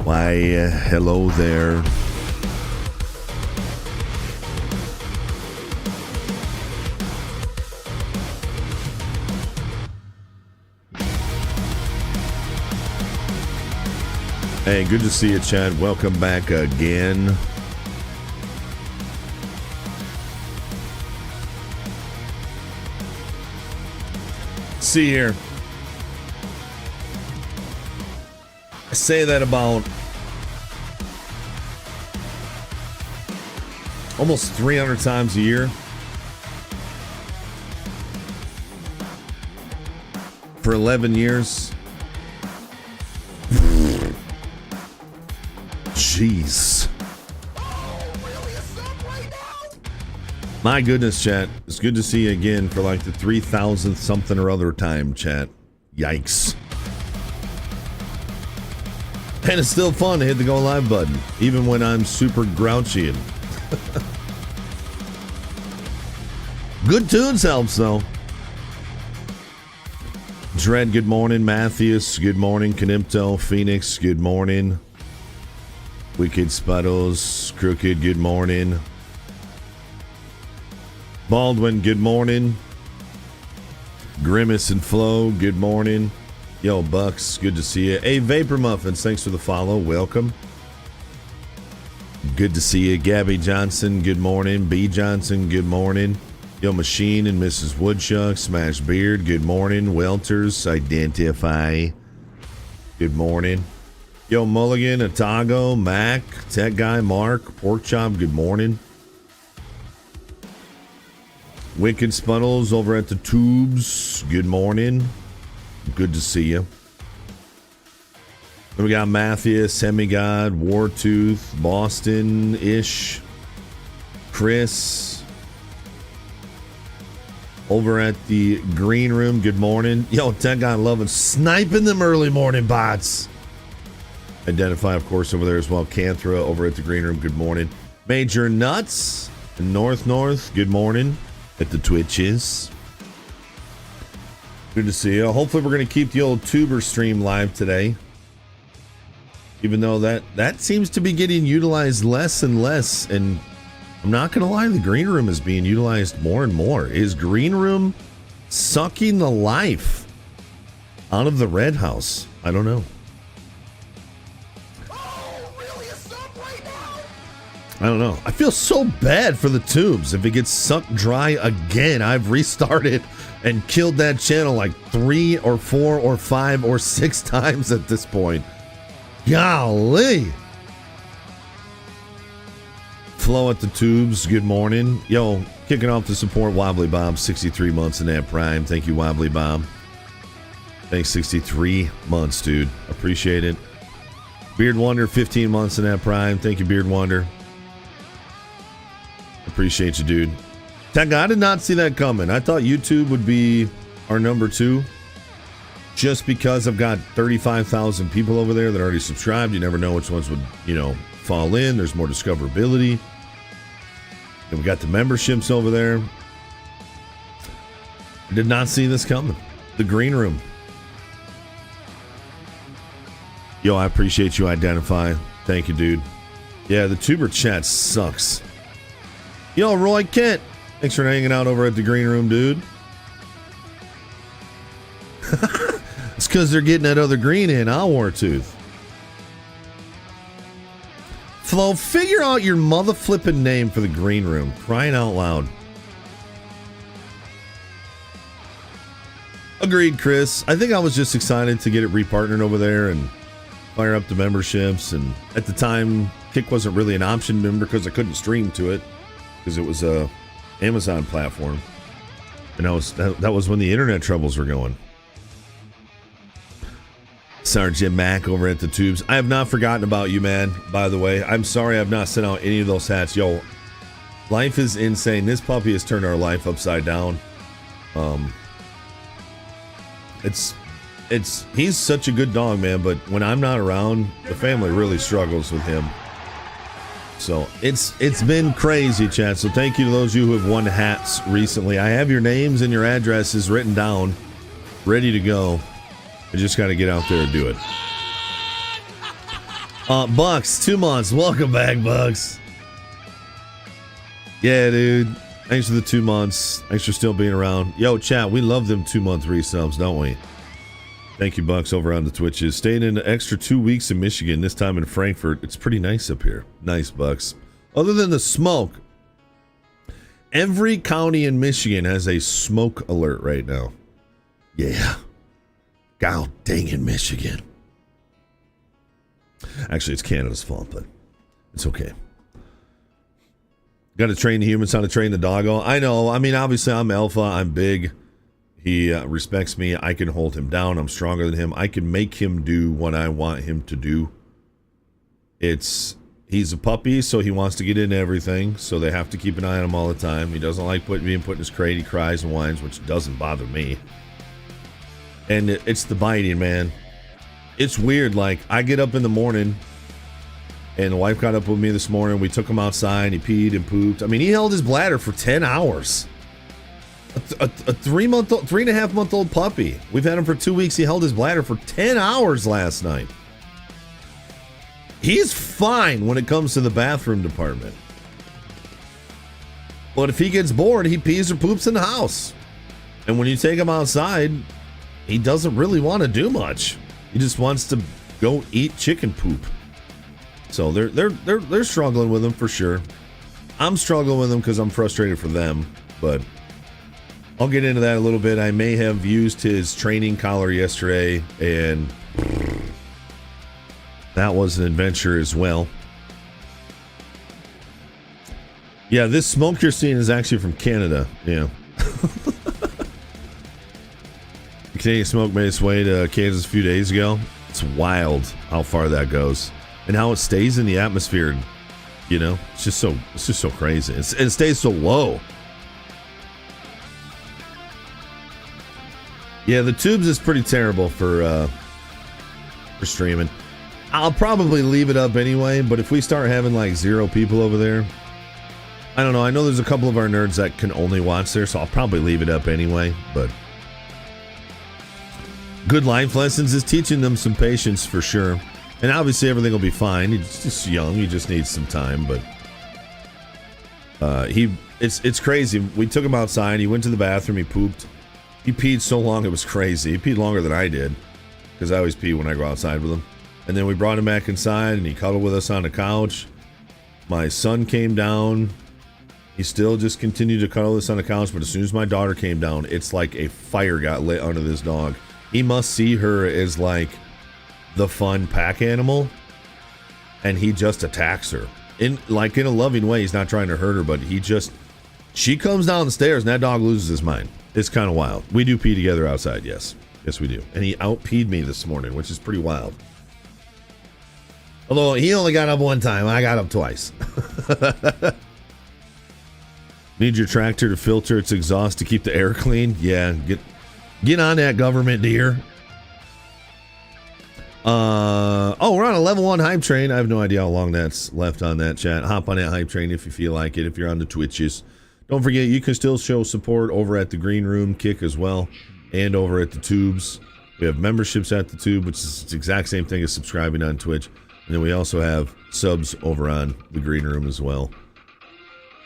Why, hello there. Hey, good to see you, Chad. Welcome back again. See here. I say that about almost 300 times a year. For 11 years. Jeez. My goodness, chat. It's good to see you again for like the 3,000th something or other time, chat. Yikes. And it's still fun to hit the go live button, even when I'm super grouchy. And good tunes helps, though. Dread, good morning. Matthias, good morning. Canipto, Phoenix, good morning. Wicked Spuddles, Crooked, good morning. Baldwin, good morning. Grimace and Flo, good morning. Yo, Bucks, good to see you. Hey, Vapor Muffins, thanks for the follow. Welcome. Good to see you. Gabby Johnson, good morning. B Johnson, good morning. Yo, Machine and Mrs. Woodchuck, Smash Beard, good morning. Welters, Identify, good morning. Yo, Mulligan, Atago, Mac, Tech Guy, Mark, Pork Chop, good morning. Wicked Spuddles over at the Tubes, good morning. Good to see you. Then we got Matthias, Semigod, Wartooth, Boston-ish, Chris. Over at the Green Room, good morning. Yo, Tech Guy loving sniping them early morning bots. Identify, of course, over there as well. Canthra over at the Green Room, good morning. Major Nuts, North, good morning. At the Twitches. Good to see you. Hopefully we're going to keep the old tuber stream live today. Even though that seems to be getting utilized less and less. And I'm not going to lie, the Green Room is being utilized more and more. Is Green Room sucking the life out of the Red House? I don't know. I don't know. I feel so bad for the Tubes. If it gets sucked dry again, I've restarted and killed that channel like 3 or 4 or 5 or 6 times at this point. Golly. Flo at the Tubes, good morning. Yo, kicking off to support Wobbly Bob, 63 months in that prime. Thank you, Wobbly Bob. Thanks, 63 months, dude. Appreciate it. Beard Wonder, 15 months in that prime. Thank you, Beard Wonder. Appreciate you, dude. Tech, I did not see that coming. I thought YouTube would be our number 2. Just because I've got 35,000 people over there that already subscribed. You never know which ones would, fall in. There's more discoverability. And we got the memberships over there. I did not see this coming. The Green Room. Yo, I appreciate you, Identify. Thank you, dude. Yeah, the tuber chat sucks. Yo, Roy Kent. Thanks for hanging out over at the Green Room, dude. It's because they're getting that other green in, Wartooth. Flo, figure out your mother flipping name for the Green Room. Crying out loud. Agreed, Chris. I think I was just excited to get it repartnered over there and fire up the memberships. And at the time, Kick wasn't really an option member because I couldn't stream to it. Because it was a Amazon platform, and that was when the internet troubles were going. Sergeant Mac over at the Tubes. I have not forgotten about you, man. By the way, I'm sorry I've not sent out any of those hats. Yo, life is insane. This puppy has turned our life upside down. He's such a good dog, man. But when I'm not around, the family really struggles with him. So it's been crazy, chat. So thank you to those of you who have won hats recently. I have your names and your addresses written down, ready to go. I just got to get out there and do it. Bucks, 2 months. Welcome back, Bucks. Yeah, dude. Thanks for the 2 months. Thanks for still being around. Yo, chat, we love them 2-month resubs, don't we? Thank you, Bucks, over on the Twitches. Staying in an extra 2 weeks in Michigan, this time in Frankfurt. It's pretty nice up here. Nice, Bucks. Other than the smoke, every county in Michigan has a smoke alert right now. Yeah. God dang it, Michigan. Actually, it's Canada's fault, but it's okay. Got to train the humans how to train the doggo. I know. I mean, obviously, I'm alpha. I'm big. He respects me. I can hold him down. I'm stronger than him. I can make him do what I want him to do. He's a puppy, so he wants to get into everything. So they have to keep an eye on him all the time. He doesn't like being put in his crate. He cries and whines, which doesn't bother me. And it's the biting, man. It's weird. Like, I get up in the morning, and the wife got up with me this morning. We took him outside. He peed and pooped. I mean, he held his bladder for 10 hours. A 3.5-month-old puppy. We've had him for 2 weeks. He held his bladder for 10 hours last night. He's fine when it comes to the bathroom department. But if he gets bored, he pees or poops in the house. And when you take him outside, he doesn't really want to do much. He just wants to go eat chicken poop. So they're struggling with him for sure. I'm struggling with them because I'm frustrated for them, but I'll get into that a little bit. I may have used his training collar yesterday, and that was an adventure as well. Yeah, this smoke you're seeing is actually from Canada. Yeah. Canadian smoke made its way to Kansas a few days ago. It's wild how far that goes and how it stays in the atmosphere. You know, it's just so crazy. And it stays so low. Yeah, the tubes is pretty terrible for streaming. I'll probably leave it up anyway, but if we start having like 0 people over there, I don't know. I know there's a couple of our nerds that can only watch there, so I'll probably leave it up anyway, but good life lessons is teaching them some patience for sure. And obviously everything will be fine. He's just young. He just needs some time, but it's crazy. We took him outside. He went to the bathroom. He pooped. He peed so long it was crazy. He peed longer than I did because I always pee when I go outside with him. And then we brought him back inside and he cuddled with us on the couch. My son came down. He still just continued to cuddle us on the couch, but as soon as my daughter came down, it's like a fire got lit under this dog. He must see her as like the fun pack animal, and he just attacks her in a loving way. He's not trying to hurt her, but she comes down the stairs and that dog loses his mind. It's kind of wild. We do pee together outside. Yes we do. And he out peed me this morning, which is pretty wild. Although he only got up one time, I got up twice. Need your tractor to filter its exhaust to keep the air clean. Yeah, get on that, government, dear. We're on a level 1 hype train. I have no idea how long that's left on that, chat. Hop on that hype train if you feel like it, if you're on the Twitches. Don't forget, you can still show support over at the Green Room Kick as well, and over at the Tubes. We have memberships at the Tube, which is the exact same thing as subscribing on Twitch. And then we also have subs over on the Green Room as well.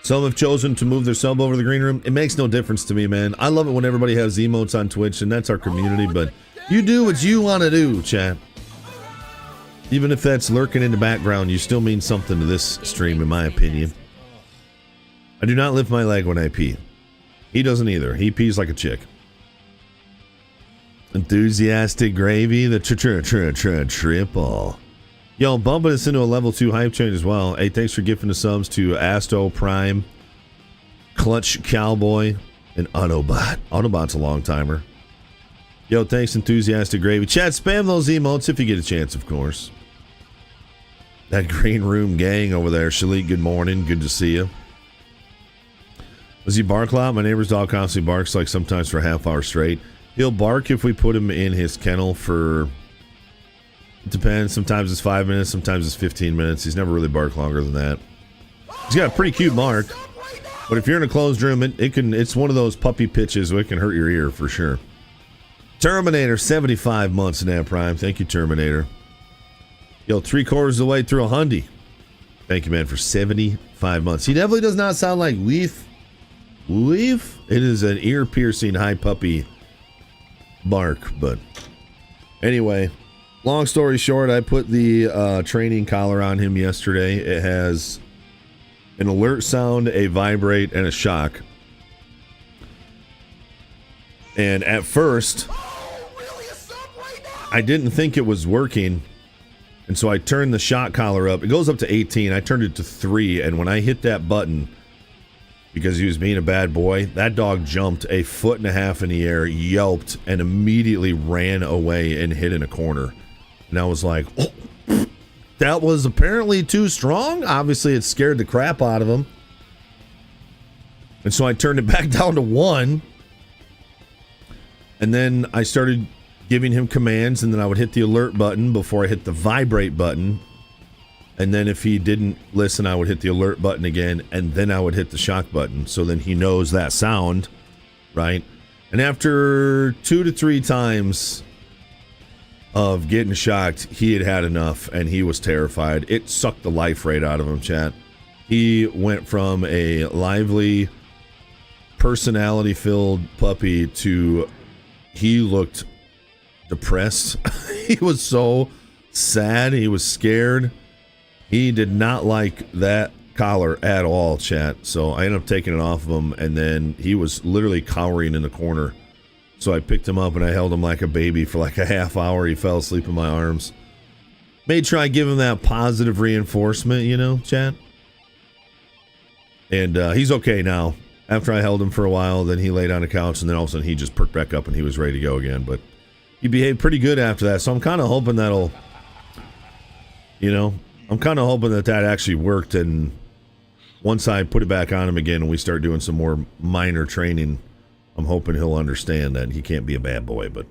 Some have chosen to move their sub over to the Green Room. It makes no difference to me, man. I love it when everybody has emotes on Twitch, and that's our community, but you do what you want to do, chat. Even if that's lurking in the background, you still mean something to this stream, in my opinion. I do not lift my leg when I pee. He doesn't either. He pees like a chick. Enthusiastic Gravy, the triple. Yo, bumping us into a level 2 hype chain as well. Hey, thanks for gifting the subs to Asto Prime, Clutch Cowboy, and Autobot. Autobot's a long timer. Yo, thanks, Enthusiastic Gravy. Chat, spam those emotes if you get a chance, of course. That Green Room gang over there. Shalik, good morning. Good to see you. Does he bark a lot? My neighbor's dog constantly barks, like sometimes for a half hour straight. He'll bark if we put him in his kennel for, it depends. Sometimes it's 5 minutes, sometimes it's 15 minutes. He's never really barked longer than that. He's got a pretty cute bark, but if you're in a closed room, it's one of those puppy pitches where it can hurt your ear for sure. Terminator, 75 months in that Prime. Thank you, Terminator. Yo, 3/4 of the way through a Hyundai. Thank you, man, for 75 months. He definitely does not sound like Leaf. Leaf? It is an ear-piercing high puppy bark, but anyway, long story short, I put the training collar on him yesterday. It has an alert sound, a vibrate, and a shock. And at first, I didn't think it was working. And so I turned the shock collar up. It goes up to 18. I turned it to 3. And when I hit that button, because he was being a bad boy, that dog jumped 1.5 feet in the air, yelped, and immediately ran away and hid in a corner. And I was like, oh, that was apparently too strong. Obviously, it scared the crap out of him. And so I turned it back down to 1. And then I started giving him commands, and then I would hit the alert button before I hit the vibrate button. And then if he didn't listen, I would hit the alert button again, and then I would hit the shock button. So then he knows that sound, right? And after 2 to 3 times of getting shocked, he had had enough, and he was terrified. It sucked the life right out of him, chat. He went from a lively, personality-filled puppy to he looked depressed. He was so sad. He was scared. He did not like that collar at all, chat. So I ended up taking it off of him, and then he was literally cowering in the corner. So I picked him up and I held him like a baby for like a half hour. He fell asleep in my arms. Made sure I give him that positive reinforcement, you know, chat. And he's okay now. After I held him for a while, then he laid on the couch, and then all of a sudden he just perked back up and he was ready to go again. But he behaved pretty good after that. So I'm kind of hoping that'll, you know, I'm kind of hoping that actually worked. And once I put it back on him again and we start doing some more minor training, I'm hoping he'll understand that he can't be a bad boy. But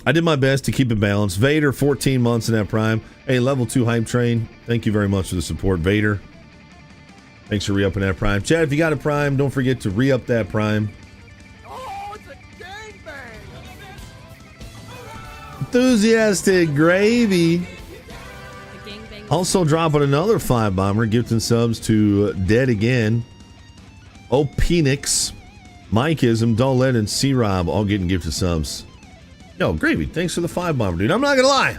I did my best to keep it balanced. Vader, 14 months in that prime. Hey, level 2 hype train. Thank you very much for the support, Vader. Thanks for re-upping that prime. Chad, if you got a prime, don't forget to re-up that prime. Oh, it's a gangbang! Enthusiastic gravy. Also dropping another 5 bomber, gifting subs to Dead Again, Openix, Mikeism, Dolet, and C-Rob all getting gifted subs. Yo, gravy, thanks for the 5 bomber, dude. I'm not gonna lie.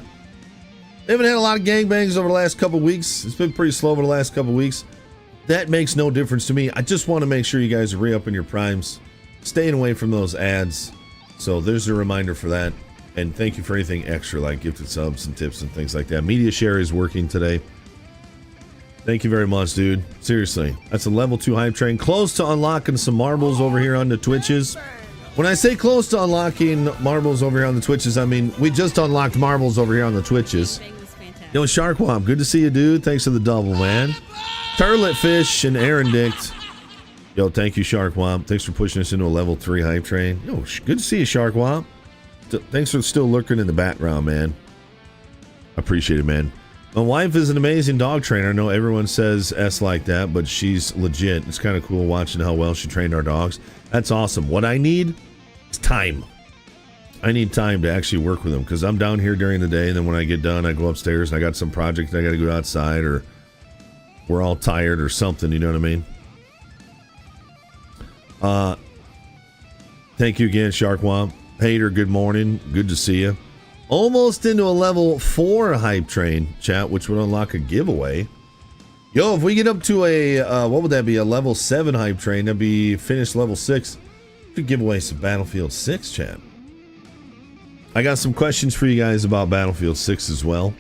They haven't had a lot of gangbangs over the last couple weeks. It's been pretty slow over the last couple weeks. That makes no difference to me. I just want to make sure you guys are re-upping your primes, staying away from those ads. So there's a reminder for that. And thank you for anything extra like gifted subs and tips and things like that. Media share is working today. Thank you very much, dude. Seriously, that's a level 2 hype train. Close to unlocking some marbles over here on the Twitches. When I say close to unlocking marbles over here on the Twitches, I mean we just unlocked marbles over here on the Twitches. Yo, Sharkwomp, good to see you, dude. Thanks for the double, man. Turlet Fish and Aaron Dict. Yo, thank you, Sharkwomp. Thanks for pushing us into a level 3 hype train. Yo, good to see you, Sharkwomp. Thanks for still lurking in the background, man. I appreciate it, man. My wife is an amazing dog trainer. I know everyone says S like that, but she's legit. It's kind of cool watching how well she trained our dogs. That's awesome. What I need is time. I need time to actually work with them because I'm down here during the day, and then when I get done, I go upstairs and I got some project I got to go outside, or we're all tired or something, you know what I mean? Thank you again, Sharkwomp. Hater, good morning. Good to see you. Almost into a level 4 hype train, chat, which would unlock a giveaway. Yo, if we get up to a, what would that be? A level 7 hype train, that'd be finished level 6. We could give away some Battlefield 6, chat. I got some questions for you guys about Battlefield 6 as well.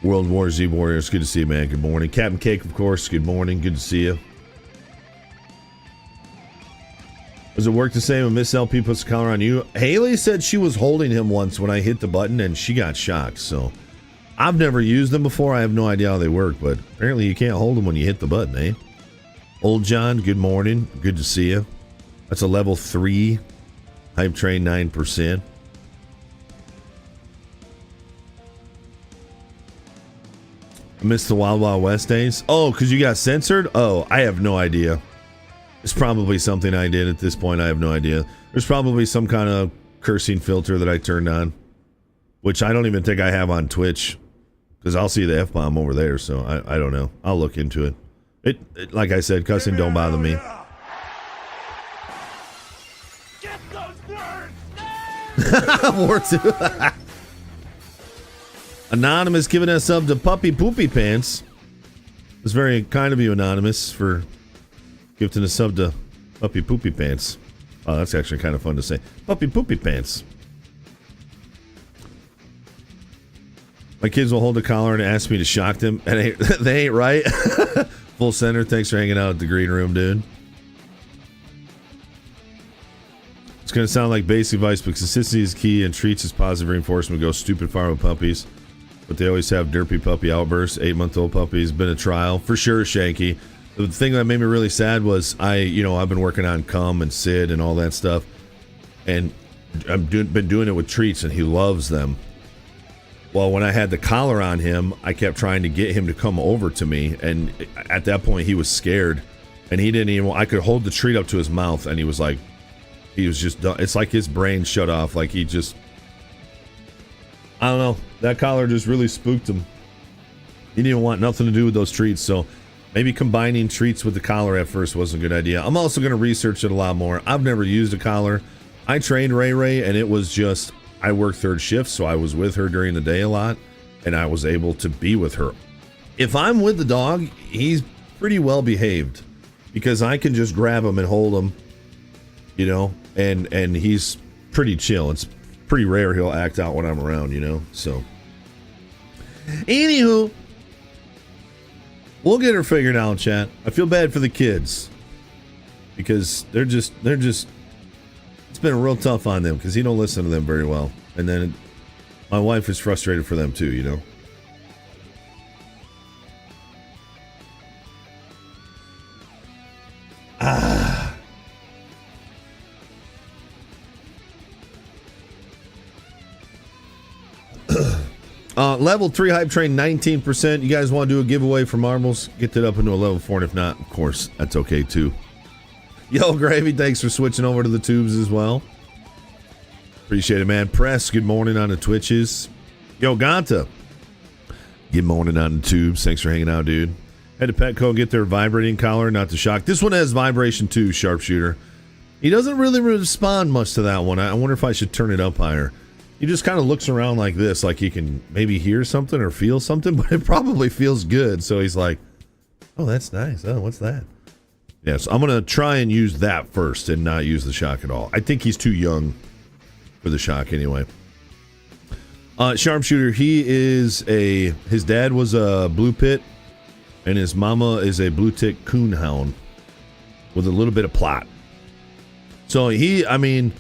World War Z Warriors, good to see you, man. Good morning. Captain Cake, of course, good morning. Good to see you. Does it work the same when Miss LP puts a collar on you? Haley said she was holding him once when I hit the button and she got shocked. So I've never used them before. I have no idea how they work, but apparently you can't hold them when you hit the button, eh? Old John, good morning. Good to see you. That's a level 3 hype train, 9%. I missed the Wild Wild West days. Oh, because you got censored? Oh, I have no idea. It's probably something I did at this point. I have no idea. There's probably some kind of cursing filter that I turned on. which I don't even think I have on Twitch because I'll see the F-bomb over there. So I don't know. I'll look into it. It like I said, cussing don't bother me. Get those nerds! War 2. Anonymous giving us up to Puppy Poopy Pants. It's very kind of you, Anonymous, for gifting a sub to Puppy Poopy Pants. Oh, that's actually kind of fun to say. Puppy Poopy Pants. My kids will hold a collar and ask me to shock them. And they ain't right. Full center, thanks for hanging out at the green room, dude. It's going to sound like basic advice, but consistency is key and treats as positive reinforcement. Go stupid far with puppies. But they always have derpy puppy outbursts. 8-month-old puppies. Been a trial. For sure, Shanky. The thing that made me really sad was I've been working on Cum and Sid and all that stuff. And I've been doing it with treats, and he loves them. Well, when I had the collar on him, I kept trying to get him to come over to me. And at that point, he was scared. And he didn't even... I could hold the treat up to his mouth, and he was like... He was just done. It's like his brain shut off. Like he just... I don't know. That collar just really spooked him. He didn't want nothing to do with those treats. So maybe combining treats with the collar at first wasn't a good idea. I'm also going to research it a lot more. I've never used a collar. I trained Ray Ray, and it was just... I worked third shift, so I was with her during the day a lot, and I was able to be with her. If I'm with the dog, he's pretty well behaved because I can just grab him and hold him, and he's pretty chill. It's pretty rare he'll act out when I'm around, so. Anywho, we'll get her figured out, chat. I feel bad for the kids because they're just it's been real tough on them because he don't listen to them very well. And then my wife is frustrated for them too, Level 3 hype train 19%. You guys want to do a giveaway for marbles? Get that up into a level 4, and if not, of course, that's okay too. Yo, Gravy, thanks for switching over to the tubes as well. Appreciate it, man. Press, good morning on the Twitches. Yo, Ganta, good morning on the tubes. Thanks for hanging out, dude. Had to Petco get their vibrating collar, not to shock. This one has vibration too, Sharpshooter. He doesn't really respond much to that one. I wonder if I should turn it up higher. He just kind of looks around like this, like he can maybe hear something or feel something, but it probably feels good. So he's like, oh, that's nice. Oh, what's that? Yeah, so I'm going to try and use that first and not use the shock at all. I think he's too young for the shock anyway. Sharpshooter, his dad was a blue pit and his mama is a blue tick coonhound with a little bit of plot. So he's an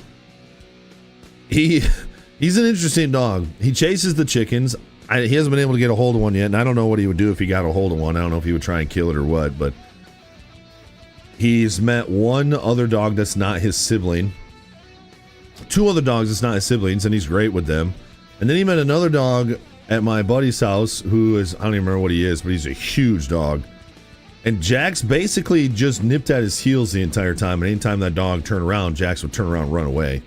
interesting dog. He chases the chickens. He hasn't been able to get a hold of one yet, and I don't know what he would do if he got a hold of one. I don't know if he would try and kill it or what, but he's met one other dog that's not his sibling. 2 other dogs that's not his siblings, and he's great with them. And then he met another dog at my buddy's house who is, I don't even remember what he is, but he's a huge dog. And Jax basically just nipped at his heels the entire time, and anytime that dog turned around, Jax would turn around and run away.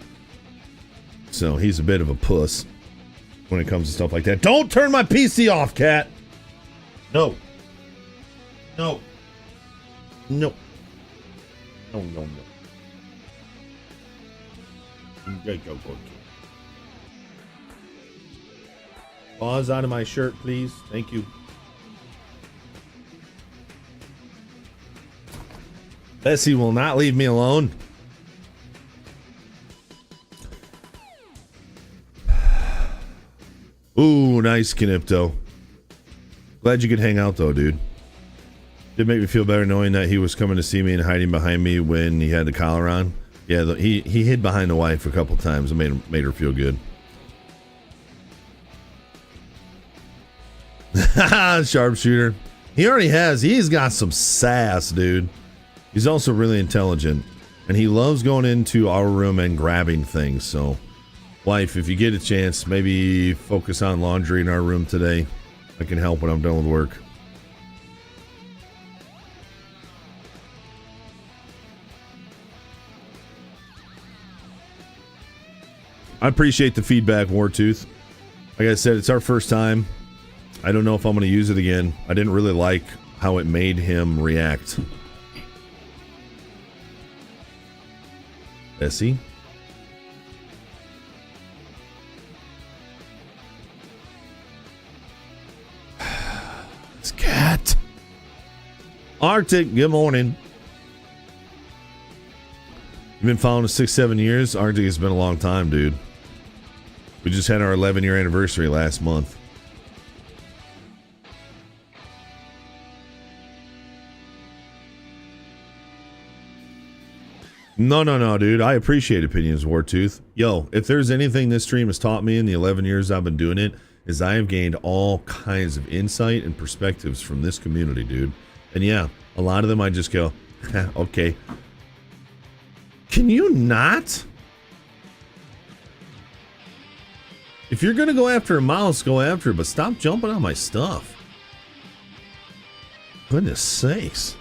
So he's a bit of a puss when it comes to stuff like that. Don't turn my PC off, cat. No. No. No. No, no, no. Go. Paws out of my shirt, please. Thank you. Bessie will not leave me alone. Ooh, nice, Knipto. Glad you could hang out, though, dude. Did make me feel better knowing that he was coming to see me and hiding behind me when he had the collar on. Yeah, he hid behind the wife a couple times and made her feel good. Sharpshooter. He's got some sass, dude. He's also really intelligent. And he loves going into our room and grabbing things, so... Wife, if you get a chance, maybe focus on laundry in our room today. I can help when I'm done with work. I appreciate the feedback, Wartooth. Like I said, it's our first time. I don't know if I'm going to use it again. I didn't really like how it made him react. Bessie? This cat. Arctic, good morning. You've been following us 6-7 years? Arctic has been a long time, dude. We just had our 11-year anniversary last month. No, dude. I appreciate opinions, Wartooth. Yo, if there's anything this stream has taught me in the 11 years I've been doing it, is I have gained all kinds of insight and perspectives from this community, dude. And yeah, a lot of them I just go, okay. Can you not? If you're gonna go after a mouse, go after it, but stop jumping on my stuff. Goodness sakes.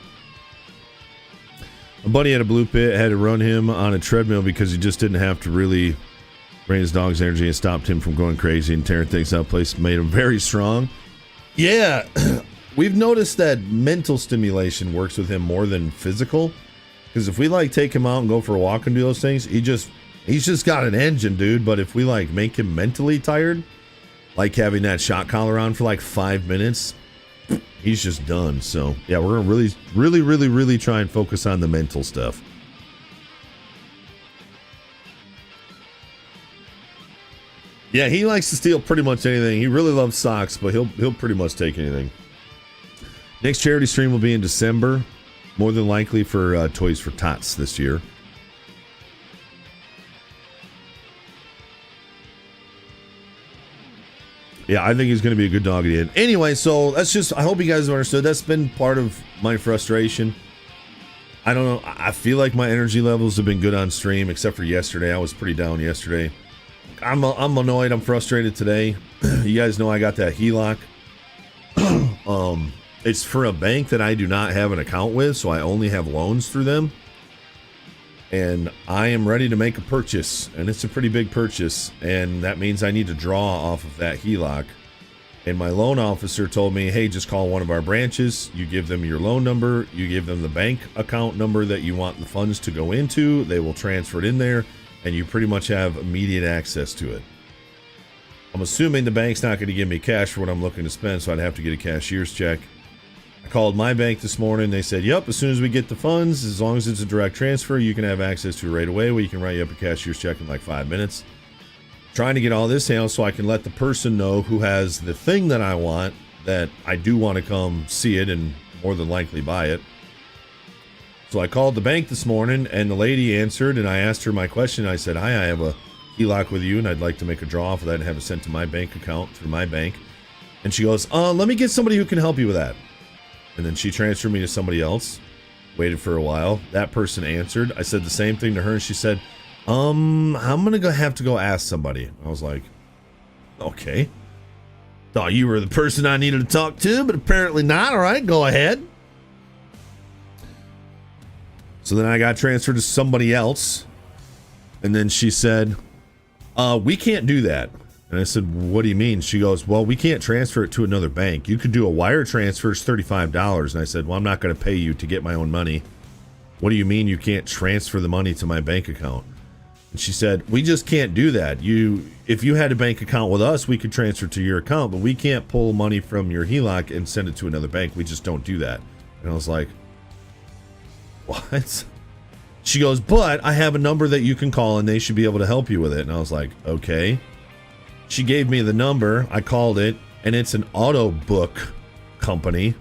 A buddy had a blue pit, had to run him on a treadmill because he just didn't have to really drain his dog's energy and stopped him from going crazy and tearing things up. Place made him very strong. Yeah, we've noticed that mental stimulation works with him more than physical. Because if we like take him out and go for a walk and do those things, he's just got an engine, dude. But if we like make him mentally tired, like having that shot collar on for like 5 minutes, he's just done. So yeah, we're gonna really try and focus on the mental stuff. Yeah, he likes to steal pretty much anything. He really loves socks, but he'll pretty much take anything. Next charity stream will be in December, more than likely for Toys for Tots this year. Yeah, I think he's going to be a good dog at the end. Anyway, so that's just, I hope you guys have understood. That's been part of my frustration. I don't know. I feel like my energy levels have been good on stream, except for yesterday. I was pretty down yesterday. I'm annoyed. I'm frustrated today. You guys know I got that HELOC. It's for a bank that I do not have an account with, so I only have loans through them. And I am ready to make a purchase, and it's a pretty big purchase, and that means I need to draw off of that HELOC. And my loan officer told me, hey, just call one of our branches. You give them your loan number, you give them the bank account number that you want the funds to go into, they will transfer it in there, and you pretty much have immediate access to it. I'm assuming the bank's not going to give me cash for what I'm looking to spend, so I'd have to get a cashier's check. I called my bank this morning. They said, yep, as soon as we get the funds, as long as it's a direct transfer, you can have access to it right away. We can write you up a cashier's check in like 5 minutes. Trying to get all this handled so I can let the person know who has the thing that I want, that I do want to come see it and more than likely buy it. So I called the bank this morning, and the lady answered, and I asked her my question. I said, hi, I have a HELOC with you, and I'd like to make a draw off of that and have it sent to my bank account through my bank. And she goes, let me get somebody who can help you with that. And then she transferred me to somebody else. Waited for a while. That person answered. I said the same thing to her, and she said, I'm gonna have to go ask somebody. I was like, okay. Thought you were the person I needed to talk to, but apparently not. All right, go ahead. So then I got transferred to somebody else. And then she said, we can't do that. And I said, what do you mean? She goes, well, we can't transfer it to another bank. You could do a wire transfer, it's $35. And I said, well, I'm not going to pay you to get my own money. What do you mean you can't transfer the money to my bank account? And she said, we just can't do that. If you had a bank account with us, we could transfer to your account, but we can't pull money from your HELOC and send it to another bank. We just don't do that. And I was like, what? She goes, but I have a number that you can call and they should be able to help you with it. And I was like, okay. She gave me the number. I called it, and it's an auto book company.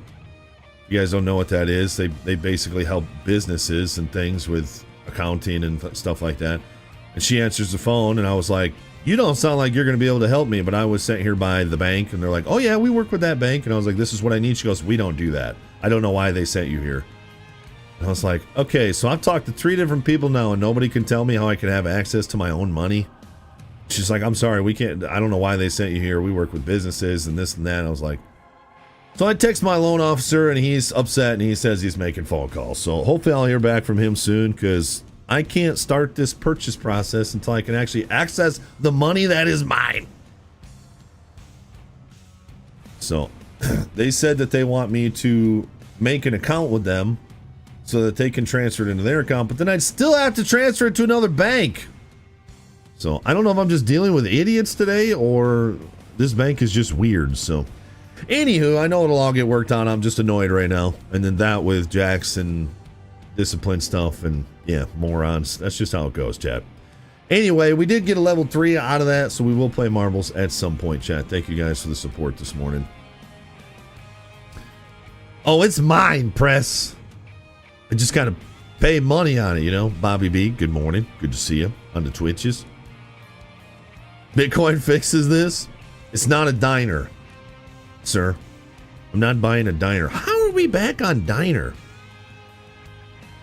You guys don't know what that is. They basically help businesses and things with accounting and stuff like that. And she answers the phone, and I was like, you don't sound like you're going to be able to help me, but I was sent here by the bank, and they're like, oh yeah, we work with that bank. And I was like, this is what I need. She goes, we don't do that. I don't know why they sent you here. And I was like, okay, so I've talked to 3 different people now, and nobody can tell me how I can have access to my own money. She's like, I'm sorry, we can't, I don't know why they sent you here. We work with businesses and this and that. And I was like, so I text my loan officer, and he's upset, and he says he's making phone calls. So hopefully I'll hear back from him soon, because I can't start this purchase process until I can actually access the money that is mine. So they said that they want me to make an account with them so that they can transfer it into their account, but then I'd still have to transfer it to another bank. So I don't know if I'm just dealing with idiots today or this bank is just weird. So anywho, I know it'll all get worked on. I'm just annoyed right now. And then that with Jackson discipline stuff and yeah, morons. That's just how it goes, chat. Anyway, we did get a level 3 out of that, so we will play marbles at some point, chat. Thank you guys for the support this morning. Oh, it's mine, press. I just gotta pay money on it, you know. Bobby B, good morning. Good to see you on the Twitches. Bitcoin fixes this. It's not a diner, sir. I'm not buying a diner. How are we back on diner?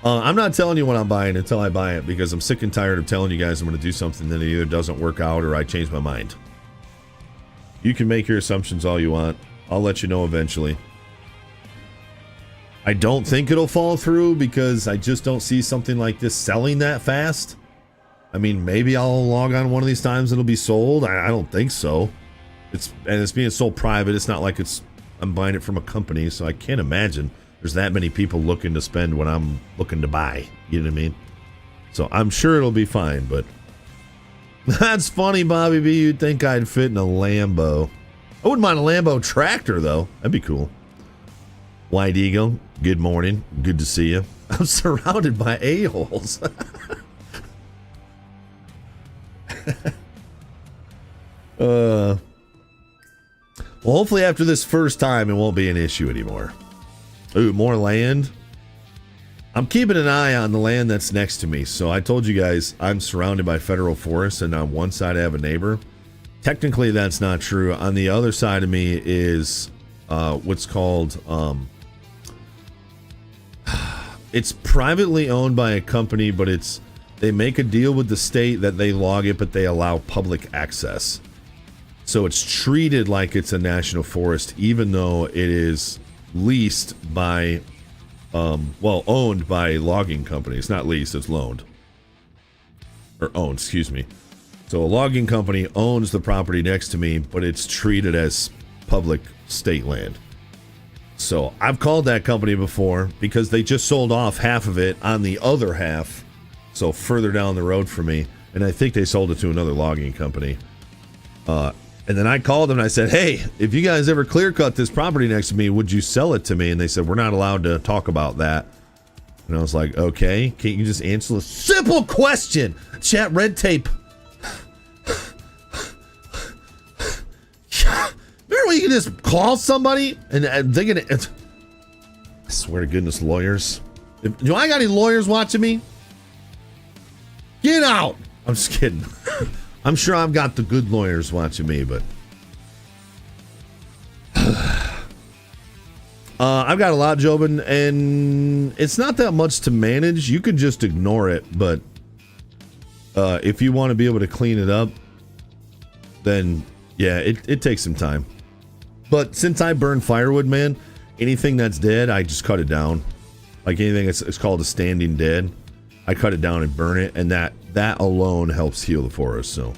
I'm not telling you what I'm buying until I buy it because I'm sick and tired of telling you guys I'm going to do something that either doesn't work out or I change my mind. You can make your assumptions all you want. I'll let you know eventually. I don't think it'll fall through because I just don't see something like this selling that fast. I mean, maybe I'll log on one of these times and it'll be sold. I don't think so. It's being sold private. It's not like I'm buying it from a company, so I can't imagine there's that many people looking to spend when I'm looking to buy. You know what I mean? So I'm sure it'll be fine, but that's funny, Bobby B. You'd think I'd fit in a Lambo. I wouldn't mind a Lambo tractor, though. That'd be cool. White Eagle, good morning. Good to see you. I'm surrounded by a-holes. Well, hopefully after this first time, it won't be an issue anymore. Ooh, more land. I'm keeping an eye on the land that's next to me. So I told you guys I'm surrounded by federal forests, and on one side I have a neighbor. Technically, that's not true. On the other side of me is what's called... it's privately owned by a company, but they make a deal with the state that they log it, but they allow public access. So it's treated like it's a national forest, even though it is leased by, owned by logging companies. Not leased, it's loaned. Or owned, excuse me. So a logging company owns the property next to me, but it's treated as public state land. So I've called that company before because they just sold off half of it on the other half, so further down the road from me, and I think they sold it to another logging company. And then I called them and I said, hey, if you guys ever clear cut this property next to me, would you sell it to me? And they said, we're not allowed to talk about that. And I was like, okay, can't you just answer a simple question? Chat, red tape. Remember when you can just call somebody and they're gonna... I swear to goodness, lawyers. Do I got any lawyers watching me? Get out! I'm just kidding. I'm sure I've got the good lawyers watching me, but... I've got a lot, Jobin, and it's not that much to manage. You can just ignore it, but if you want to be able to clean it up, then yeah, it takes some time. But since I burn firewood, man, anything that's dead, I just cut it down. Like anything it's called a standing dead, I cut it down and burn it, and that alone helps heal the forest, so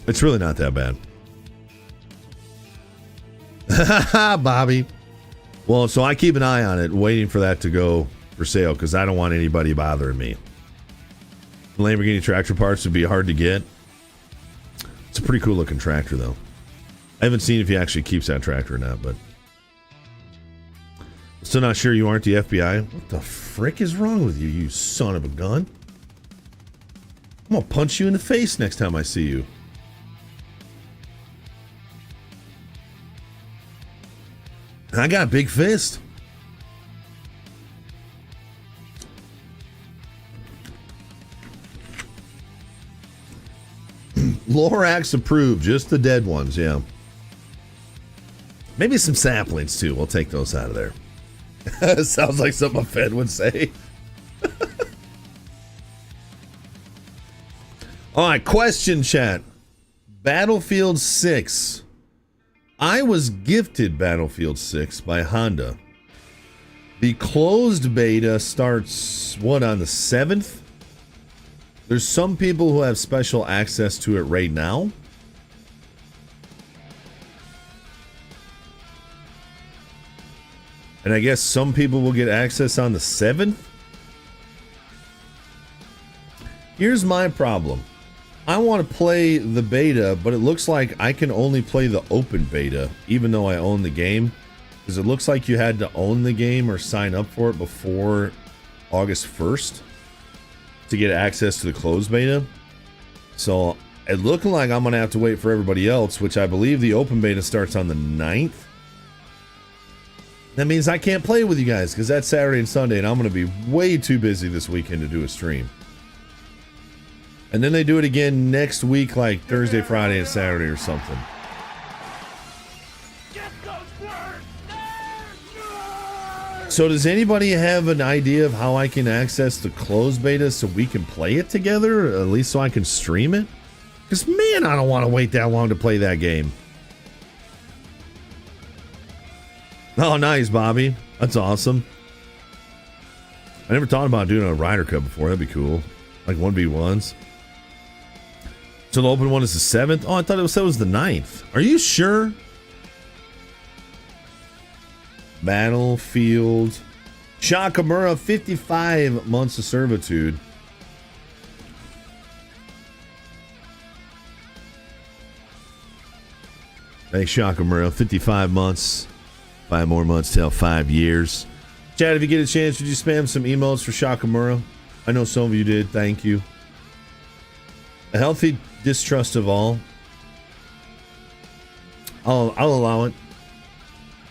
it's really not that bad. Bobby. Well, so I keep an eye on it, waiting for that to go for sale, because I don't want anybody bothering me. Lamborghini tractor parts would be hard to get. It's a pretty cool looking tractor, though. I haven't seen if he actually keeps that tractor or not, but still not sure you aren't the FBI. What the frick is wrong with you, you son of a gun? I'm gonna punch you in the face next time I see you. I got a big fist. Lorax approved, just the dead ones, yeah. Maybe some saplings too. We'll take those out of there. Sounds like something a Fed would say. All right, question chat. Battlefield 6. I was gifted Battlefield 6 by Honda. The closed beta starts, what, on the 7th? There's some people who have special access to it right now. And I guess some people will get access on the 7th. Here's my problem. I want to play the beta, but it looks like I can only play the open beta, even though I own the game. Because it looks like you had to own the game or sign up for it before August 1st to get access to the closed beta. So it looking like I'm going to have to wait for everybody else, which I believe the open beta starts on the 9th. That means I can't play with you guys because that's Saturday and Sunday, and I'm going to be way too busy this weekend to do a stream. And then they do it again next week, like Thursday, Friday, and Saturday or something. Get those nerds! So does anybody have an idea of how I can access the closed beta so we can play it together? At least so I can stream it? Because, man, I don't want to wait that long to play that game. Oh, nice, Bobby. That's awesome. I never thought about doing a Ryder Cup before. That'd be cool. Like 1v1s. So the open one is the 7th? Oh, I thought it was the 9th. Are you sure? Battlefield. Shakamura, 55 months of servitude. Thanks, Shakamura. 55 months. 5 more months till 5 years. Chad, if you get a chance, would you spam some emotes for Shakamura? I know some of you did. Thank you. A healthy distrust of all. I'll allow it.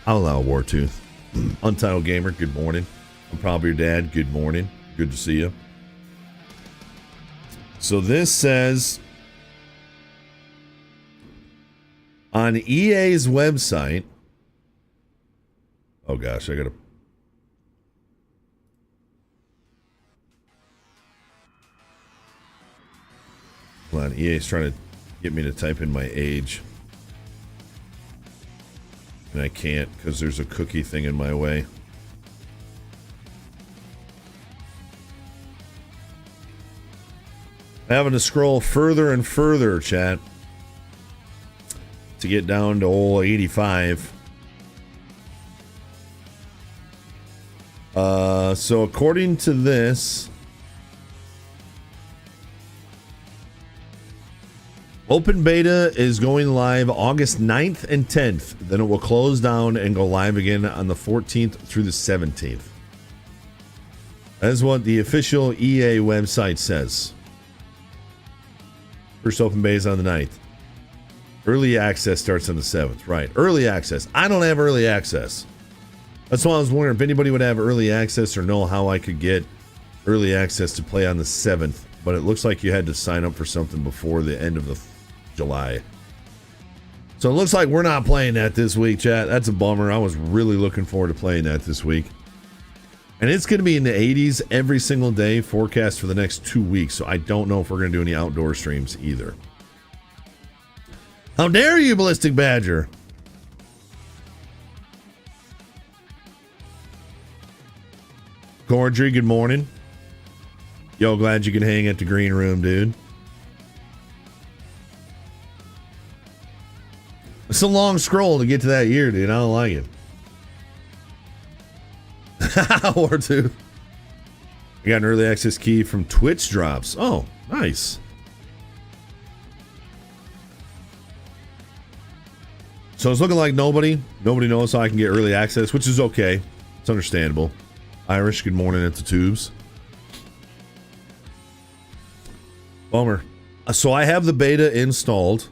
I'll allow Wartooth. Untitled Gamer, good morning. I'm probably your dad. Good morning. Good to see you. So this says on EA's website. Oh gosh, I gotta. Hold on, EA's trying to get me to type in my age. And I can't because there's a cookie thing in my way. Having to scroll further and further, chat, to get down to old 85. So according to this, open beta is going live August 9th and 10th. Then it will close down and go live again on the 14th through the 17th. That is what the official EA website says. First open beta is on the 9th. Early access starts on the 7th. Right. Early access. I don't have early access. That's why I was wondering if anybody would have early access or know how I could get early access to play on the 7th. But it looks like you had to sign up for something before the end of the July. So it looks like we're not playing that this week, chat. That's a bummer. I was really looking forward to playing that this week. And it's going to be in the 80s every single day, forecast for the next 2 weeks. So I don't know if we're going to do any outdoor streams either. How dare you, Ballistic Badger? Cordry, good morning. Yo, glad you can hang at the green room, dude. It's a long scroll to get to that year, dude. I don't like it. Or two. I got an early access key from Twitch drops. Oh, nice. So it's looking like nobody knows how I can get early access, which is okay. It's understandable. Irish, good morning at the tubes. Bummer. So I have the beta installed.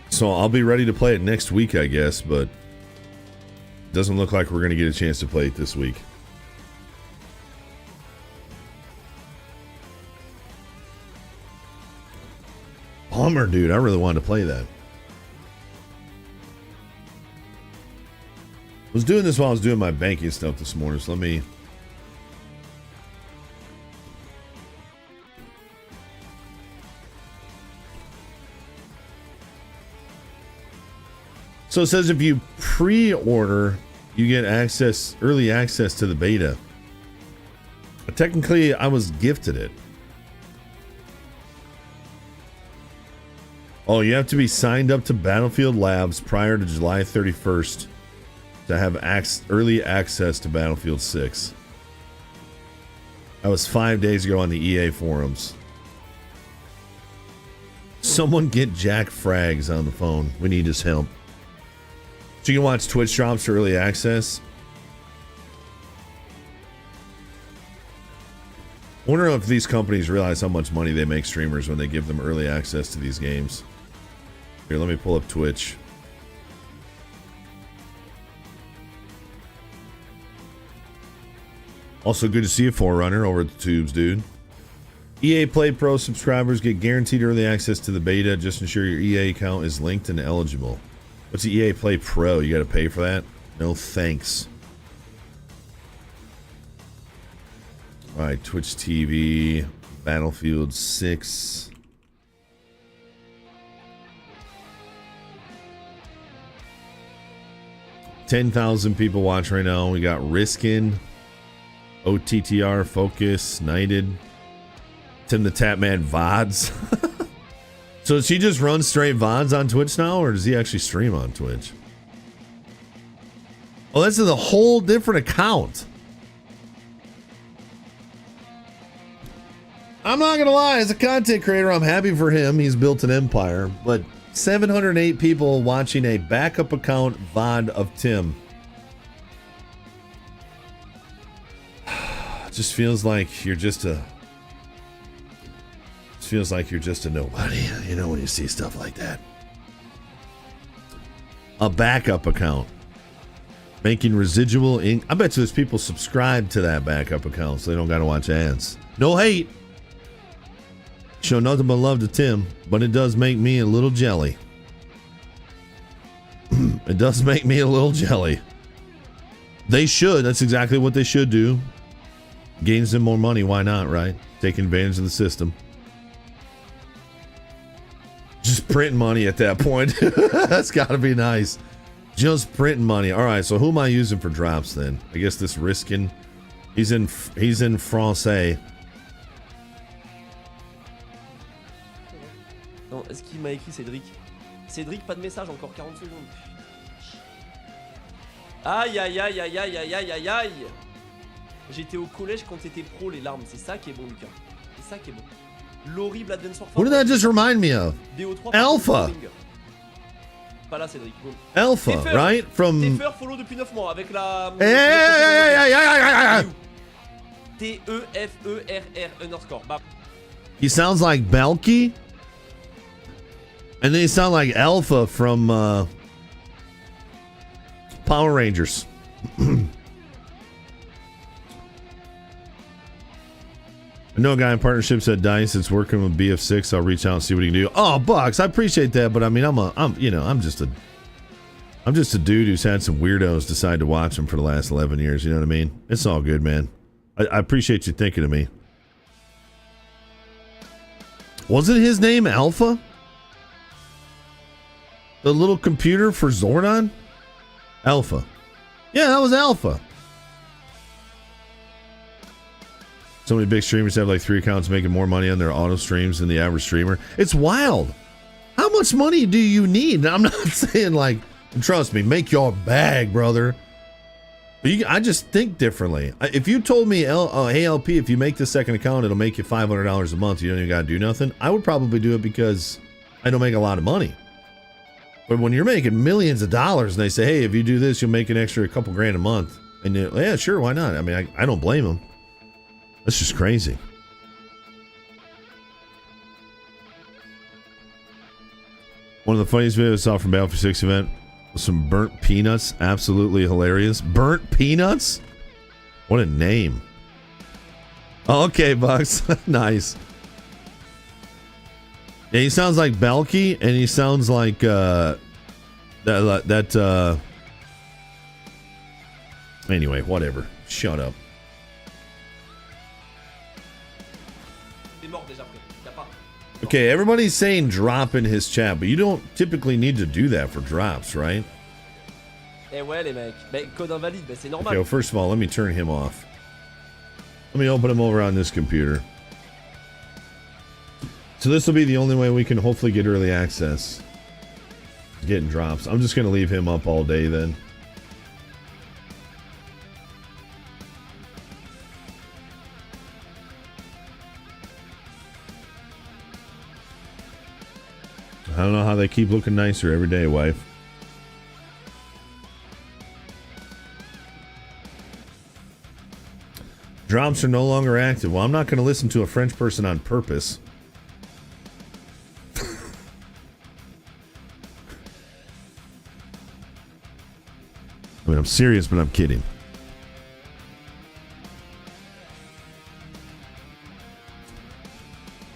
So I'll be ready to play it next week, I guess, but it doesn't look like we're going to get a chance to play it this week. Bummer, dude. I really wanted to play that. I was doing this while I was doing my banking stuff this morning, so let me... So it says if you pre-order, you get access, early access to the beta. But technically, I was gifted it. Oh, you have to be signed up to Battlefield Labs prior to July 31st to have early access to Battlefield 6. That was 5 days ago on the EA forums. Someone get Jack Frags on the phone. We need his help. So you can watch Twitch drops for early access. I wonder if these companies realize how much money they make streamers when they give them early access to these games. Here, let me pull up Twitch. Also, good to see you, Forerunner, over at the tubes, dude. EA Play Pro subscribers get guaranteed early access to the beta. Just ensure your EA account is linked and eligible. What's the EA Play Pro? You got to pay for that? No thanks. All right, Twitch TV, Battlefield 6. $10,000 people watch right now. We got Riskin, OTTR, Focus, Knighted, Tim the Tapman VODs. So does he just run straight VODs on Twitch now, or does he actually stream on Twitch? Oh, this is a whole different account. I'm not gonna lie, as a content creator, I'm happy for him. He's built an empire, but 708 people watching a backup account VOD of Tim. Just feels like you're just a nobody, you know, when you see stuff like that. A backup account making residual ink. I bet you there's people subscribe to that backup account so they don't gotta watch ads. No hate. Show nothing but love to Tim, but it does make me a little jelly. It does make me a little jelly. They should. That's exactly what they should do. Gains them more money. Why not, right? Taking advantage of the system. Just printing money at that point. That's got to be nice. Just printing money. All right, so who am I using for drops then? I guess this Riskin. He's in français. Non, est-ce qu'il m'a écrit Cédric? Cédric, pas de message, encore 40 secondes. Aïe aïe aïe aïe aïe aïe aïe aïe aïe. J'étais au collège quand t'étais pro, les larmes. C'est ça qui est bon, Lucas. C'est ça qui est bon. L'horrible Advance Warfare. What did that just remind me of? BO3. Alpha. Pas là, Cédric. Bon. Alpha, Teffer, right? From. Teffer follow depuis 9 mois avec la. TEFERR underscore. Bah. He sounds like Balky. And they sound like Alpha from Power Rangers. I know a guy in partnerships at DICE that's working with BF6. I'll reach out and see what he can do. Oh, Bucks, I appreciate that, but I mean, I'm just a dude who's had some weirdos decide to watch him for the last 11 years. You know what I mean? It's all good, man. I appreciate you thinking of me. Wasn't his name Alpha? The little computer for Zordon? Alpha. Yeah, that was Alpha. So many big streamers have like 3 accounts making more money on their auto streams than the average streamer. It's wild. How much money do you need? I'm not saying like, trust me, make your bag, brother. But I just think differently. If you told me, hey LP, if you make the second account, it'll make you $500 a month. You don't even got to do nothing. I would probably do it because I don't make a lot of money. But when you're making millions of dollars and they say, hey, if you do this, you'll make an extra couple grand a month. And yeah, sure, why not? I mean, I don't blame them. That's just crazy. One of the funniest videos I saw from Battlefield 6 event was some burnt peanuts. Absolutely hilarious. Burnt peanuts? What a name. Oh, okay, Bucks. Nice. Yeah, he sounds like Balky, and he sounds like anyway, whatever. Shut up. Okay, everybody's saying drop in his chat, but you don't typically need to do that for drops, right? Eh ouais, les mecs. Mais code invalide, c'est normal. Okay, well, first of all, let me turn him off. Let me open him over on this computer. So this will be the only way we can hopefully get early access. Getting drops. I'm just going to leave him up all day then. I don't know how they keep looking nicer every day, wife. Drops are no longer active. Well, I'm not going to listen to a French person on purpose. I mean, I'm serious, but I'm kidding.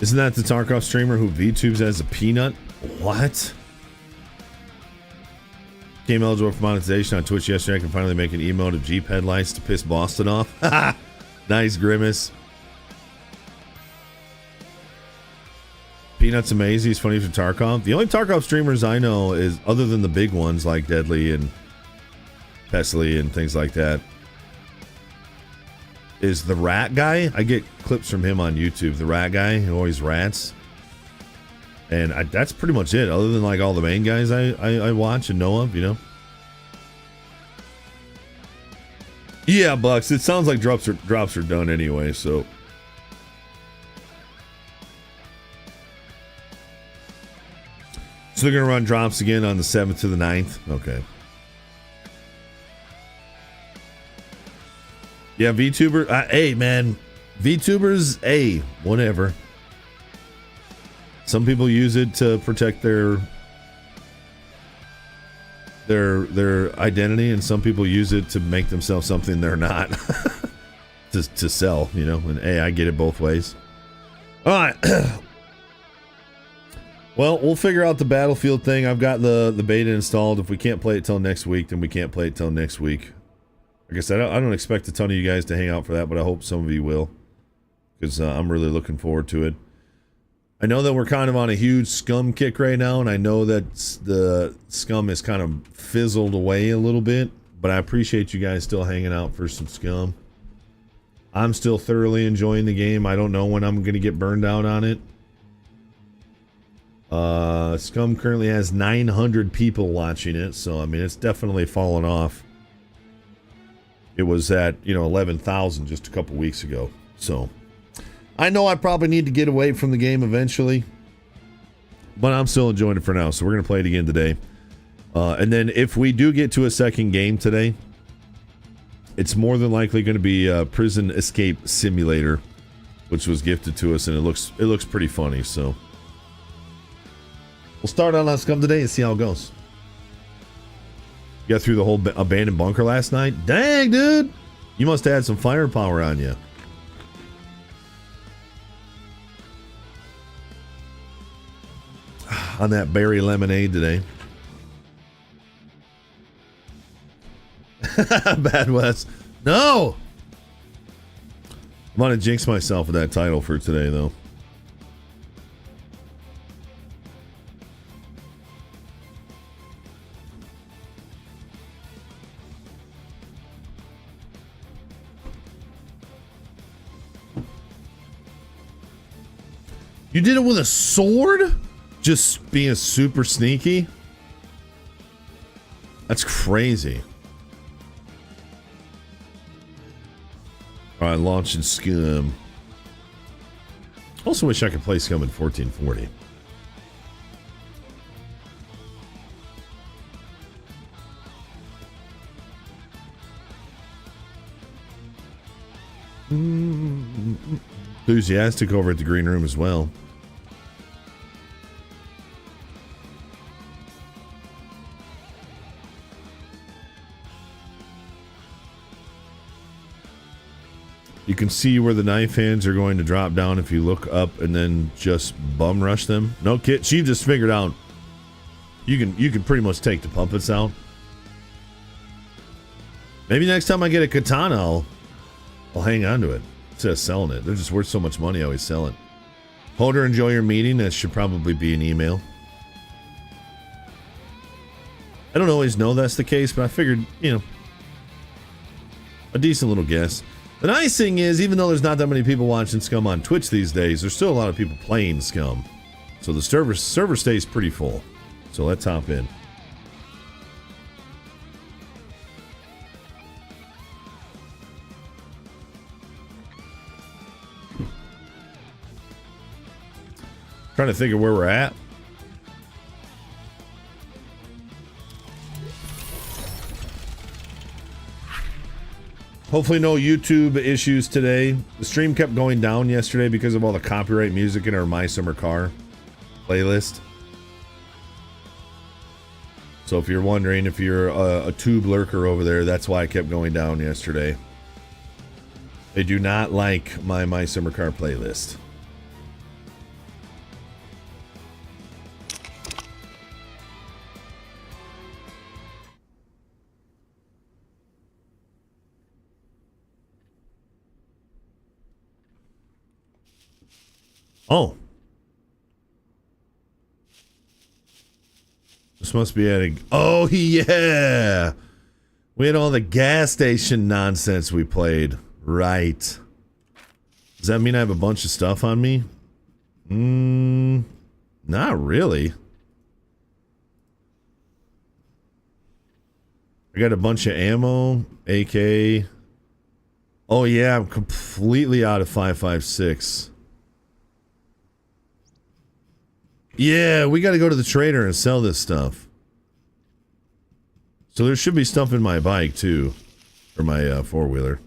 Isn't that the Tarkov streamer who VTubes as a peanut? What? Came eligible for monetization on Twitch yesterday. I can finally make an emote of Jeep headlights to piss Boston off. Nice grimace. Peanut's amazing. He's funny for Tarkov. The only Tarkov streamers I know is, other than the big ones like Deadly and Pesley and things like that, is the rat guy. I get clips from him on YouTube. The rat guy who always rats. And that's pretty much it, other than like all the main guys I watch and know of, you know. Yeah, Bucks. It sounds like drops are done anyway, so. So they're gonna run drops again on the 7th to the 9th. Okay. Yeah, VTuber. Hey, man, VTubers. Hey, whatever. Some people use it to protect their identity, and some people use it to make themselves something they're not. to sell, you know. And hey, I get it both ways. All right. Well, we'll figure out the Battlefield thing. I've got the beta installed. If we can't play it till next week, then we can't play it till next week. Like I said, I don't expect a ton of you guys to hang out for that, but I hope some of you will, because I'm really looking forward to it. I know that we're kind of on a huge Scum kick right now, and I know that the Scum is kind of fizzled away a little bit, but I appreciate you guys still hanging out for some Scum. I'm still thoroughly enjoying the game. I don't know when I'm going to get burned out on it. Scum currently has 900 people watching it, so I mean, it's definitely fallen off. It was at, 11,000 just a couple weeks ago, so I know I probably need to get away from the game eventually, but I'm still enjoying it for now, so we're going to play it again today. And then if we do get to a second game today, it's more than likely going to be Prison Escape Simulator, which was gifted to us, and it looks pretty funny, so we'll start on Scum today and see how it goes. You got through the whole abandoned bunker last night? Dang, dude! You must have had some firepower on you. On that berry lemonade today. Bad West. No! I'm gonna jinx myself with that title for today, though. You did it with a sword? Just being super sneaky? That's crazy. Alright, launching Scum. Also wish I could play Scum in 1440. Enthusiastic over at the green room as well. You can see where the knife hands are going to drop down if you look up and then just bum rush them. No kid, she just figured out you can pretty much take the puppets out. Maybe next time I get a katana, I'll hang on to it instead of selling it. They're just worth so much money, I always sell it. Holder, enjoy your meeting. That should probably be an email. I don't always know that's the case, but I figured, a decent little guess. The nice thing is, even though there's not that many people watching Scum on Twitch these days, there's still a lot of people playing Scum. So the server stays pretty full. So let's hop in. Trying to think of where we're at. Hopefully no YouTube issues today. The stream kept going down yesterday because of all the copyright music in our My Summer Car playlist. So if you're wondering if you're a tube lurker over there, that's why it kept going down yesterday. They do not like my Summer Car playlist. Oh. This must be adding. Oh, yeah. We had all the gas station nonsense we played. Right. Does that mean I have a bunch of stuff on me? Not really. I got a bunch of ammo, AK. Oh, yeah, I'm completely out of 5.56. Yeah, we got to go to the trader and sell this stuff. So there should be stuff in my bike, too. Or my four-wheeler.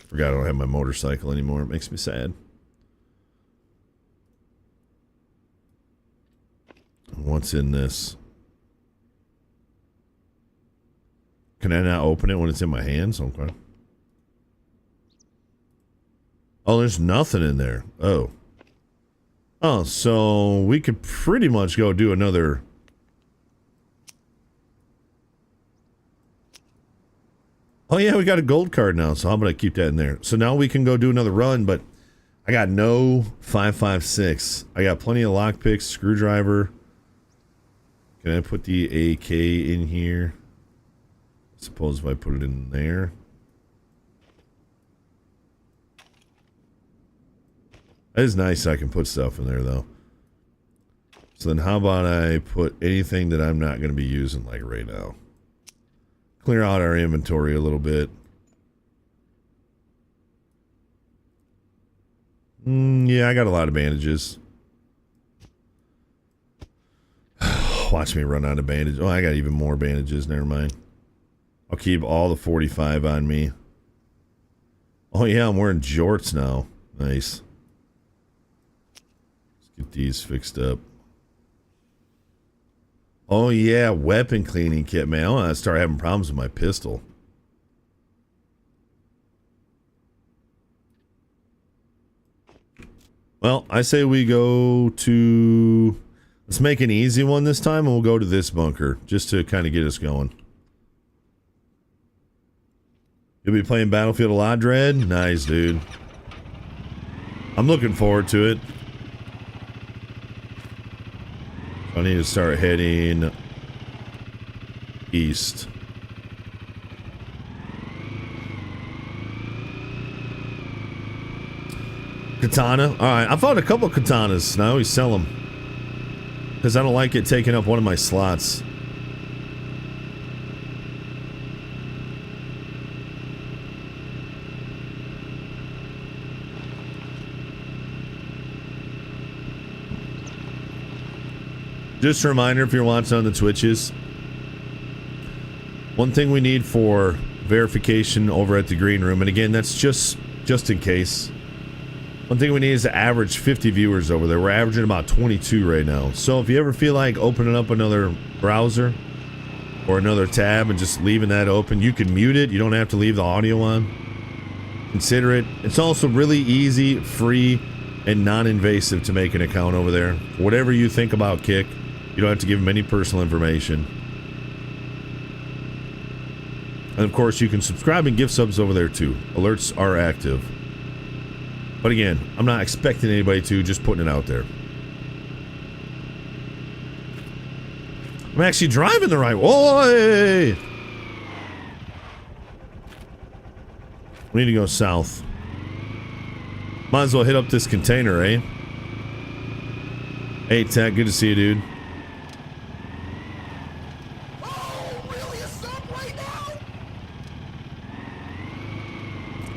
Forgot I don't have my motorcycle anymore. It makes me sad. What's in this? Can I not open it when it's in my hands? Okay. Oh, there's nothing in there. Oh. Oh, so we could pretty much go do another. Oh yeah, we got a gold card now, so how about I keep that in there? So now we can go do another run, but I got no 5.56. I got plenty of lockpicks, screwdriver. Can I put the AK in here? I suppose if I put it in there. That is nice I can put stuff in there, though. So then how about I put anything that I'm not going to be using, like, right now. Clear out our inventory a little bit. Yeah, I got a lot of bandages. Watch me run out of bandages. Oh, I got even more bandages. Never mind. I'll keep all the 45 on me. Oh, yeah, I'm wearing jorts now. Nice. Get these fixed up. Oh yeah, weapon cleaning kit, man. I want to start having problems with my pistol. Well, I say we go to... Let's make an easy one this time, and we'll go to this bunker, just to kind of get us going. You'll be playing Battlefield a lot, Dread? Nice, dude. I'm looking forward to it. I need to start heading east. Katana. Alright, I found a couple of katanas. And I always sell them. Because I don't like it taking up one of my slots. Just a reminder, if you're watching on the Twitches, one thing we need for verification over at the green room, and again, that's just in case. One thing we need is to average 50 viewers over there. We're averaging about 22 right now. So if you ever feel like opening up another browser or another tab and just leaving that open, you can mute it. You don't have to leave the audio on. Consider it. It's also really easy, free, and non-invasive to make an account over there. Whatever you think about Kick. You don't have to give them any personal information. And of course, you can subscribe and give subs over there too. Alerts are active. But again, I'm not expecting anybody to, just putting it out there. I'm actually driving the right way. We need to go south. Might as well hit up this container, eh? Hey, Tech, good to see you, dude.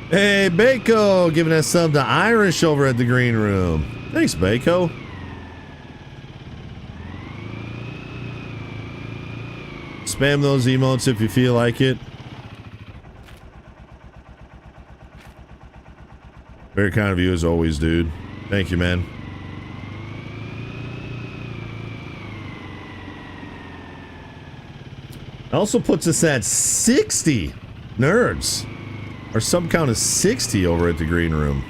Hey, Bako, giving us sub to Irish over at the green room. Thanks, Bako. Spam those emotes if you feel like it. Very kind of you as always, dude. Thank you, man. Also puts us at 60 nerds. Our sub count is 60 over at the green room.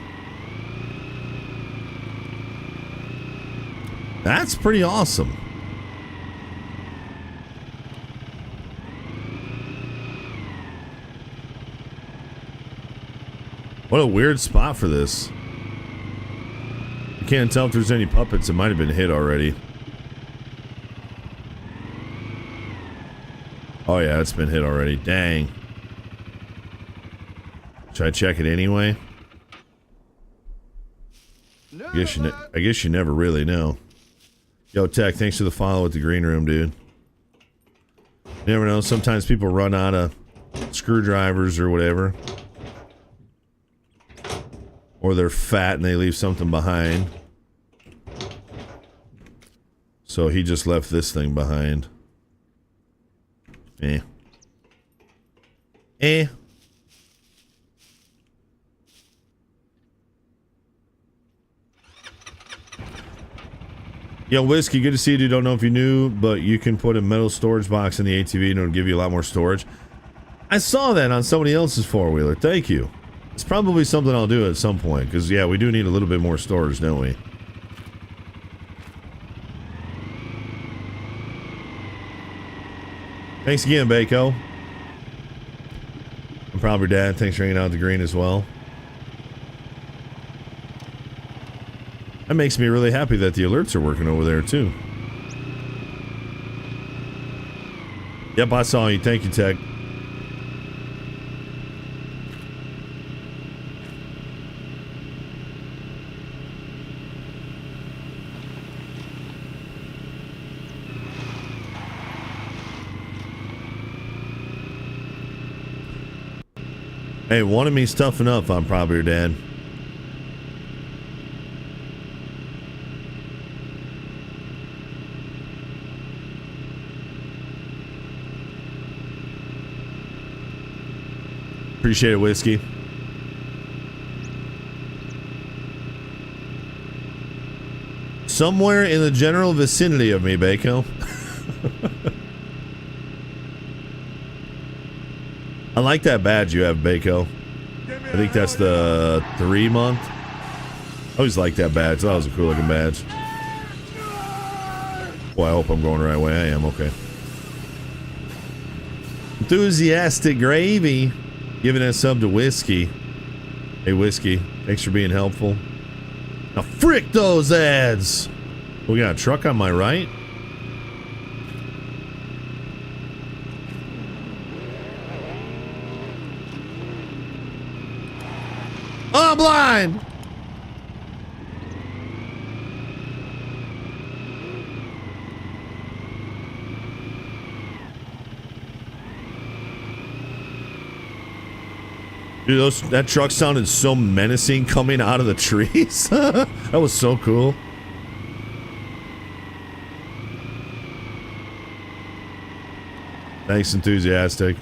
That's pretty awesome. What a weird spot for this. You can't tell if there's any puppets. It might have been hit already. Oh yeah, it's been hit already. Dang. Should I check it anyway? I guess you never really know. Yo, Tech, thanks for the follow at the green room, dude. You never know. Sometimes people run out of screwdrivers or whatever. Or they're fat and they leave something behind. So he just left this thing behind. Eh. Eh. Yo, Whiskey, good to see you, dude. Don't know if you knew, but you can put a metal storage box in the ATV and it'll give you a lot more storage. I saw that on somebody else's four-wheeler. Thank you. It's probably something I'll do at some point, because, yeah, we do need a little bit more storage, don't we? Thanks again, Bako. I'm probably Dad. Thanks for hanging out with the green as well. That makes me really happy that the alerts are working over there, too. Yep, I saw you. Thank you, Tech. Hey, one of me's tough enough. I'm probably your dad. Appreciate it, Whiskey. Somewhere in the general vicinity of me, Bako. I like that badge you have, Bako. I think that's the 3-month. I always liked that badge. That was a cool looking badge. Well, I hope I'm going the right way. I am, okay. Enthusiastic Gravy giving us sub to Whiskey. Hey, Whiskey, thanks for being helpful. Now, frick those ads! We got a truck on my right. Oh, I'm blind! Dude, that truck sounded so menacing coming out of the trees. That was so cool. Thanks, Enthusiastic.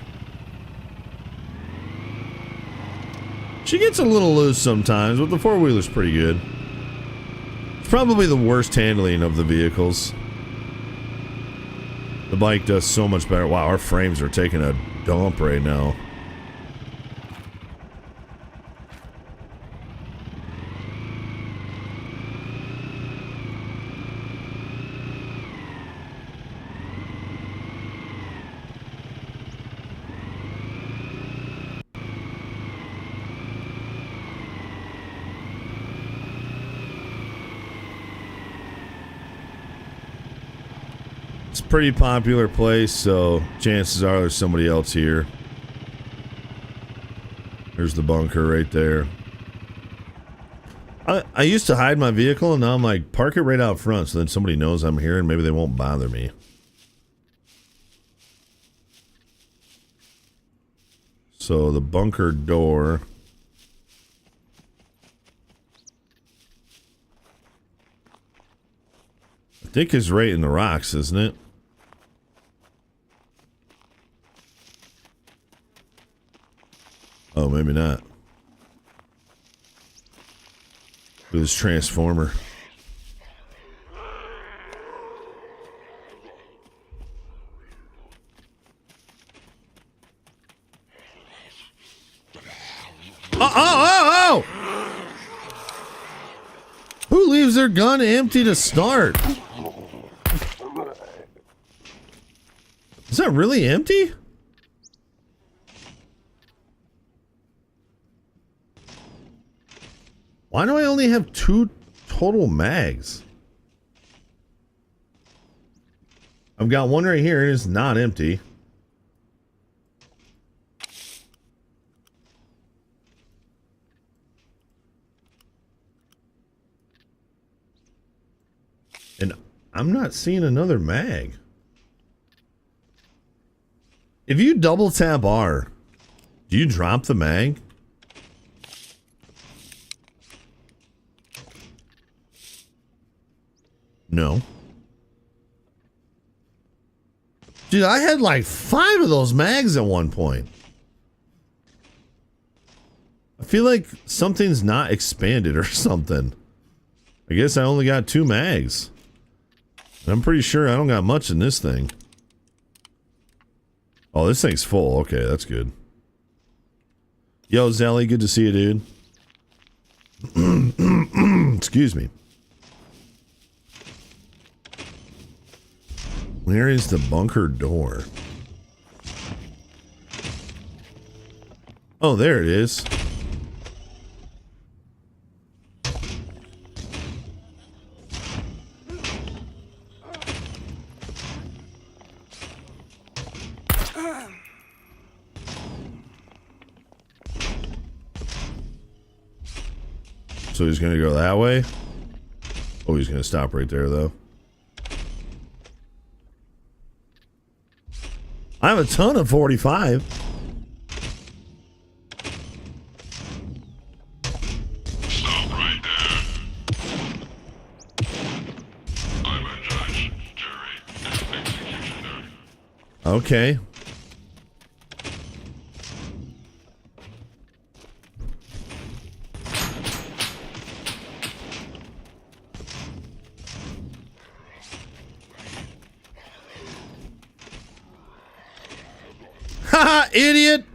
She gets a little loose sometimes, but the four-wheeler's pretty good. It's probably the worst handling of the vehicles. The bike does so much better. Wow, our frames are taking a dump right now. Pretty popular place, so chances are there's somebody else here. There's the bunker right there. I used to hide my vehicle, and now I'm like, park it right out front so then somebody knows I'm here and maybe they won't bother me. So the bunker door. I think is right in the rocks, isn't it? Oh, maybe not. With this transformer. Oh! Who leaves their gun empty to start? Is that really empty? Why do I only have 2 total mags? I've got one right here. It's not empty. And I'm not seeing another mag. If you double tap R, do you drop the mag? No. Dude, I had like 5 of those mags at one point. I feel like something's not expanded or something. I guess I only got 2 mags. I'm pretty sure I don't got much in this thing. Oh, this thing's full. Okay, that's good. Yo, Zelly, good to see you, dude. Excuse me. Where is the bunker door? Oh, there it is. So he's gonna go that way? Oh, he's gonna stop right there, though. I have a ton of 45. Stop right there. I'm a judge, jury, and executioner. Okay. Haha, idiot!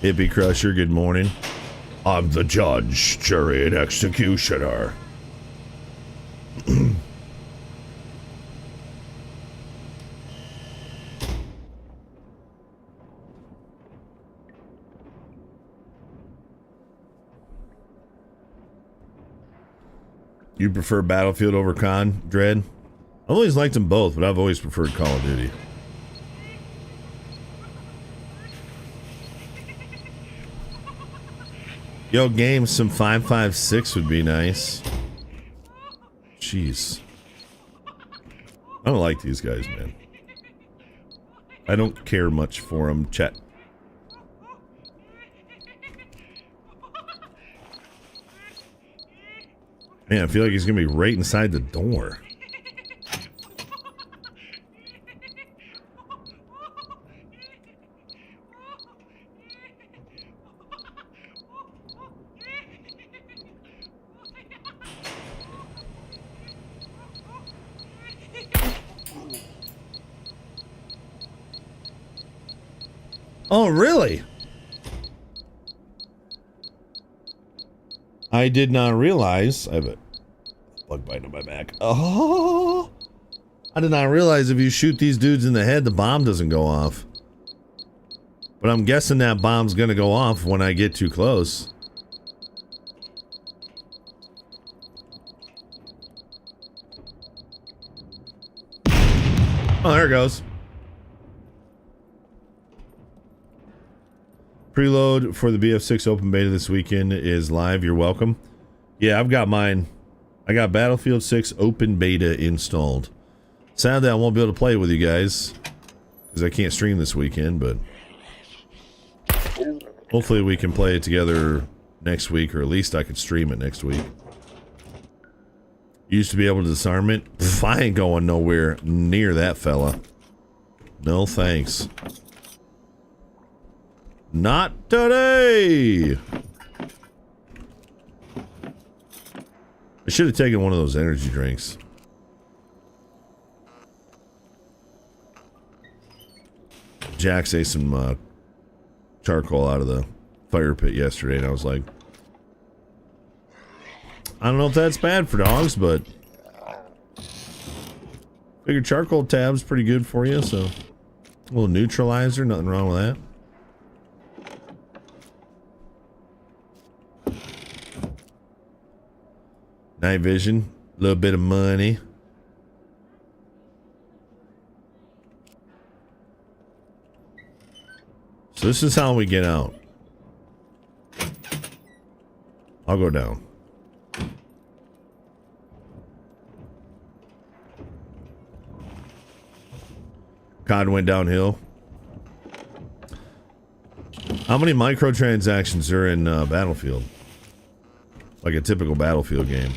Hippie Crusher, good morning. I'm the judge, jury, and executioner. You prefer Battlefield over COD, Dread? I've always liked them both, but I've always preferred Call of Duty. Yo, game, some 5.56 would be nice. Jeez. I don't like these guys, man. I don't care much for them, chat. Man, I feel like he's gonna be right inside the door. Oh, really? I did not realize. I have a bug bite on my back. Oh, I did not realize if you shoot these dudes in the head, the bomb doesn't go off. But I'm guessing that bomb's gonna go off when I get too close. Oh, there it goes. Preload for the BF6 open beta this weekend is live. You're welcome. Yeah, I've got mine. I got Battlefield 6 open beta installed. Sadly, I won't be able to play with you guys because I can't stream this weekend, but hopefully we can play it together next week, or at least I could stream it next week. Used to be able to disarm it. Pff, I ain't going nowhere near that fella. No thanks. Not today! I should have taken one of those energy drinks. Jax ate some charcoal out of the fire pit yesterday, and I was like, I don't know if that's bad for dogs, but figure charcoal tab's pretty good for you, so a little neutralizer, nothing wrong with that. Night vision, a little bit of money. So this is how we get out. I'll go down. COD went downhill. How many microtransactions are in Battlefield? Like a typical Battlefield game.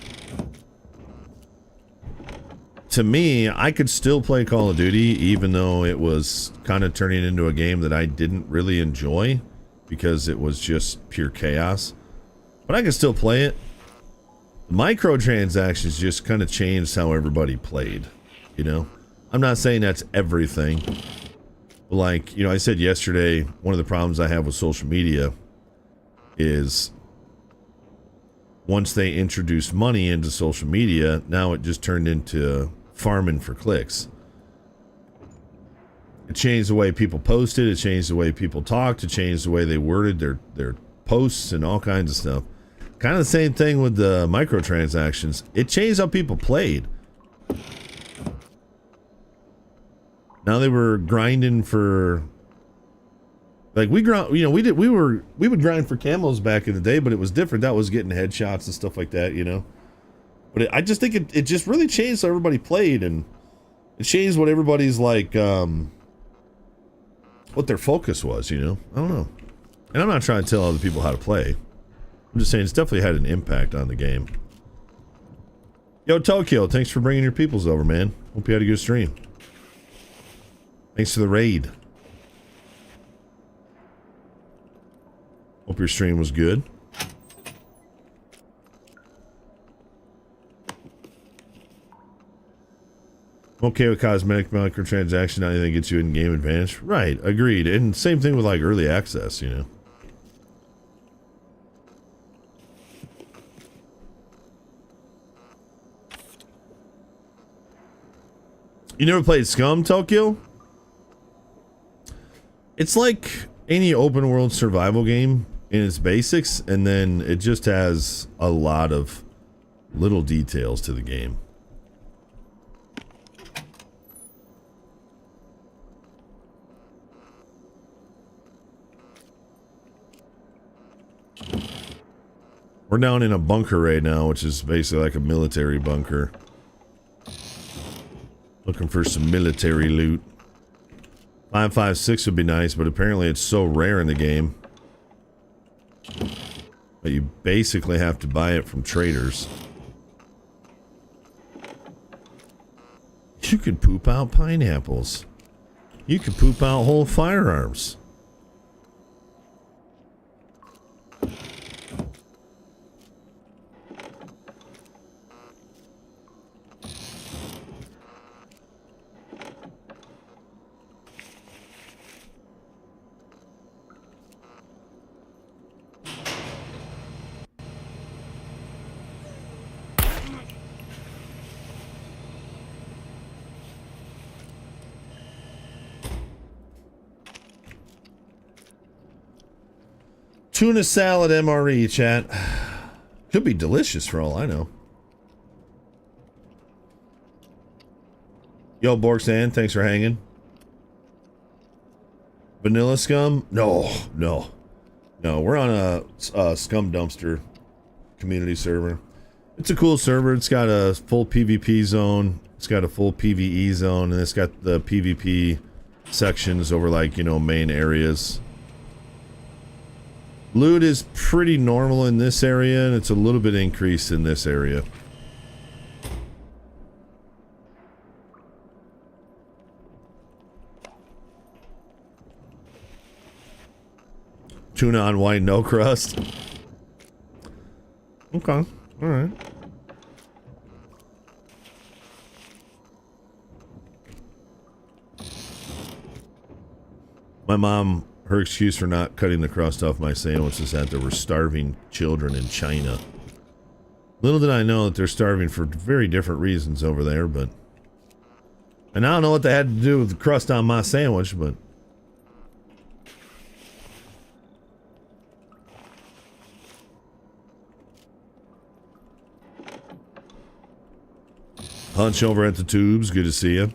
To me, I could still play Call of Duty even though it was kind of turning into a game that I didn't really enjoy because it was just pure chaos. But I could still play it. Microtransactions just kind of changed how everybody played, you know? I'm not saying that's everything. But like, you know, I said yesterday, one of the problems I have with social media is once they introduced money into social media, now it just turned into farming for clicks. It changed the way people posted, it changed the way people talked, it changed the way they worded their posts and all kinds of stuff. Kind of the same thing with the microtransactions. It changed how people played. Now they were grinding for, like we grind, you know, we would grind for camos back in the day, but it was different. That was getting headshots and stuff like that, you know. But I just think it just really changed how everybody played, and it changed what everybody's like, what their focus was, you know. I don't know. And I'm not trying to tell other people how to play. I'm just saying it's definitely had an impact on the game. Yo, Tokyo, thanks for bringing your peoples over, man. Hope you had a good stream. Thanks for the raid. Hope your stream was good. I'm okay with cosmetic microtransaction, not anything gets you in-game advantage. Right, agreed. And same thing with like early access, you know. You never played Scum, Tokyo? It's like any open world survival game in its basics, and then it just has a lot of little details to the game. We're down in a bunker right now, which is basically like a military bunker. Looking for some military loot. 5.56 would be nice, but apparently it's so rare in the game that you basically have to buy it from traders. You could poop out pineapples. You could poop out whole firearms. Tuna salad MRE, chat. Could be delicious for all I know. Yo, Borksan, thanks for hanging. Vanilla Scum? No. We're on a Scum Dumpster community server. It's a cool server. It's got a full PvP zone. It's got a full PvE zone, and it's got the PvP sections over, like, you know, main areas. Loot is pretty normal in this area, and it's a little bit increased in this area. Tuna on white, no crust. Okay. All right. My mom, her excuse for not cutting the crust off my sandwich is that there were starving children in China. Little did I know that they're starving for very different reasons over there, but... And I don't know what they had to do with the crust on my sandwich, but... Hunch over at the tubes, good to see you.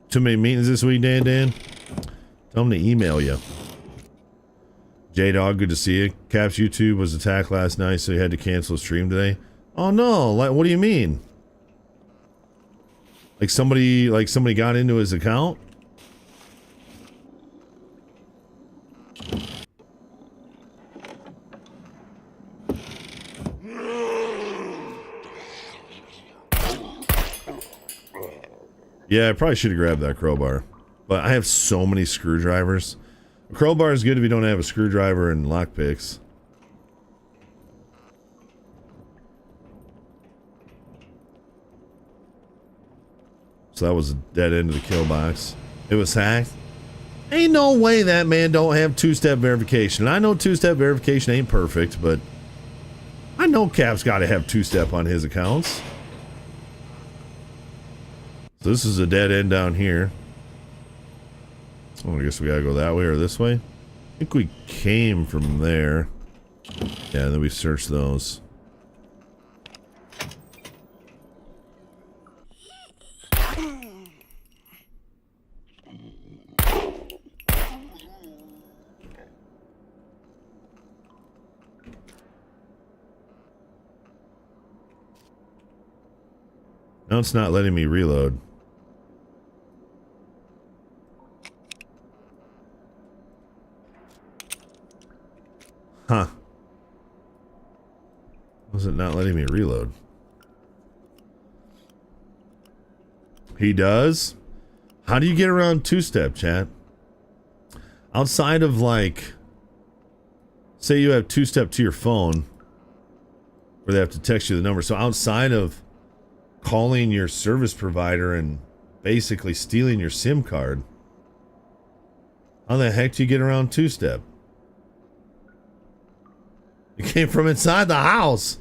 Too many meetings this week, Dan? Tell them to email you. J-Dog, good to see you. Caps YouTube was attacked last night, so he had to cancel his stream today. Oh no, like what do you mean? Like somebody got into his account? Yeah, I probably should have grabbed that crowbar. But I have so many screwdrivers. A crowbar is good if you don't have a screwdriver and lockpicks. So that was a dead end of the kill box. It was hacked. Ain't no way that man don't have two-step verification. I know two-step verification ain't perfect, but I know Cap's got to have two-step on his accounts. So this is a dead end down here. Oh, I guess we gotta go that way or this way. I think we came from there. Yeah, then we searched those. Now it's not letting me reload. Huh. Was it not letting me reload? He does? How do you get around two-step, chat? Outside of like, say you have two-step to your phone, where they have to text you the number. So outside of calling your service provider and basically stealing your SIM card, how the heck do you get around two-step? It came from inside the house.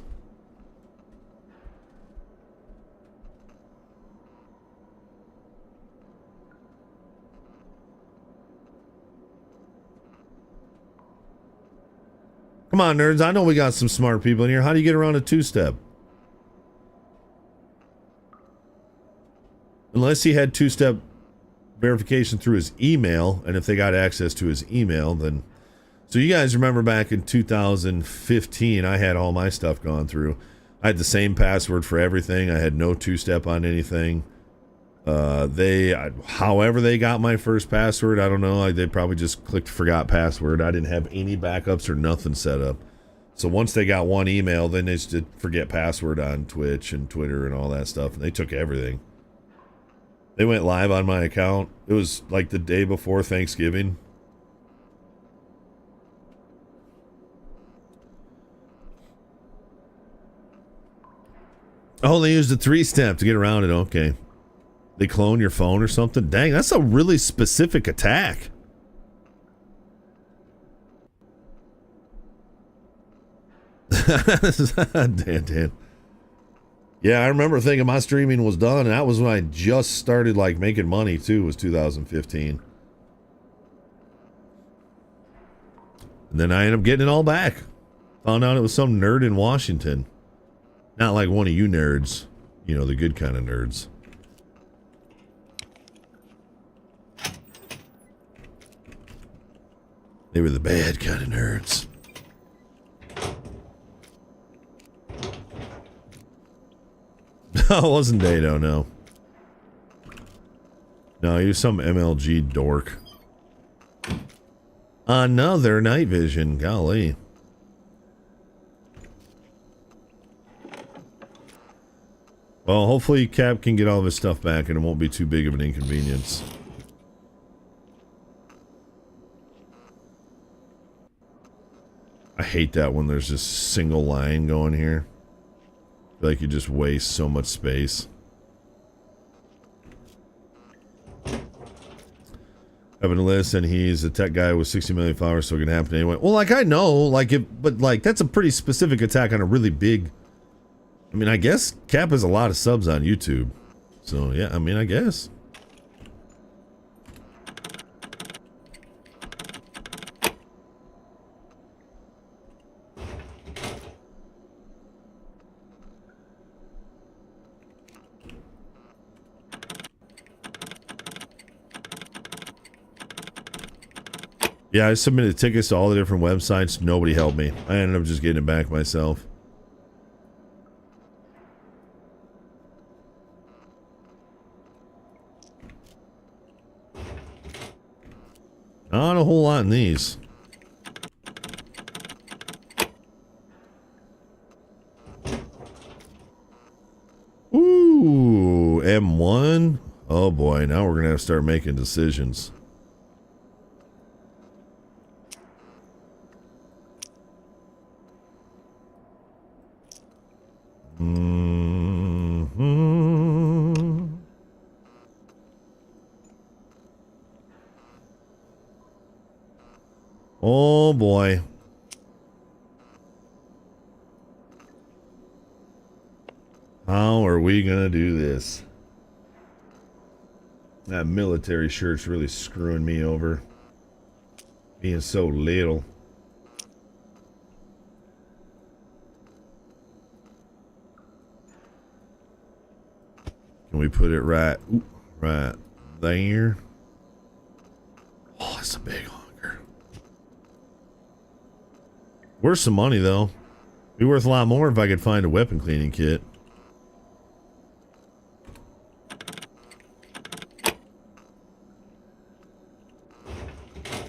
Come on, nerds. I know we got some smart people in here. How do you get around a two-step? Unless he had two-step verification through his email, and if they got access to his email, then... So you guys remember back in 2015, I had all my stuff gone through. I had the same password for everything. I had no two-step on anything. However they got my first password, I don't know. They probably just clicked forgot password. I didn't have any backups or nothing set up. So once they got one email, then they just did forget password on Twitch and Twitter and all that stuff. And they took everything. They went live on my account. It was like the day before Thanksgiving. Oh, they used a three-step to get around it. Okay. They clone your phone or something? Dang, that's a really specific attack. Dan. Yeah, I remember thinking my streaming was done, and that was when I just started like making money too, was 2015. And then I ended up getting it all back. Found out it was some nerd in Washington. Not like one of you nerds. You know, the good kind of nerds. They were the bad kind of nerds. No, it wasn't Dado, no. No, he was some MLG dork. Another night vision, golly. Well, hopefully Cap can get all of his stuff back and it won't be too big of an inconvenience. I hate that when there's just single line going here. I feel like you just waste so much space. Evan List, and he's a tech guy with 60 million followers, so it can happen anyway. Well, like, I know, like, but like, that's a pretty specific attack on a really big. I mean, I guess Cap has a lot of subs on YouTube, so yeah, I mean, I guess. Yeah, I submitted tickets to all the different websites. Nobody helped me. I ended up just getting it back myself. Not a whole lot in these. Ooh, M1. Oh boy, now we're gonna have to start making decisions. Oh boy. How are we gonna do this? That military shirt's really screwing me over. Being so little. Can we put it right there? Oh, that's a big honker. Worth some money though. Be worth a lot more if I could find a weapon cleaning kit.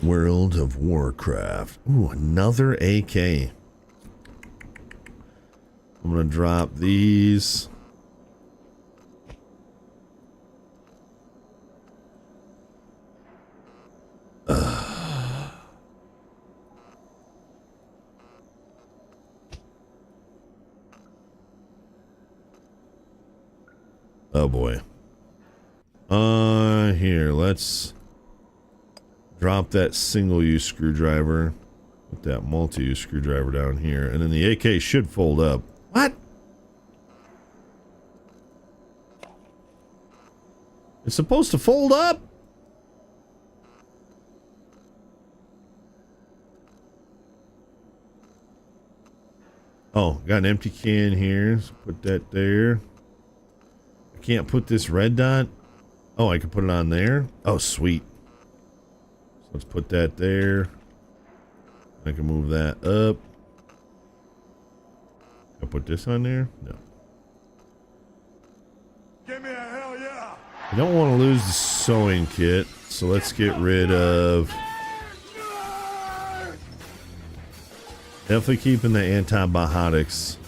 World of Warcraft. Ooh, another AK. I'm gonna drop these. Oh boy. Here, let's drop that single-use screwdriver. Put that multi-use screwdriver down here, and then the AK should fold up. What? It's supposed to fold up? Oh, got an empty can here. So put that there. I can't put this red dot. Oh, I can put it on there. Oh, sweet. So let's put that there. I can move that up. I'll put this on there. No. Give me a hell yeah! I don't want to lose the sewing kit, so let's get rid of. Definitely keeping the antibiotics.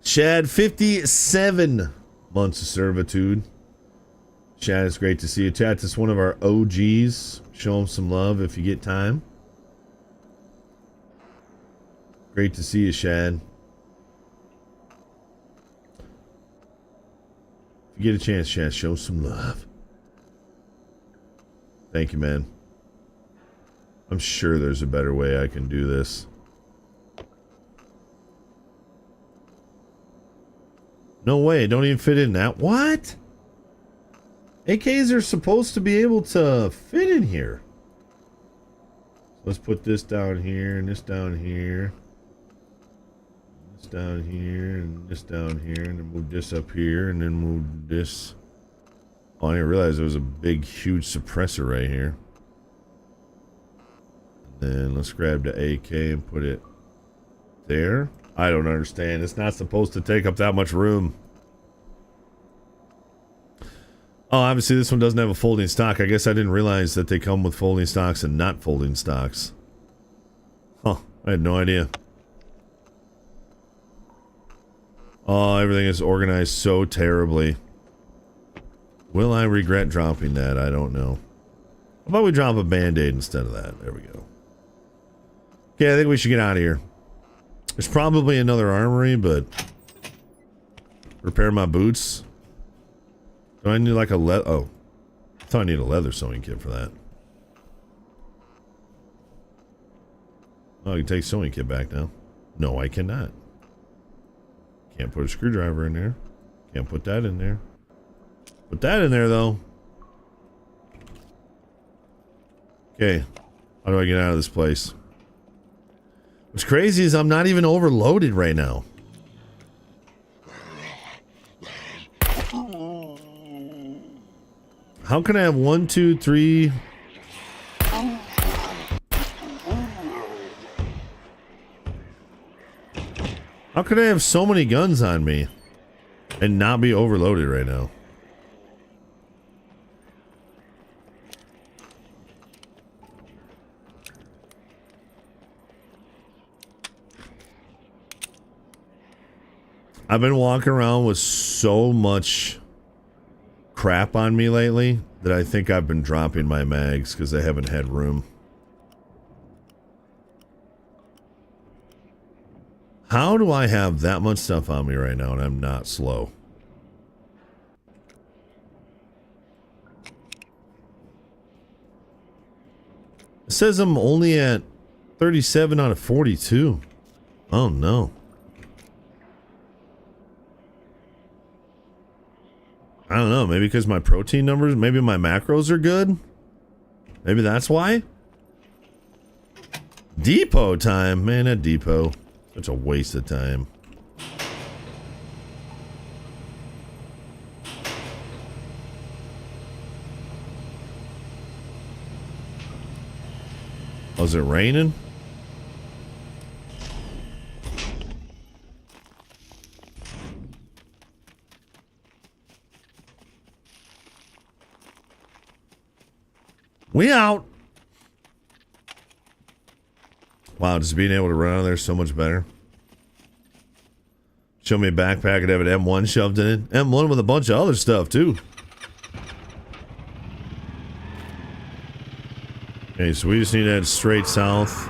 Shad, 57 months of servitude. Shad, it's great to see you. Chat, this is one of our OGs. Show him some love if you get time. Great to see you, Shad. If you get a chance, Shad, show some love. Thank you, man. I'm sure there's a better way I can do this. No way, don't even fit in that. What? AKs are supposed to be able to fit in here. Let's put this down here and this down here. This down here and this down here, and then move this up here and then move this. Oh, I didn't realize there was a big, huge suppressor right here. And then let's grab the AK and put it there. I don't understand. It's not supposed to take up that much room. Oh, obviously this one doesn't have a folding stock. I guess I didn't realize that they come with folding stocks and not folding stocks. I had no idea. Oh, everything is organized so terribly. Will I regret dropping that? I don't know. How about we drop a band-aid instead of that? There we go. Okay, I think we should get out of here. There's probably another armory, but... Repair my boots. Do I need like a oh. I thought I need a leather sewing kit for that. Oh, I can take sewing kit back now. No, I cannot. Can't put a screwdriver in there. Can't put that in there. Put that in there, though. Okay. How do I get out of this place? What's crazy is I'm not even overloaded right now. How can I have 1, 2, 3... How could I have so many guns on me and not be overloaded right now? I've been walking around with so much crap on me lately that I think I've been dropping my mags because I haven't had room. How do I have that much stuff on me right now and I'm not slow? It says I'm only at 37 out of 42. Oh no. I don't know, maybe because my protein numbers, maybe my macros are good? Maybe that's why? Depot time, man, at depot. Such a waste of time. Was it raining? We out. Wow, just being able to run out of there is so much better. Show me a backpack and have an M1 shoved in it. M1 with a bunch of other stuff, too. Okay, so we just need to head straight south.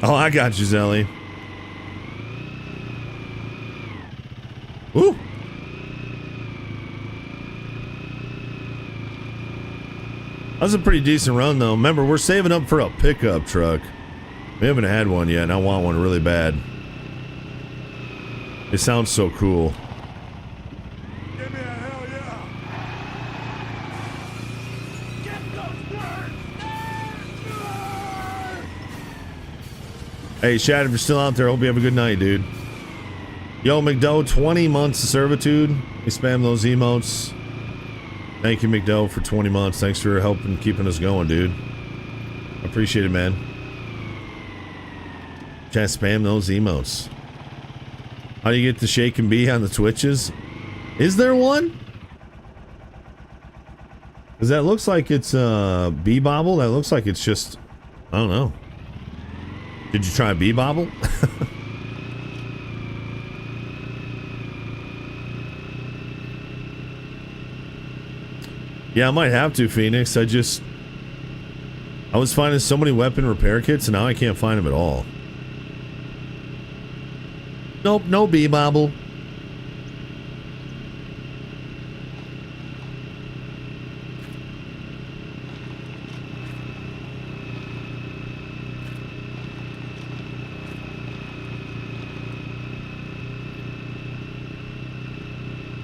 Oh, I got you, Zelly. Woo! That was a pretty decent run, though. Remember, we're saving up for a pickup truck. We haven't had one yet, and I want one really bad. It sounds so cool. Give me a hell yeah! Get those words! Hey, Shad, if you're still out there, hope you have a good night, dude. Yo, McDowell, 20 months of servitude. We spam those emotes. Thank you, McDowell, for 20 months. Thanks for helping keeping us going, dude. Appreciate it, man. Chat, spam those emotes. How do you get the shake and bee on the Twitches? Is there one? Because that looks like it's bee bobble. That looks like it's just, I don't know. Did you try bee bobble? Yeah, I might have to, Phoenix. I was finding so many weapon repair kits, and now I can't find them at all. Nope, no bee bobble.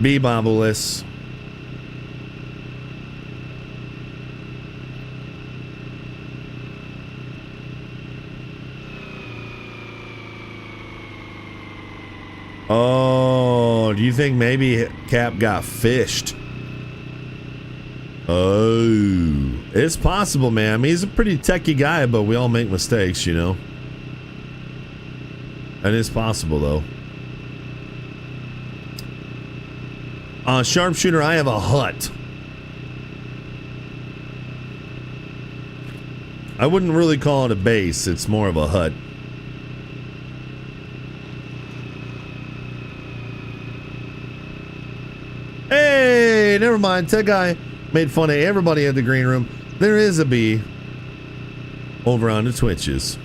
Bee bobbleless. Oh, do you think maybe Cap got fished? Oh, it's possible, man. I mean, he's a pretty techie guy, but we all make mistakes, you know. That is possible, though. Sharpshooter, I have a hut. I wouldn't really call it a base. It's more of a hut. Hey, never mind. Tech guy made fun of everybody at the green room. There is a bee over on the Twitches.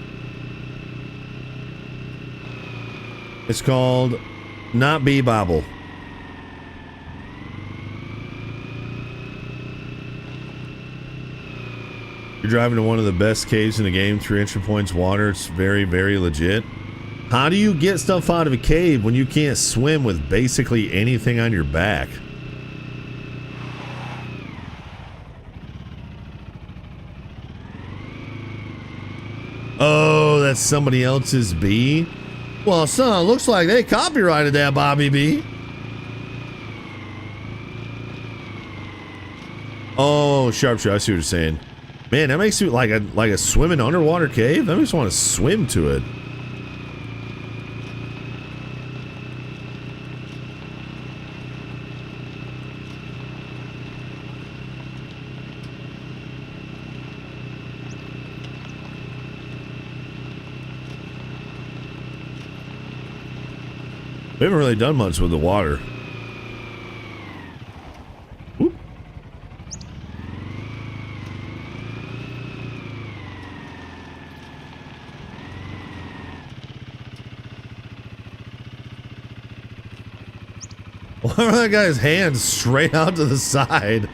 It's called Not Bee Bobble. You're driving to one of the best caves in the game, 3 entry points, water. It's very, very legit. How do you get stuff out of a cave when you can't swim with basically anything on your back? Oh, that's somebody else's bee? Well, son, looks like they copyrighted that, Bobby B. Oh, Sharpshooter, I see what you're saying. Man, that makes you like a swimming underwater cave. That makes me want to swim to it. We haven't really done much with the water. Whoop. Why are that guy's hands straight out to the side?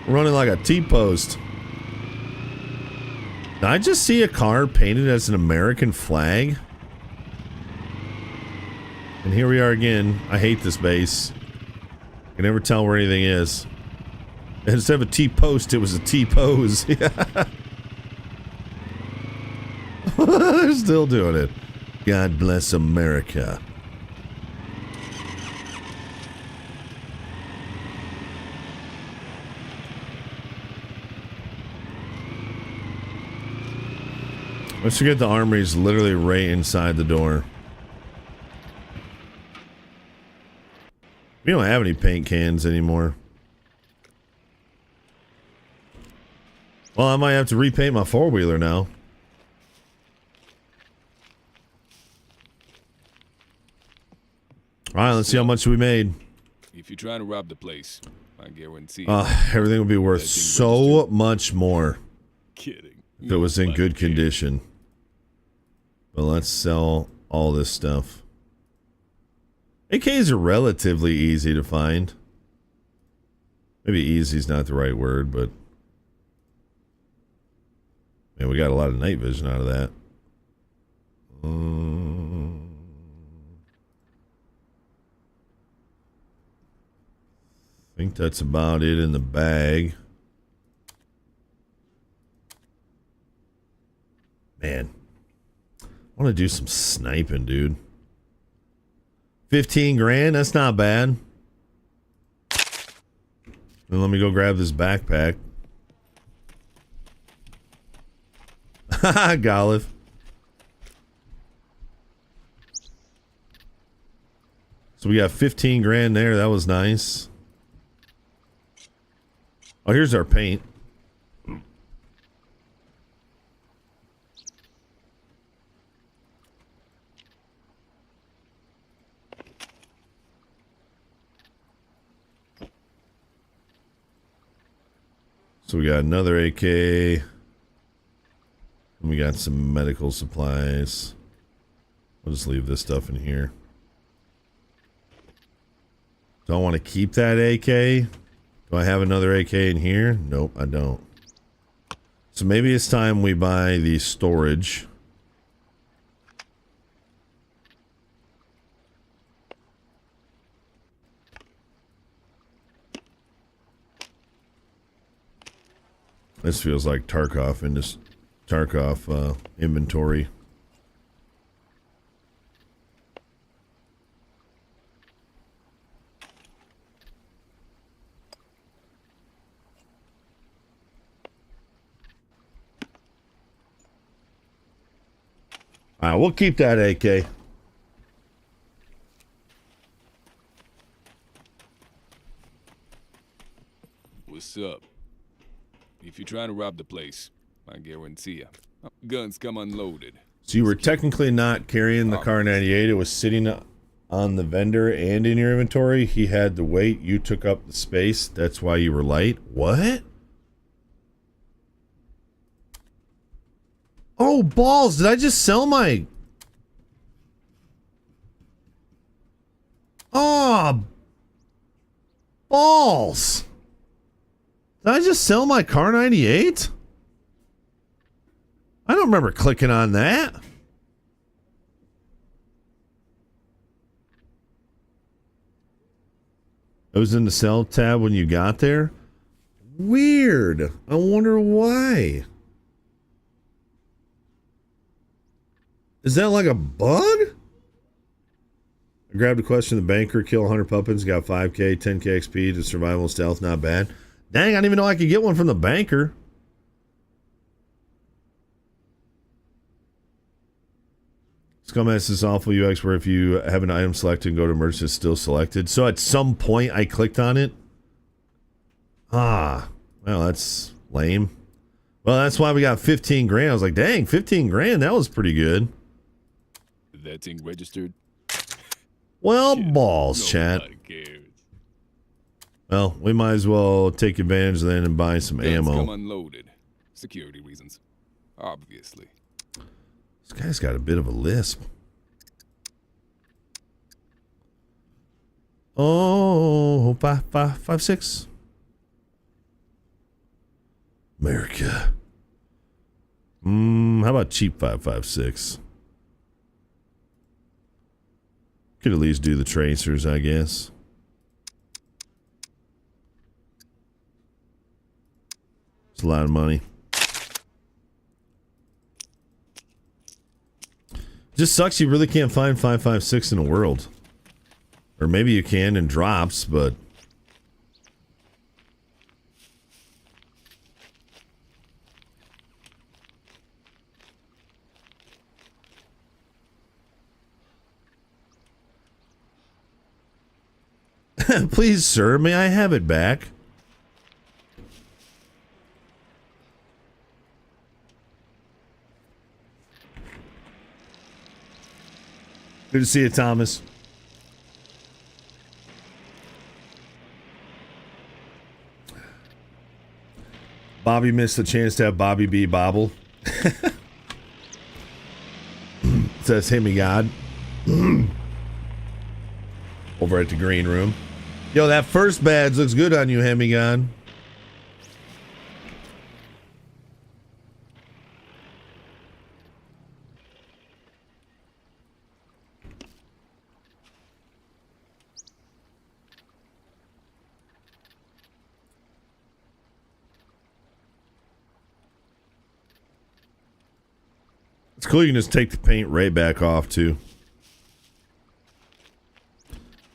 Running like a T-post. Did I just see a car painted as an American flag? And here we are again. I hate this base. I can never tell where anything is. And instead of a T-post, it was a T-pose. They're still doing it. God bless America. Let's forget the armory's literally right inside the door. We don't have any paint cans anymore. Well, I might have to repaint my four-wheeler now. All right, let's see how much we made. If you're trying to rob the place, I guarantee everything would be worth so much more kidding. if it was in good condition. But let's sell all this stuff. AKs are relatively easy to find. Maybe easy is not the right word, but man, we got a lot of night vision out of that. I think that's about it in the bag. Man, I want to do some sniping, dude. 15 grand, that's not bad. Then let me go grab this backpack. Haha, Golliv. So we got 15 grand there, that was nice. Oh, here's our paint. So we got another AK. And we got some medical supplies. I'll just leave this stuff in here. Do I want to keep that AK? Do I have another AK in here? Nope, I don't. So maybe it's time we buy the storage. This feels like Tarkov in this Tarkov inventory. All right, we'll keep that AK. What's up? If you're trying to rob the place, I guarantee you. Guns come unloaded. So you were technically not carrying the Car 98. It was sitting on the vendor and in your inventory. He had the weight. You took up the space. That's why you were light. What? Oh, balls. Did I just sell my... Oh, balls. Did I just sell my Car 98? I don't remember clicking on that. It was in the sell tab when you got there. Weird. I wonder why. Is that like a bug? I grabbed a question of the banker, kill 100 puppets, got 5k, 10k XP to survival stealth, not bad. Dang, I didn't even know I could get one from the banker. Scumass is awful UX where if you have an item selected and go to merge, it's still selected. So at some point I clicked on it. Ah, well, that's lame. Well, that's why we got 15 grand. I was like, dang, 15 grand, that was pretty good. That thing registered? Well, balls, chat. Cares. Well, we might as well take advantage then and buy some Guns ammo. come unloaded. Security reasons. Obviously. This guy's got a bit of a lisp. Oh, 556. America. How about cheap 556? Could at least do the tracers, I guess. It's a lot of money. Just sucks you really can't find 556 in the world. Or maybe you can in drops, but... Please, sir, may I have it back? Good to see you, Thomas. Bobby missed the chance to have Bobby B bobble. Says Himmy God. Over at the green room. Yo, that first badge looks good on you, Hemi God. It's cool you can just take the paint right back off, too.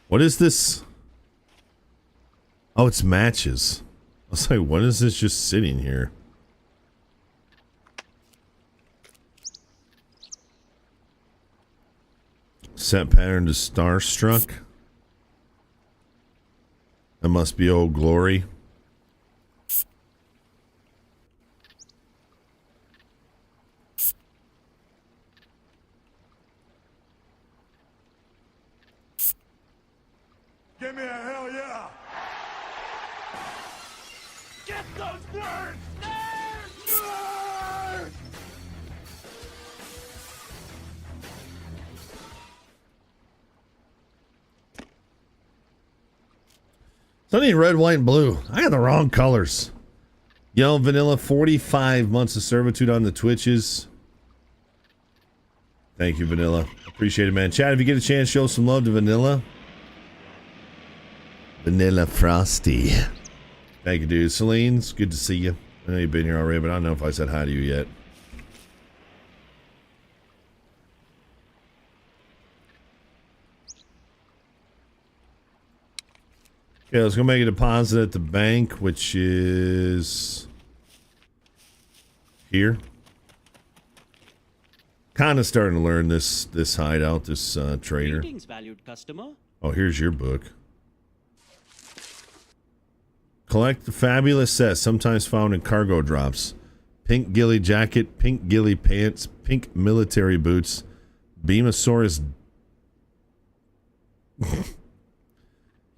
What is this? Oh, it's matches. I was like, what is this just sitting here? Set pattern to Starstruck. That must be Old Glory. Give me a hell yeah! Get those nerds! Nerds! Nerds! Sunny red, white, and blue. I got the wrong colors. Yellow Vanilla, 45 months of servitude on the Twitches. Thank you, Vanilla. Appreciate it, man. Chat, if you get a chance, show some love to Vanilla. Vanilla Frosty. Thank you, dude. Celine, it's good to see you. I know you've been here already, but I don't know if I said hi to you yet. Okay, let's go make a deposit at the bank, which is here. Kind of starting to learn this hideout, this trader. Greetings, valued customer. Oh, here's your book. Collect the fabulous sets sometimes found in cargo drops. Pink ghillie jacket, pink ghillie pants, pink military boots, Beamosaurus.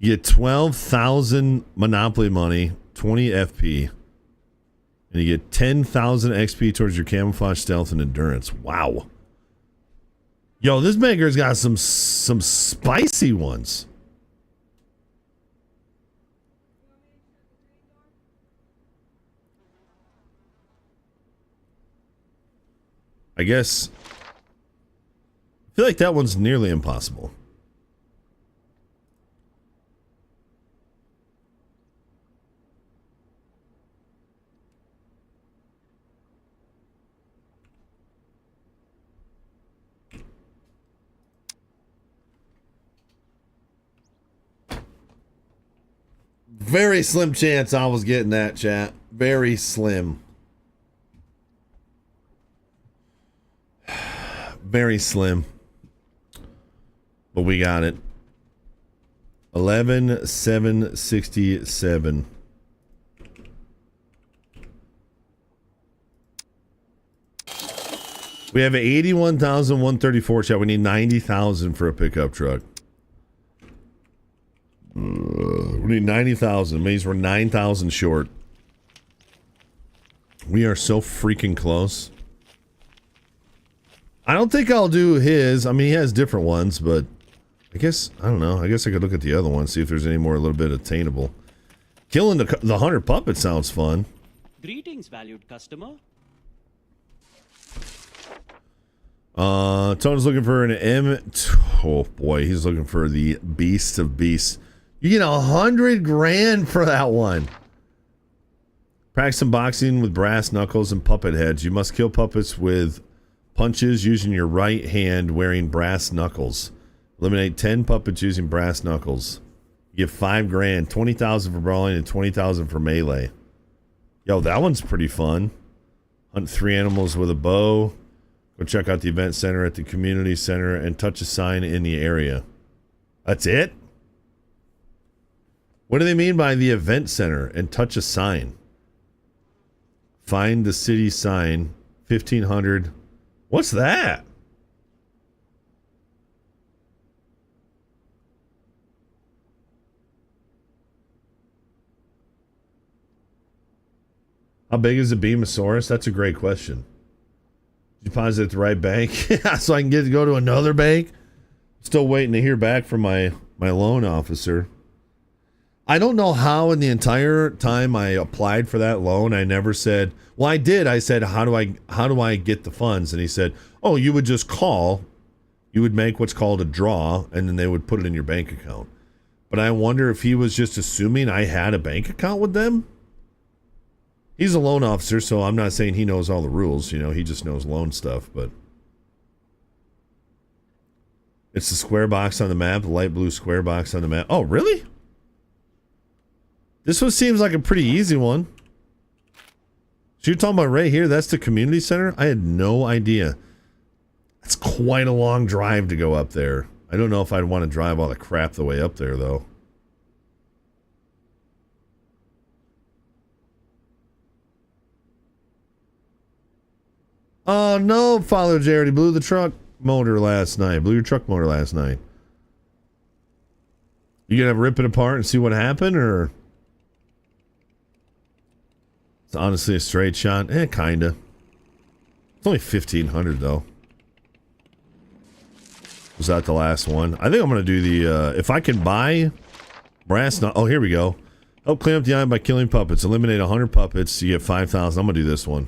You get 12,000 Monopoly money, 20 FP, and you get 10,000 XP towards your camouflage, stealth, and endurance. Wow. Yo, this maker's got some spicy ones. I guess I feel like that one's nearly impossible. Very slim chance I was getting that, chat. Very slim. Very slim. But we got it. 11,767. We have 81,134, chat. We need 90,000 for a pickup truck. We need 90,000. Means we're 9,000 short. We are so freaking close. I don't think I'll do his. I mean, he has different ones, but I guess, I don't know. I guess I could look at the other one, see if there's any more a little bit attainable. Killing the 100 puppet sounds fun. Greetings, valued customer. Tone's looking for an M. Oh boy, he's looking for the Beast of Beasts. You get 100 grand for that one. Practice some boxing with brass knuckles and puppet heads. You must kill puppets with punches using your right hand wearing brass knuckles. Eliminate 10 puppets using brass knuckles. You get 5 grand, 20,000 for brawling and 20,000 for melee. Yo, that one's pretty fun. Hunt 3 animals with a bow. Go check out the event center at the community center and touch a sign in the area. That's it? What do they mean by the event center and touch a sign? Find the city sign. 1,500. What's that? How big is the Beamosaurus? That's a great question. Did you deposit at the right bank? Yeah, so I can go to another bank? Still waiting to hear back from my loan officer. I don't know how in the entire time I applied for that loan, I never said, well, I did. I said, how do I get the funds? And he said, oh, you would just call. You would make what's called a draw, and then they would put it in your bank account. But I wonder if he was just assuming I had a bank account with them. He's a loan officer, so I'm not saying he knows all the rules. You know, he just knows loan stuff, but it's the square box on the map, the light blue square box on the map. Oh, really? This one seems like a pretty easy one. So you're talking about right here? That's the community center? I had no idea. That's quite a long drive to go up there. I don't know if I'd want to drive all the crap the way up there, though. Oh, no, Father Jared. He blew the truck motor last night. Blew your truck motor last night. You gonna rip it apart and see what happened, or... It's honestly a straight shot. Kinda. It's only 1,500 though. Was that the last one? I think I'm gonna do the if I can buy brass oh, here we go. Help clean up the island by killing puppets. Eliminate 100 puppets. You get 5,000. I'm gonna do this one.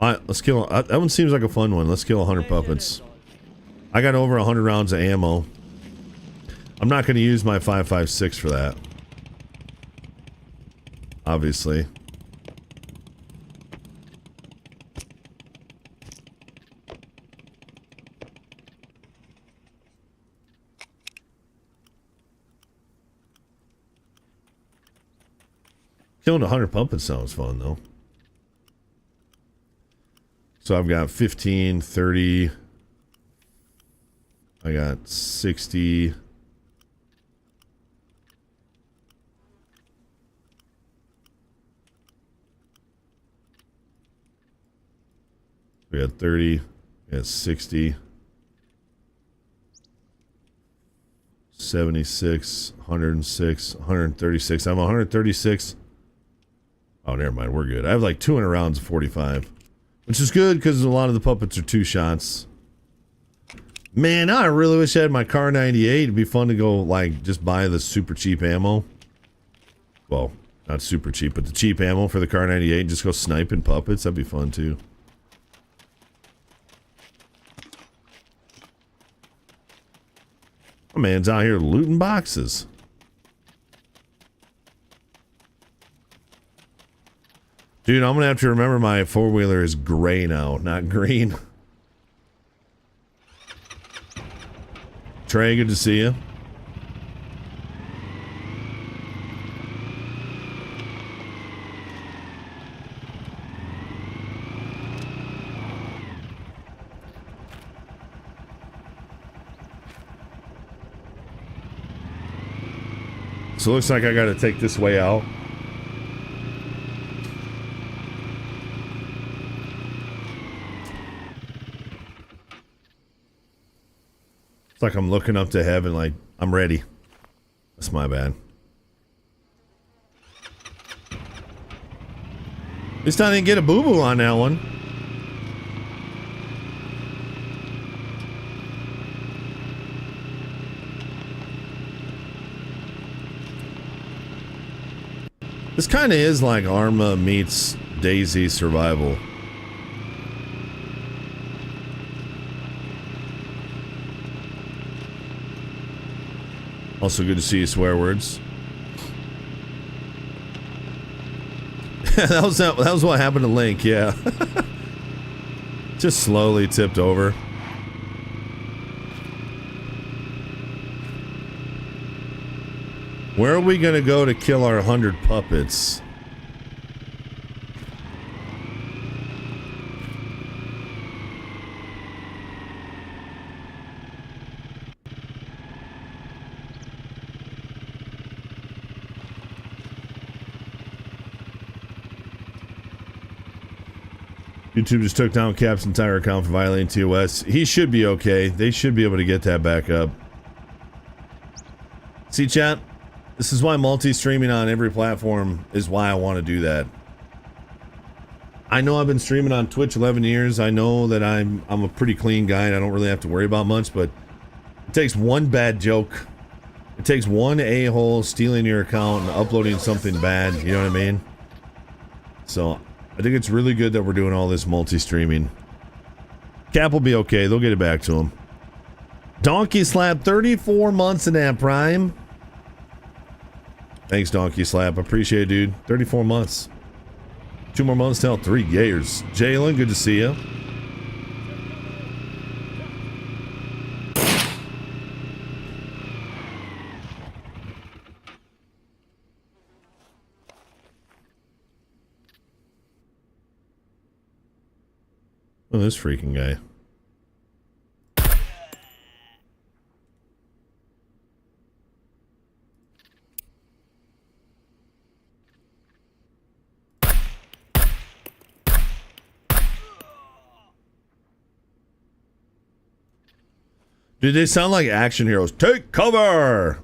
Alright, let's kill that one. Seems like a fun one. Let's kill 100 puppets. I got over 100 rounds of ammo. I'm not gonna use my 5.56 for that. Obviously. Killing 100 puppets sounds fun, though. So I've got 15, 30. I got 60. We got 30. We got 60. 76, 106, 136. I'm 136. Oh, never mind. We're good. I have like 200 rounds of 45, which is good because a lot of the puppets are 2 shots. Man, now I really wish I had my Car 98. It'd be fun to go, like, just buy the super cheap ammo. Well, not super cheap, but the cheap ammo for the Car 98 and just go sniping puppets. That'd be fun, too. My man's out here looting boxes. Dude, I'm gonna have to remember my 4-wheeler is gray now, not green. Trey, good to see you. So it looks like I gotta take this way out. It's like I'm looking up to heaven like, I'm ready. That's my bad. At least I didn't get a boo-boo on that one. This kind of is like Arma meets Daisy Survival. Also good to see you, swear words. that was what happened to Link, yeah. Just slowly tipped over. Where are we gonna go to kill our 100 puppets? YouTube just took down Cap's entire account for violating TOS. He should be okay. They should be able to get that back up. See, chat? This is why multi-streaming on every platform is why I want to do that. I know I've been streaming on Twitch 11 years. I know that I'm a pretty clean guy and I don't really have to worry about much, but it takes one bad joke. It takes one a-hole stealing your account and uploading something bad, you know what I mean? So, I think it's really good that we're doing all this multi-streaming. Cap will be okay. They'll get it back to him. Donkey Slap, 34 months in that prime. Thanks, Donkey Slap. Appreciate it, dude. 34 months. 2 more months till 3 years. Jalen, good to see you. Oh, this freaking guy. Dude, they sound like action heroes. Take cover!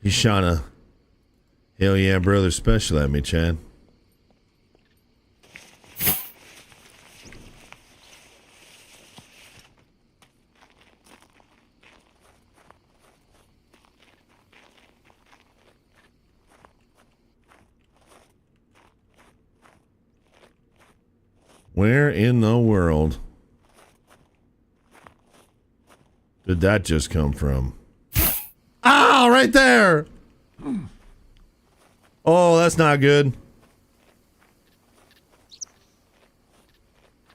He's shot a hell yeah brother special at me, Chad. Where in the world? Did that just come from? Ah, right there. Oh, that's not good.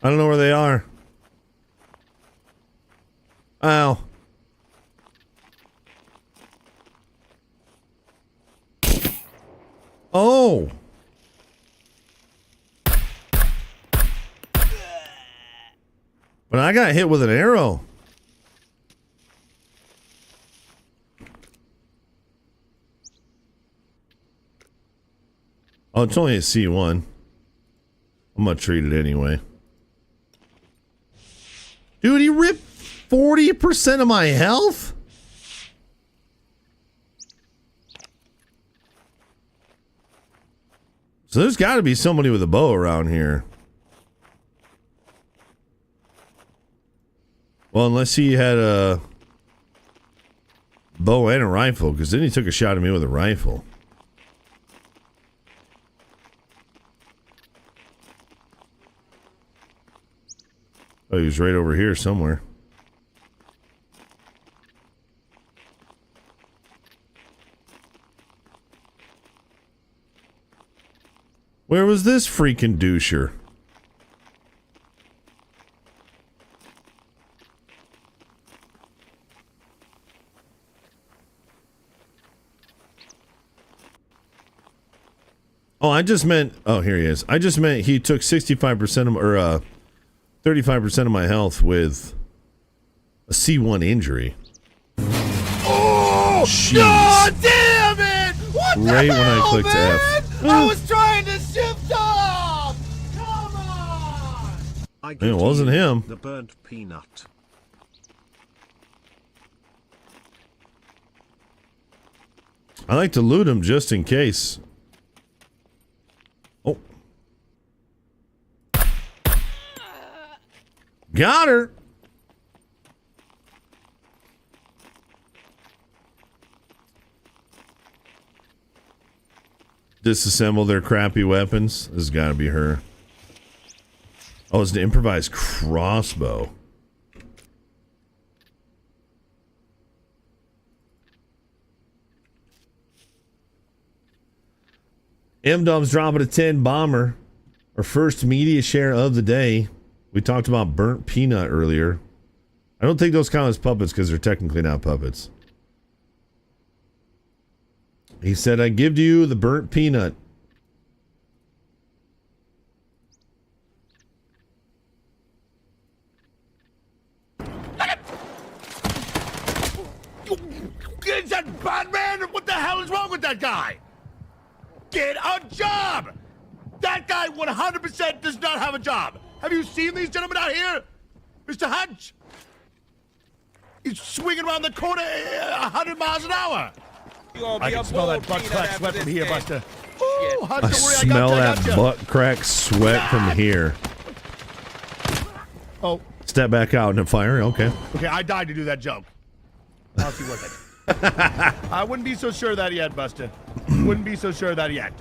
I don't know where they are. Ow. Oh. But I got hit with an arrow. Oh, it's only a C1. I'm gonna treat it anyway. Dude, he ripped 40% of my health? So there's got to be somebody with a bow around here. Well, unless he had a bow and a rifle, because then he took a shot at me with a rifle. Oh, he was right over here somewhere. Where was this freaking doucher? Oh, I just meant... Oh, here he is. I just meant he took 65% of... Or, 35% of my health with a C1 injury. Oh! Jeez. God damn it! What the Right hell, when I clicked man? F. I was trying to shift off! Come on! It wasn't him. The burnt peanut. I like to loot him just in case. Oh. Got her. Disassemble their crappy weapons. This has got to be her. Oh, it's an improvised crossbow. M-Dub's dropping a 10 bomber. Our first media share of the day. We talked about burnt peanut earlier. I don't think those count as puppets because they're technically not puppets. He said, I give you the burnt peanut. Is that Batman? What the hell is wrong with that guy? Get a job! That guy 100% does not have a job. Have you seen these gentlemen out here? Mr. Hutch? He's swinging around the corner 100 miles an hour. I can smell that butt crack sweat from here, Buster. Ooh, Hutch, I don't worry, smell I that gotcha. butt crack sweat from here. Oh, Step back out and fire. Okay. okay, I died to do that joke. How's he worth it? I wouldn't be so sure of that yet, Buster. Wouldn't be so sure of that yet.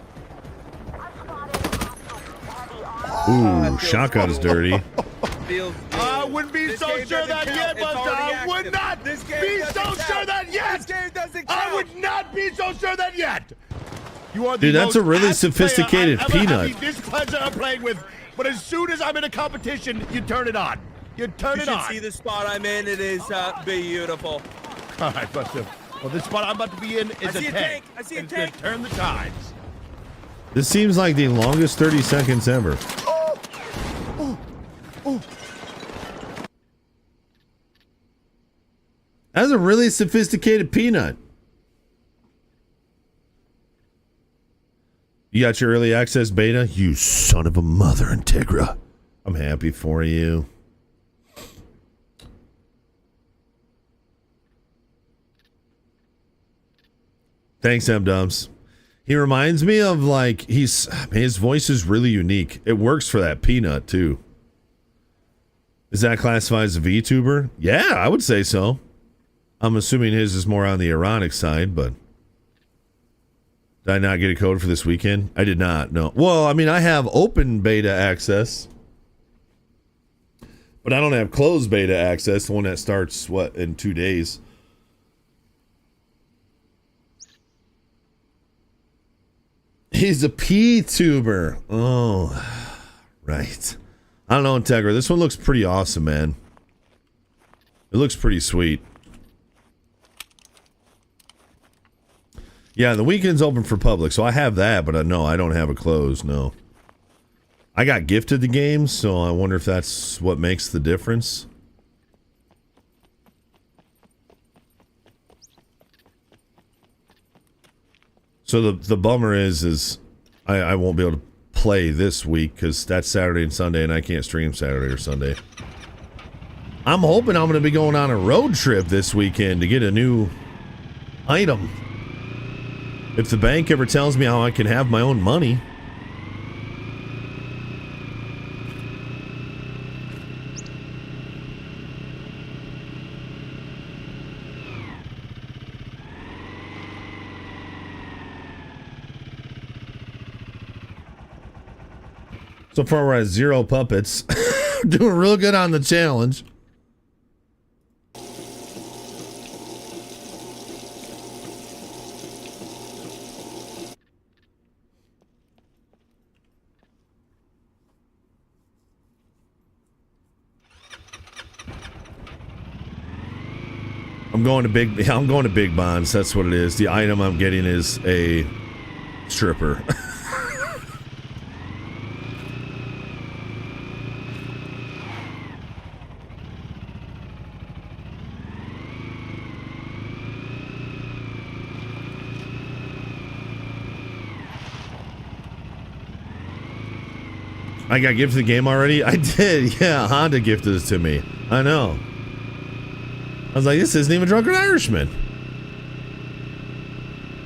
Ooh, shotgun's dirty. I wouldn't be so sure of that yet, Buster. I would not be so sure of that yet. I would not be so sure of that yet. You are the Dude, that's a most really ass sophisticated player I've ever peanut. had the displeasure of playing with, but as soon as I'm in a competition, you turn it on. You turn You it should on. see the spot I'm in. It is beautiful. All right, Buster. Well, this spot I'm about to be in is I see a tank. I see a It's gonna tank. turn the tides. This seems like the longest 30 seconds ever. That's a really sophisticated peanut. You got your early access beta? You son of a mother, Integra. I'm happy for you. Thanks, M-Dubs. He reminds me of like his voice is really unique. It works for that peanut too. Is that classified as a VTuber? Yeah, I would say so. I'm assuming his is more on the erotic side, but did I not get a code for this weekend? I did not, no. Well, I mean, I have open beta access, But I don't have closed beta access, the one that starts, what, in 2 days. He's a P-tuber. Oh, right. I don't know, Integra. This one looks pretty awesome, man. It looks pretty sweet. Yeah, the weekend's open for public, so I have that, but no, I don't have it closed, no. I got gifted the game, so I wonder if that's what makes the difference. So the bummer is I won't be able to play this week because that's Saturday and Sunday, and I can't stream Saturday or Sunday. I'm hoping I'm going to be going on a road trip this weekend to get a new item. If the bank ever tells me how I can have my own money. So far we're at 0 puppets. Doing real good on the challenge. I'm going to Big Bonds. That's what it is. The item I'm getting is a stripper. I got gifted the game already? I did, yeah. Honda gifted it to me. I know. I was like, this isn't even Drunken Irishman.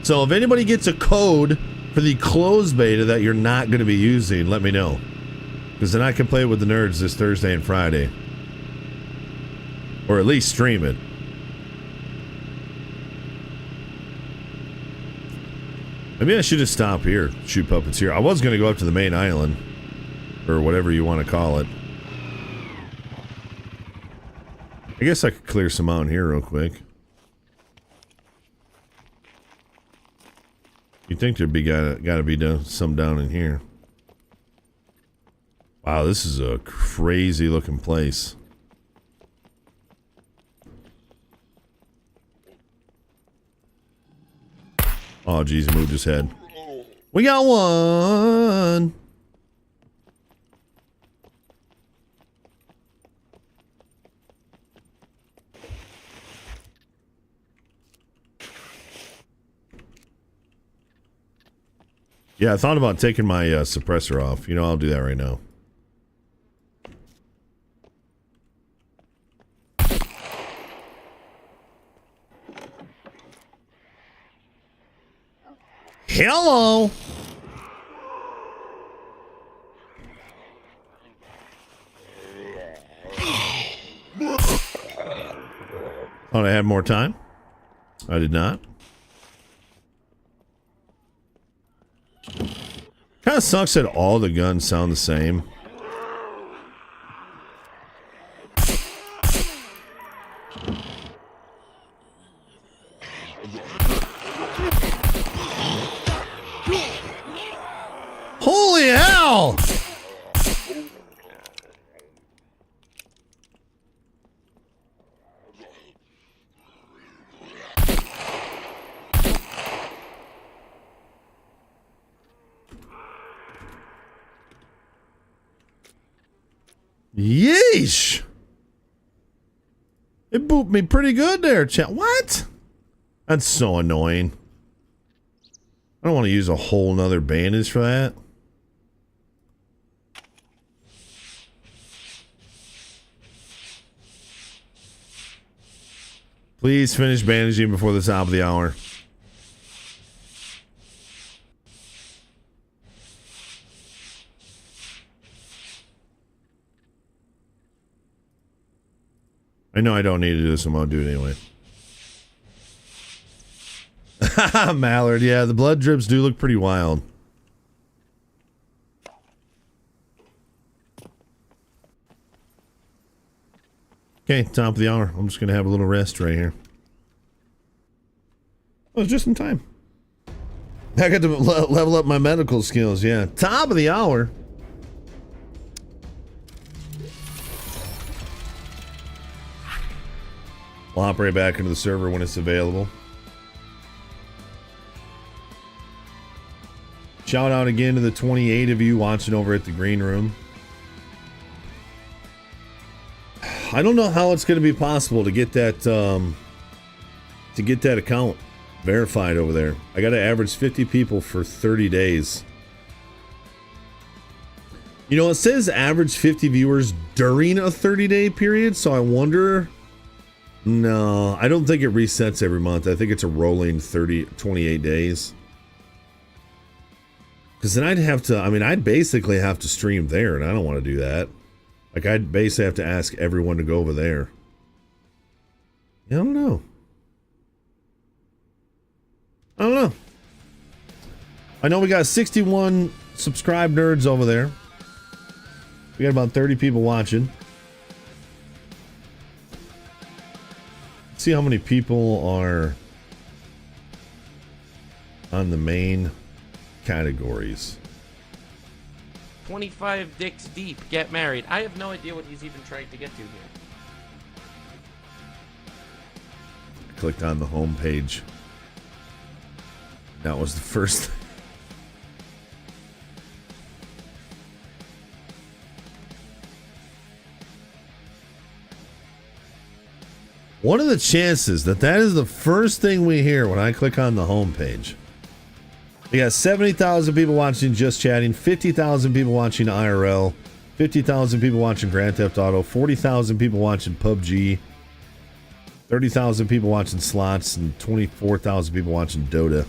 So if anybody gets a code for the closed beta that you're not going to be using, let me know. Because then I can play with the nerds this Thursday and Friday. Or at least stream it. Maybe I should just stop here. Shoot puppets here. I was going to go up to the main island. Or whatever you want to call it. I guess I could clear some out here real quick. You'd think there'd be gotta be some down in here. Wow, this is a crazy looking place. Oh geez, he moved his head. We got one. Yeah, I thought about taking my suppressor off. You know, I'll do that right now. Hello! Thought I had more time. I did not. Kind of sucks that all the guns sound the same. Holy hell! Yeesh! It booped me pretty good there, chat. What? That's so annoying. I don't want to use a whole nother bandage for that. Please finish bandaging before the top of the hour. I know I don't need to do this, I'm gonna do it anyway. Mallard, yeah, the blood drips do look pretty wild. Okay, top of the hour. I'm just going to have a little rest right here. Oh, it's just in time. I got to level up my medical skills, yeah. Top of the hour. I'll hop right back into the server when it's available. Shout out again to the 28 of you watching over at the green room. I don't know how it's going to be possible to get that account verified over there. I got to average 50 people for 30 days. You know, it says average 50 viewers during a 30-day period, so I wonder. No, I don't think it resets every month. I think it's a rolling 28 days. Because then I'd basically have to stream there, and I don't want to do that. Like, I'd basically have to ask everyone to go over there. Yeah, I don't know. I know we got 61 subscribed nerds over there. We got about 30 people watching. Let's see how many people are on the main categories. 25 dicks deep, get married. I have no idea what he's even trying to get to here. Clicked on the home page. That was the first. What are the chances that is the first thing we hear when I click on the home page? We got 70,000 people watching Just Chatting, 50,000 people watching IRL, 50,000 people watching Grand Theft Auto, 40,000 people watching PUBG, 30,000 people watching slots, and 24,000 people watching Dota.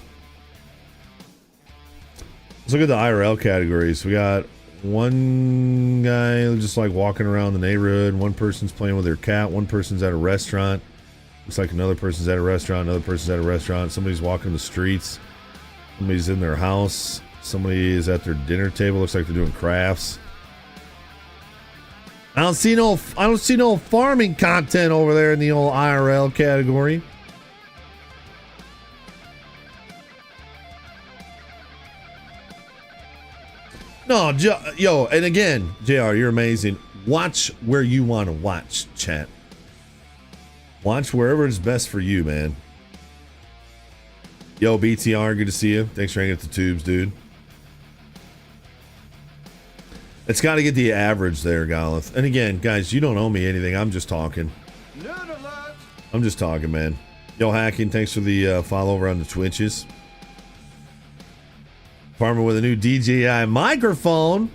Let's look at the IRL categories. We got one guy just like walking around the neighborhood. One person's playing with their cat. One person's at a restaurant. Looks like another person's at a restaurant. Another person's at a restaurant. Somebody's walking the streets. Somebody's in their house. Somebody is at their dinner table. Looks like they're doing crafts. I don't see no farming content over there in the old IRL category. No, yo, and again, JR, you're amazing. Watch where you want to watch, chat. Watch wherever it's best for you, man. Yo, BTR, good to see you. Thanks for hanging at the tubes, dude. It's got to get the average there, Golith. And again, guys, you don't owe me anything. I'm just talking. I'm just talking, man. Yo, Hacking, thanks for the follow over on the Twitches. Farmer with a new DJI microphone.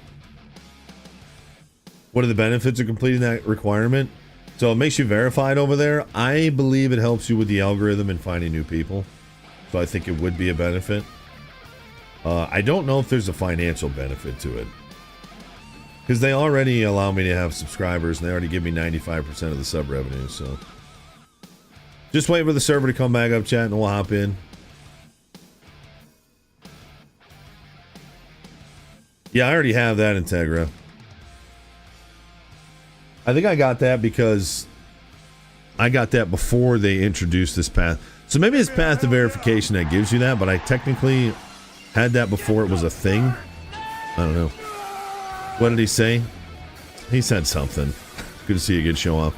What are the benefits of completing that requirement? So it makes you verified over there. I believe it helps you with the algorithm and finding new people. So I think it would be a benefit. I don't know if there's a financial benefit to it. Because they already allow me to have subscribers and they already give me 95% of the sub revenue. So just wait for the server to come back up, chat, and we'll hop in. Yeah, I already have that, Integra. I think I got that because I got that before they introduced this path. So maybe it's path to verification that gives you that, but I technically had that before it was a thing. I don't know. What did he say? He said something. Good to see you again, show off.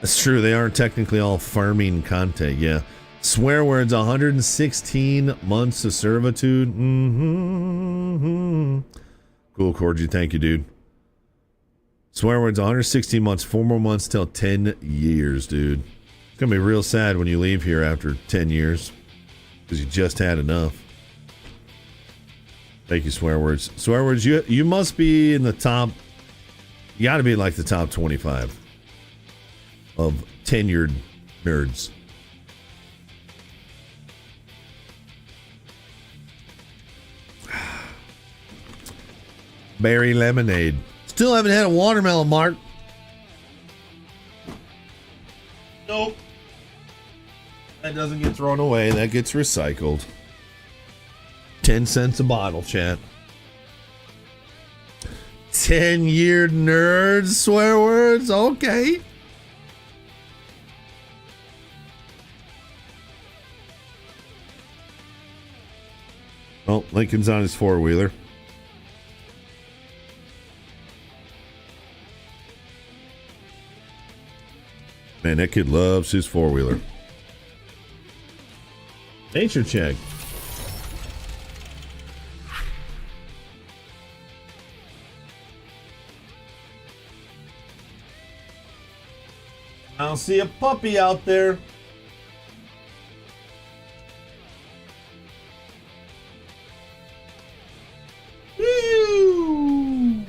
That's true. They aren't technically all farming content. Yeah. Swear words, 116 months of servitude. Mm-hmm. Cool, Corgi. Thank you, dude. Swear words, 116 months, 4 more months till 10 years, dude. It's going to be real sad when you leave here after 10 years because you just had enough. Thank you, Swear words. Swear words, you must be in the top. You got to be like the top 25 of tenured nerds. Berry lemonade. Still haven't had a watermelon, Mark. Nope. That doesn't get thrown away. That gets recycled. 10 cents a bottle, chat. 10-year nerd swear words. Okay. Oh, Lincoln's on his four-wheeler. Man, that kid loves his four-wheeler. Nature check. I don't see a puppy out there. Woo!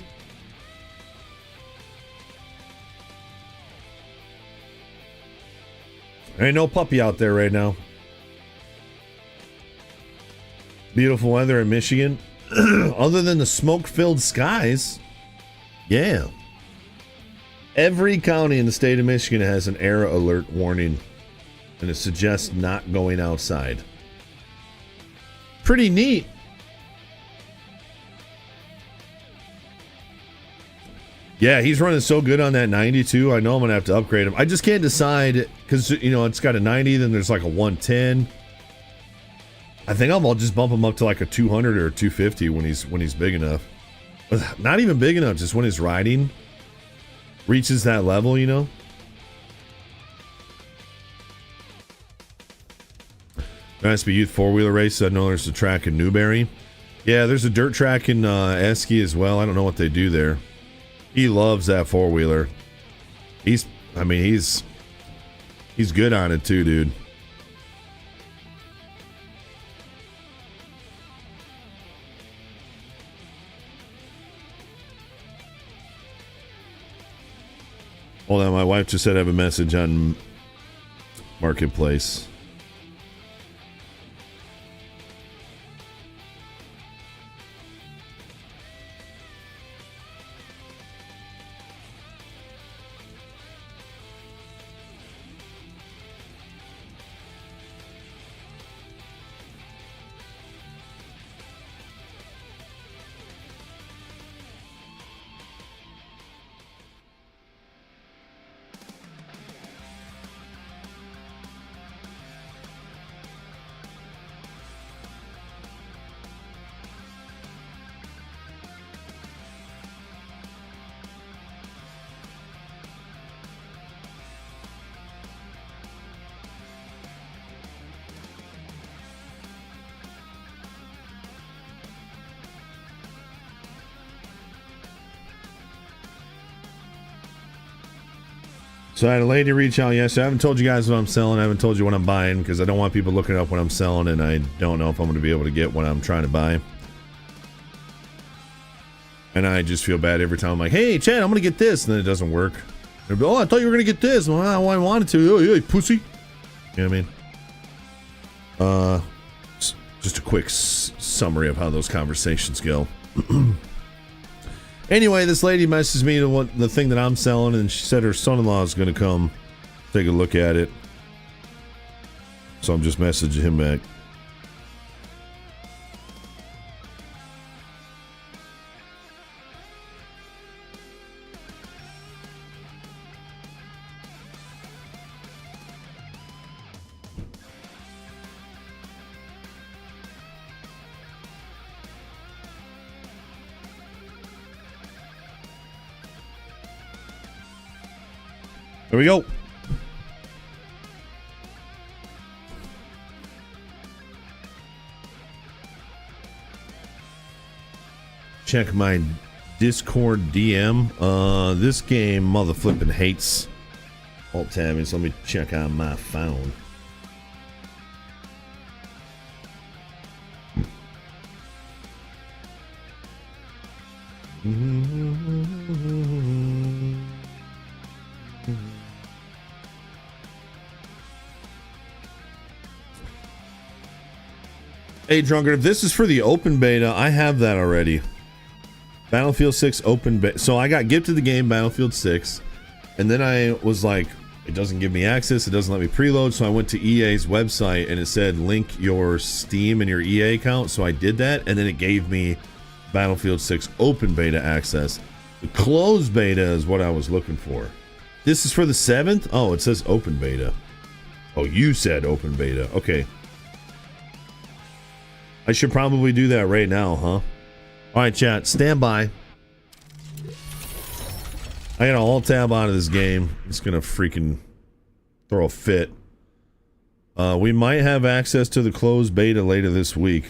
There ain't no puppy out there right now. Beautiful weather in Michigan. Other than the smoke-filled skies. Yeah. Every county in the state of Michigan has an air alert warning, and it suggests not going outside. Pretty neat. Yeah, he's running so good on that 92. I know I'm going to have to upgrade him. I just can't decide because, you know, it's got a 90, then there's like a 110. I think I'll just bump him up to like a 200 or a 250 when he's big enough. Not even big enough, just when his riding reaches that level, you know. There has to be youth four-wheeler race. I know there's a track in Newberry. Yeah, there's a dirt track in Esky as well. I don't know what they do there. He loves that four-wheeler. He's good on it too, dude. Hold on, my wife just said I have a message on Marketplace. So I had a lady reach out yesterday. I haven't told you guys what I'm selling. I haven't told you what I'm buying because I don't want people looking up what I'm selling, and I don't know if I'm going to be able to get what I'm trying to buy. And I just feel bad every time I'm like, hey, Chad, I'm going to get this. And then it doesn't work. They'll be, oh, I thought you were going to get this. Well, I wanted to. Oh, yeah, pussy. You know what I mean? Just a quick summary of how those conversations go. Anyway, this lady messaged me the thing that I'm selling, and she said her son-in-law is going to come take a look at it. So I'm just messaging him back. There we go. Check my Discord DM. This game mother flipping hates alt tabbing, so let me check on my phone. Hey, Drunkard, if this is for the open beta, I have that already. Battlefield 6 open beta. So I got gifted the game Battlefield 6, and then I was like, it doesn't give me access, it doesn't let me preload, so I went to EA's website, and it said link your Steam and your EA account, so I did that, and then it gave me Battlefield 6 open beta access. The closed beta is what I was looking for. This is for the 7th? Oh, it says open beta. Oh, you said open beta. Okay. I should probably do that right now, huh? All right, chat. Stand by. I got to alt tab out of this game. It's going to freaking throw a fit. We might have access to the closed beta later this week.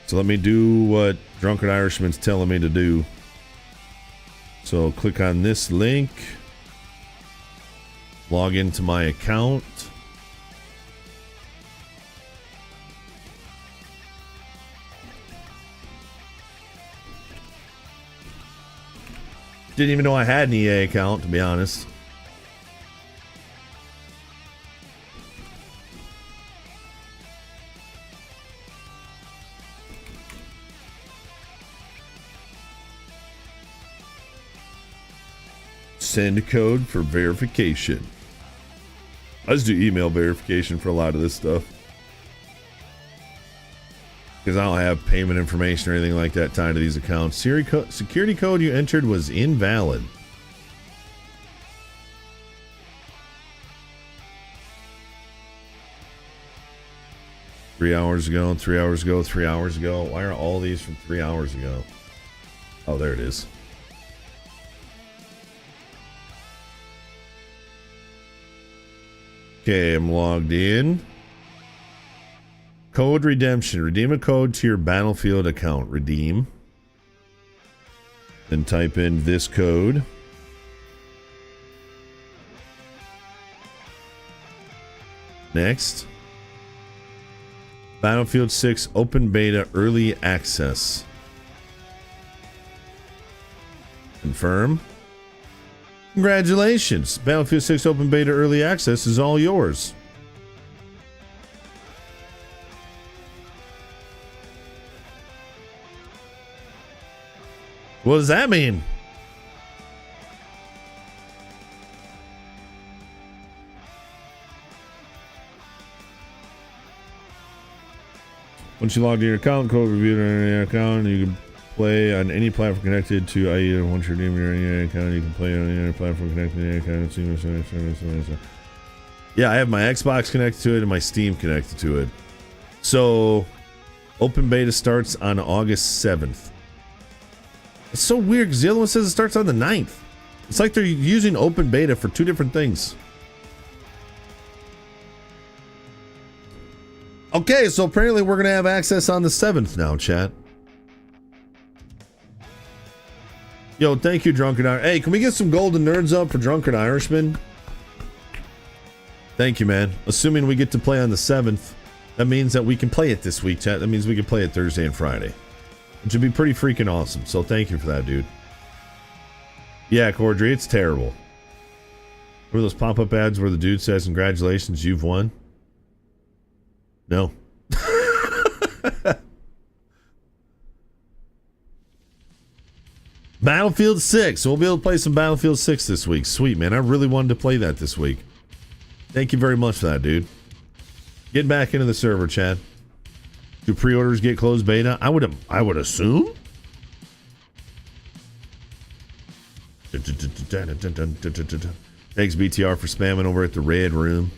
So let me do what Drunken Irishman's telling me to do. So click on this link. Log into my account. Didn't even know I had an EA account, to be honest. Send code for verification. I just do email verification for a lot of this stuff. Because I don't have payment information or anything like that tied to these accounts. Security code you entered was invalid. Three hours ago, 3 hours ago, 3 hours ago. Why are all these from 3 hours ago? Oh, there it is. Okay, I'm logged in. Code redemption. Redeem a code to your Battlefield account. Redeem. Then type in this code. Next. Battlefield 6 Open Beta Early Access. Confirm. Congratulations. Battlefield 6 Open Beta Early Access is all yours. What does that mean? Once you log in your account, code reviewed on your account, you can play on any platform connected to IE. Once you're redeeming your account, you can play on any other platform connected to your account. Yeah, I have my Xbox connected to it and my Steam connected to it. So, open beta starts on August 7th. It's so weird because the other one says it starts on the 9th. It's like they're using open beta for two different things. Okay, so apparently we're going to have access on the 7th now, chat. Yo, thank you, Drunken Irishman. Hey, can we get some golden nerds up for Drunken Irishman? Thank you, man. Assuming we get to play on the 7th, that means that we can play it this week, chat. That means we can play it Thursday and Friday. Which would be pretty freaking awesome. So thank you for that, dude. Yeah, Cordry, it's terrible. Remember those pop-up ads where the dude says, congratulations, you've won? No. Battlefield 6. We'll be able to play some Battlefield 6 this week. Sweet, man. I really wanted to play that this week. Thank you very much for that, dude. Get back into the server, Chad. Do pre-orders get closed beta? I would assume. Thanks BTR for spamming over at the red room.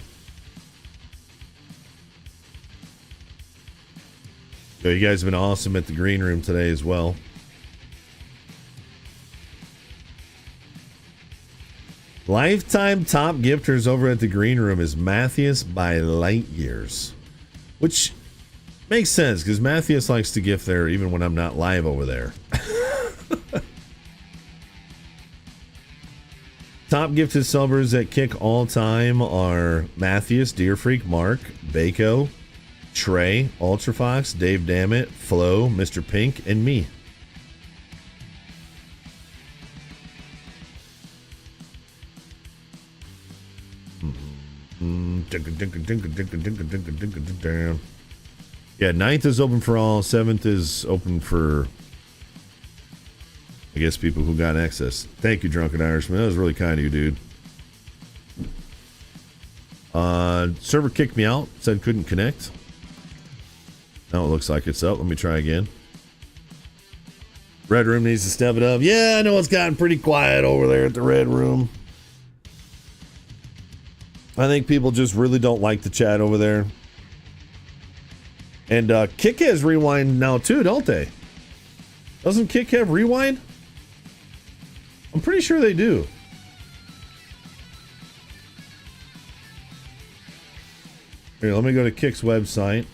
Yo, you guys have been awesome at the green room today as well. Lifetime top gifters over at the green room is Matthias by light years, which makes sense because Matthias likes to gift there even when I'm not live over there. Top gifted subbers that kick all time are Matthias, Deer Freak, Mark, Bako, Trey, Ultrafox, Dave Dammit, Flo, Mr. Pink, and me. Yeah, 9th is open for all. 7th is open for, I guess, people who got access. Thank you, Drunken Irishman. That was really kind of you, dude. Server kicked me out. Said couldn't connect. Now it looks like it's up. Let me try again. Red Room needs to step it up. Yeah, I know it's gotten pretty quiet over there at the Red Room. I think people just really don't like the chat over there. And Kick has rewind now too, don't they? Doesn't Kick have rewind? I'm pretty sure they do. Here, let me go to Kick's website.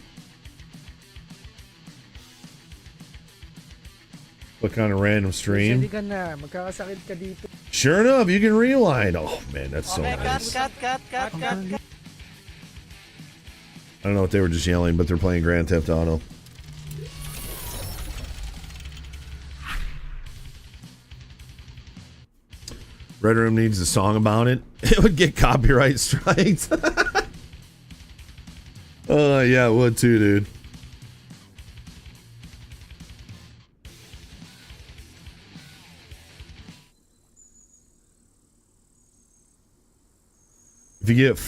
Click on a random stream. Sure enough, you can rewind. Oh man, that's so nice. I don't know what they were just yelling, but they're playing Grand Theft Auto. Red Room needs a song about it. It would get copyright strikes. Yeah, it would too, dude. If you get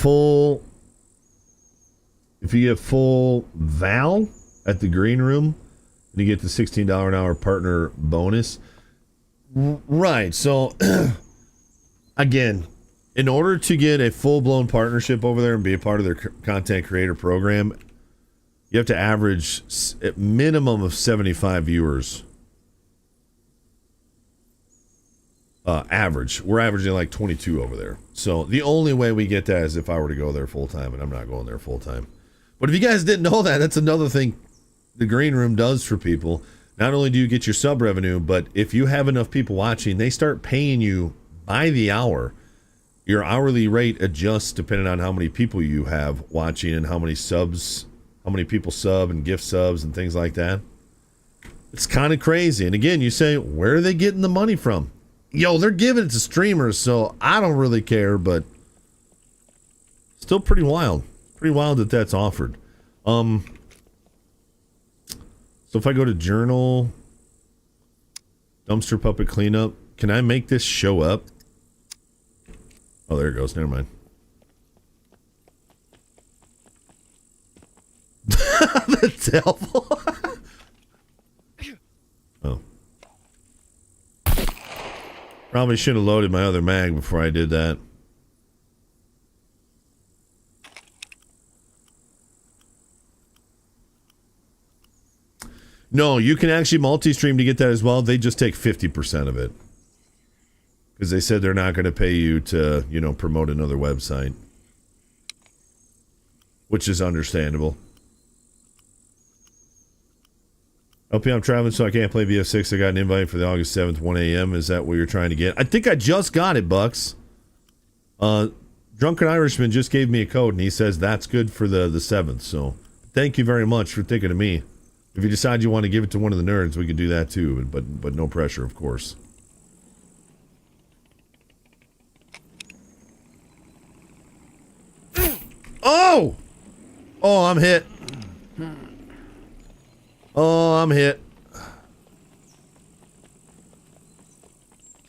full Val at the Green Room, you get the $16 an hour partner bonus. Right. So again, in order to get a full-blown partnership over there and be a part of their content creator program, you have to average a minimum of 75 viewers. Average. We're averaging like 22 over there. So the only way we get that is if I were to go there full time, and I'm not going there full time. But if you guys didn't know that, that's another thing the Green Room does for people. Not only do you get your sub revenue, but if you have enough people watching, they start paying you by the hour. Your hourly rate adjusts depending on how many people you have watching and how many people sub and gift subs and things like that. It's kind of crazy. And again, you say, where are they getting the money from? Yo, they're giving it to streamers, so I don't really care, but still pretty wild. Pretty wild that that's offered. So if I go to journal, dumpster puppet cleanup, can I make this show up? Oh, there it goes. Never mind. The devil. Oh. Probably should have loaded my other mag before I did that. No, you can actually multi-stream to get that as well. They just take 50% of it. Because they said they're not going to pay you to, promote another website. Which is understandable. LP, I'm traveling, so I can't play VF6. I got an invite for the August 7th, 1 a.m. Is that what you're trying to get? I think I just got it, Bucks. Drunken Irishman just gave me a code, and he says that's good for the 7th. So thank you very much for thinking of me. If you decide you want to give it to one of the nerds, we can do that too, but no pressure, of course. Oh! Oh, I'm hit. Oh, I'm hit. I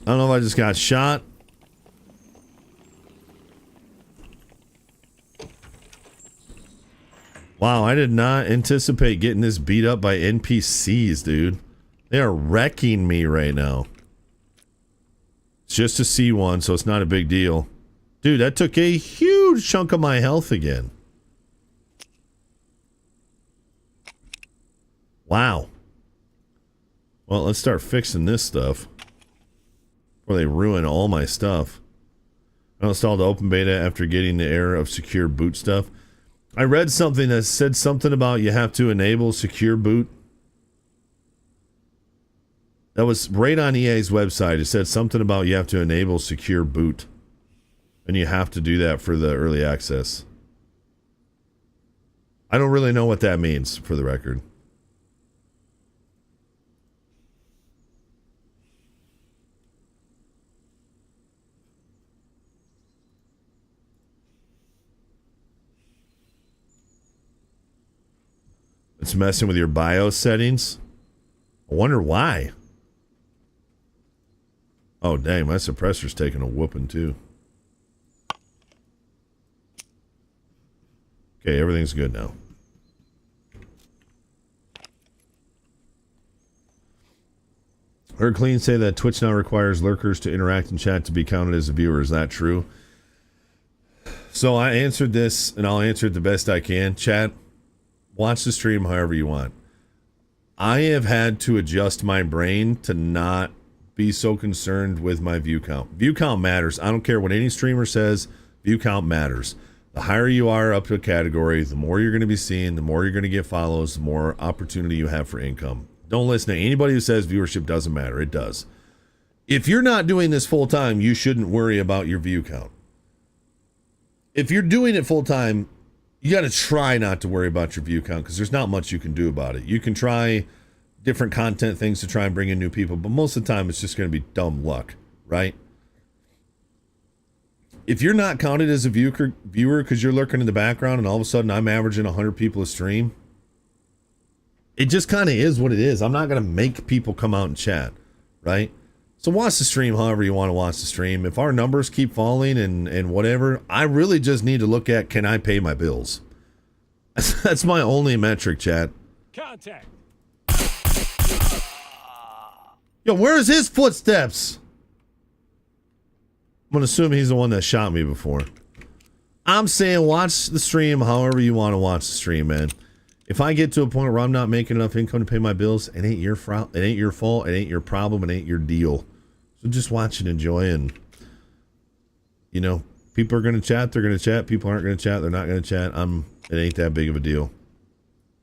don't know if I just got shot. Wow, I did not anticipate getting this beat up by NPCs, dude. They are wrecking me right now. It's just a C1, so it's not a big deal. Dude, that took a huge chunk of my health again. Wow. Well, let's start fixing this stuff before they ruin all my stuff. I installed open beta after getting the error of secure boot stuff. I read something that said something about you have to enable secure boot. That was right on EA's website. It said something about you have to enable secure boot. And you have to do that for the early access. I don't really know what that means, for the record. It's messing with your BIOS settings. I wonder why. Oh, dang, my suppressor's taking a whooping, too. Okay, everything's good now. Her clean say that Twitch now requires lurkers to interact in chat to be counted as a viewer. Is that true? So I answered this, and I'll answer it the best I can. Chat, watch the stream however you want. I have had to adjust my brain to not be so concerned with my view count. View count matters. I don't care what any streamer says. View count matters. The higher you are up to a category, the more you're going to be seen, the more you're going to get follows, the more opportunity you have for income. Don't listen to anybody who says viewership doesn't matter. It does. If you're not doing this full time, you shouldn't worry about your view count. If you're doing it full time, you got to try not to worry about your view count because there's not much you can do about it. You can try different content things to try and bring in new people, but most of the time it's just going to be dumb luck, right? If you're not counted as a viewer because you're lurking in the background and all of a sudden I'm averaging 100 people a stream, it just kind of is what it is. I'm not going to make people come out and chat, right? So watch the stream however you want to watch the stream. If our numbers keep falling and whatever, I really just need to look at, can I pay my bills? That's my only metric, chat. Contact. Yo, where is his footsteps? I'm going to assume he's the one that shot me before. I'm saying watch the stream however you want to watch the stream, man. If I get to a point where I'm not making enough income to pay my bills, it ain't your fault, it ain't your fault, it ain't your problem, it ain't your deal. So just watch and enjoy, and you know, people are gonna chat, they're gonna chat, people aren't gonna chat, they're not gonna chat. It ain't that big of a deal.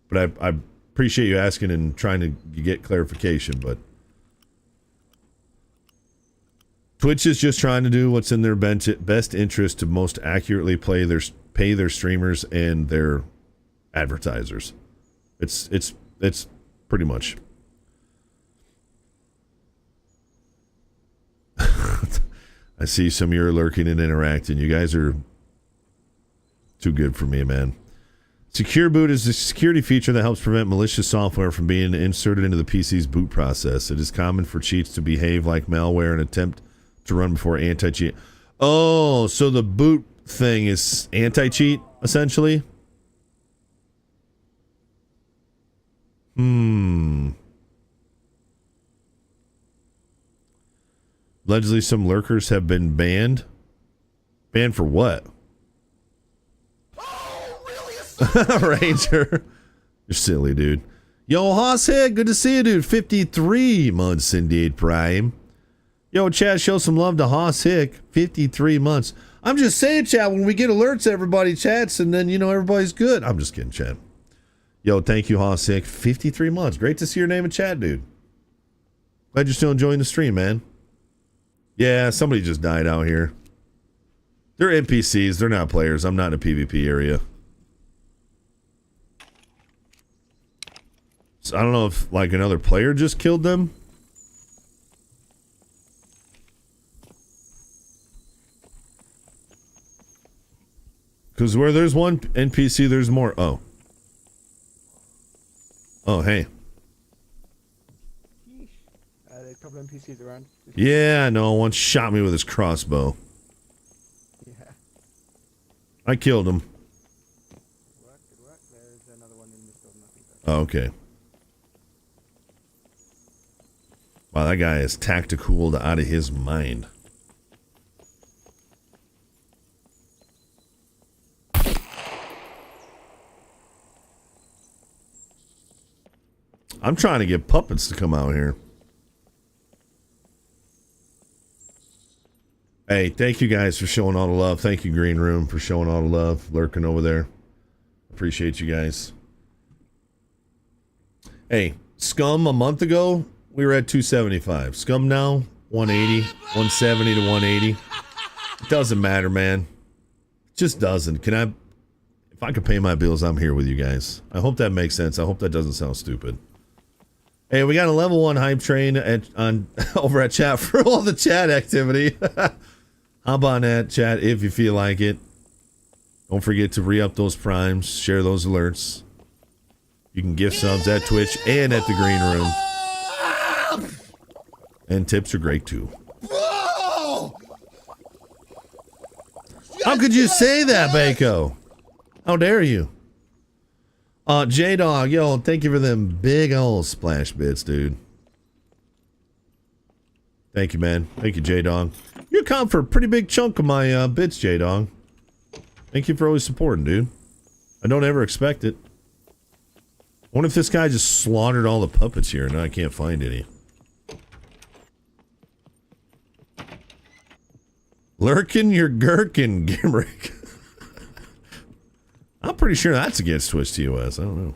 But I appreciate you asking and trying to get clarification, but Twitch is just trying to do what's in their best interest to most accurately pay their streamers and their advertisers. It's pretty much. I see some of you are lurking and interacting. You guys are too good for me, man. Secure Boot is a security feature that helps prevent malicious software from being inserted into the PC's boot process. It is common for cheats to behave like malware and attempt to run before anti-cheat. Oh, so the boot thing is anti-cheat, essentially? Allegedly, some lurkers have been banned. Banned for what? Oh, really? Ranger. You're silly, dude. Yo, Hosshead, good to see you, dude. 53 months indeed, Prime. Yo, chat, show some love to Hoss Hick. 53 months. I'm just saying, chat, when we get alerts, everybody chats, and then, you know, everybody's good. I'm just kidding, chat. Yo, thank you, Hoss Hick. 53 months. Great to see your name in chat, dude. Glad you're still enjoying the stream, man. Yeah, somebody just died out here. They're NPCs. They're not players. I'm not in a PvP area. So I don't know if, like, another player just killed them. Because where there's one NPC, there's more. Oh. Oh, hey. There's a couple of NPCs around. Yeah, no, one shot me with his crossbow. Yeah. I killed him. Good work. There's another one in this building, I think. Oh, okay. Wow, that guy is tactical out of his mind. I'm trying to get puppets to come out here. Hey, thank you guys for showing all the love. Thank you, Green Room, for showing all the love, lurking over there. Appreciate you guys. Hey, Scum a month ago, we were at 275. Scum now, 180, 170 to 180. It doesn't matter, man. It just doesn't. If I can pay my bills, I'm here with you guys. I hope that makes sense. I hope that doesn't sound stupid. Hey, we got a level 1 hype train over at chat for all the chat activity. Hop on that, chat, if you feel like it. Don't forget to re-up those primes, share those alerts. You can gift subs at Twitch and at the Green Room. And tips are great too. How could you say that, Bako? How dare you? J-Dog, yo, thank you for them big old splash bits, dude. Thank you, man. Thank you, J-Dong. You account for a pretty big chunk of my bits, J-Dong. Thank you for always supporting, dude. I don't ever expect it. I wonder if this guy just slaughtered all the puppets here and I can't find any. Lurkin' your gherkin, Gimrick. I'm pretty sure that's against Twitch TOS. I don't know.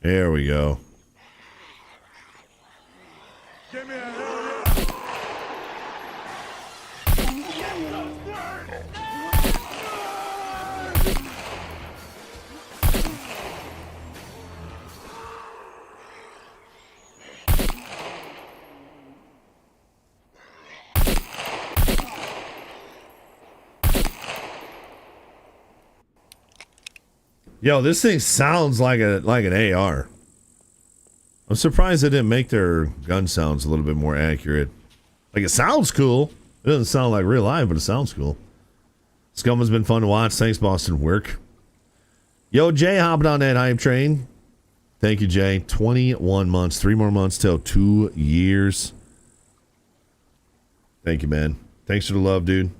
There we go. Give me a hell Yo, this thing sounds like an AR. I'm surprised they didn't make their gun sounds a little bit more accurate. Like, it sounds cool. It doesn't sound like real life, but it sounds cool. Scum has been fun to watch. Thanks, Boston Work. Yo, Jay hopped on that hype train. Thank you, Jay. 21 months. 3 more months till 2 years. Thank you, man. Thanks for the love, dude.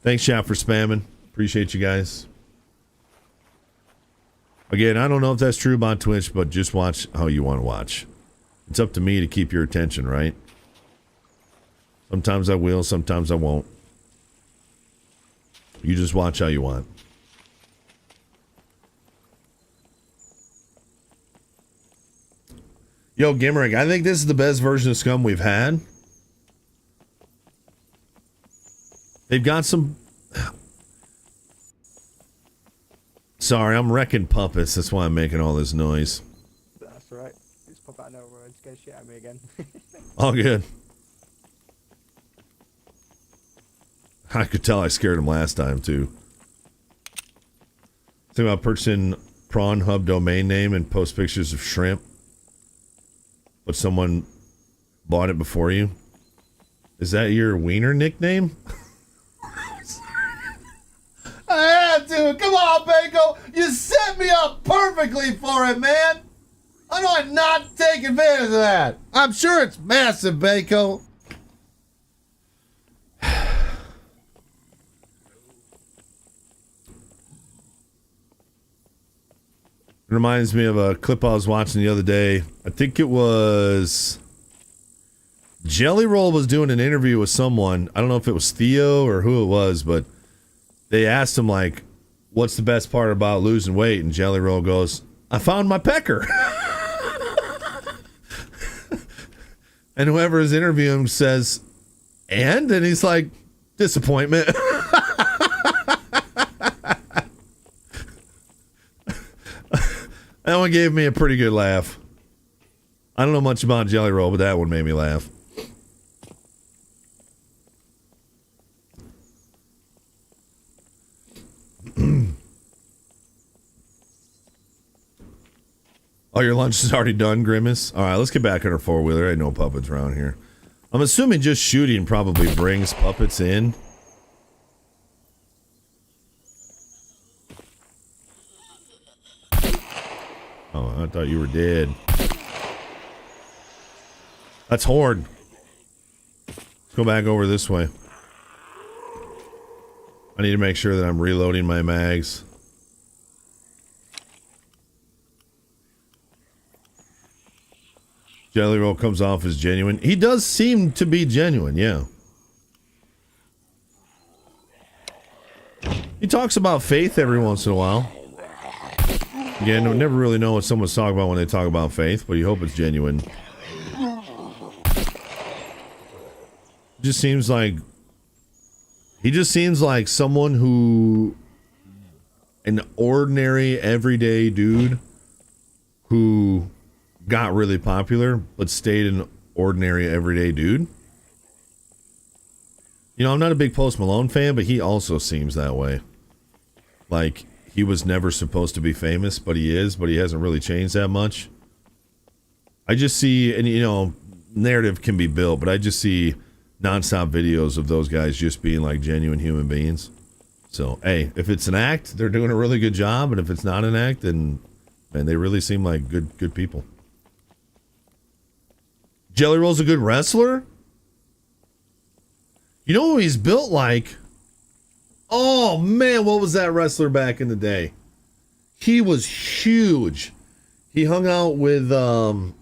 Thanks, chat, for spamming. Appreciate you guys. Again, I don't know if that's true about Twitch, but just watch how you want to watch. It's up to me to keep your attention, right? Sometimes I will, sometimes I won't. You just watch how you want. Yo, Gimrick, I think this is the best version of Scum we've had. They've got some... Sorry, I'm wrecking puppets. That's why I'm making all this noise. That's right. Just pop out nowhere and scare shit at me again. All good. I could tell I scared him last time, too. Think about purchasing Prawn Hub domain name and post pictures of shrimp. But someone bought it before you. Is that your wiener nickname? I had to. Come on, Bako. You set me up perfectly for it, man. How do I not take advantage of that? I'm sure it's massive, Bako. Reminds me of a clip I was watching the other day. I think it was Jelly Roll was doing an interview with someone. I don't know if it was Theo or who it was, but they asked him, like, what's the best part about losing weight? And Jelly Roll goes, I found my pecker. And whoever is interviewing him says, and he's like, disappointment. That one gave me a pretty good laugh. I don't know much about Jelly Roll, but that one made me laugh. Oh, your lunch is already done, Grimace? Alright, let's get back on our four-wheeler. I ain't no puppets around here. I'm assuming just shooting probably brings puppets in. Oh, I thought you were dead. That's Horde. Let's go back over this way. I need to make sure that I'm reloading my mags. Jelly Roll comes off as genuine. He does seem to be genuine, yeah. He talks about faith every once in a while. Again, I never really know what someone's talking about when they talk about faith, but you hope it's genuine. Just seems like... He just seems like someone who... An ordinary, everyday dude who got really popular, but stayed an ordinary, everyday dude. You know, I'm not a big Post Malone fan, but he also seems that way. Like, he was never supposed to be famous, but he is, but he hasn't really changed that much. I just see, and you know, narrative can be built, but I just see nonstop videos of those guys just being like genuine human beings. So, hey, if it's an act, they're doing a really good job, and if it's not an act, then man, they really seem like good people. Jelly Roll's a good wrestler? You know who he's built like? Oh man, what was that wrestler back in the day? He was huge. He hung out with oh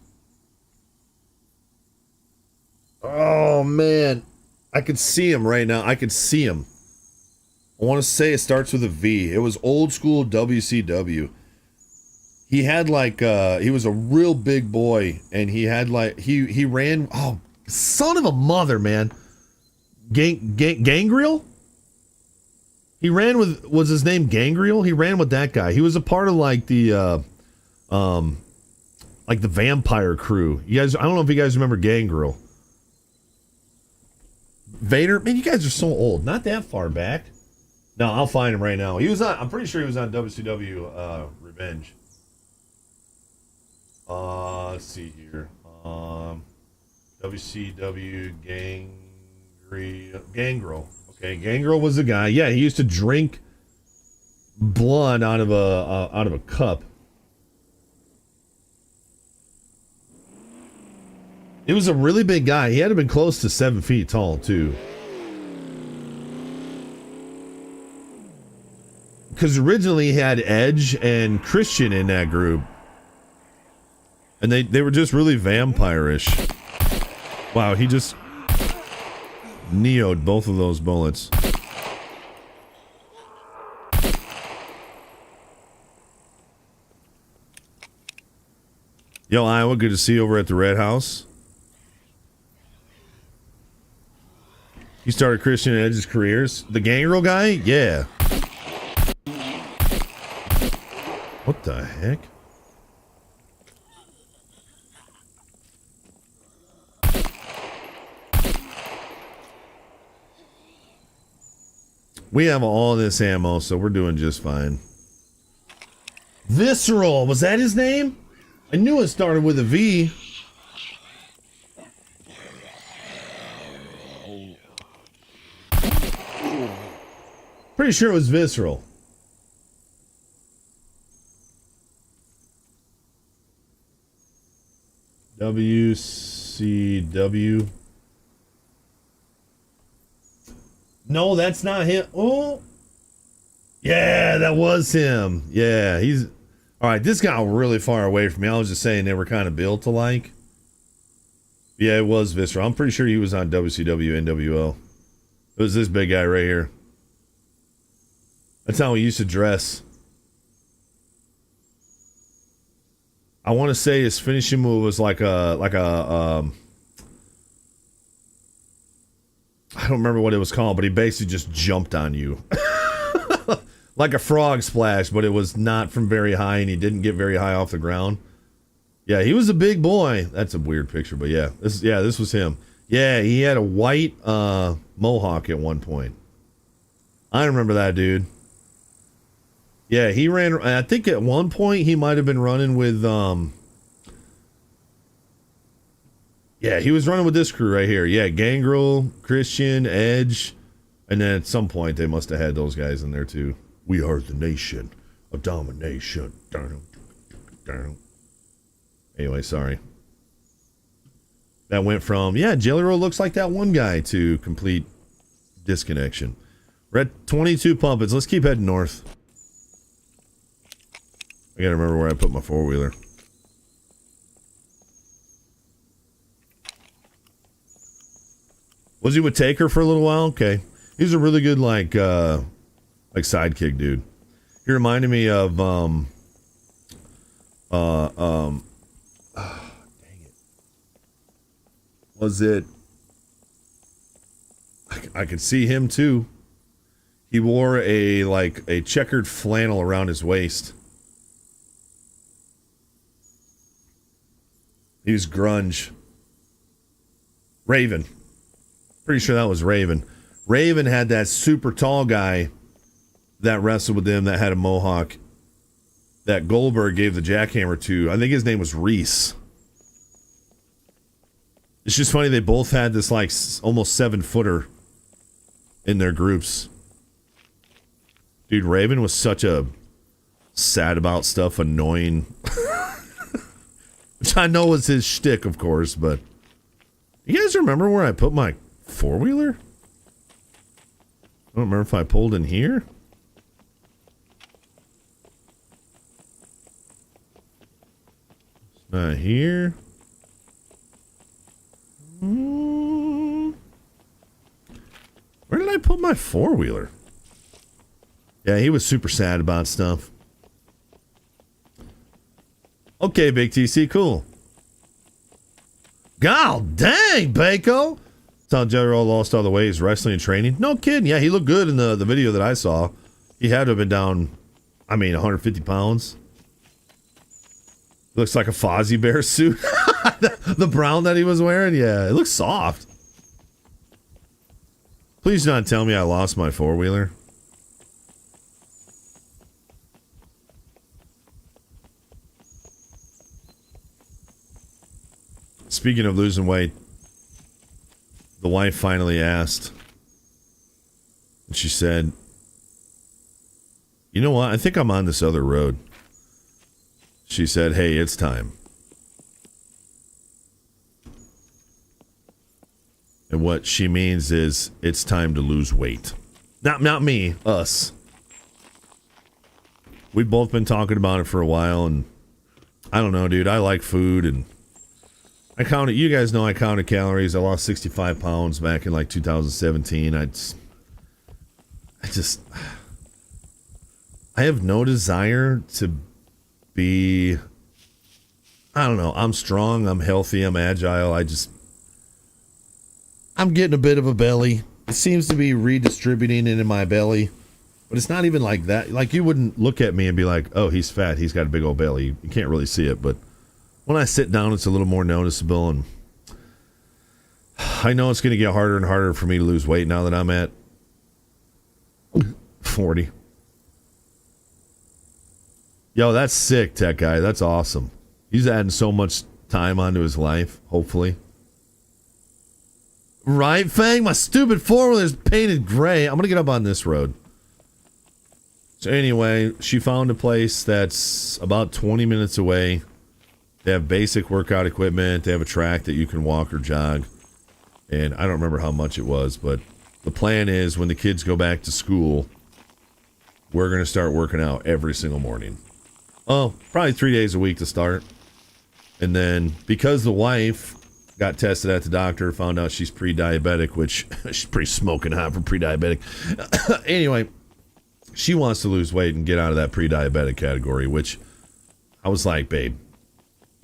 man, I could see him right now. I could see him. I want to say it starts with a V. It was old school WCW. He had like he was a real big boy, and he had like he ran. Oh, son of a mother, man! Gangrel. He ran with, was his name Gangrel? He ran with that guy. He was a part of like the vampire crew. You guys, I don't know if you guys remember Gangrel. Vader, man, you guys are so old. Not that far back. No, I'll find him right now. He was on, I'm pretty sure he was on WCW Revenge. Let's see here. WCW Gangrel. Okay, Gangrel was the guy. Yeah, he used to drink blood out of a cup. He was a really big guy. He had to have been close to 7 feet tall too. Because originally he had Edge and Christian in that group. And they were just really vampire-ish. Wow, he just neo'd both of those bullets. Yo, Iowa, good to see you over at the Red House. You started Christian and Edge's careers. The Gangrel guy? Yeah. What the heck? We have all this ammo, so we're doing just fine. Visceral, was that his name? I knew it started with a V. Pretty sure it was Visceral. WCW. No, that's not him. Oh, yeah, that was him. Yeah, he's all right. This got really far away from me. I was just saying they were kind of built alike. Yeah, it was Visceral. I'm pretty sure he was on WCW NWO. It was this big guy right here. That's how he used to dress. I want to say his finishing move was like a I don't remember what it was called, but he basically just jumped on you. Like a frog splash, but it was not from very high, and he didn't get very high off the ground. Yeah, he was a big boy. That's a weird picture, but yeah. This was him. Yeah, he had a white mohawk at one point. I remember that dude. Yeah, he ran, I think at one point he might have been running with yeah, he was running with this crew right here. Yeah, Gangrel, Christian, Edge, and then at some point they must have had those guys in there too. We are the nation of domination. Anyway, sorry. That went from, yeah, Jelly Roll looks like that one guy to complete disconnection. We're at 22 pumpkins. Let's keep heading north. I gotta remember where I put my four-wheeler. Was he with Taker for a little while? Okay. He's a really good like sidekick dude. He reminded me of dang it. Was it I could see him too. He wore a checkered flannel around his waist. He was grunge. Raven. Pretty sure that was Raven. Raven had that super tall guy that wrestled with him that had a mohawk that Goldberg gave the jackhammer to. I think his name was Reese. It's just funny they both had this like almost 7-footer in their groups. Dude, Raven was such a sad about stuff, annoying. Which I know was his shtick, of course, but you guys remember where I put my four-wheeler? I don't remember if I pulled in here. It's not here. Where did I put my four-wheeler? Yeah, he was super sad about stuff. Okay, Big TC, cool. God dang, Bako! That's how Jero lost all the weight. He's wrestling and training. No kidding. Yeah, he looked good in the video that I saw. He had to have been down, 150 pounds. Looks like a Fozzie Bear suit. the brown that he was wearing, yeah, it looks soft. Please do not tell me I lost my four-wheeler. Speaking of losing weight, the wife finally asked, and she said, you know what? I think I'm on this other road. She said, hey, it's time. And what she means is it's time to lose weight. Not me, us. We've both been talking about it for a while, and I don't know, dude. I like food, and I counted, you guys know I counted calories. I lost 65 pounds back in like 2017. I have no desire to be, I don't know, I'm strong, I'm healthy, I'm agile. I'm getting a bit of a belly. It seems to be redistributing into my belly, but it's not even like that. Like, you wouldn't look at me and be like, oh, he's fat, he's got a big old belly. You can't really see it, but when I sit down, it's a little more noticeable, and I know it's going to get harder and harder for me to lose weight now that I'm at 40. Yo, that's sick, Tech Guy. That's awesome. He's adding so much time onto his life, hopefully. Right, Fang? My stupid four-wheeler's painted gray. I'm going to get up on this road. So anyway, she found a place that's about 20 minutes away. They have basic workout equipment. They have a track that you can walk or jog. And I don't remember how much it was, but the plan is when the kids go back to school, we're going to start working out every single morning. Oh, probably 3 days a week to start. And then because the wife got tested at the doctor, found out she's pre-diabetic, which she's pretty smoking hot for pre-diabetic. Anyway, she wants to lose weight and get out of that pre-diabetic category, which I was like, babe,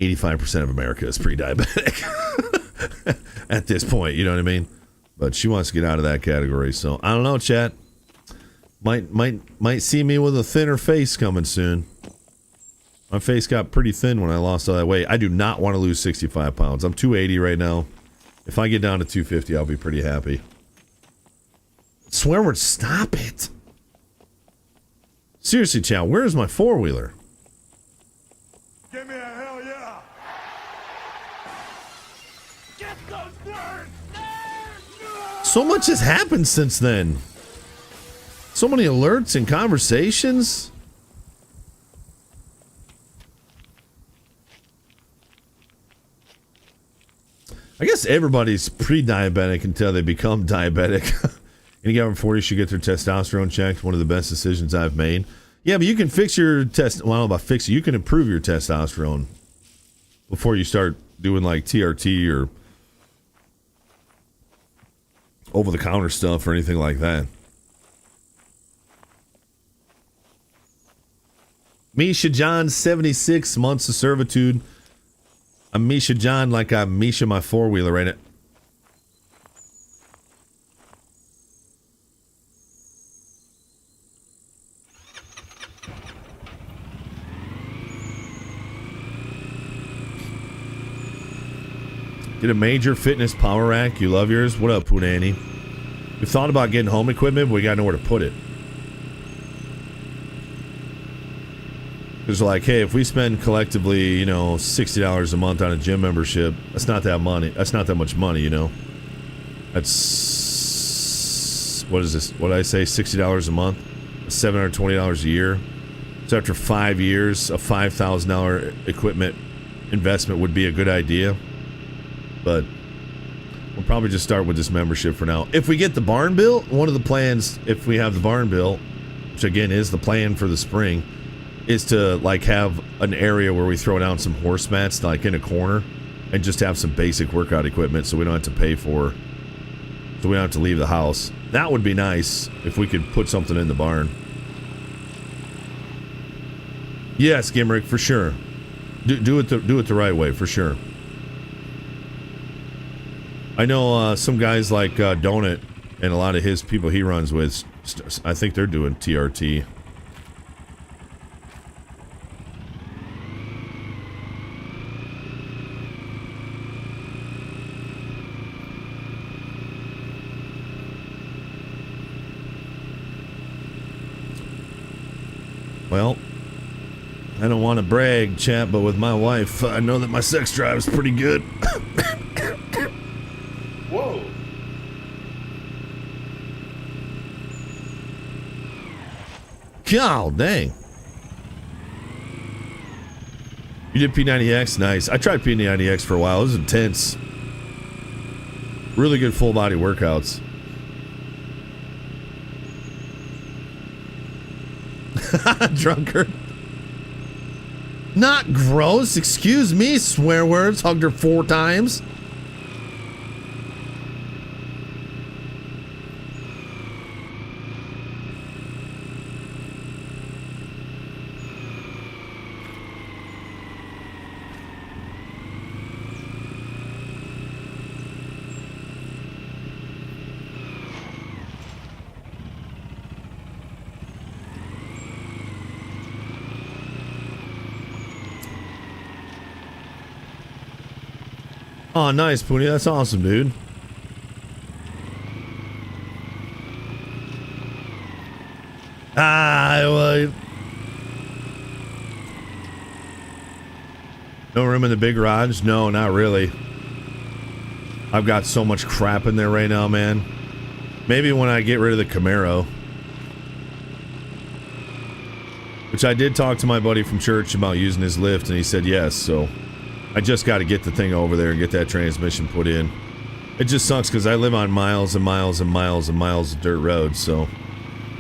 85% of America is pre-diabetic at this point, you know what I mean? But she wants to get out of that category, so I don't know, chat. Might see me with a thinner face coming soon. My face got pretty thin when I lost all that weight. I do not want to lose 65 pounds. I'm 280 right now. If I get down to 250, I'll be pretty happy. Swear word, stop it. Seriously, Chow, where's my four-wheeler? Give me a hell yeah! Get those nerds! So much has happened since then. So many alerts and conversations. I guess everybody's pre-diabetic until they become diabetic. Any guy over 40 should get their testosterone checked. One of the best decisions I've made. Yeah, but you can fix your test. Well, I don't know about fix it. You can improve your testosterone before you start doing like TRT or over-the-counter stuff or anything like that. Misha John, 76 months of servitude. I'm Misha John like I'm Misha my four-wheeler right now. Get a major fitness power rack. You love yours? What up, Punani? We've thought about getting home equipment, but we got nowhere to put it. It's like, hey, if we spend collectively, $60 a month on a gym membership, that's not that money. That's not that much money, That's, what is this? What did I say? $60 a month? $720 a year. So after 5 years, a $5,000 equipment investment would be a good idea. But we'll probably just start with this membership for now. If we get the barn built, one of the plans, if we have the barn built, which again is the plan for the spring, is to like have an area where we throw down some horse mats like in a corner and just have some basic workout equipment so we don't have to pay for, so we don't have to leave the house. That would be nice if we could put something in the barn. Yes, Gimrick, for sure. Do it the right way, for sure. I know some guys like Donut and a lot of his people he runs with, I think they're doing TRT. Well, I don't want to brag, chat, but with my wife, I know that my sex drive is pretty good. Whoa. God dang. You did P90X? Nice. I tried P90X for a while. It was intense. Really good full body workouts. Drunkard. Not gross. Excuse me, swear words. Hugged her 4 times. Oh, nice, Poonie. That's awesome, dude. Well, no room in the big garage? No, not really. I've got so much crap in there right now, man. Maybe when I get rid of the Camaro. Which I did talk to my buddy from church about using his lift, and he said yes, so I just got to get the thing over there and get that transmission put in. It just sucks because I live on miles and miles and miles and miles of dirt roads, so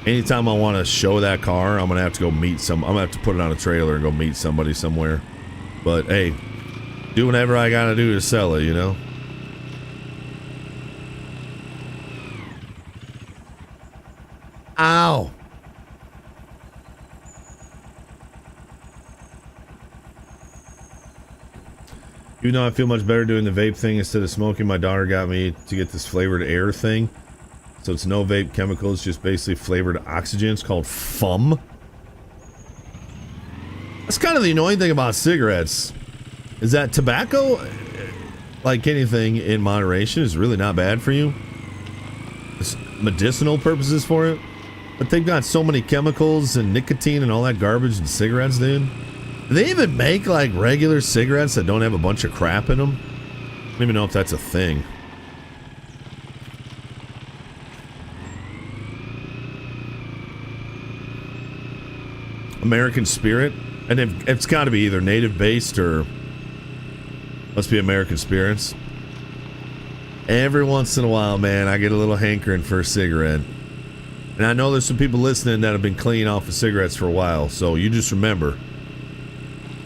anytime I want to show that car, I'm going to have to go meet I'm going to have to put it on a trailer and go meet somebody somewhere. But hey, do whatever I got to do to sell it, you know? Ow! Even though I feel much better doing the vape thing instead of smoking, my daughter got me to get this flavored air thing. So it's no vape chemicals, just basically flavored oxygen. It's called FUM. That's kind of the annoying thing about cigarettes, is that tobacco, like anything in moderation, is really not bad for you. There's medicinal purposes for it. But they've got so many chemicals and nicotine and all that garbage in cigarettes, dude. Do they even make like regular cigarettes that don't have a bunch of crap in them? I don't even know if that's a thing. American Spirit? And it's got to be either native based or must be American Spirits. Every once in a while, man, I get a little hankering for a cigarette. And I know there's some people listening that have been clean off of cigarettes for a while, so you just remember,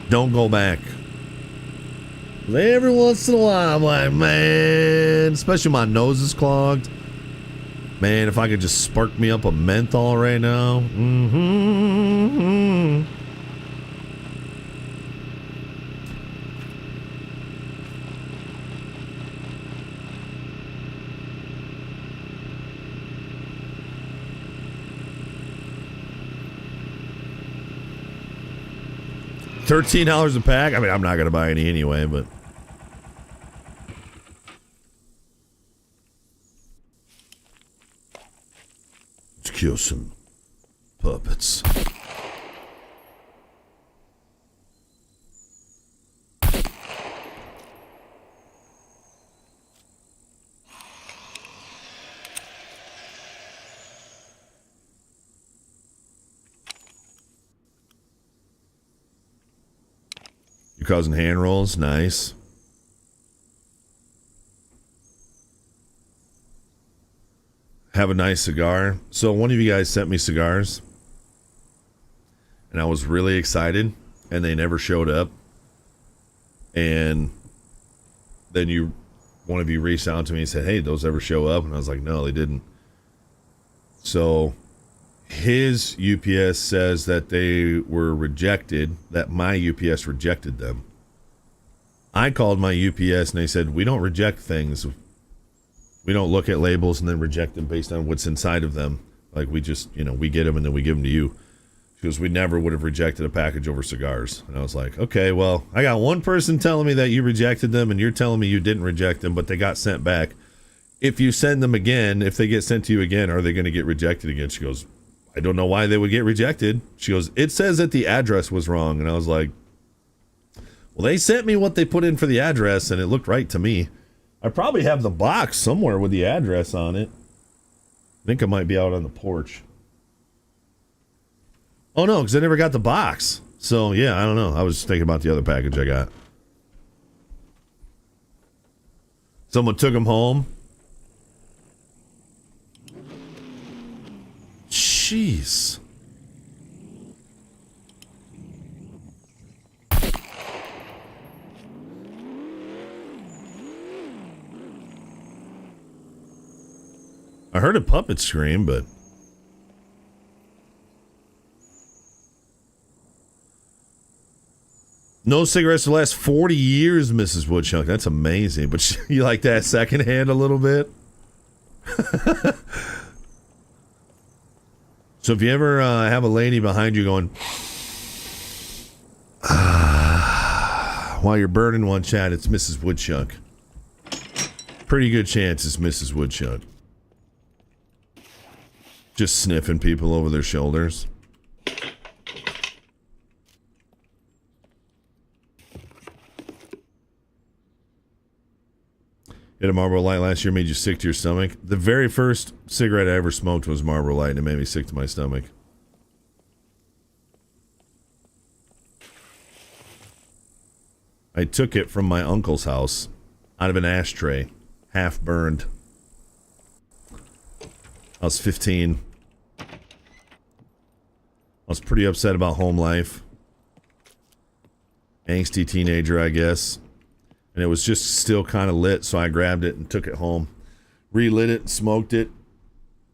don't go back. Every once in a while, I'm like, man, especially my nose is clogged. Man, if I could just spark me up a menthol right now. Mm-hmm. $13 a pack? I mean, I'm not going to buy any anyway, but... let's kill some puppets. cousin hand rolls. Nice. Have a nice cigar. So one of you guys sent me cigars, and I was really excited, and they never showed up. And then one of you reached out to me and said, hey, those ever show up? And I was like, no, they didn't. So his UPS says that they were rejected, that my UPS rejected them. I called my UPS and they said, we don't reject things. We don't look at labels and then reject them based on what's inside of them. Like we just, we get them and then we give them to you. She goes, we never would have rejected a package over cigars. And I was like, okay, well, I got one person telling me that you rejected them and you're telling me you didn't reject them, but they got sent back. If you send them again, if they get sent to you again, are they going to get rejected again? She goes, I don't know why they would get rejected. She goes, it says that the address was wrong. And I was like, well, they sent me what they put in for the address and it looked right to me. I probably have the box somewhere with the address on it. I think it might be out on the porch. Oh no, because I never got the box. So yeah, I don't know. I was thinking about the other package I got. Someone took them home. Jeez. I heard a puppet scream, but no cigarettes for the last 40 years, Mrs. Woodchuck. That's amazing. But you like that secondhand a little bit? So if you ever have a lady behind you going while you're burning one, chat, it's Mrs. Woodchuck. Pretty good chance it's Mrs. Woodchuck. Just sniffing people over their shoulders. Hit a Marlboro Light last year, made you sick to your stomach. The very first cigarette I ever smoked was Marlboro Light, and it made me sick to my stomach. I took it from my uncle's house out of an ashtray, half burned. I was 15. I was pretty upset about home life. Angsty teenager, I guess. And it was just still kind of lit, so I grabbed it and took it home. Relit it, smoked it,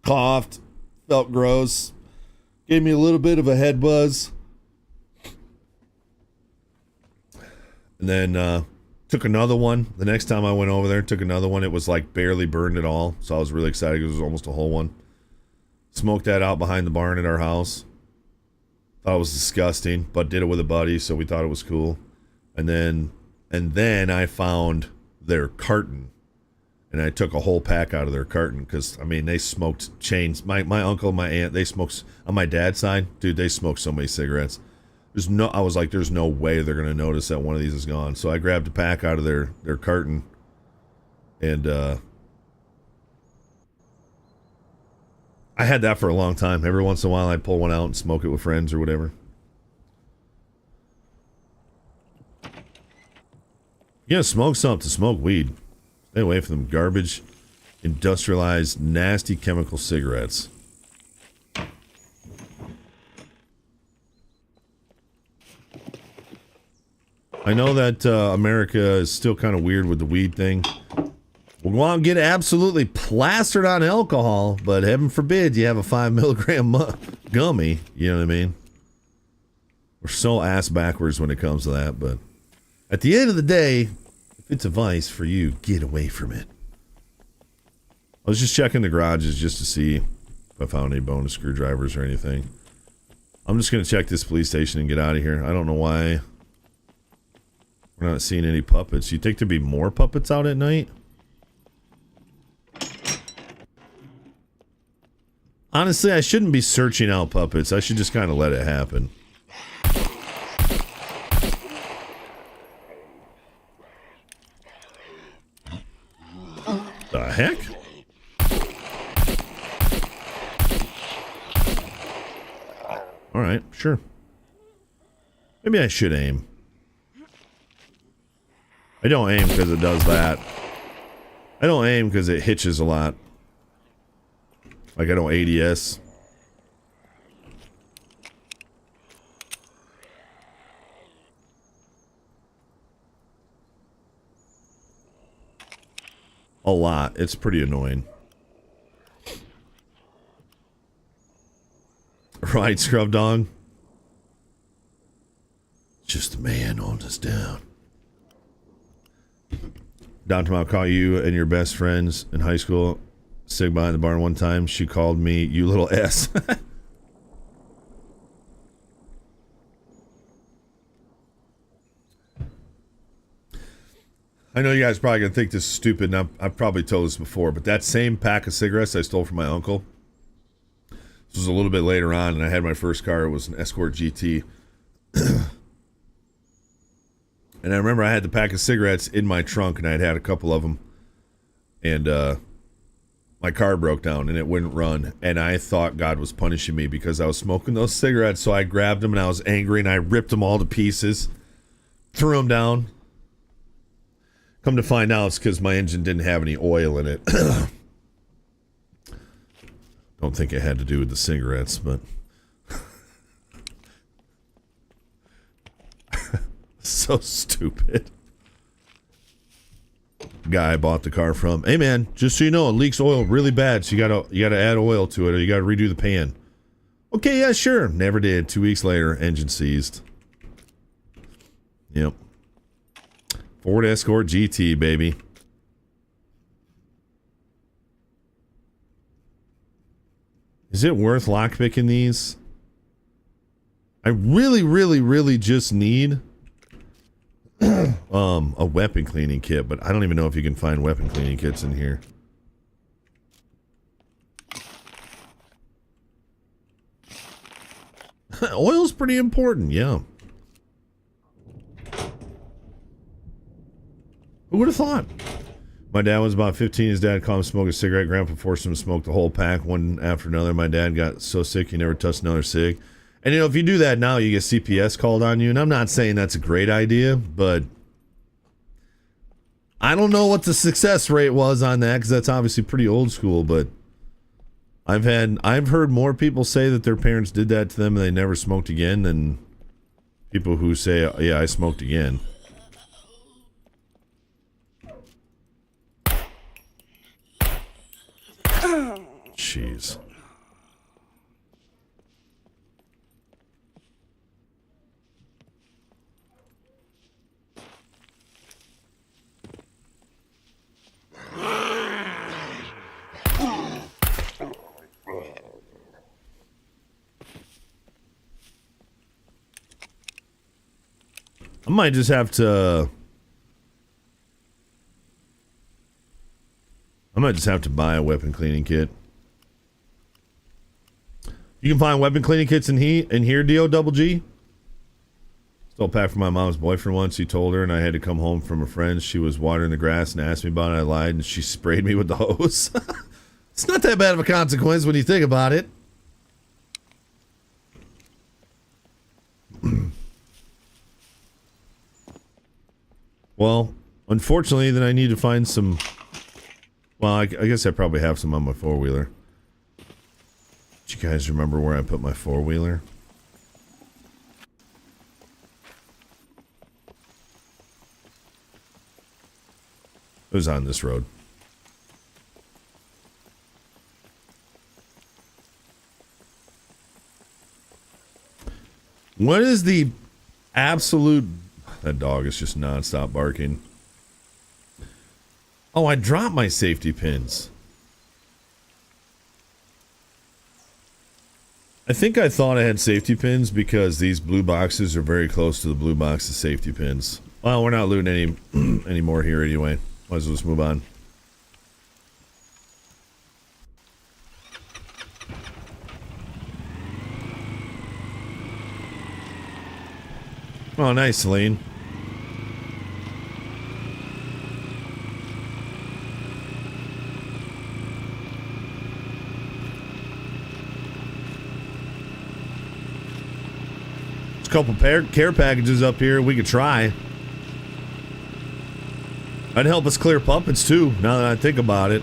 coughed, felt gross. Gave me a little bit of a head buzz. And then took another one. The next time I went over there, took another one. It was like barely burned at all, so I was really excited because it was almost a whole one. Smoked that out behind the barn at our house. Thought it was disgusting, but did it with a buddy, so we thought it was cool. And then I found their carton, and I took a whole pack out of their carton because, I mean, they smoked chains. My uncle, my aunt, they smoked, on my dad's side, dude, they smoked so many cigarettes. I was like, there's no way they're going to notice that one of these is gone. So I grabbed a pack out of their carton, and I had that for a long time. Every once in a while, I'd pull one out and smoke it with friends or whatever. You gotta smoke something, smoke weed. Stay away from them garbage, industrialized, nasty chemical cigarettes. I know that America is still kind of weird with the weed thing. We want to get absolutely plastered on alcohol, but heaven forbid you have a 5 milligram gummy. You know what I mean? We're so ass backwards when it comes to that, but at the end of the day, if it's a vice for you, get away from it. I was just checking the garages just to see if I found any bonus screwdrivers or anything. I'm just going to check this police station and get out of here. I don't know why we're not seeing any puppets. You think there'd be more puppets out at night? Honestly, I shouldn't be searching out puppets. I should just kind of let it happen. The heck? Alright, sure. Maybe I should aim. I don't aim because it does that. I don't aim because it hitches a lot. Like I don't ADS. A lot. It's pretty annoying. Right, Scrub Dog? Just a man on us down. Dr. Mom caught you and your best friends in high school sitting behind the barn one time. She called me, you little S. I know you guys are probably going to think this is stupid, and I've probably told this before, but that same pack of cigarettes I stole from my uncle, this was a little bit later on, and I had my first car. It was an Escort GT. And I remember I had the pack of cigarettes in my trunk, and I'd had a couple of them. And my car broke down, and it wouldn't run. And I thought God was punishing me because I was smoking those cigarettes. So I grabbed them, and I was angry, and I ripped them all to pieces. Threw them down. Come to find out, it's because my engine didn't have any oil in it. Don't think it had to do with the cigarettes, but... So stupid. Guy I bought the car from. Hey man, just so you know, it leaks oil really bad, so you gotta add oil to it, or you gotta redo the pan. Okay, yeah, sure. Never did. 2 weeks later, engine seized. Yep. Ford Escort GT, baby. Is it worth lockpicking these? I really just need a weapon cleaning kit, but I don't even know if you can find weapon cleaning kits in here. Oil's pretty important, yeah. Who would have thought? My dad was about 15. His dad caught him smoking a cigarette. Grandpa forced him to smoke the whole pack one after another. My dad got so sick he never touched another cig. And you know, if you do that now, you get CPS called on you. And I'm not saying that's a great idea, but I don't know what the success rate was on that, because that's obviously pretty old school. But I've heard more people say that their parents did that to them and they never smoked again than people who say, yeah, I smoked again. Jeez. I might just have to buy a weapon cleaning kit. You can find weapon cleaning kits in here, DO Double G. Stole a pack from my mom's boyfriend once. He told her, and I had to come home from a friend. She was watering the grass and asked me about it. I lied, and she sprayed me with the hose. It's not that bad of a consequence when you think about it. Well, unfortunately, then I need to find some... Well, I guess I probably have some on my four-wheeler. Do you guys remember where I put my four-wheeler? It was on this road. What is the absolute... That dog is just non-stop barking. Oh, I dropped my safety pins. I think I thought I had safety pins because these blue boxes are very close to the blue box of safety pins. Well, we're not looting any more here anyway. Might as well just move on. Oh, nice, Celine. There's a couple care packages up here we could try. That'd help us clear puppets too, now that I think about it.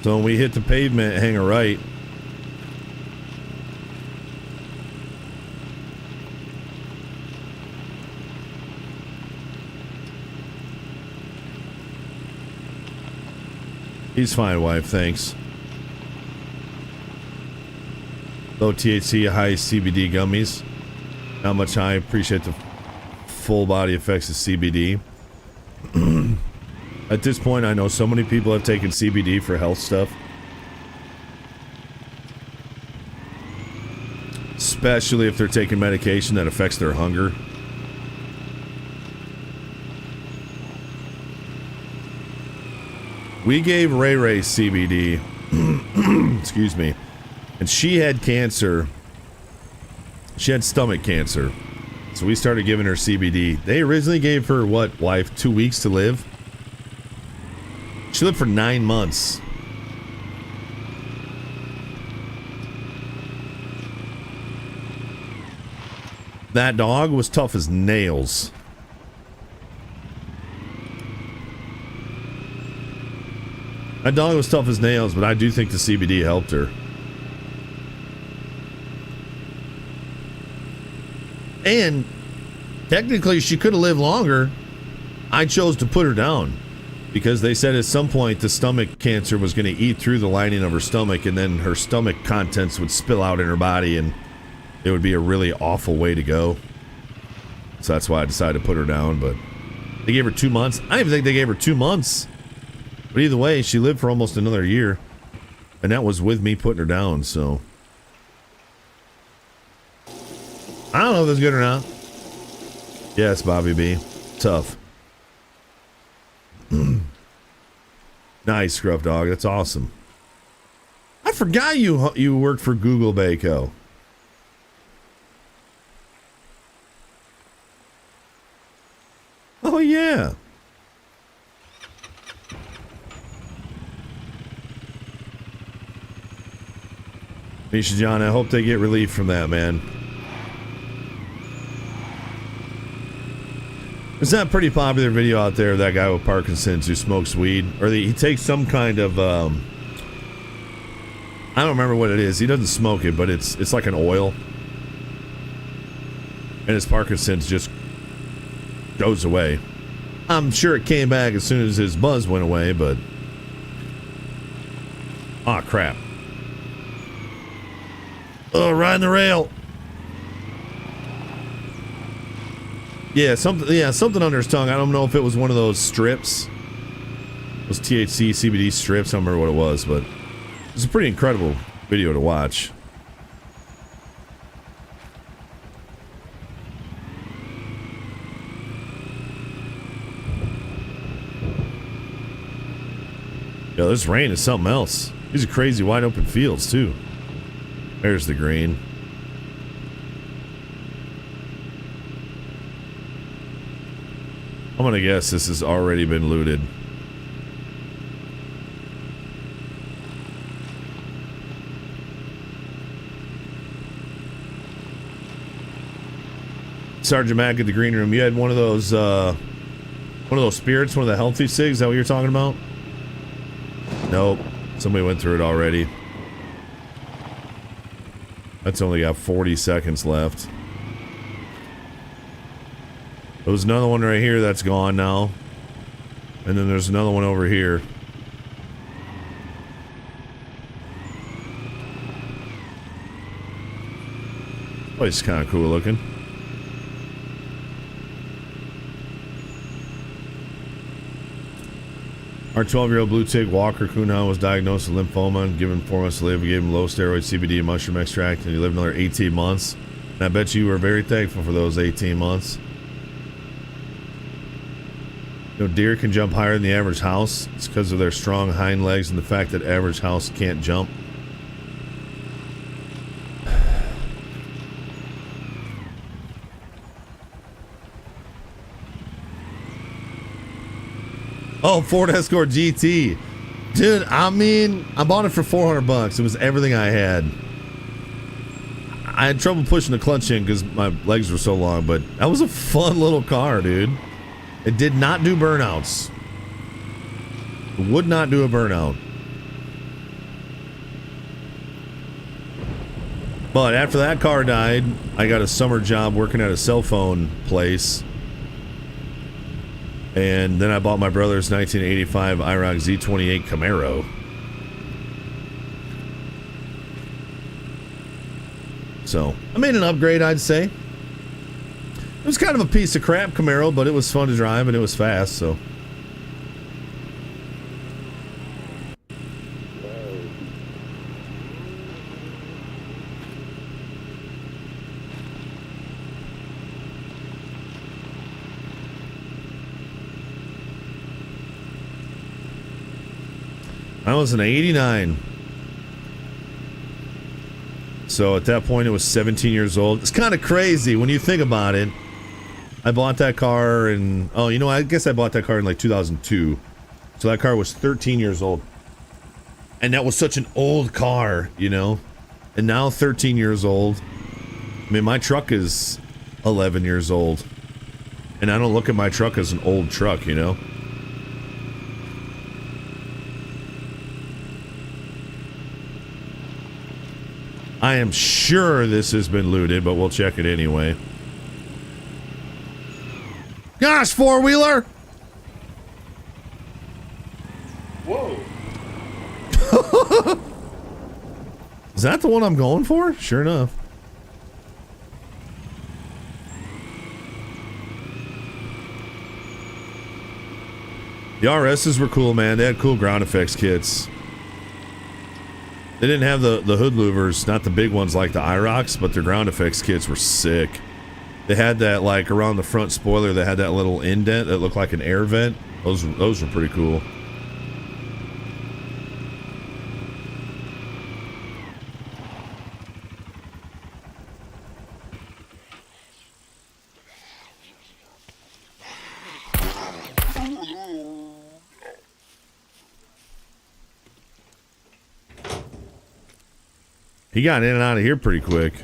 So when we hit the pavement, hang a right. He's fine, wife, thanks. Low THC, high CBD gummies. Not much high. Appreciate the full body effects of CBD. At this point, I know so many people have taken CBD for health stuff. Especially if they're taking medication that affects their hunger. We gave Ray Ray CBD. Excuse me. And she had cancer. She had stomach cancer. So we started giving her CBD. They originally gave her, what, wife, 2 weeks to live? She lived for 9 months. That dog was tough as nails. That dog was tough as nails, but I do think the CBD helped her. And technically she could have lived longer. I chose to put her down because they said at some point the stomach cancer was going to eat through the lining of her stomach, and then her stomach contents would spill out in her body, and it would be a really awful way to go. So that's why I decided to put her down. But they gave her 2 months. I don't even think they gave her 2 months. But either way, she lived for almost another year, and that was with me putting her down. So I don't know if it's good or not. Yes, Bobby B. Tough. Nice, Scruff Dog. That's awesome. I forgot you worked for Google Baco. Oh, yeah. Misha John, I hope they get relief from that, man. There's that pretty popular video out there of that guy with Parkinson's who smokes weed, or he takes some kind of I don't remember what it is. He doesn't smoke it, but it's like an oil, and his Parkinson's just goes away. I'm sure it came back as soon as his buzz went away, but ah, crap. Oh, riding the rail. Yeah, something under his tongue. I don't know if it was one of those strips. Those THC, CBD strips. I don't remember what it was, but it's a pretty incredible video to watch. Yo, this rain is something else. These are crazy wide open fields, too. There's the green. I'm gonna guess this has already been looted. Sergeant Mack at the green room. You had one of those spirits, one of the healthy cigs. Is that what you're talking about? Nope. Somebody went through it already. That's only got 40 seconds left. There was another one right here that's gone now. And then there's another one over here. Place is kind of cool looking. Our 12-year-old blue tick Walker Coonhound was diagnosed with lymphoma and given 4 months to live. We gave him low steroid CBD and mushroom extract, and he lived another 18 months. And I bet you were very thankful for those 18 months. You know, deer can jump higher than the average house. It's because of their strong hind legs and the fact that average house can't jump. Oh, Ford Escort GT. Dude, I mean, I bought it for $400. It was everything I had. I had trouble pushing the clutch in because my legs were so long, but that was a fun little car, dude. It did not do burnouts. It would not do a burnout. But after that car died, I got a summer job working at a cell phone place. And then I bought my brother's 1985 IROC Z28 Camaro. So, I made an upgrade, I'd say. It was kind of a piece of crap Camaro, but it was fun to drive and it was fast, so. I was an 89. So at that point, it was 17 years old. It's kind of crazy when you think about it. I bought that car in, oh, you know, I guess I bought that car in like 2002. So that car was 13 years old. And that was such an old car, you know? And now 13 years old. I mean, my truck is 11 years old. And I don't look at my truck as an old truck, you know? I am sure this has been looted, but we'll check it anyway. Gosh, four-wheeler! Whoa. Is that the one I'm going for? Sure enough. The RSs were cool, man. They had cool ground effects kits. They didn't have the hood louvers, not the big ones like the IROCs, but their ground effects kits were sick. They had that, like, around the front spoiler, they had that little indent that looked like an air vent. Those were pretty cool. He got in and out of here pretty quick.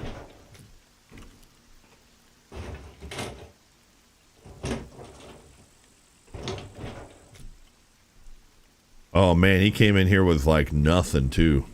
Oh man, he came in here with like nothing too.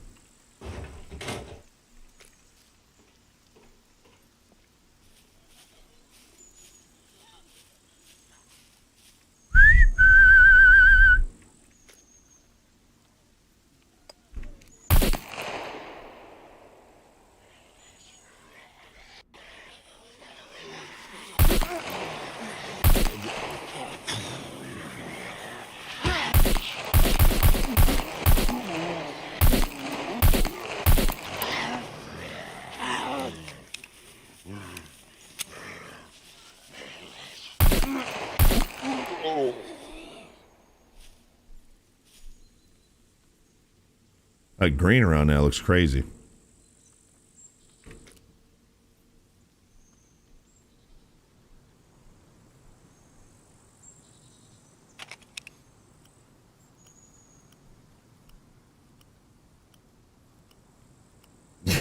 That green around there looks crazy.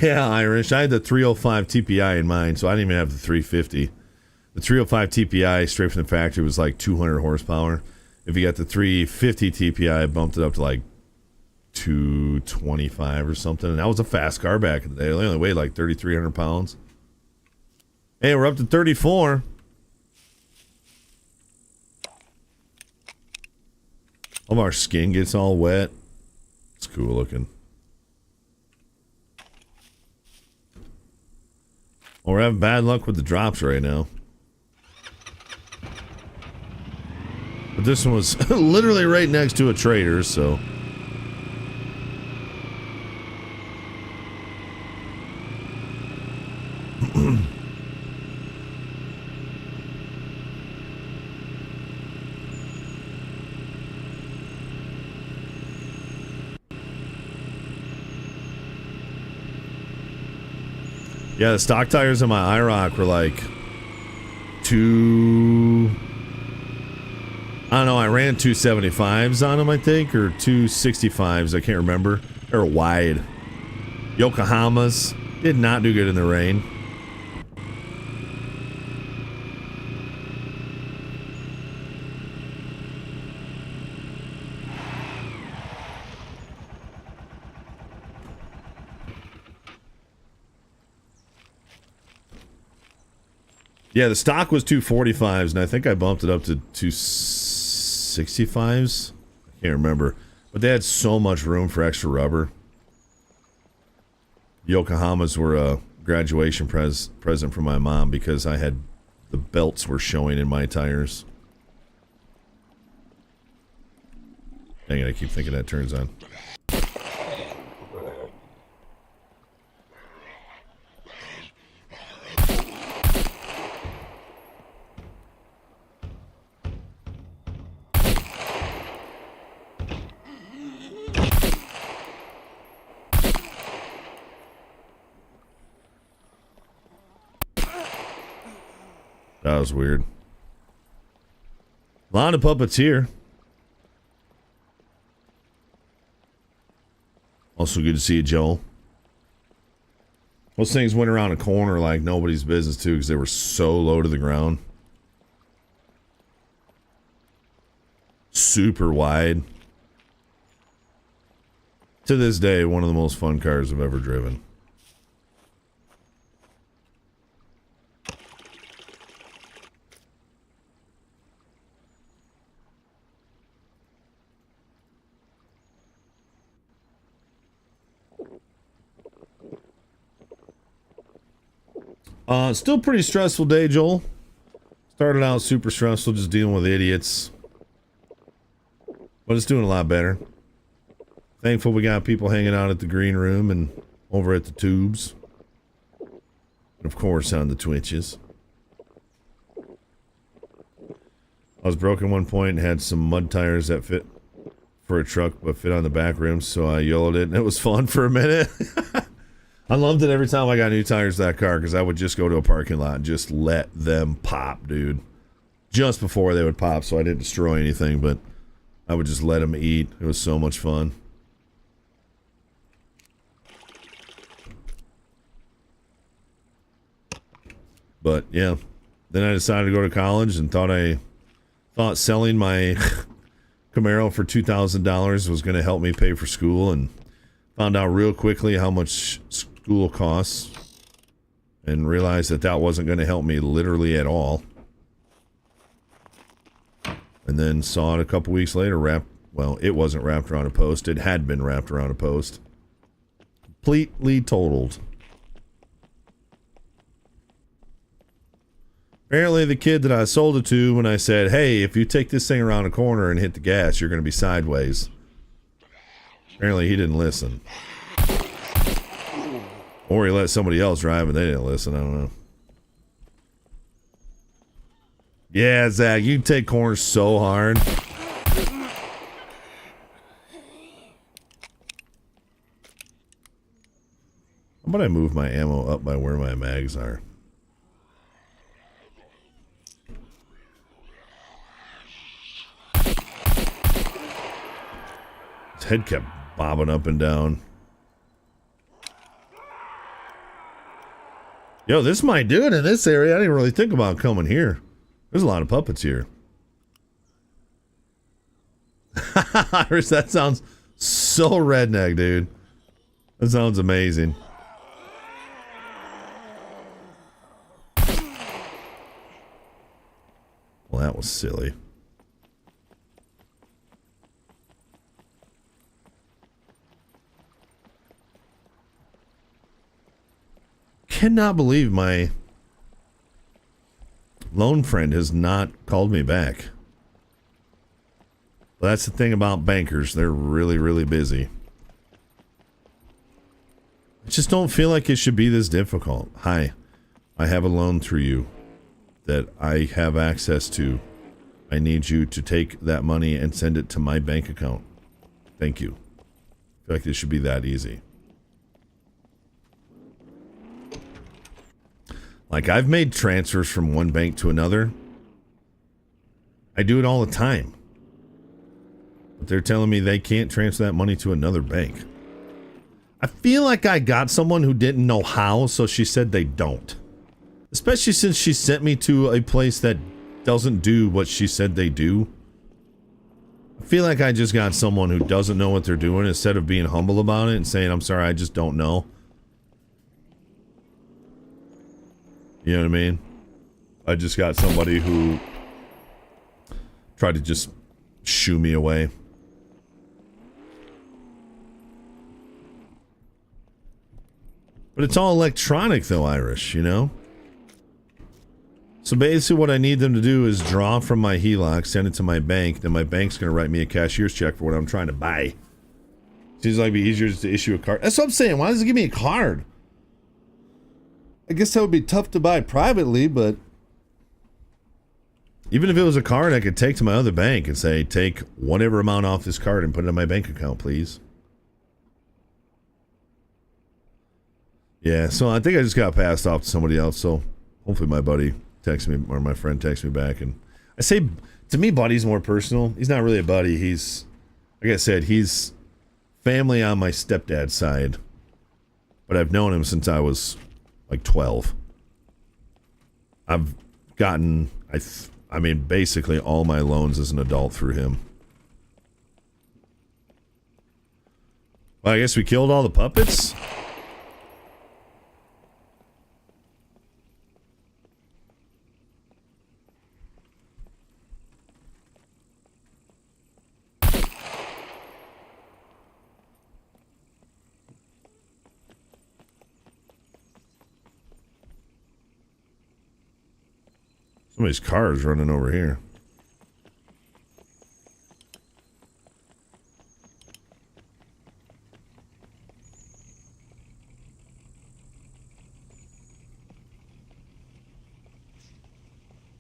Yeah, Irish. I had the 305 TPI in mind, so I didn't even have the 350. The 305 TPI straight from the factory was like 200 horsepower. If you got the 350 TPI, I bumped it up to like 225 or something. And that was a fast car back in the day. They only weighed like 3,300 pounds. Hey, we're up to 34. All of our skin gets all wet. It's cool looking. Well, we're having bad luck with the drops right now. But this one was literally right next to a trader, so. Yeah, the stock tires on my IROC were like I don't know, I ran 275s on them, I think, or 265s, I can't remember. They were wide. Yokohamas did not do good in the rain. Yeah, the stock was 245s, and I think I bumped it up to 265s. I can't remember. But they had so much room for extra rubber. Yokohamas were a graduation present from my mom because I had the belts were showing in my tires. Dang it, I keep thinking that turns on. That was weird. A lot of puppets here. Also good to see you, Joel. Those things went around a corner like nobody's business, too, because they were so low to the ground. Super wide. To this day, one of the most fun cars I've ever driven. Still pretty stressful day, Joel. Started out super stressful, just dealing with idiots. But it's doing a lot better. Thankful we got people hanging out at the green room and over at the tubes. And of course on the Twitches. I was broke at one point and had some mud tires that fit for a truck but fit on the back rims, so I yellowed it and it was fun for a minute. I loved it every time I got new tires to that car because I would just go to a parking lot and just let them pop, dude. Just before they would pop, so I didn't destroy anything, but I would just let them eat. It was so much fun. But yeah, then I decided to go to college and thought selling my Camaro for $2,000 was going to help me pay for school, and found out real quickly how much school costs and realized that that wasn't going to help me literally at all. And then saw it a couple weeks later well, it wasn't wrapped around a post. It had been wrapped around a post. Completely totaled. Apparently the kid that I sold it to, when I said, hey, if you take this thing around a corner and hit the gas, you're going to be sideways. Apparently he didn't listen. Or he let somebody else drive and they didn't listen. I don't know. Yeah, Zach, you take corners so hard. How about I move my ammo up by where my mags are? His head kept bobbing up and down. Yo, this might do it in this area. I didn't really think about coming here. There's a lot of puppets here. Iris, that sounds so redneck, dude. That sounds amazing. Well, that was silly. Cannot believe my loan friend has not called me back. Well, that's the thing about bankers. They're really, really busy. I just don't feel like it should be this difficult. Hi, I have a loan through you that I have access to. I need you to take that money and send it to my bank account. Thank you. I feel like this should be that easy. Like, I've made transfers from one bank to another. I do it all the time. But they're telling me they can't transfer that money to another bank. I feel like I got someone who didn't know how, so she said they don't. Especially since she sent me to a place that doesn't do what she said they do. I feel like I just got someone who doesn't know what they're doing instead of being humble about it and saying, I'm sorry, I just don't know. You know what I mean? I just got somebody who tried to just shoo me away. But it's all electronic though, Irish, you know? So basically what I need them to do is draw from my HELOC, send it to my bank, then my bank's going to write me a cashier's check for what I'm trying to buy. Seems like it'd be easier just to issue a card. That's what I'm saying. Why does it give me a card? I guess that would be tough to buy privately, but even if it was a card I could take to my other bank and say, take whatever amount off this card and put it in my bank account, please. Yeah, so I think I just got passed off to somebody else, so hopefully my buddy texts me, or my friend texts me back. And I say, to me, buddy's more personal. He's not really a buddy. He's, like I said, he's family on my stepdad's side. But I've known him since I was like 12. I've gotten, I mean, basically all my loans as an adult through him. Well, I guess we killed all the puppets? Somebody's car is running over here.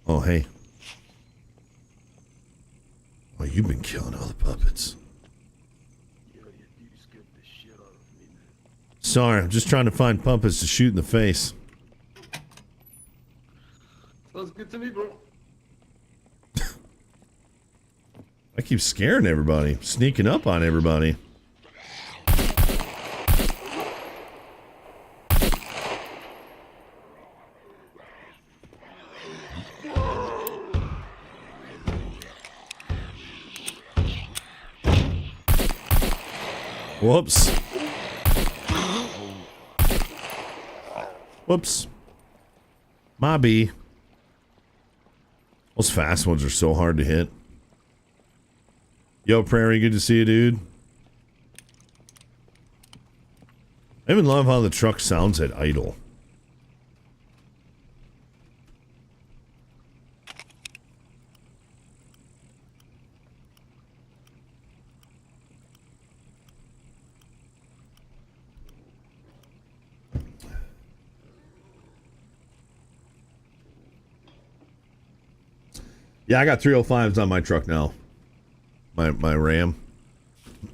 Oh, hey. Oh, you've been killing all the puppets. Sorry, I'm just trying to find puppets to shoot in the face. Sounds good to me, bro. I keep scaring everybody, sneaking up on everybody. Whoops. Whoops. Mobby. Those fast ones are so hard to hit. Yo, Prairie, good to see you, dude. I even love how the truck sounds at idle. Yeah, I got 305s on my truck now. My Ram.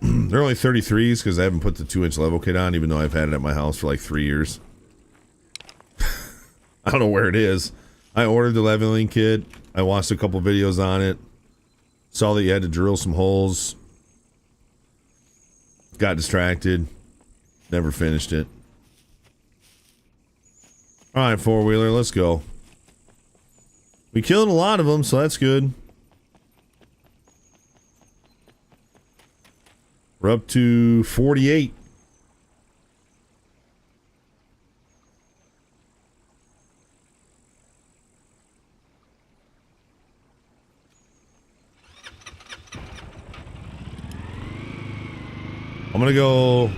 They're only 33s because I haven't put the 2-inch level kit on, even though I've had it at my house for like 3 years. I don't know where it is. I ordered the leveling kit. I watched a couple videos on it. Saw that you had to drill some holes. Got distracted. Never finished it. Alright, four-wheeler, let's go. We killed a lot of them, so that's good. We're up to 48. I'm gonna go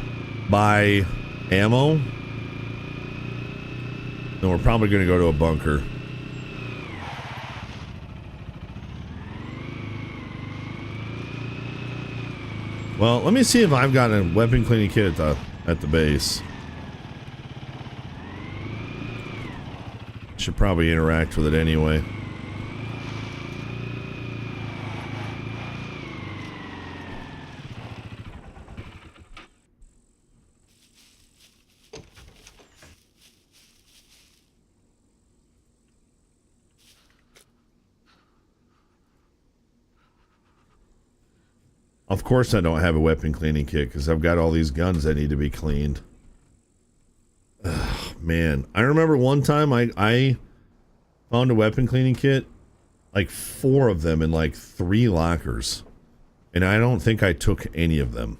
buy ammo. Then we're probably gonna go to a bunker. Well, let me see if I've got a weapon cleaning kit at the base. Should probably interact with it anyway. Of course I don't have a weapon cleaning kit because I've got all these guns that need to be cleaned. Ugh, man, I remember one time I found a weapon cleaning kit, like 4 of them in like 3 lockers. And I don't think I took any of them.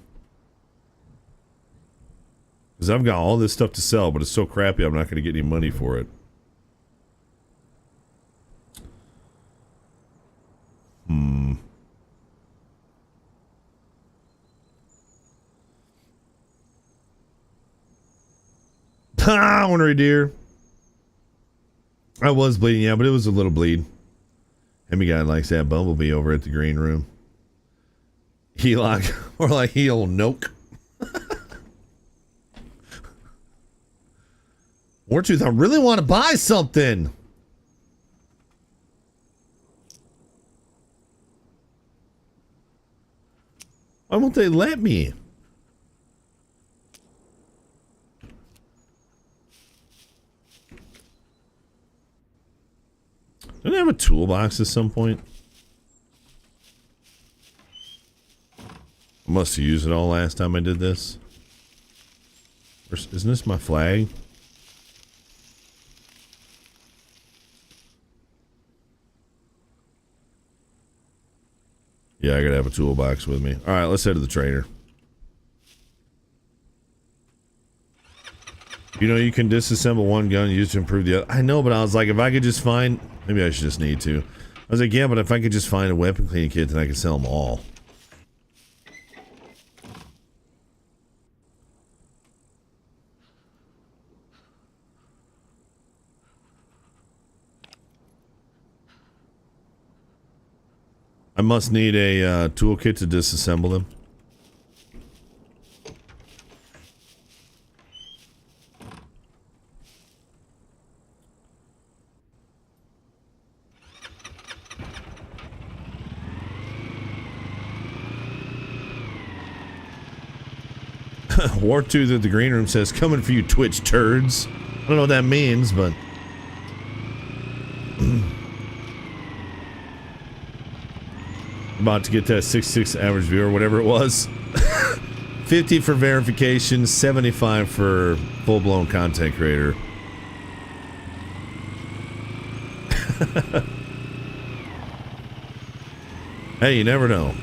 Because I've got all this stuff to sell, but it's so crappy I'm not going to get any money for it. Ha! Ornery deer. I was bleeding, yeah, but it was a little bleed. Hemi guy likes that bumblebee over at the green room. He like, or like he'll noke. Wartooth, I really want to buy something. Why won't they let me? Don't I have a toolbox at some point? I must have used it all last time I did this. Isn't this my flag? Yeah, I gotta have a toolbox with me. Alright, let's head to the trader. You know, you can disassemble one gun and use it to improve the other. I know, but I was like, if I could just find... Maybe I should just need to. I was like, yeah, but if I could just find a weapon cleaning kit, then I could sell them all. I must need a toolkit to disassemble them. Wartooth at the green room says, coming for you, Twitch turds. I don't know what that means, but... About to get that 66 average viewer, whatever it was. 50 for verification, 75 for full-blown content creator. Hey, you never know.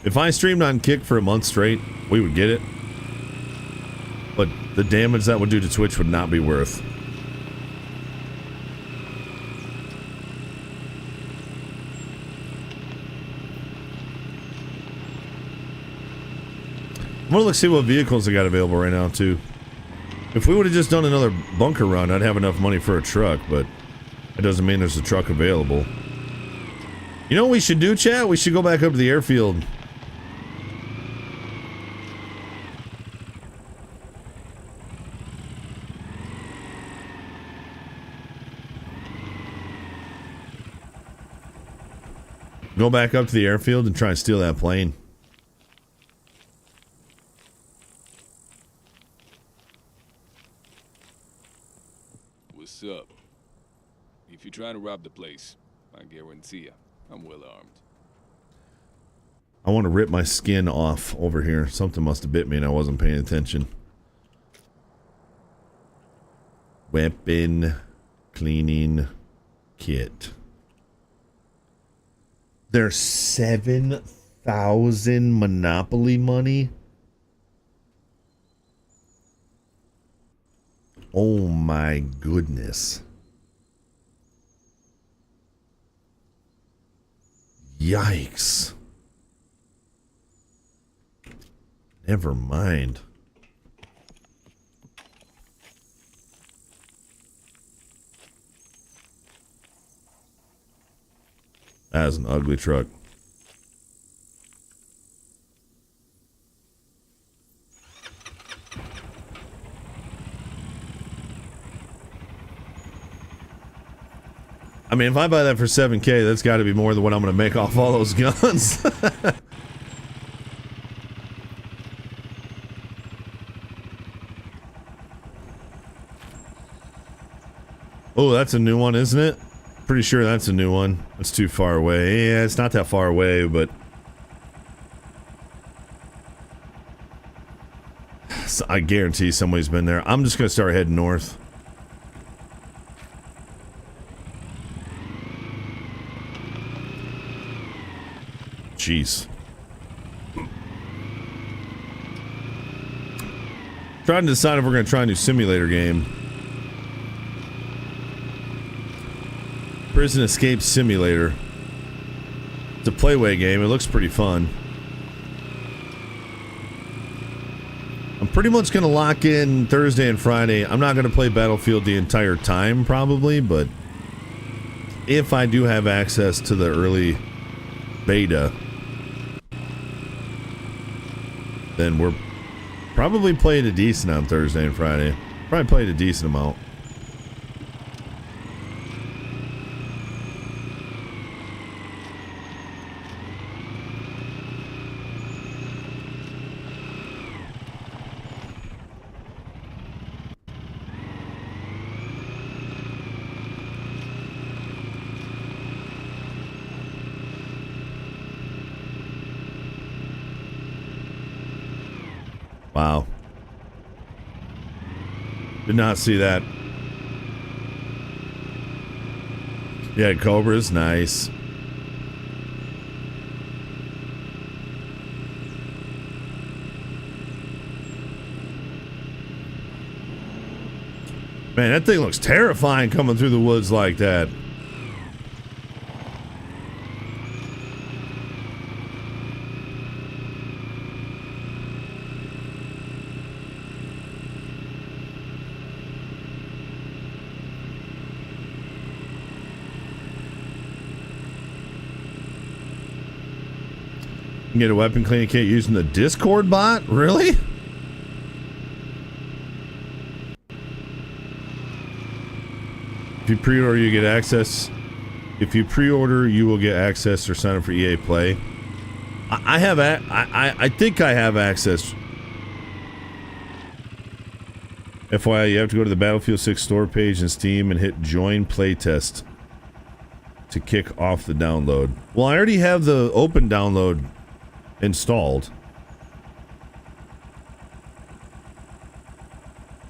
If I streamed on Kick for a month straight, we would get it. But the damage that would do to Twitch would not be worth. I'm gonna look see what vehicles I got available right now too. If we would have just done another bunker run, I'd have enough money for a truck, but it doesn't mean there's a truck available. You know what we should do, chat? We should go back up to the airfield. Go back up to the airfield and try and steal that plane. What's up? If you're trying to rob the place, I guarantee you, I'm well armed. I want to rip my skin off over here. Something must have bit me and I wasn't paying attention. Weapon cleaning kit. There's 7,000 Monopoly money. Oh my goodness. Yikes. Never mind. That is an ugly truck. I mean, if I buy that for 7K, that's got to be more than what I'm going to make off all those guns. Oh, that's a new one, isn't it? Pretty sure that's a new one. It's too far away. Yeah, it's not that far away, but... I guarantee somebody's been there. I'm just going to start heading north. Jeez. Trying to decide if we're going to try a new simulator game. Prison Escape Simulator. It's a playway game. It looks pretty fun. I'm pretty much going to lock in Thursday and Friday. I'm not going to play Battlefield the entire time, probably, but if I do have access to the early beta, then we're probably playing a decent on Thursday and Friday. Probably played a decent amount. Wow. Did not see that. Yeah, Cobra's nice. Man, that thing looks terrifying coming through the woods like that. You can get a weapon cleaning kit using the Discord bot? Really? If you pre-order, you get access. If you pre-order, you will get access or sign up for EA Play. I think I have access. FYI, you have to go to the Battlefield 6 store page in Steam and hit Join Playtest to kick off the download. Well, I already have the open download installed.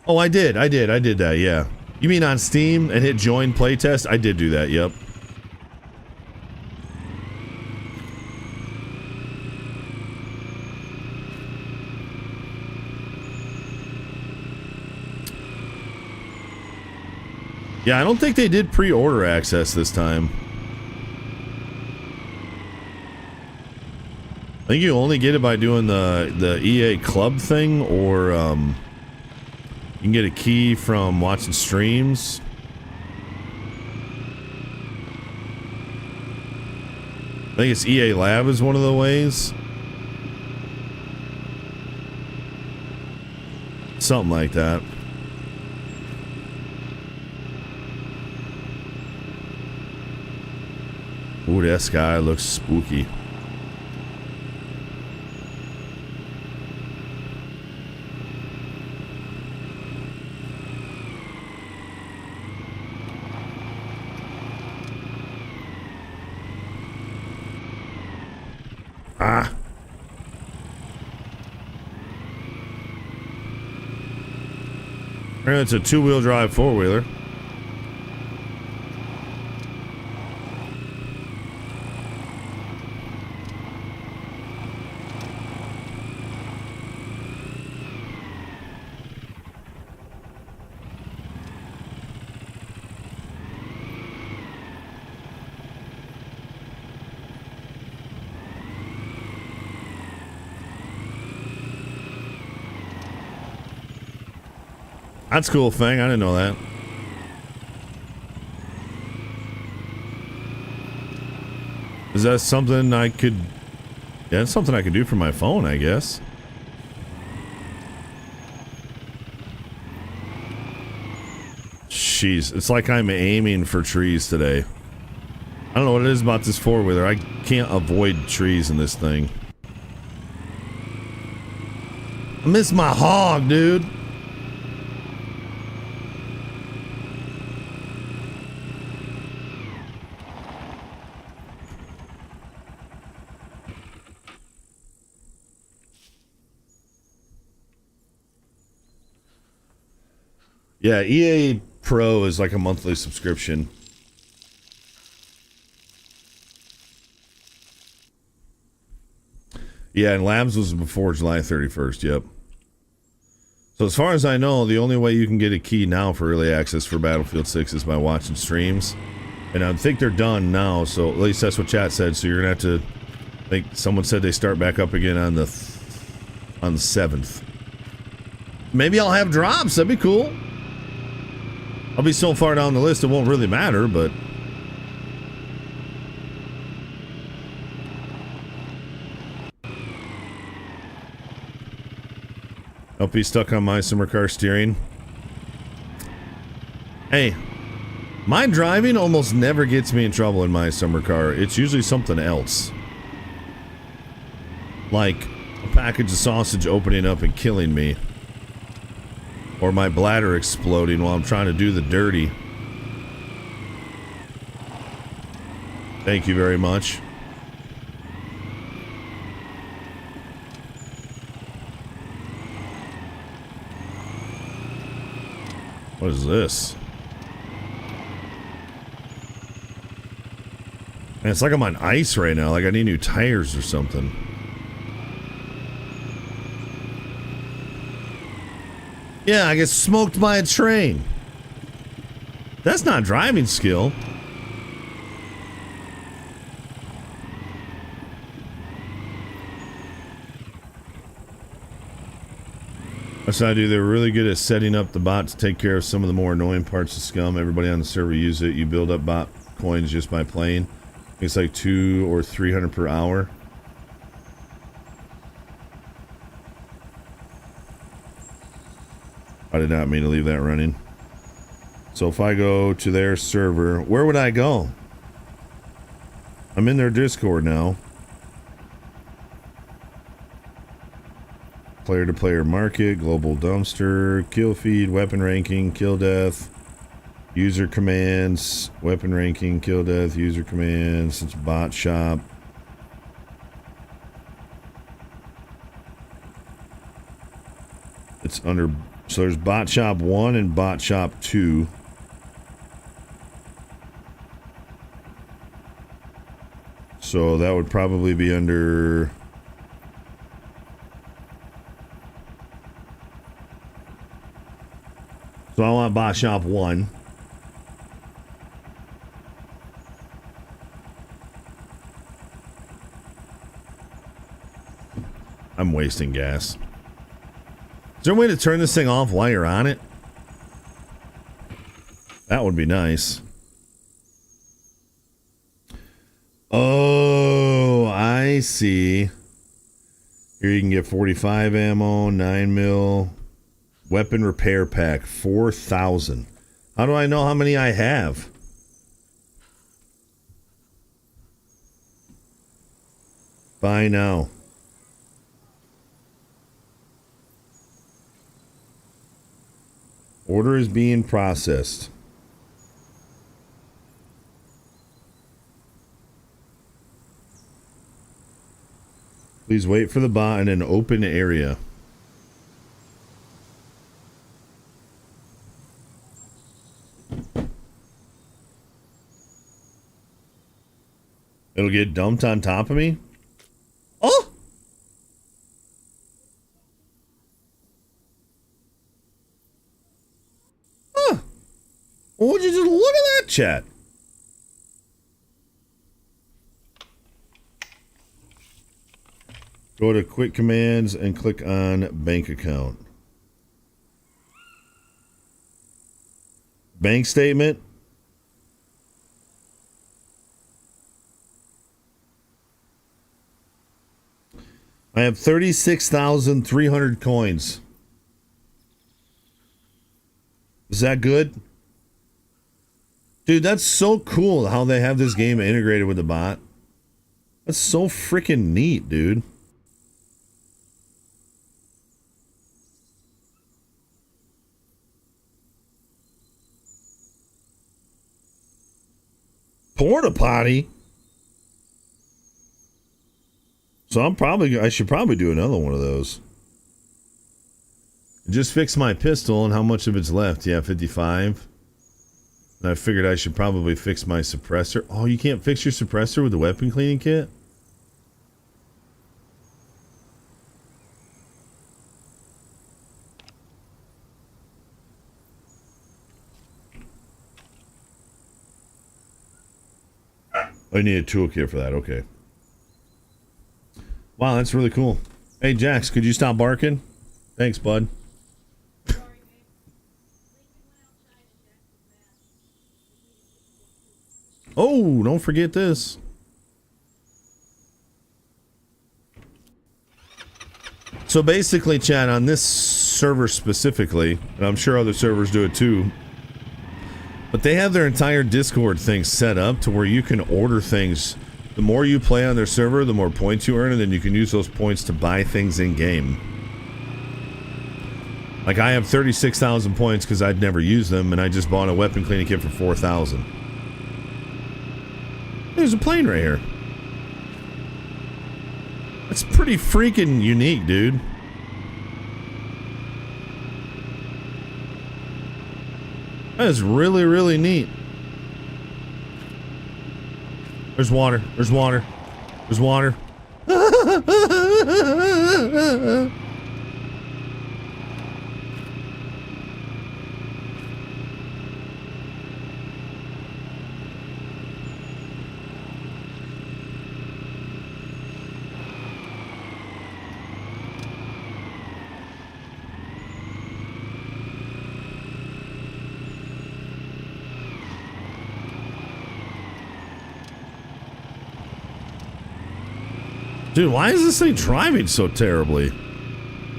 Oh, I did that, yeah. You mean on Steam and hit Join Playtest? I did do that, yep. Yeah, I don't think they did pre-order access this time. I think you only get it by doing the EA Club thing, or you can get a key from watching streams. I think it's EA Lab is one of the ways. Something like that. Ooh, that sky looks spooky. Ah. It's a two-wheel drive four-wheeler. That's cool thing. I didn't know that. Is that something I could... Yeah, that's something I could do for my phone, I guess. Jeez, it's like I'm aiming for trees today. I don't know what it is about this four-wheeler. I can't avoid trees in this thing. I miss my hog, dude. Yeah, EA Pro is like a monthly subscription. Yeah, and Labs was before July 31st, yep. So as far as I know, the only way you can get a key now for early access for Battlefield 6 is by watching streams. And I think they're done now, so at least that's what chat said. So you're gonna have to. I think someone said they start back up again on the 7th. Maybe I'll have drops. That'd be cool. I'll be so far down the list it won't really matter, but. Hope he's stuck on my summer car steering. Hey, my driving almost never gets me in trouble in my summer car. It's usually something else. Like a package of sausage opening up and killing me. Or my bladder exploding while I'm trying to do the dirty. Thank you very much. What is this? Man, it's like I'm on ice right now. Like I need new tires or something. Yeah, I get smoked by a train. That's not driving skill. That's what I do. They're really good at setting up the bot to take care of some of the more annoying parts of scum. Everybody on the server use it. You build up bot coins just by playing. It's like 200 or 300 per hour. I did not mean to leave that running. So if I go to their server, where would I go? I'm in their Discord now. Player to player market, global dumpster, kill feed, weapon ranking, kill death, user commands, weapon ranking, kill death, user commands, it's bot shop. It's under, so there's bot shop 1 and bot shop 2. So that would probably be under... So I want bot shop 1. I'm wasting gas. Is there a way to turn this thing off while you're on it? That would be nice. Oh, I see. Here you can get 45 ammo, 9mm. Weapon repair pack, 4,000. How do I know how many I have? Buy now. Order is being processed. Please wait for the bot in an open area. It'll get dumped on top of me? Oh! Huh. Well, would you just look at that chat? Go to quick commands and click on bank account. Bank statement. I have 36,300 coins. Is that good? Dude, that's so cool how they have this game integrated with the bot. That's so freaking neat, dude. Porta potty? So I should probably do another one of those. Just fix my pistol and how much of it's left? Yeah, 55. And I figured I should probably fix my suppressor. Oh, you can't fix your suppressor with the weapon cleaning kit? I need a toolkit for that. Okay. Wow, that's really cool. Hey, Jax, could you stop barking? Thanks, bud. Oh, don't forget this. So basically, Chad, on this server specifically, and I'm sure other servers do it too, but they have their entire Discord thing set up to where you can order things. The more you play on their server, the more points you earn, and then you can use those points to buy things in-game. Like, I have 36,000 points because I'd never used them, and I just bought a weapon cleaning kit for 4,000. There's a plane right here. That's pretty freaking unique, dude. That is really, really neat. There's water. There's water. There's water. Dude, why is this thing driving so terribly?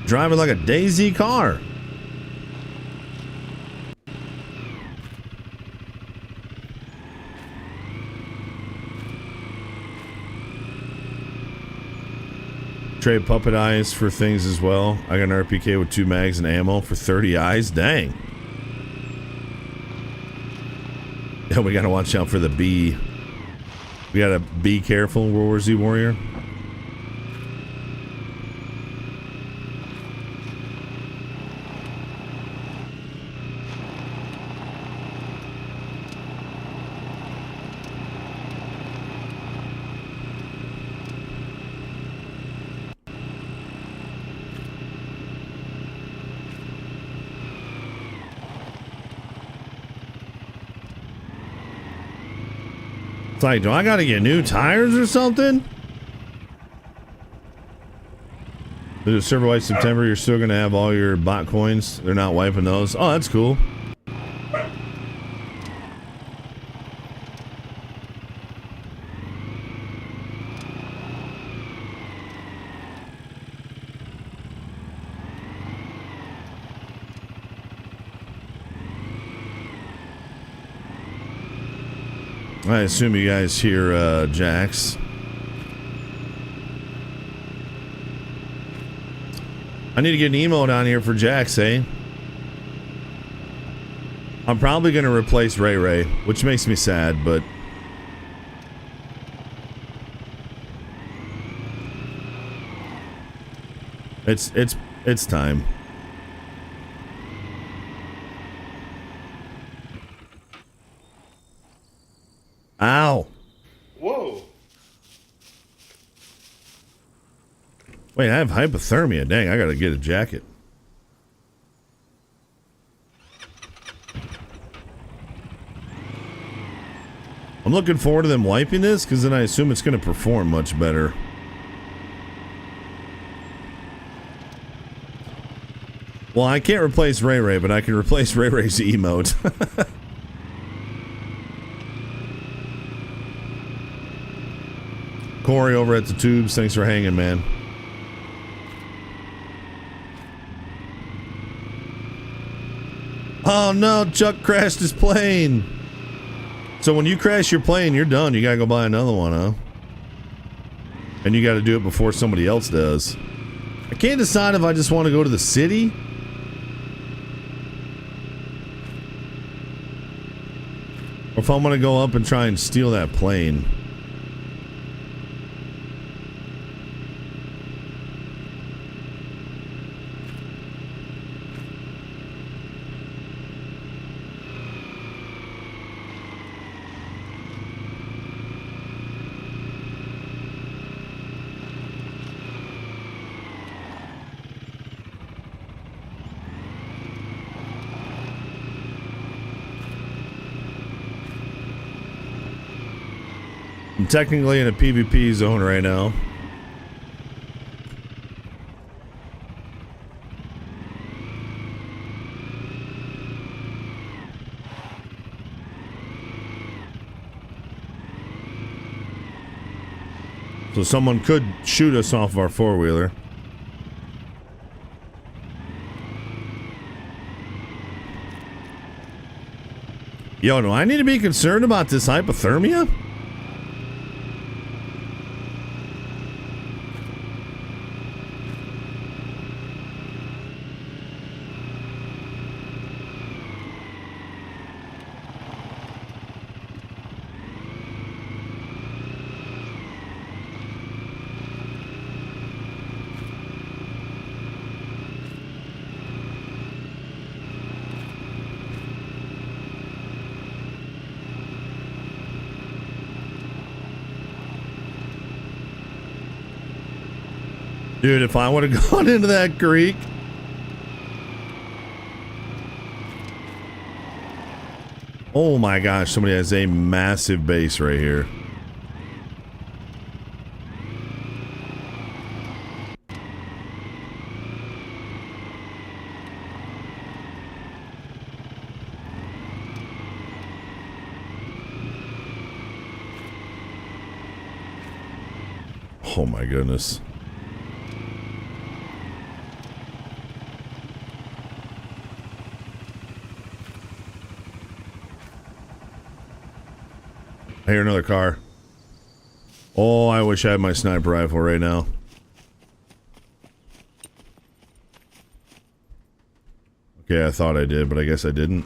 Driving like a Daisy car. Trade puppet eyes for things as well. I got an RPK with 2 mags and ammo for 30 eyes. Dang. Yeah, we gotta watch out for the bee. We gotta be careful, World War Z Warrior. It's like, do I gotta get new tires or something? There's a server wipe September. You're still gonna have all your bot coins. They're not wiping those. Oh, that's cool. I assume you guys hear Jax. I need to get an emote on here for Jax, eh? I'm probably going to replace Ray Ray, which makes me sad, but it's time. Ow. Whoa. Wait, I have hypothermia. Dang, I gotta get a jacket. I'm looking forward to them wiping this, because then I assume it's going to perform much better. Well, I can't replace Ray Ray, but I can replace Ray Ray's emote. Corey over at the tubes, thanks for hanging, man. Oh no, Chuck crashed his plane. So when you crash your plane, you're done. You gotta go buy another one, huh? And you gotta do it before somebody else does. I can't decide if I just want to go to the city or if I'm gonna go up and try and steal that plane. I'm technically in a PvP zone right now. So someone could shoot us off of our four-wheeler. Yo, do I need to be concerned about this hypothermia? Dude, if I would have gone into that creek. Oh my gosh, somebody has a massive base right here. Oh my goodness. I hear another car. Oh, I wish I had my sniper rifle right now. Okay, I thought I did, but I guess I didn't.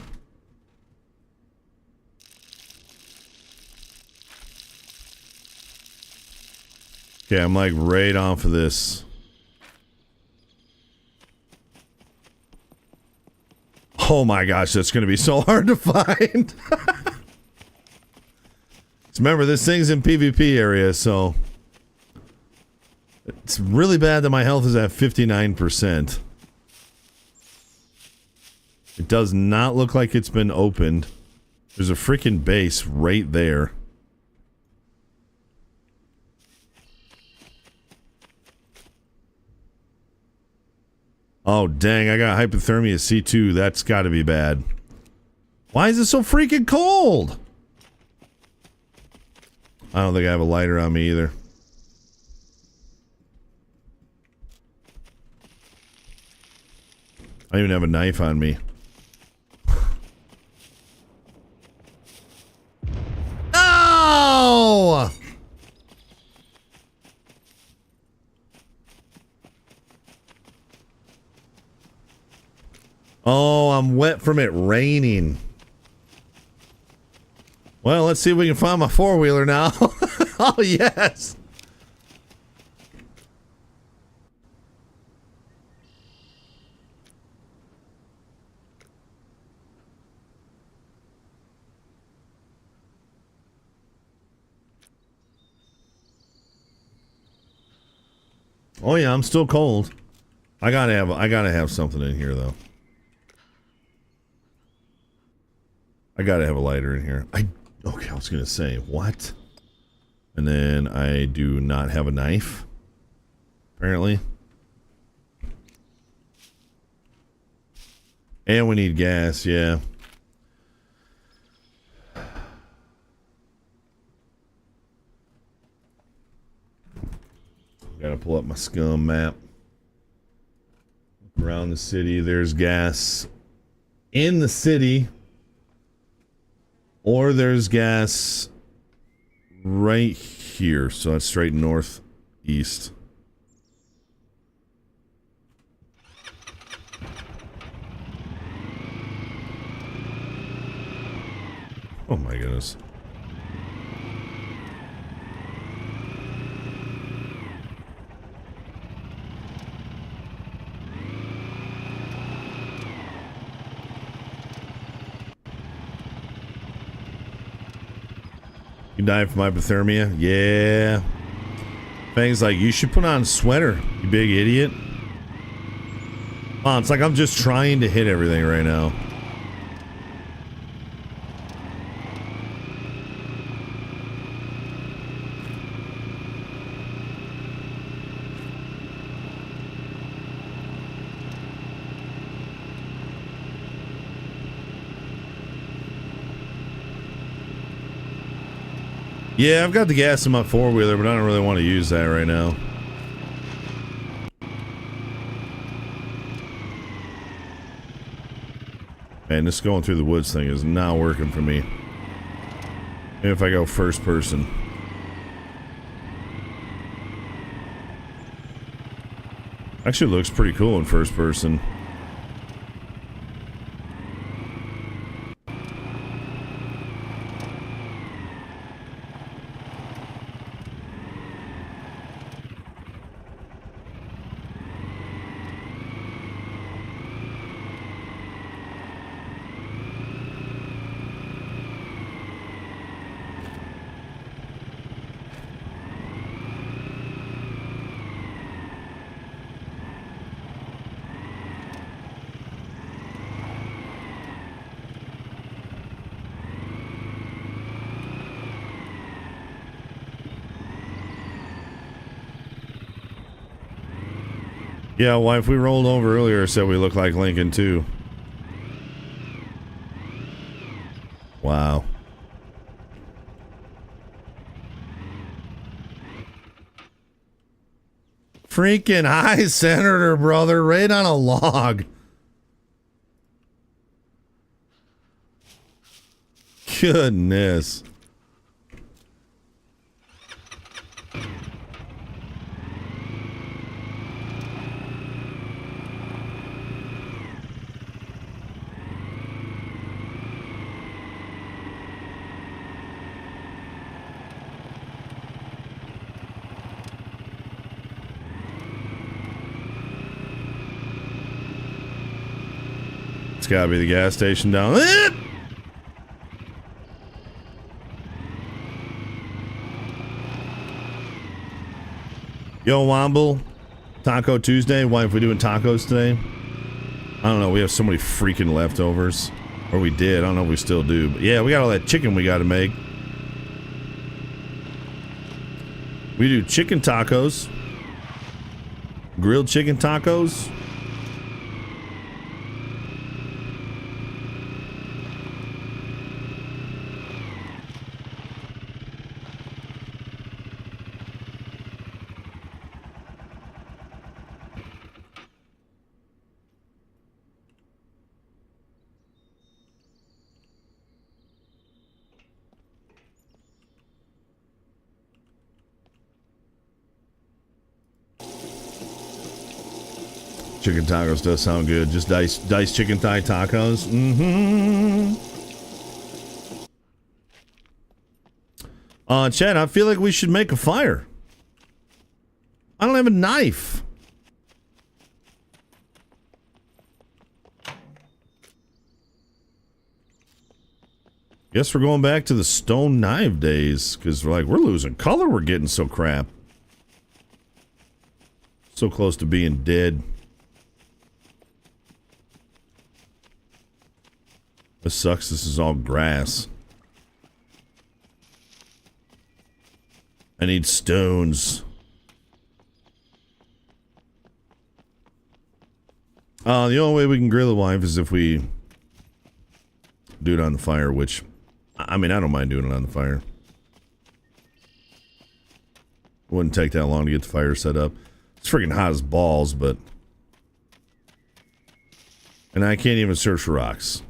Okay, I'm like right off of this. Oh my gosh, that's going to be so hard to find. Remember, this thing's in PvP area, so it's really bad that my health is at 59%. It does not look like it's been opened. There's a freaking base right there. Oh, dang, I got hypothermia C2. That's got to be bad. Why is it so freaking cold? I don't think I have a lighter on me either. I don't even have a knife on me. No! Oh, I'm wet from it raining. Well, let's see if we can find my four-wheeler now. Oh, yes. Oh yeah, I'm still cold. I gotta have something in here though. I gotta have a lighter in here. Okay, I was gonna say what? And then I do not have a knife. Apparently. And we need gas, yeah. Gotta pull up my scum map. Look around the city. There's gas in the city. Or there's gas right here. So that's straight northeast. Oh my goodness. You died from hypothermia? Yeah. Fang's like, you should put on a sweater, you big idiot. Oh, it's like I'm just trying to hit everything right now. Yeah, I've got the gas in my four-wheeler, but I don't really want to use that right now. Man, this going through the woods thing is not working for me. Maybe if I go first person. Actually looks pretty cool in first person. Yeah, wife, we rolled over earlier, said we look like Lincoln too. Wow. Freaking high senator, brother, right on a log. Goodness. It's gotta be the gas station down there. Yo, Womble. Taco Tuesday. Why, if we doing tacos today? I don't know. We have so many freaking leftovers. Or we did. I don't know if we still do. But yeah, we got all that chicken we gotta make. We do chicken tacos. Grilled chicken tacos. Chicken tacos does sound good. Just diced chicken thigh tacos. Mm-hmm. Chad, I feel like we should make a fire. I don't have a knife. Guess we're going back to the stone knife days, because we're losing color. We're getting so crap. So close to being dead. This sucks. This is all grass. I need stones. The only way we can grill the wife is if we do it on the fire, which, I mean, I don't mind doing it on the fire. It wouldn't take that long to get the fire set up. It's freaking hot as balls, but... And I can't even search for rocks.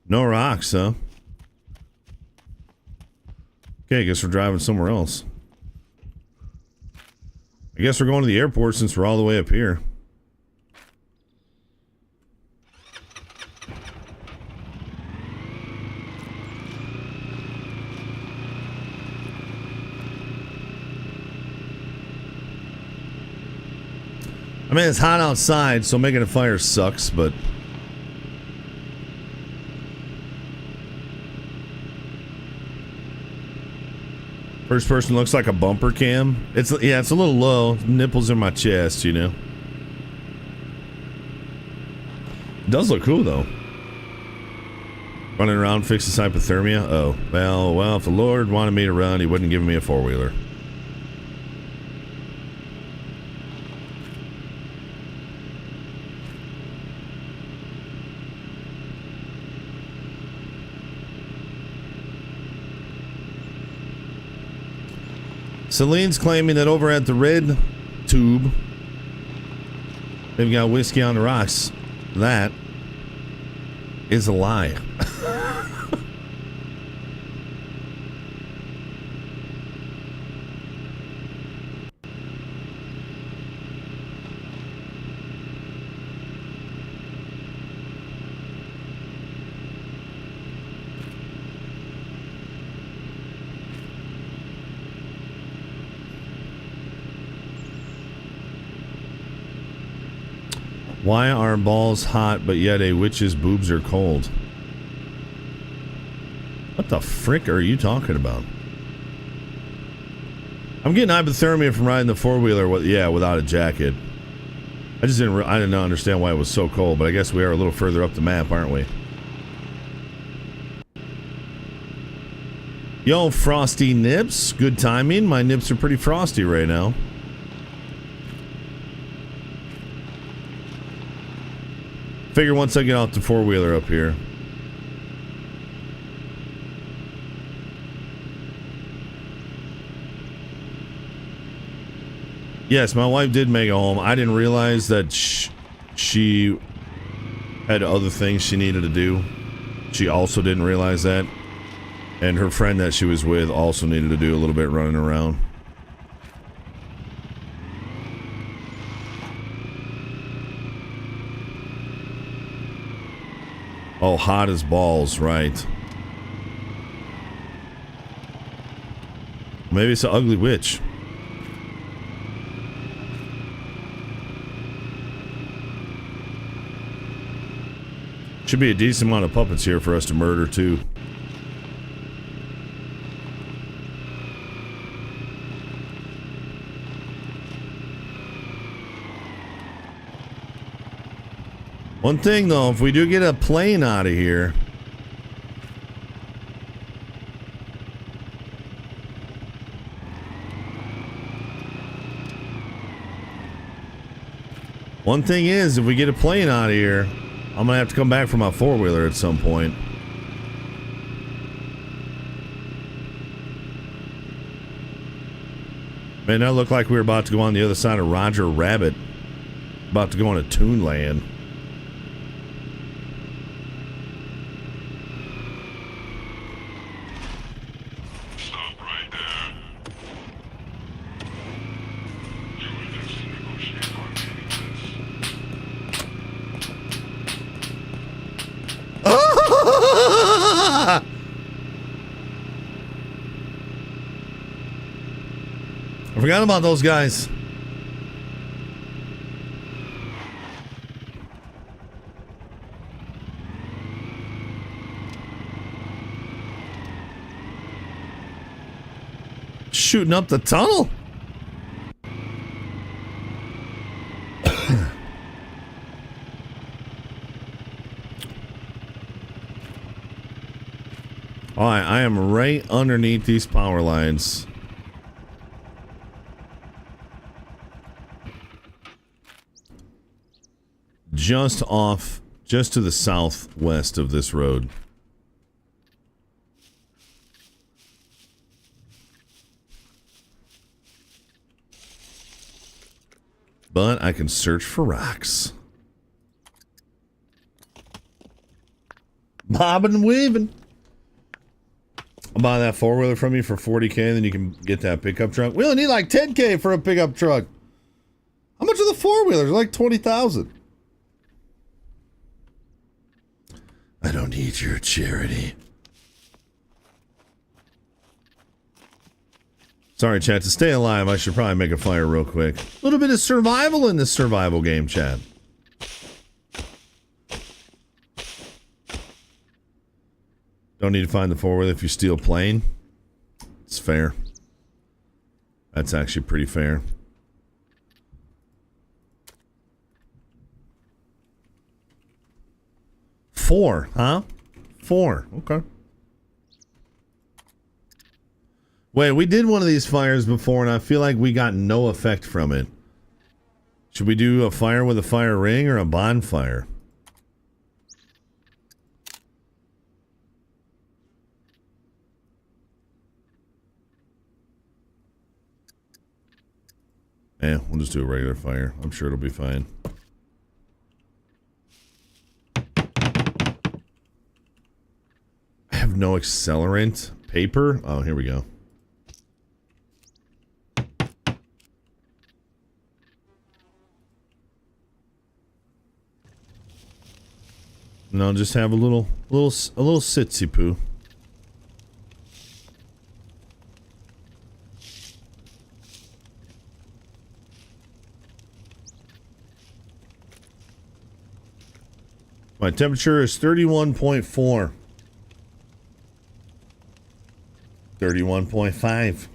No rocks, huh? Okay, I guess we're driving somewhere else. I guess we're going to the airport since we're all the way up here. I mean, it's hot outside, so making a fire sucks, but... First person looks like a bumper cam. It's a little low. Nipples in my chest, you know. It does look cool though. Running around fixes hypothermia. Oh, well, if the Lord wanted me to run, he wouldn't give me a four-wheeler. Celine's claiming that over at the Red Tube, they've got whiskey on the rocks. That is a lie. Why are balls hot, but yet a witch's boobs are cold? What the frick are you talking about? I'm getting hypothermia from riding the four-wheeler without a jacket. I didn't understand why it was so cold, but I guess we are a little further up the map, aren't we? Yo, frosty nips. Good timing. My nips are pretty frosty right now. Figure once I get off the four-wheeler up here. Yes, my wife did make it home. I didn't realize that she had other things she needed to do. She also didn't realize that. And her friend that she was with also needed to do a little bit running around. Oh, hot as balls, right. Maybe it's an ugly witch. Should be a decent amount of puppets here for us to murder, too. One thing, though, if we do get a plane out of here... One thing is, if we get a plane out of here, I'm gonna have to come back for my four-wheeler at some point. Man, that looked like we were about to go on the other side of Roger Rabbit. About to go into Toonland. Stop right there. You will just negotiate our I forgot about those guys. Shooting up the tunnel. All right, I am right underneath these power lines. Just to the southwest of this road. But I can search for rocks. Bobbing and weaving. I'll buy that four-wheeler from you for $40K, then you can get that pickup truck. We only need like $10K for a pickup truck. How much are the four-wheelers? Like $20,000. I don't need your charity. Sorry, chat. To stay alive, I should probably make a fire real quick. A little bit of survival in this survival game, chat. Don't need to find the four-wheeler if you steal plane. It's fair. That's actually pretty fair. Four, huh? Four. Okay. Wait, we did one of these fires before, and I feel like we got no effect from it. Should we do a fire with a fire ring or a bonfire? We'll just do a regular fire. I'm sure it'll be fine. I have no accelerant. Paper? Oh, here we go. And I'll just have a little sitsy poo. My temperature is 31.4. 31.5.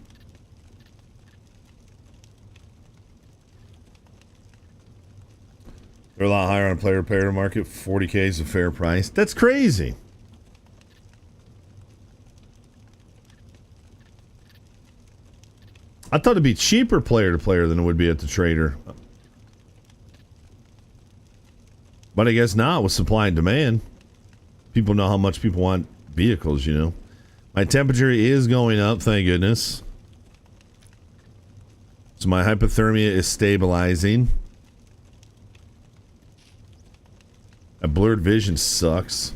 They're a lot higher on player repair market. 40K is a fair price. That's crazy. I thought it'd be cheaper player to player than it would be at the trader. But I guess not with supply and demand. People know how much people want vehicles, you know. My temperature is going up, thank goodness. So my hypothermia is stabilizing. A blurred vision sucks.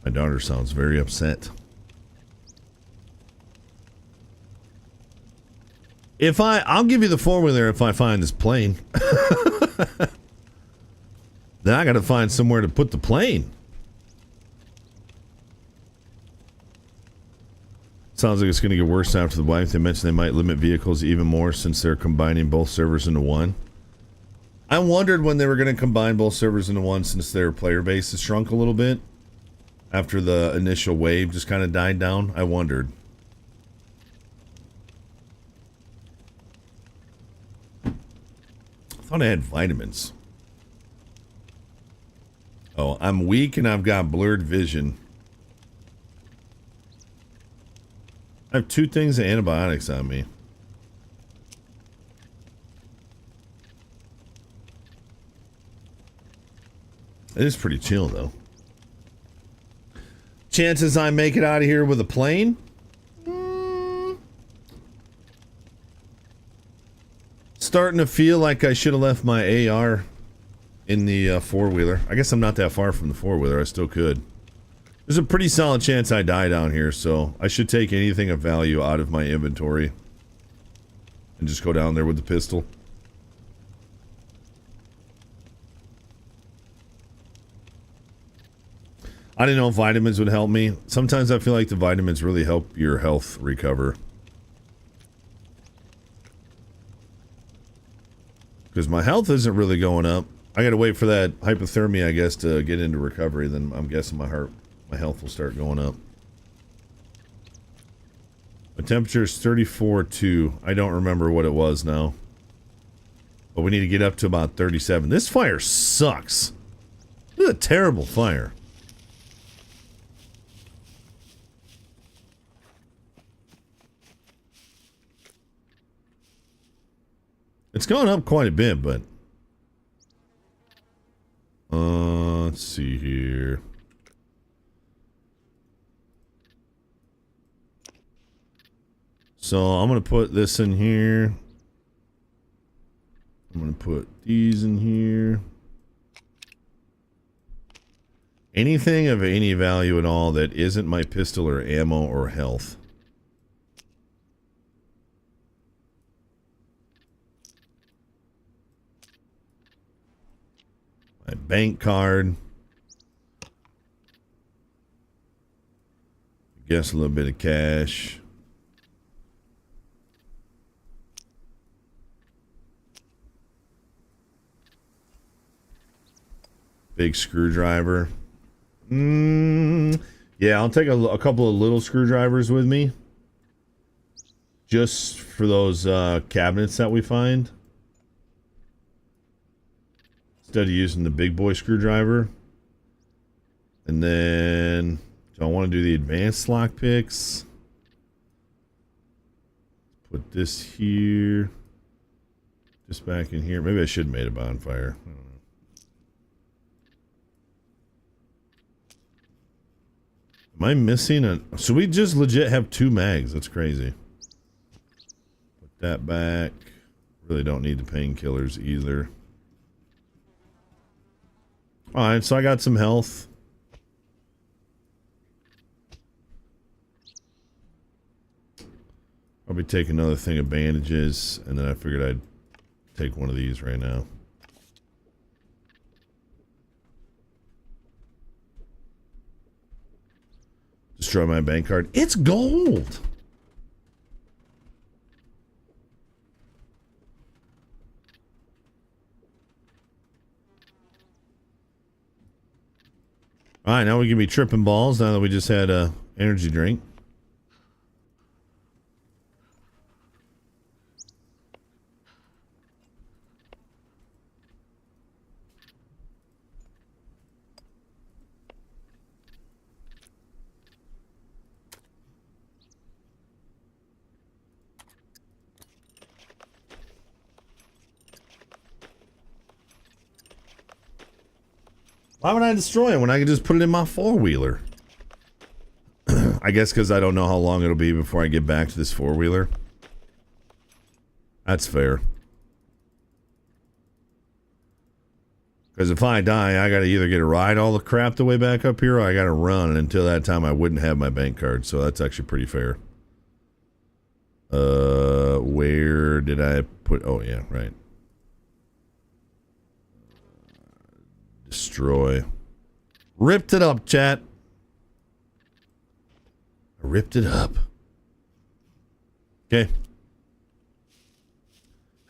My daughter sounds very upset. I'll give you the four-wheeler if I find this plane. Then I gotta find somewhere to put the plane. Sounds like it's gonna get worse after the wife. They mentioned they might limit vehicles even more since they're combining both servers into one. I wondered when they were gonna combine both servers into one since their player base has shrunk a little bit. After the initial wave just kind of died down, I wondered. I thought I had vitamins. Oh, I'm weak and I've got blurred vision. I have 2 things of antibiotics on me. It is pretty chill though. Chances I make it out of here with a plane? Starting to feel like I should have left my AR in the four-wheeler. I guess I'm not that far from the four-wheeler. I still could. There's a pretty solid chance I die down here, so I should take anything of value out of my inventory and just go down there with the pistol. I didn't know if vitamins would help me. Sometimes I feel like the vitamins really help your health recover. Because my health isn't really going up. I gotta wait for that hypothermia, I guess, to get into recovery. Then I'm guessing my health will start going up. My temperature is 34.2. I don't remember what it was now. But we need to get up to about 37. This fire sucks. This is a terrible fire. It's gone up quite a bit, but let's see here. So I'm gonna put this in here. I'm gonna put these in here. Anything of any value at all that isn't my pistol or ammo or health. My bank card. I guess a little bit of cash. Big screwdriver. Yeah, I'll take a couple of little screwdrivers with me. Just for those cabinets that we find. Instead of using the big boy screwdriver. And then do I want to do the advanced lock picks? Put this here. Just back in here. Maybe I should have made a bonfire. I don't know. Am I missing a... So we just legit have 2 mags. That's crazy. Put that back. Really don't need the painkillers either. Alright, so I got some health. Probably take another thing of bandages, and then I figured I'd take one of these right now. Destroy my bank card. It's gold! Alright, now we can be tripping balls now that we just had a energy drink. Why would I destroy it when I could just put it in my 4-wheeler? I guess because I don't know how long it'll be before I get back to this 4-wheeler. That's fair. Because if I die, I gotta either get to ride all the crap the way back up here, or I gotta run, and until that time I wouldn't have my bank card, so that's actually pretty fair. Where did I put... Oh, yeah, right. Destroy. Ripped it up, chat. I ripped it up. Okay.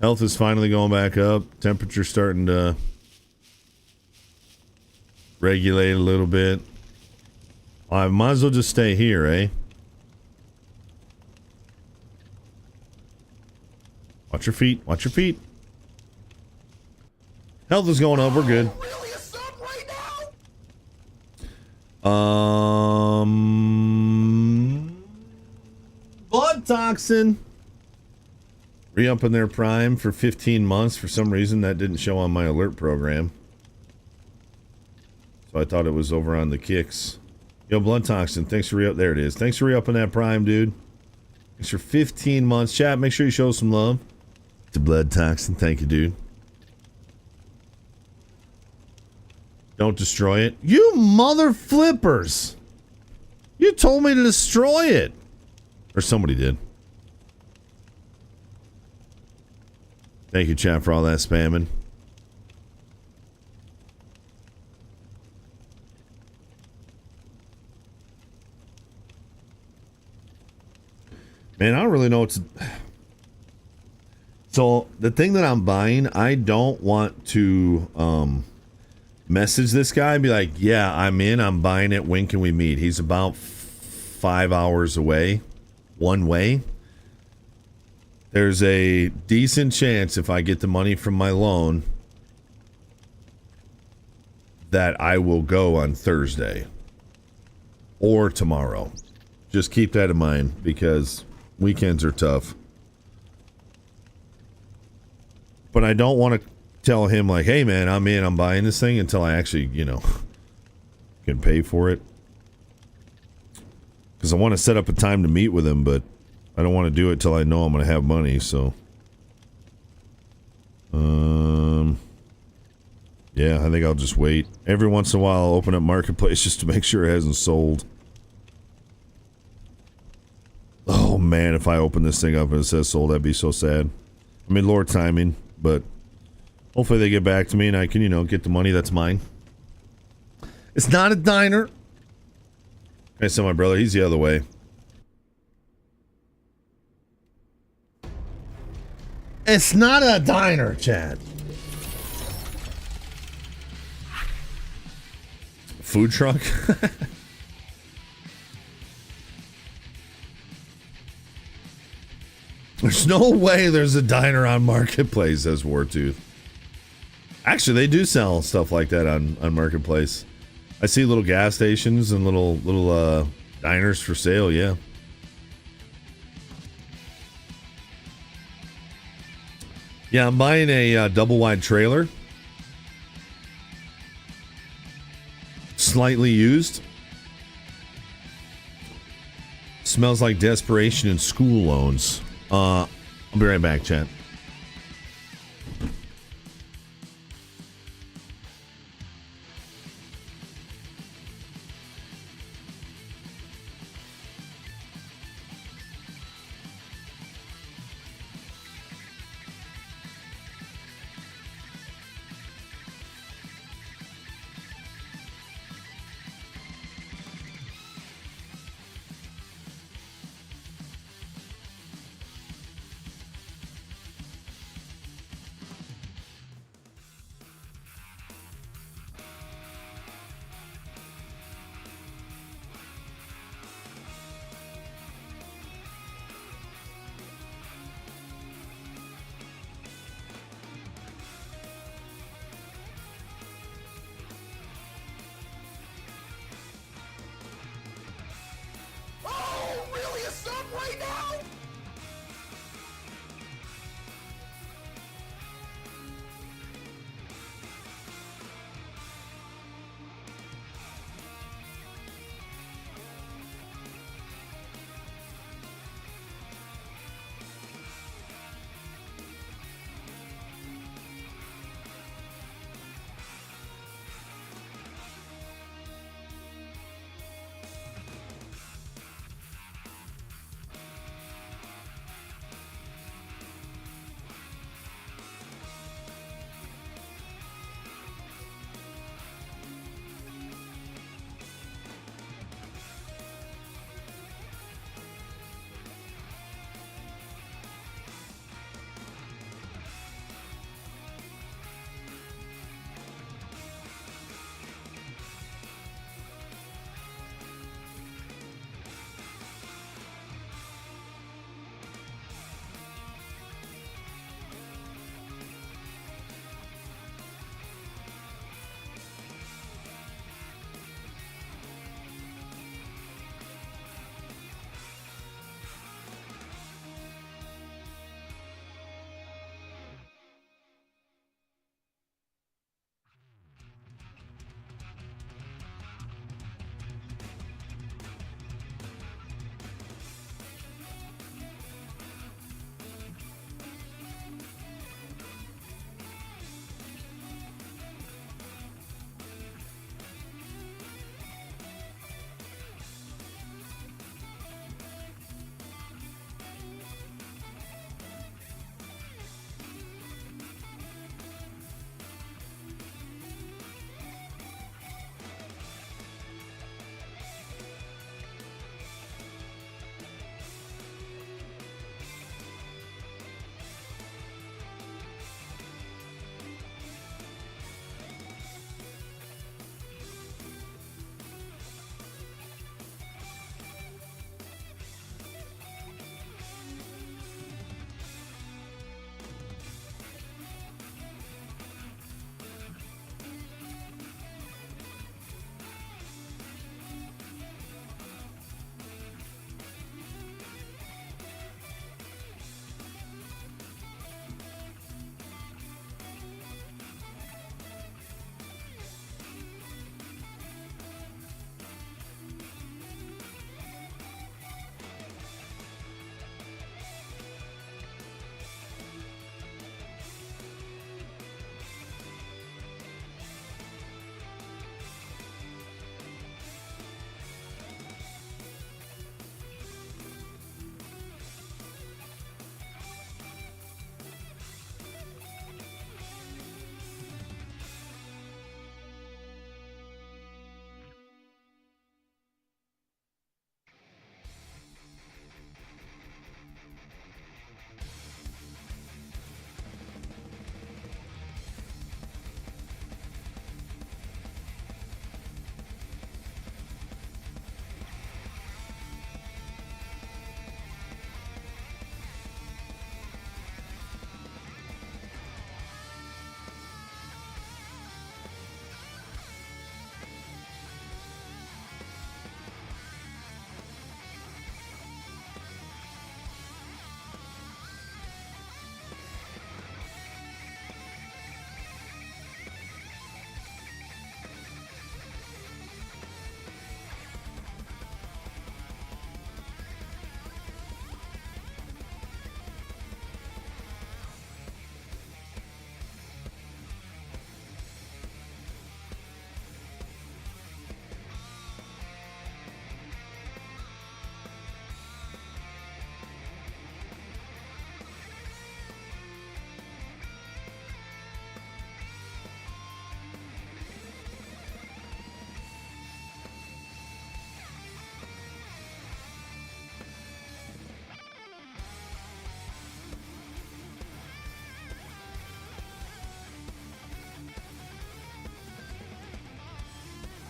Health is finally going back up. Temperature starting to regulate a little bit. I might as well just stay here, eh? Watch your feet. Watch your feet. Health is going up. We're good. Blood toxin. Re-upping their prime for 15 months. For some reason that didn't show on my alert program. So I thought it was over on the kicks. Yo, blood toxin. Thanks for re-up. There it is. Thanks for re-upping that prime, dude. Thanks for 15 months. Chat, make sure you show some love to blood toxin. Thank you, dude. Don't destroy it. You mother flippers. You told me to destroy it. Or somebody did. Thank you, chat, for all that spamming. Man, I don't really know what to... So, the thing that I'm buying, I don't want to message this guy and be like, yeah, I'm in, I'm buying it, when can we meet? He's about 5 hours away, one way. There's a decent chance if I get the money from my loan that I will go on Thursday or tomorrow. Just keep that in mind because weekends are tough. But I don't want to tell him like, hey man, I'm in, I'm buying this thing until I actually, you know, can pay for it. Because I want to set up a time to meet with him, but I don't want to do it till I know I'm going to have money, so. Yeah, I think I'll just wait. Every once in a while I'll open up Marketplace just to make sure it hasn't sold. Oh man, if I open this thing up and it says sold, that'd be so sad. I mean, Lord timing, but hopefully they get back to me and I can, you know, get the money that's mine. It's not a diner. I saw my brother, he's the other way. It's not a diner, Chad. Food truck? There's no way there's a diner on Marketplace, says Wartooth. Actually, they do sell stuff like that on Marketplace. I see little gas stations and little diners for sale, yeah. Yeah, I'm buying a double wide trailer. Slightly used. Smells like desperation and school loans. I'll be right back, chat.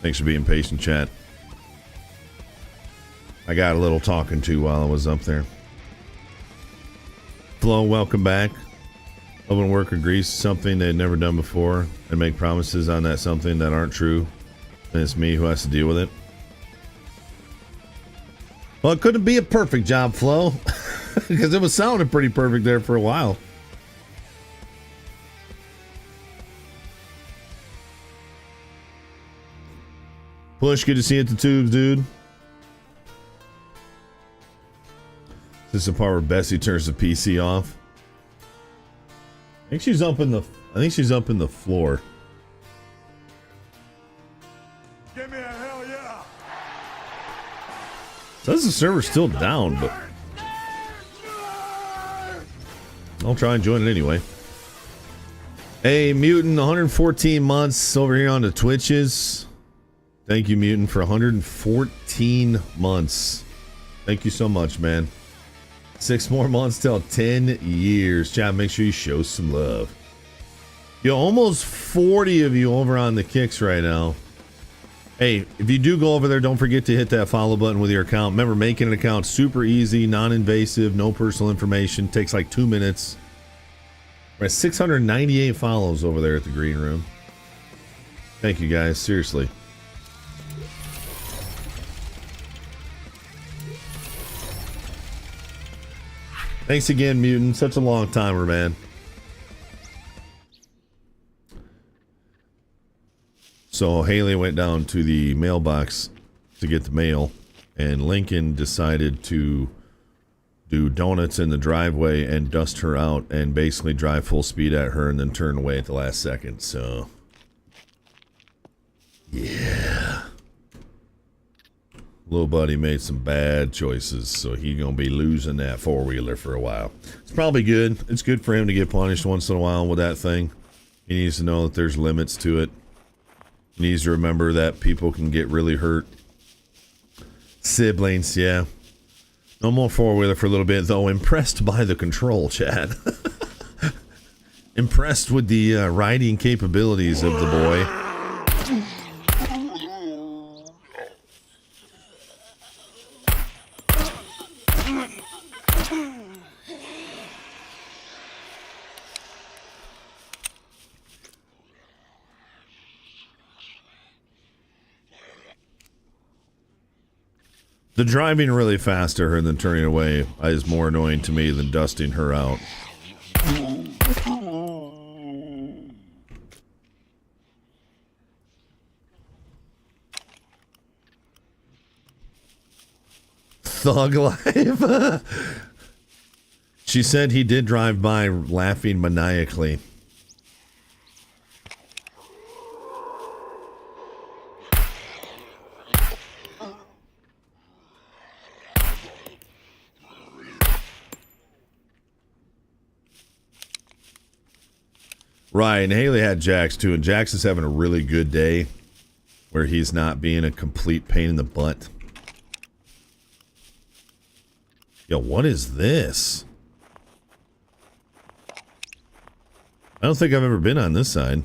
Thanks for being patient, chat. I got a little talking to while I was up there. Flo, welcome back. Open work agrees to something they'd never done before and make promises on that something that aren't true. And it's me who has to deal with it. Well, it couldn't be a perfect job, Flo. Because it was sounding pretty perfect there for a while. Push, good to see you at the tubes, dude. This is the part where Bessie turns the PC off. I think she's up in the floor. Give me a hell yeah. Says the server's still down, but I'll try and join it anyway. Hey, Mutant, 114 months over here on the Twitches. Thank you, Mutant, for 114 months. Thank you so much, man. 6 more months till 10 years. Chat, make sure you show some love. Yo, almost 40 of you over on the Kicks right now. Hey, if you do go over there, don't forget to hit that follow button with your account. Remember, making an account super easy, non-invasive, no personal information. Takes like 2 minutes. We're at 698 follows over there at the Green Room. Thank you, guys. Seriously. Thanks again, Mutant. Such a long timer, man. So Haley went down to the mailbox to get the mail, and Lincoln decided to do donuts in the driveway and dust her out and basically drive full speed at her and then turn away at the last second. So, yeah. Little buddy made some bad choices, so he's going to be losing that four-wheeler for a while. It's probably good. It's good for him to get punished once in a while with that thing. He needs to know that there's limits to it. He needs to remember that people can get really hurt. Siblings, yeah. No more four-wheeler for a little bit, though. Impressed by the control, Chad. Impressed with the riding capabilities of the boy. The driving really fast to her and then turning away is more annoying to me than dusting her out. Thug life. She said he did drive by laughing maniacally. Right, and Haley had Jax too, and Jax is having a really good day where he's not being a complete pain in the butt. Yo, what is this? I don't think I've ever been on this side.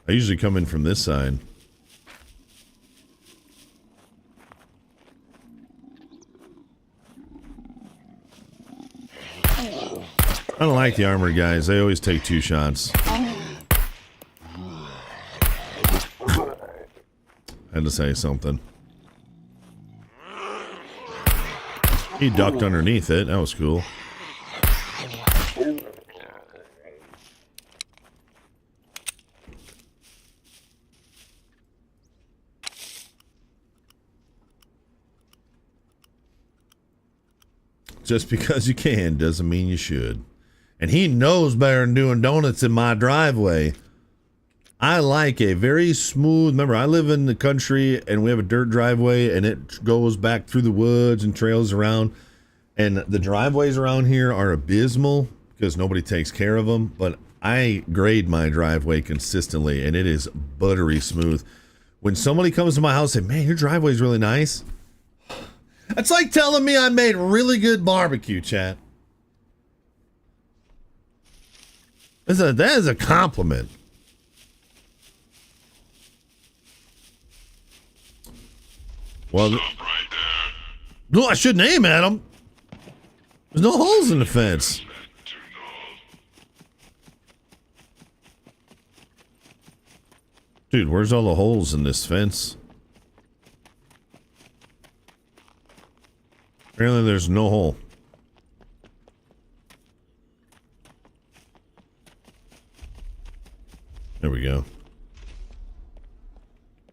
I usually come in from this side. I don't like the armored guys. They always take 2 shots. Had to say something. He ducked underneath it. That was cool. Just because you can doesn't mean you should. And he knows better than doing donuts in my driveway. I like a very smooth, remember, I live in the country and we have a dirt driveway and it goes back through the woods and trails around. And the driveways around here are abysmal because nobody takes care of them. But I grade my driveway consistently and it is buttery smooth. When somebody comes to my house and say, man, your driveway is really nice. That's like telling me I made really good barbecue, chat. That is a compliment. Well, Stop right there. no, I shouldn't aim at him. There's no holes in the fence. To know. Dude, where's all the holes in this fence? Apparently there's no hole. There we go.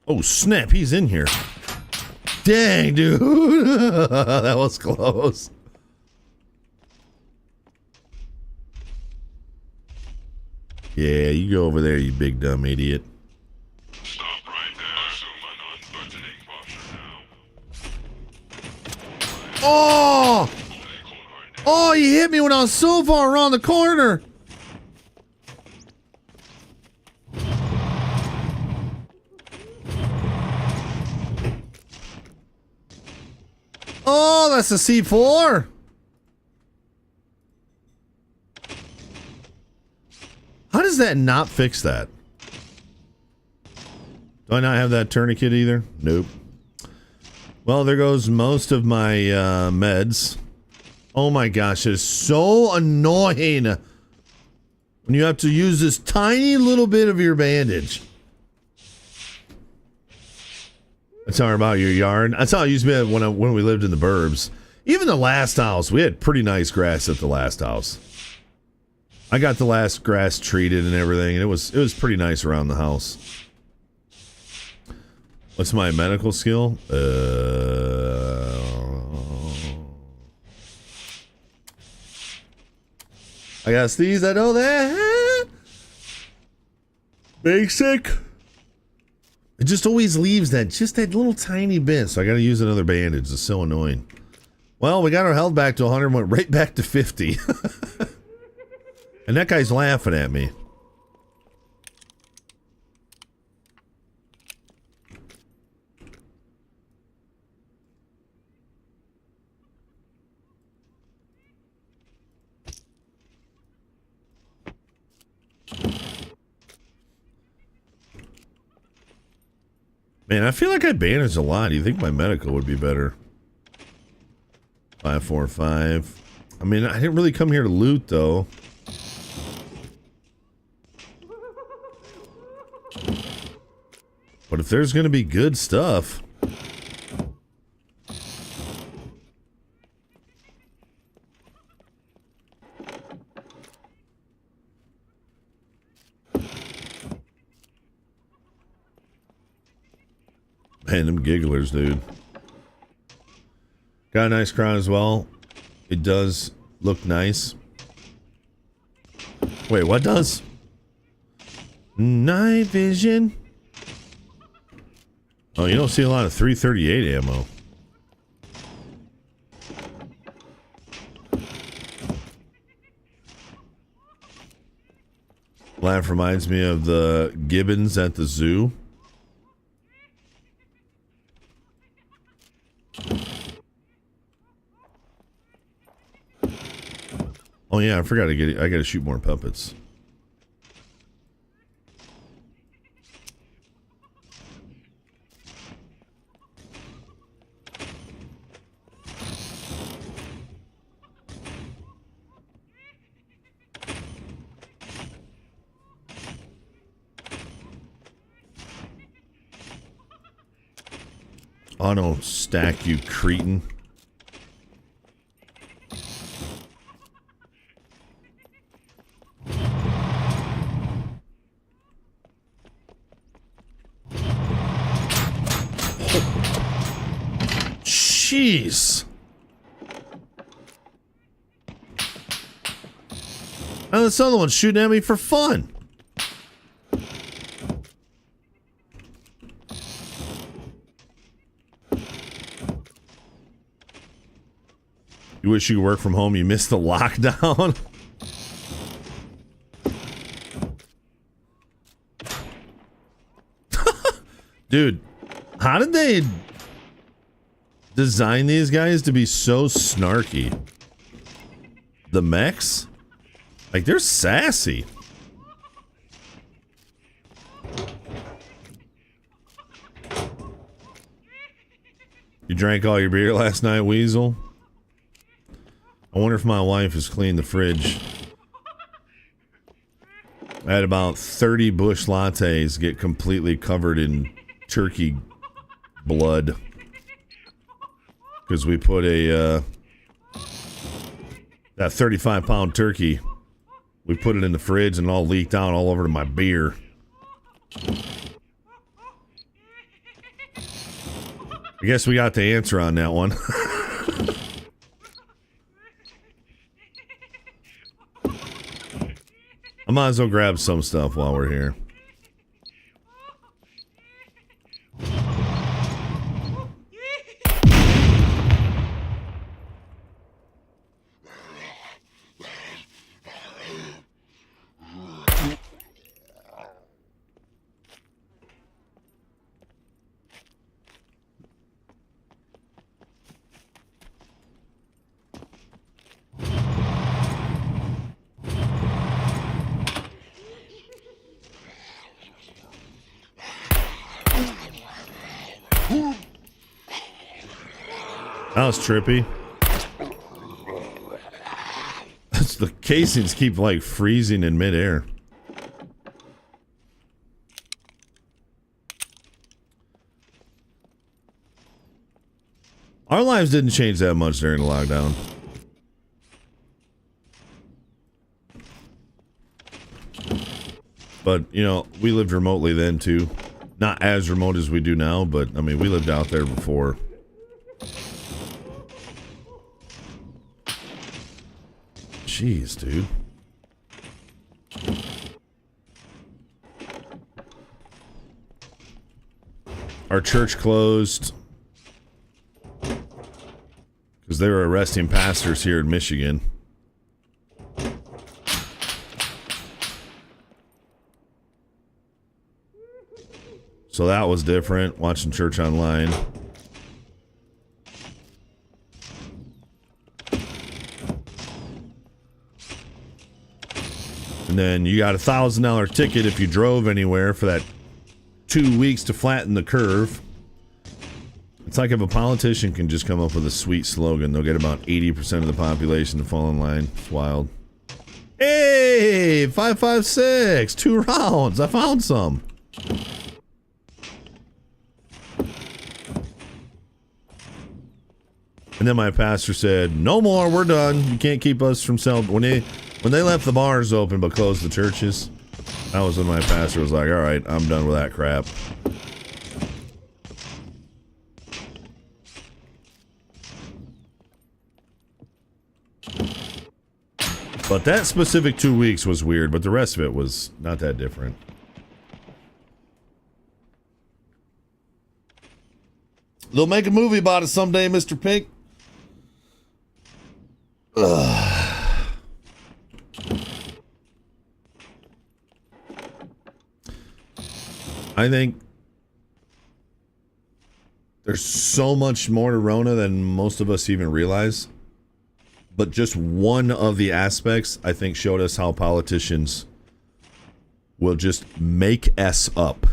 Oh, snap, he's in here. Dang, dude. That was close. Yeah, you go over there, you big dumb idiot. Stop right there. Assume an unbuttoning posture now. Oh! Oh, he hit me when I was so far around the corner. Oh, that's a C4. How does that not fix that? Do I not have that tourniquet either? Nope. Well, there goes most of my meds. Oh my gosh, it's so annoying when you have to use this tiny little bit of your bandage. That's how about your yard. That's how it used to be when we lived in the burbs. Even the last house, we had pretty nice grass at the last house. I got the last grass treated and everything, and it was pretty nice around the house. What's my medical skill? I got these. I know that. Basic. It just always leaves that little tiny bit, so I gotta use another bandage. It's so annoying. Well, we got our health back to 100, went right back to 50. And that guy's laughing at me. Man, I feel like I bandaged a lot. Do you think my medical would be better? 545. I mean, I didn't really come here to loot, though. But if there's going to be good stuff... Man, them gigglers, dude. Got a nice crown as well. It does look nice. Wait, what does? Night vision. Oh, you don't see a lot of 338 ammo. Laugh reminds me of the gibbons at the zoo. Oh yeah, I forgot to get it. I gotta shoot more puppets. Auto stack, you cretin. Jeez. Now this other one's shooting at me for fun. You wish you could work from home. You missed the lockdown. Dude, how did they design these guys to be so snarky? The mechs? Like, they're sassy. You drank all your beer last night, Weasel? I wonder if my wife has cleaned the fridge. I had about 30 Bush lattes get completely covered in turkey blood. Because we put that 35-pound turkey, we put it in the fridge and it all leaked out all over to my beer. I guess we got the answer on that one. I might as well grab some stuff while we're here. That was trippy. The casings keep like freezing in midair. Our lives didn't change that much during the lockdown. But, you know, we lived remotely then too. Not as remote as we do now, but I mean, we lived out there before. Jeez, dude. Our church closed because they were arresting pastors here in Michigan. So that was different, watching church online. And then you got a $1,000 ticket if you drove anywhere for that 2 weeks to flatten the curve. It's like if a politician can just come up with a sweet slogan, they'll get about 80% of the population to fall in line. It's wild. Hey, 556, 2 rounds. I found some. And then my pastor said, "No more. We're done. You can't keep us from selling." When they left the bars open but closed the churches, that was when my pastor was like, "All right, I'm done with that crap." But that specific 2 weeks was weird, but the rest of it was not that different. They'll make a movie about it someday, Mr. Pink. Ugh. I think there's so much more to Rona than most of us even realize. But just one of the aspects, I think, showed us how politicians will just make S up.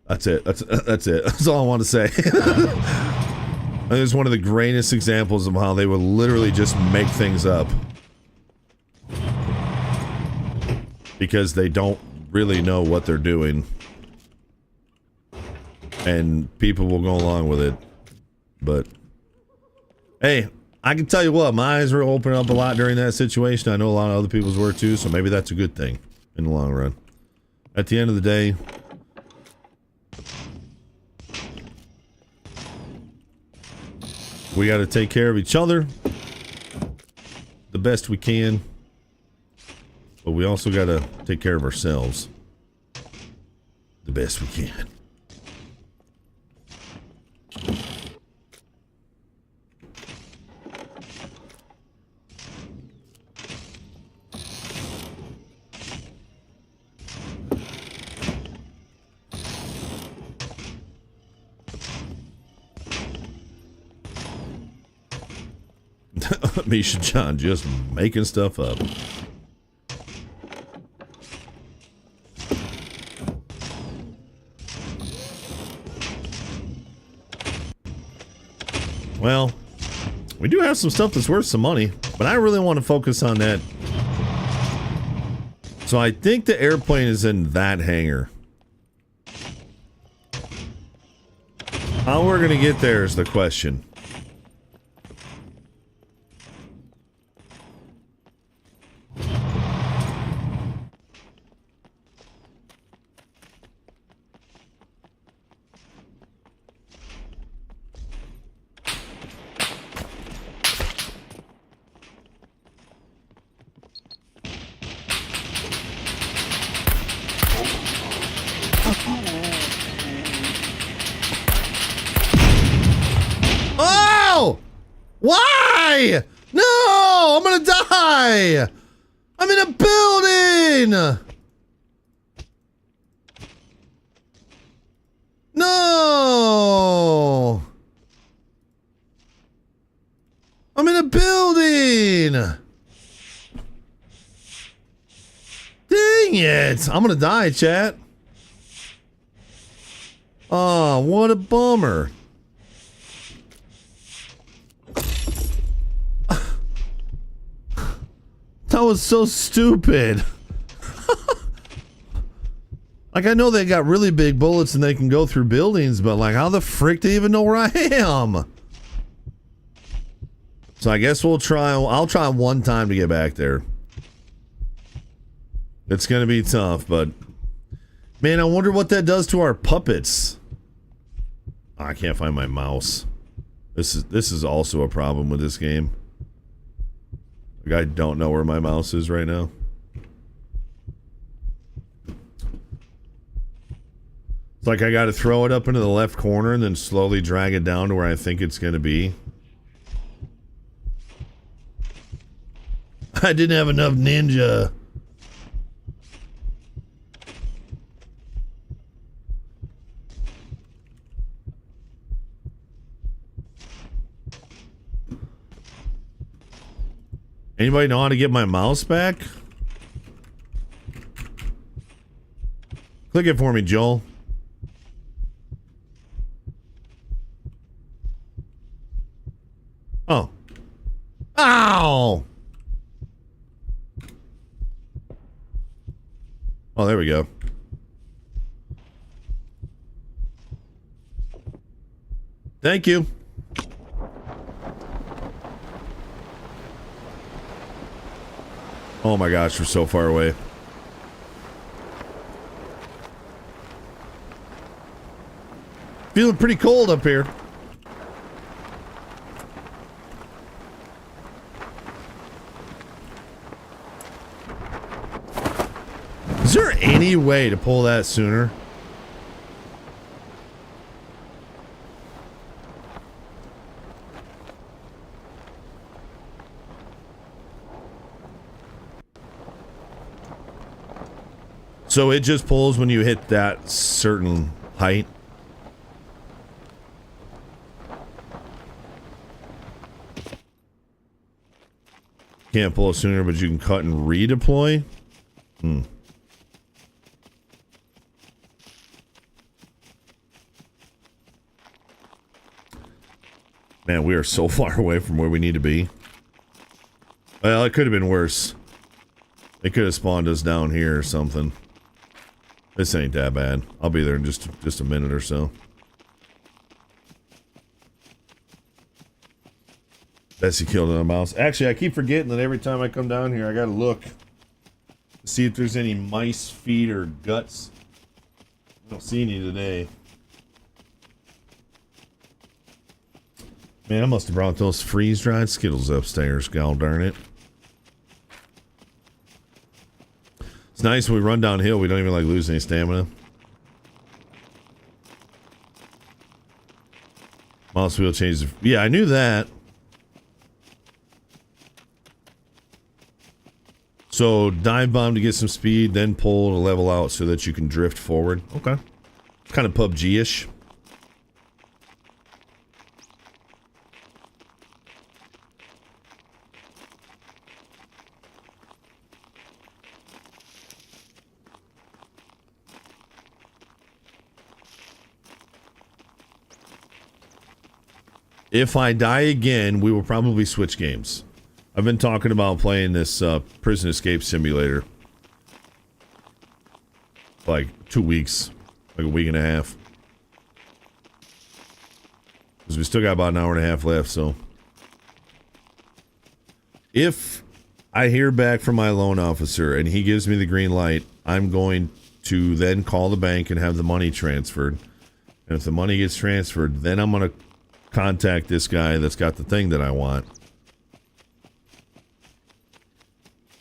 That's it. That's it. That's all I want to say. I think it's one of the greatest examples of how they will literally just make things up. Because they don't really know what they're doing. And people will go along with it. But, hey, I can tell you what, my eyes were opening up a lot during that situation. I know a lot of other people's were too, so maybe that's a good thing in the long run. At the end of the day, we got to take care of each other the best we can, but we also got to take care of ourselves the best we can. Misha John just making stuff up. Well, we do have some stuff that's worth some money, but I really want to focus on that. So I think the airplane is in that hangar. How we're gonna get there is the question. Oh! Why? No! I'm gonna die! I'm in a building! No! I'm in a building! Dang it! I'm gonna die, chat. Oh, what a bummer. That was so stupid. Like, I know they got really big bullets and they can go through buildings, but like, how the frick do you even know where I am? So I guess I'll try one time to get back there. It's gonna be tough, but man, I wonder what that does to our puppets. Oh, I can't find my mouse. This is also a problem with this game. Like, I don't know where my mouse is right now. It's like I gotta throw it up into the left corner and then slowly drag it down to where I think it's gonna be. I didn't have enough ninja. Anybody know how to get my mouse back? Click it for me, Joel. Oh. Ow! Oh, there we go. Thank you. Oh my gosh, we're so far away. Feeling pretty cold up here. Is there any way to pull that sooner? So it just pulls when you hit that certain height? Can't pull it sooner, but you can cut and redeploy? Man, we are so far away from where we need to be. Well, it could have been worse. They could have spawned us down here or something. This ain't that bad. I'll be there in just a minute or so. Bessie killed a mouse. Actually, I keep forgetting that every time I come down here, I gotta look to see if there's any mice feet or guts. I don't see any today. Man, I must have brought those freeze-dried Skittles upstairs, god darn it. It's nice when we run downhill, we don't even like lose any stamina. Mouse wheel changes. Yeah, I knew that. So dive bomb to get some speed, then pull to level out so that you can drift forward. Okay. Kind of PUBG-ish. if I die again, we will probably switch games. I've been talking about playing this prison escape simulator for like 2 weeks, like a week and a half. Because we still got about an hour and a half left, so. If I hear back from my loan officer and he gives me the green light, I'm going to then call the bank and have the money transferred. And if the money gets transferred, then I'm going to contact this guy that's got the thing that I want.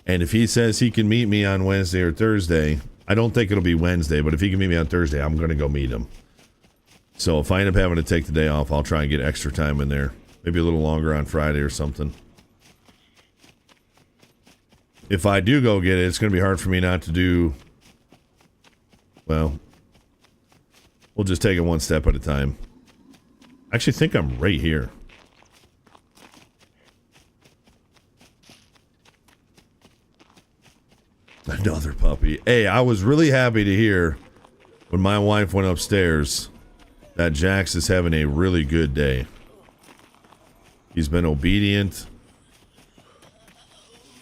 And if he says he can meet me on Wednesday or Thursday, I don't think it'll be Wednesday, but if he can meet me on Thursday, I'm going to go meet him. So if I end up having to take the day off, I'll try and get extra time in there. Maybe a little longer on Friday or something. If I do go get it, it's going to be hard for me not to do... Well, we'll just take it one step at a time. I actually think I'm right here. Another puppy. Hey, I was really happy to hear when my wife went upstairs that Jax is having a really good day. He's been obedient.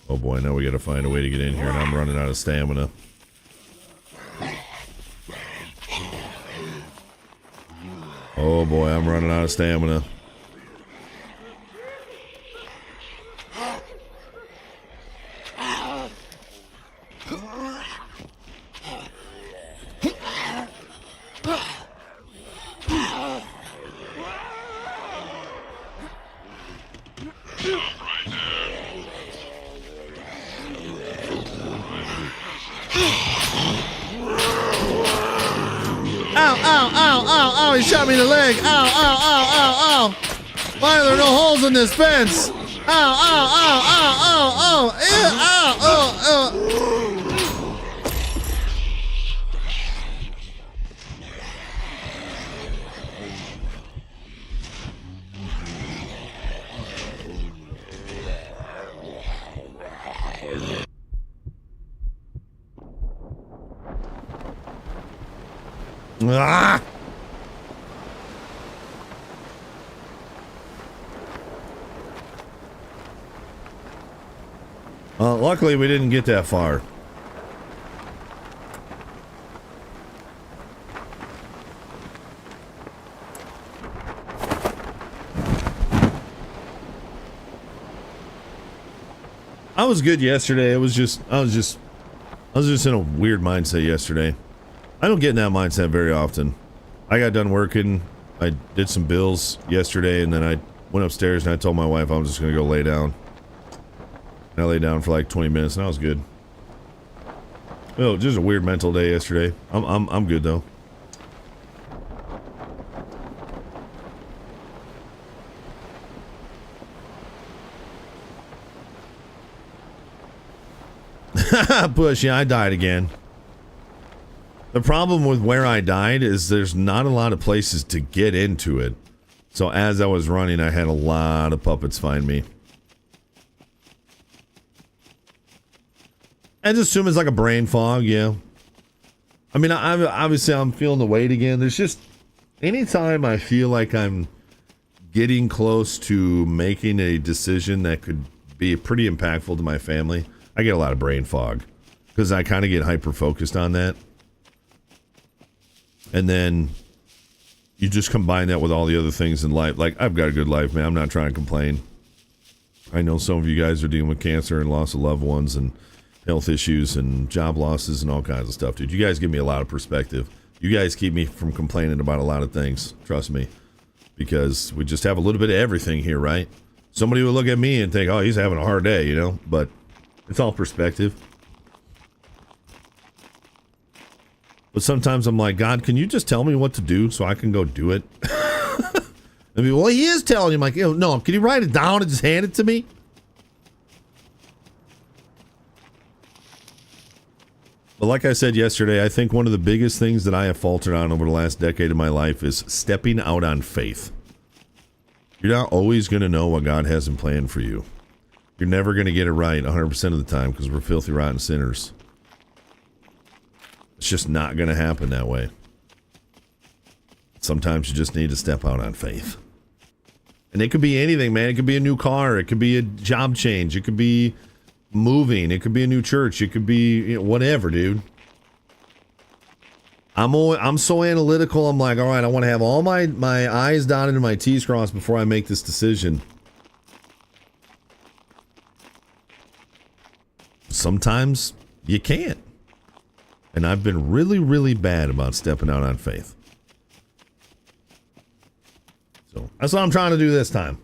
Oh boy, now we gotta find a way to get in here, and I'm running out of stamina. Oh boy, I'm running out of stamina. Ow, he shot me in the leg. Ow. Why are there no holes in this fence? Ow. Ah! Luckily we didn't get that far. I was good yesterday. I was just in a weird mindset yesterday. I don't get in that mindset very often. I got done working. I did some bills yesterday, and then I went upstairs and I told my wife I was just gonna go lay down. And I lay down for like 20 minutes, and I was good. Oh, just a weird mental day yesterday. I'm good though. Push, yeah, I died again. The problem with where I died is there's not a lot of places to get into it. So as I was running, I had a lot of puppets find me. I just assume it's like a brain fog, yeah. I mean, obviously I'm feeling the weight again. There's just, anytime I feel like I'm getting close to making a decision that could be pretty impactful to my family, I get a lot of brain fog. Because I kind of get hyper-focused on that. And then you just combine that with all the other things in life. Like, I've got a good life, man. I'm not trying to complain. I know some of you guys are dealing with cancer and loss of loved ones and health issues and job losses and all kinds of stuff, dude. You guys give me a lot of perspective. You guys keep me from complaining about a lot of things. Trust me. Because we just have a little bit of everything here, right? Somebody would look at me and think, oh, he's having a hard day, you know? But it's all perspective. But sometimes I'm like, God, can you just tell me what to do so I can go do it? I mean, well, he is telling you. I'm like, no, can you write it down and just hand it to me? But like I said yesterday, I think one of the biggest things that I have faltered on over the last decade of my life is stepping out on faith. You're not always going to know what God has in plan for you. You're never going to get it right 100% of the time because we're filthy, rotten sinners. It's just not going to happen that way. Sometimes you just need to step out on faith. And it could be anything, man. It could be a new car. It could be a job change. It could be moving. It could be a new church. It could be whatever, dude. I'm so analytical. I'm like, all right, I want to have all my I's dotted and my T's crossed before I make this decision. Sometimes you can't. And I've been really, really bad about stepping out on faith. So that's what I'm trying to do this time.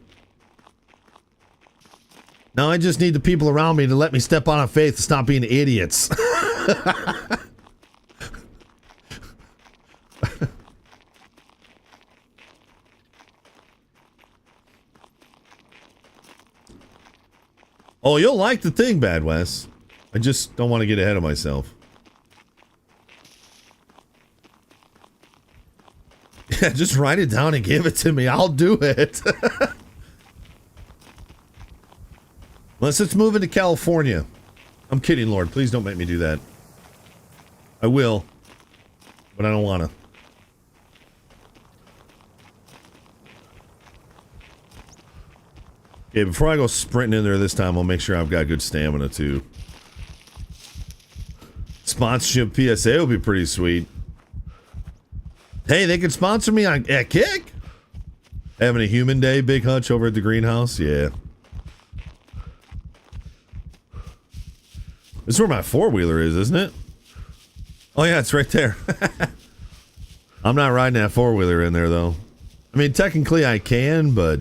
Now I just need the people around me to let me step out on faith to stop being idiots. Oh, you'll like the thing, Bad Wes. I just don't want to get ahead of myself. Yeah, just write it down and give it to me. I'll do it. Unless it's moving to California. I'm kidding, Lord. Please don't make me do that. I will. But I don't want to. Okay, before I go sprinting in there this time, I'll make sure I've got good stamina, too. Sponsorship PSA would be pretty sweet. Hey, they could sponsor me on Kick? Having a human day, Big Hutch, over at the greenhouse? Yeah. This is where my four-wheeler is, isn't it? Oh, yeah, it's right there. I'm not riding that four-wheeler in there, though. I mean, technically I can, but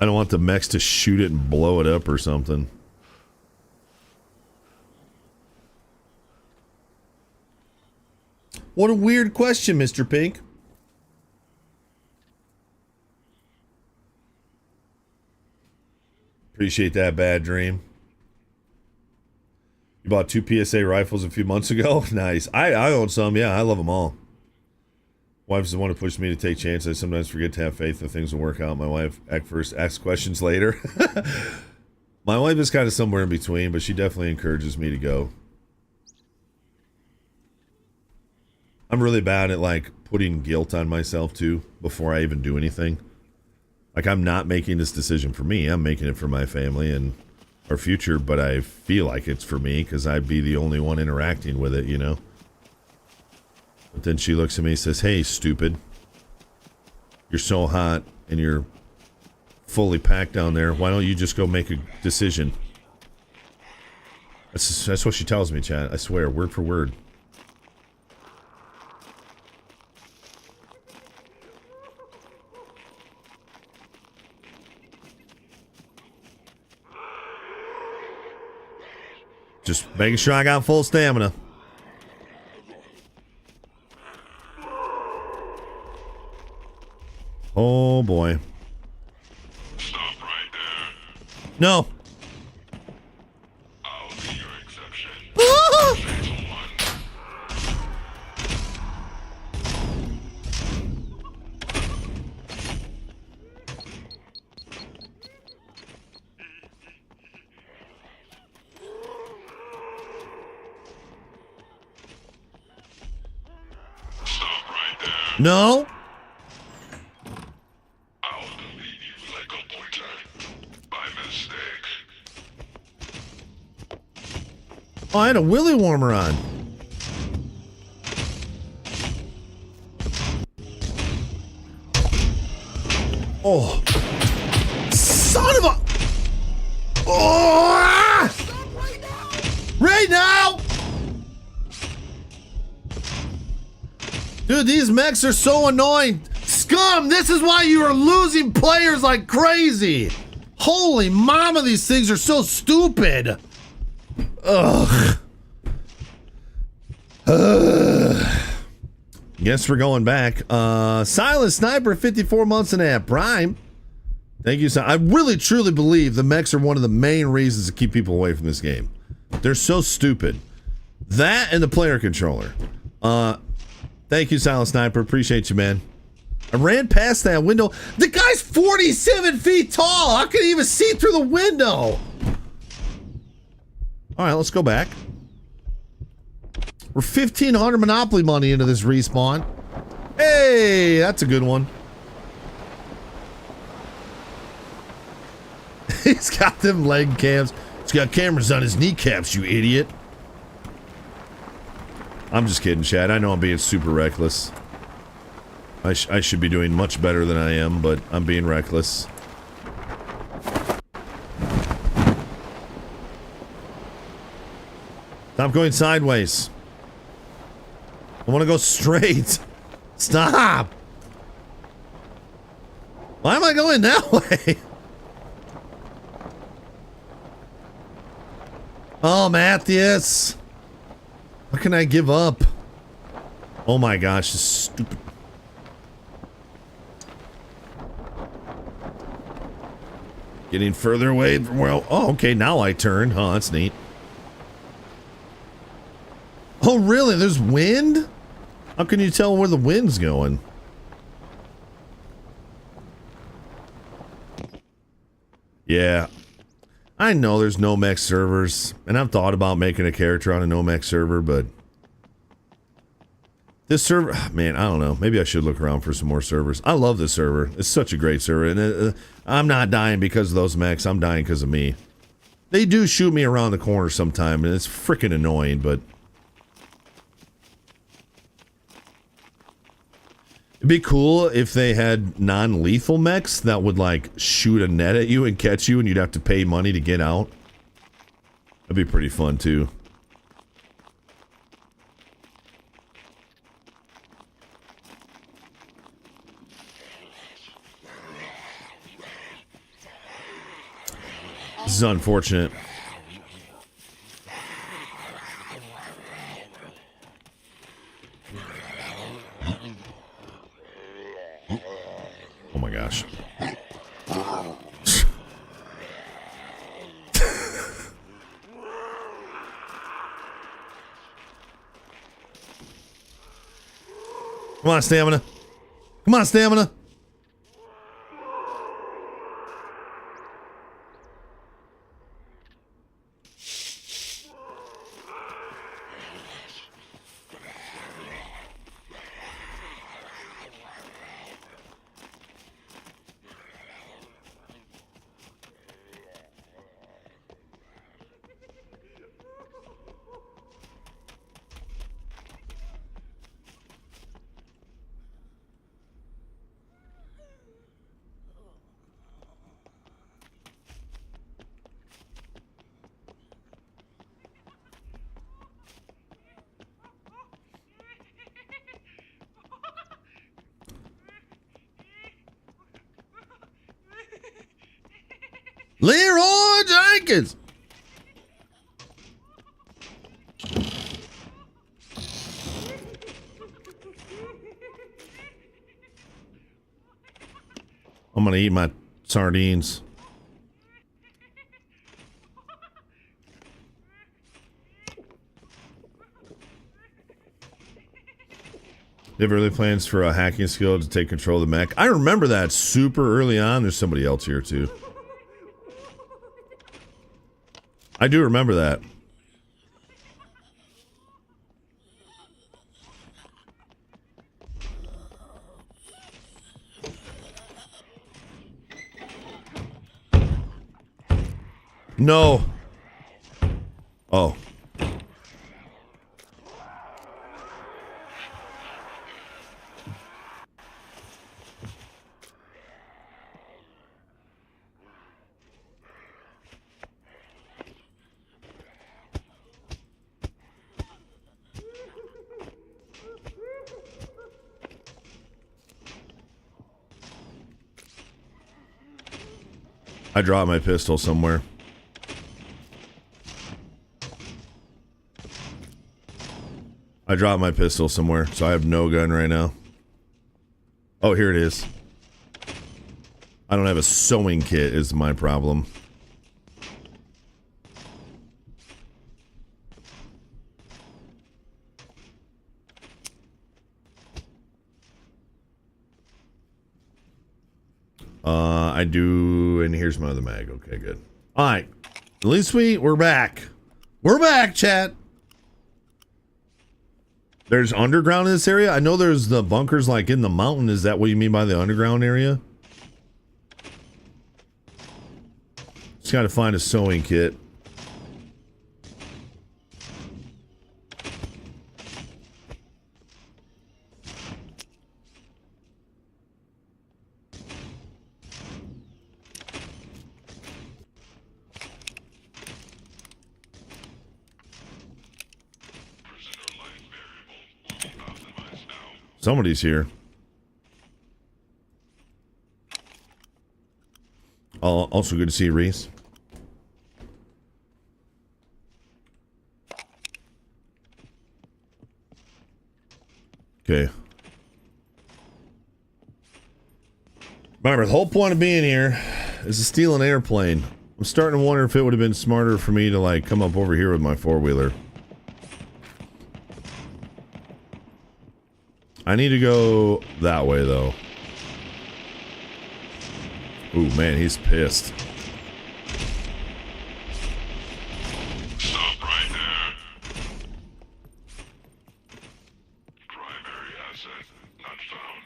I don't want the mechs to shoot it and blow it up or something. What a weird question, Mr. Pink. Appreciate that, Bad Dream. You bought 2 PSA rifles a few months ago? Nice. I own some, yeah, I love them all. Wife's the one who pushed me to take chances. I sometimes forget to have faith that things will work out. My wife asks questions later. My wife is kind of somewhere in between, but she definitely encourages me to go. I'm really bad at, like, putting guilt on myself, too, before I even do anything. Like, I'm not making this decision for me. I'm making it for my family and our future, but I feel like it's for me because I'd be the only one interacting with it, you know? But then she looks at me and says, hey, stupid. You're so hot and you're fully packed down there. Why don't you just go make a decision? That's what she tells me, chat. I swear, word for word. Just making sure I got full stamina. Oh boy. Stop right there. No. I'll be your exception. Stop right there. No. I'll delete you like a pointer. By mistake. Oh, I had a willy warmer on. Oh. Son of a... Oh! Right now! Dude, these mechs are so annoying. Scum, this is why you are losing players like crazy. Holy mama, these things are so stupid. Ugh. Guess we're going back. Silent Sniper, 54 months and a half. Prime. Thank you, I really truly believe the mechs are one of the main reasons to keep people away from this game. They're so stupid. That and the player controller. Thank you, Silent Sniper. Appreciate you, man. I ran past that window. The guy's 47 feet tall. How can he even see through the window? All right, let's go back. We're 1,500 Monopoly money into this respawn. Hey! Hey, that's a good one. He's got them leg cams. He's got cameras on his kneecaps, you idiot. I'm just kidding, Chad. I know I'm being super reckless. I should be doing much better than I am, but I'm being reckless. Stop going sideways. I want to go straight. Stop. Why am I going that way? Oh, Matthias. How can I give up? Oh my gosh, this stupid. Getting further away from where. Oh, okay, now I turn. Oh, that's neat. Oh, really? There's wind? How can you tell where the wind's going? Yeah. I know there's Nomex servers, and I've thought about making a character on a Nomex server, but this server, man, I don't know. Maybe I should look around for some more servers. I love this server. It's such a great server, and I'm not dying because of those mechs. I'm dying because of me. They do shoot me around the corner sometime, and it's freaking annoying, but it'd be cool if they had non-lethal mechs that would, like, shoot a net at you and catch you and you'd have to pay money to get out. That'd be pretty fun, too. This is unfortunate. Oh my gosh. Come on, stamina. Come on, stamina. Leroy Jenkins. I'm gonna eat my sardines. You have early plans for a hacking skill to take control of the mech? I remember that super early on. There's somebody else here too. I do remember that. No. Oh. I dropped my pistol somewhere. I dropped my pistol somewhere, so I have no gun right now. Oh, here it is. I don't have a sewing kit is my problem. I do, and here's my other mag. Okay, good. All right. At least we're back. We're back, chat. There's underground in this area? I know there's the bunkers like in the mountain. Is that what you mean by the underground area? Just gotta find a sewing kit. Somebody's here. Also good to see you, Reese. Okay. Remember, the whole point of being here is to steal an airplane. I'm starting to wonder if it would have been smarter for me to, like, come up over here with my four-wheeler. I need to go that way, though. Ooh, man, he's pissed. Stop right there. Primary asset not found.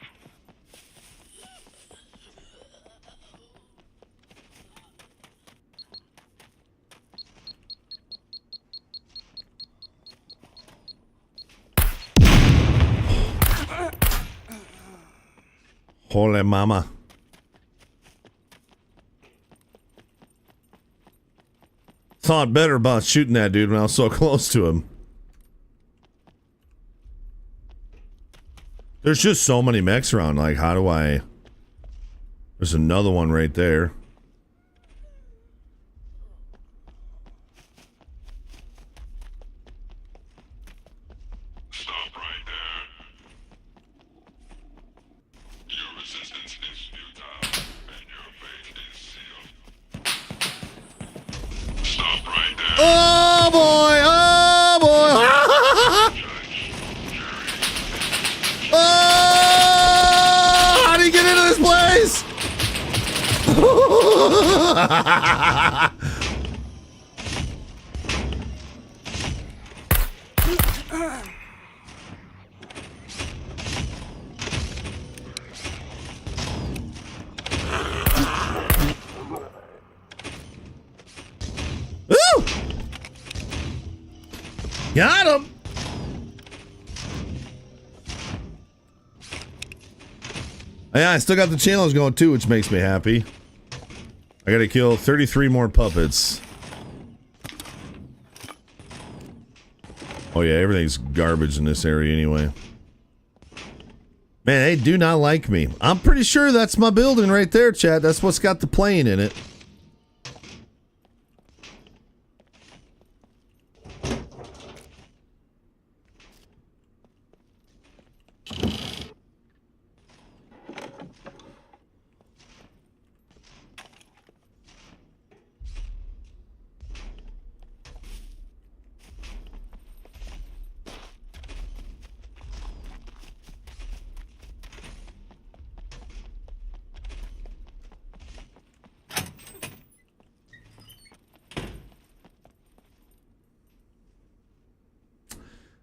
Holy mama. Thought better about shooting that dude when I was so close to him. There's just so many mechs around. Like, how do I... There's another one right there. Stop right there. Your resistance is futile, and your fate is sealed. Stop right there. Oh boy! Oh boy! Oh! How do you get into this place? Woo! Got him! Yeah, I still got the challenge going too, which makes me happy. I gotta kill 33 more puppets. Oh yeah, everything's garbage in this area anyway. Man, they do not like me. I'm pretty sure that's my building right there, chat. That's what's got the plane in it.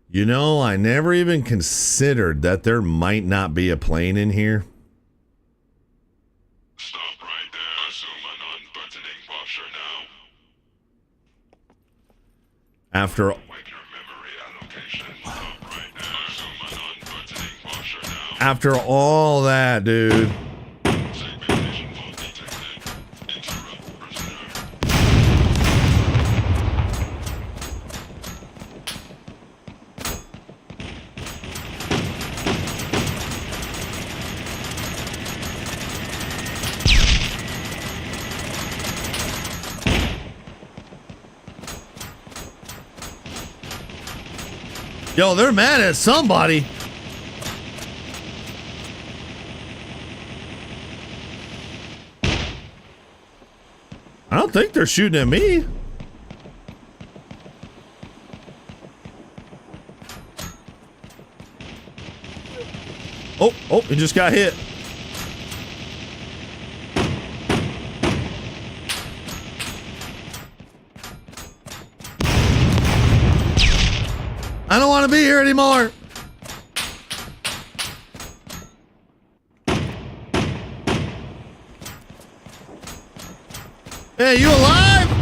You know, I never even considered that there might not be a plane in here. Stop right there. Assume an unbuttoning posture now. After Wipe your memory allocation. Stop right there. Assume an unbuttoning posture now. after all that, dude. Segmentation fault detected. Interrupt prisoner. Yo, they're mad at somebody. I don't think they're shooting at me. Oh, he just got hit. I don't want to be here anymore. Hey, you alive?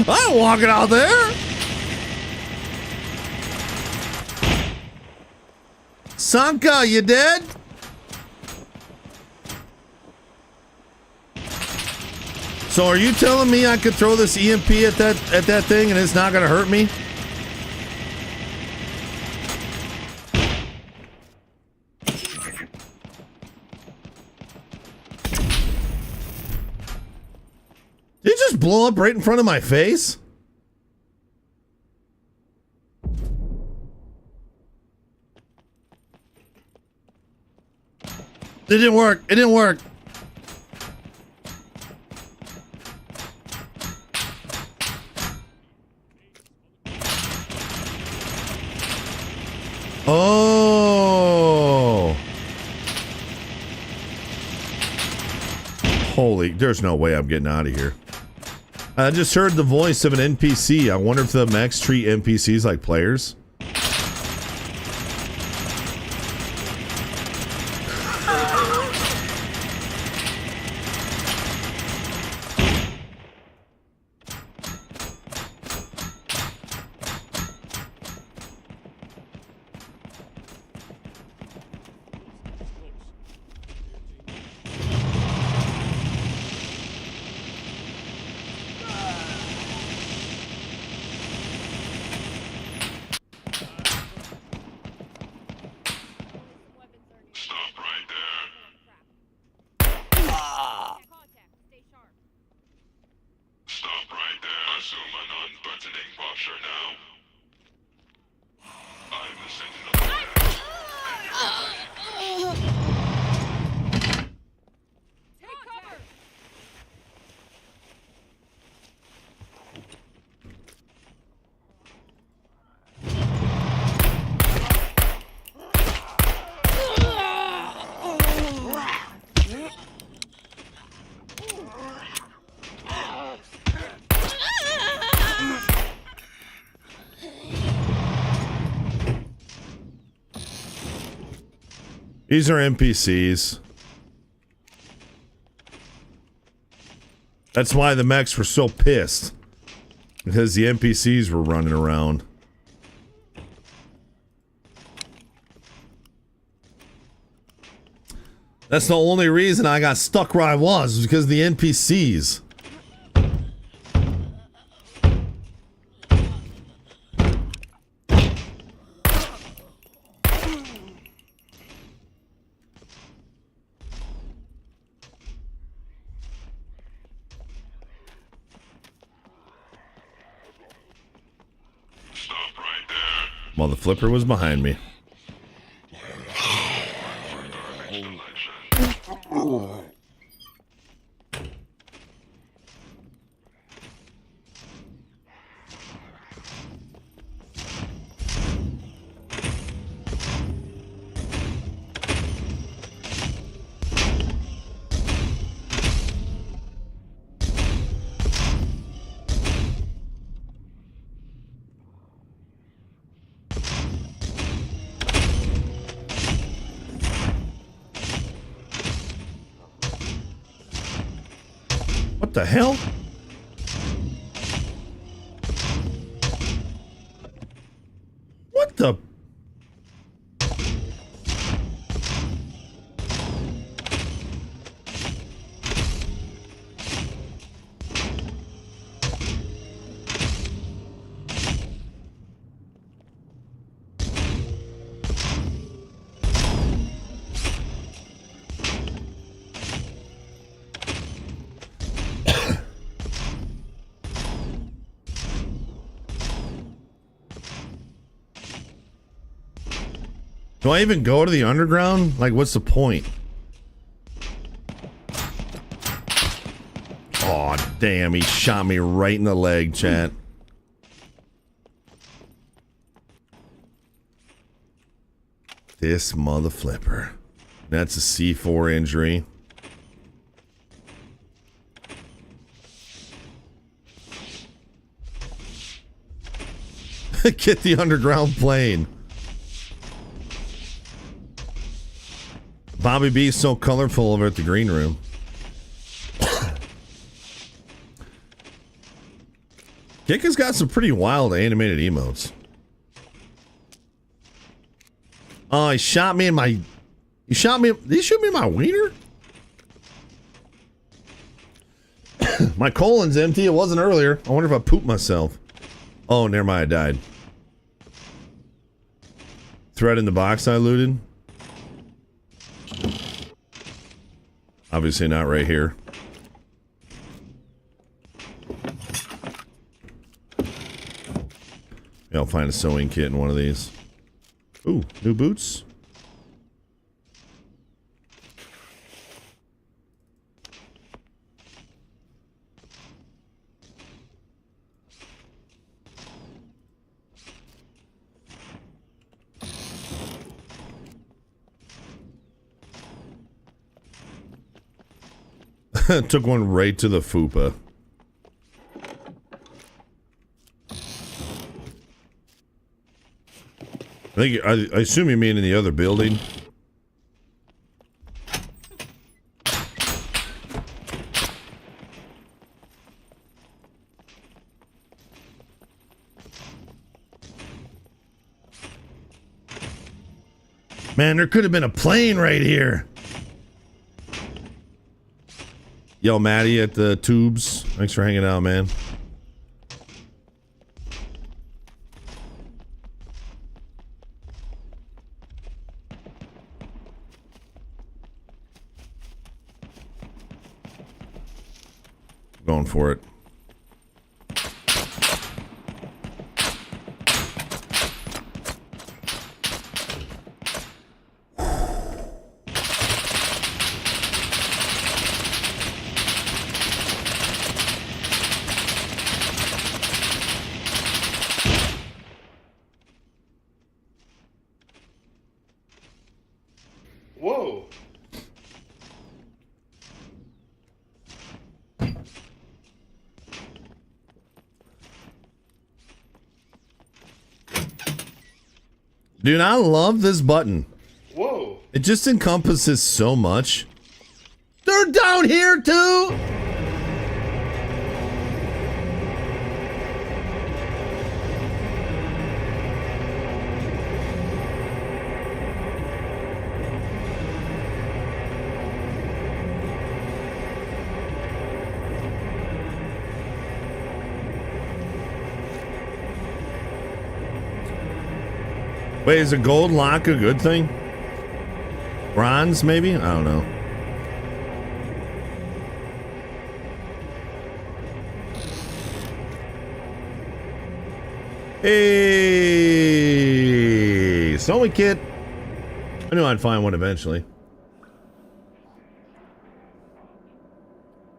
I'm walking out there. Sanka, you dead? So are you telling me I could throw this EMP at that thing and it's not gonna hurt me? Did it just blow up right in front of my face? It didn't work. It didn't work. Oh. Holy, there's no way I'm getting out of here. I just heard the voice of an NPC. I wonder if the mechs treat NPCs like players. These are NPCs. That's why the mechs were so pissed. Because the NPCs were running around. That's the only reason I got stuck where I was because of the NPCs. While the flipper was behind me. What the hell? What the? Do I even go to the underground? Like, what's the point? Aw, damn, he shot me right in the leg, chat. This mother flipper. That's a C4 injury. Get the underground plane. Bobby B is so colorful over at the green room. Kick has got some pretty wild animated emotes. Oh, he shot me in my... He shot me... Did he shoot me in my wiener? My colon's empty. It wasn't earlier. I wonder if I pooped myself. Oh, never mind. I died. Thread in the box I looted. Obviously not right here. Yeah, I'll find a sewing kit in one of these. Ooh, new boots. Took one right to the fupa. I assume you mean in the other building. Man, there could have been a plane right here. Yo, Maddie at the tubes. Thanks for hanging out, man. Going for it. Whoa. Dude, I love this button. Whoa. It just encompasses so much. They're down here too. Wait, is a gold lock a good thing? Bronze, maybe? I don't know. Hey, sewing kit. I knew I'd find one eventually.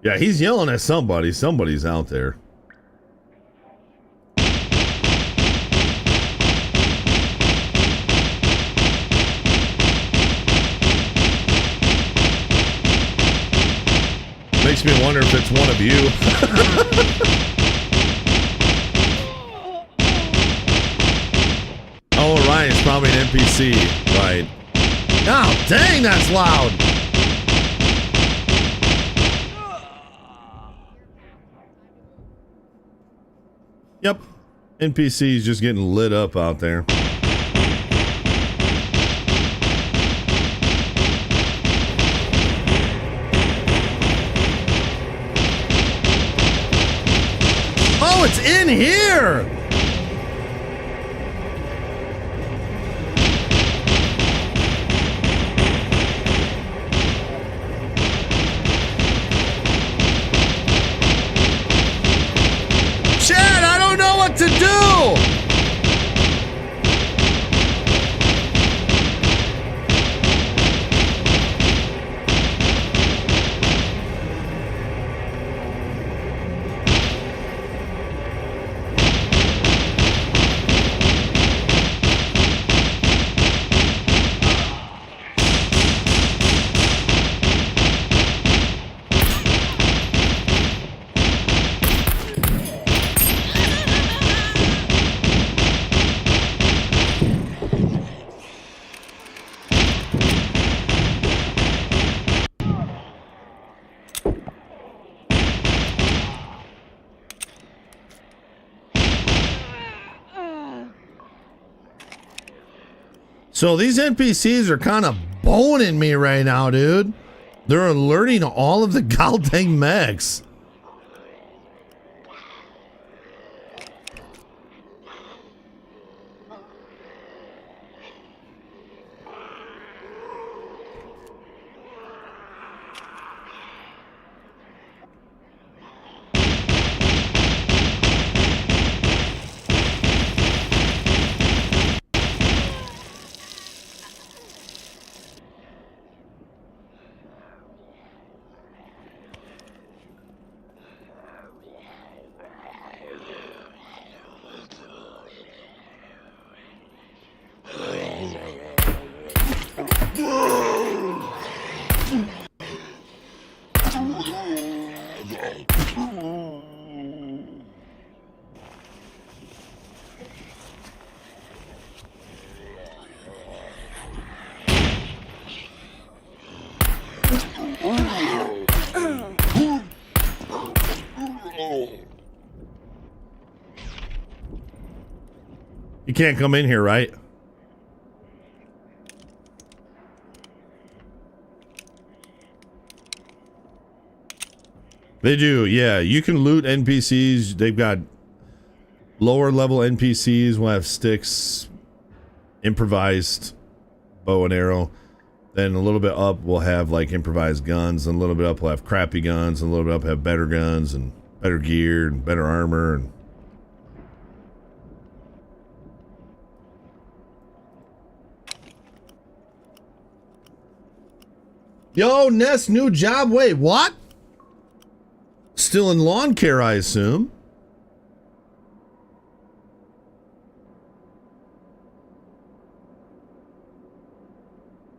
Yeah, he's yelling at somebody. Somebody's out there. Makes me wonder if it's one of you. Oh, right, it's probably an NPC. Right. Oh, dang, that's loud. Yep. NPC's just getting lit up out there. Oh, it's in here! Chad, I don't know what to do! So these NPCs are kind of boning me right now, dude. They're alerting all of the goddamn mechs. You can't come in here, right? They do, yeah. You can loot NPCs. They've got lower level NPCs will have sticks, improvised bow and arrow. Then a little bit up we'll have like improvised guns, and a little bit up we'll have crappy guns, and a little bit up have better guns and better gear and better armor. And yo, Ness, new job. Wait, what? Still in lawn care, I assume.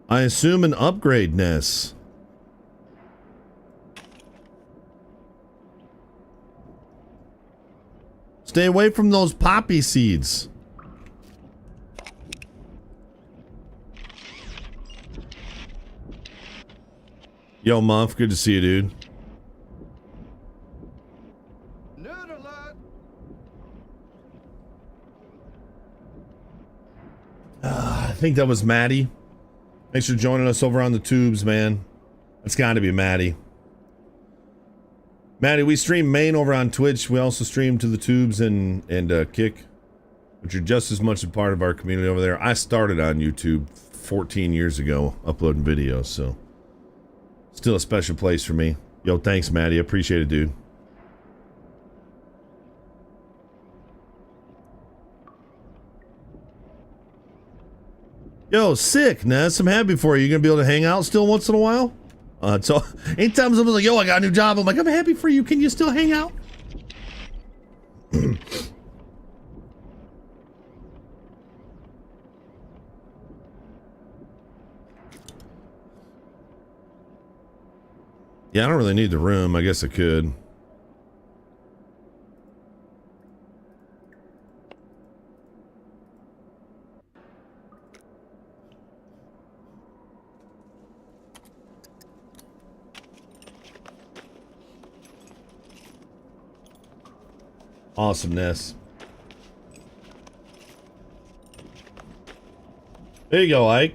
I assume an upgrade, Ness. Stay away from those poppy seeds. Yo, Muff, good to see you, dude. I think that was Maddie. Thanks for joining us over on the tubes, man. It's got to be Maddie. Maddie, we stream main over on Twitch. We also stream to the tubes and Kick, which are just as much a part of our community over there. I started on YouTube 14 years ago, uploading videos, so still a special place for me. Yo, thanks, Maddie. I appreciate it, dude. Yo, sick, Ness. I'm happy for you. You gonna be able to hang out still once in a while? So anytime someone's like, yo, I got a new job, I'm like, I'm happy for you. Can you still hang out? Yeah, I don't really need the room. I guess I could. Awesomeness. There you go, Ike.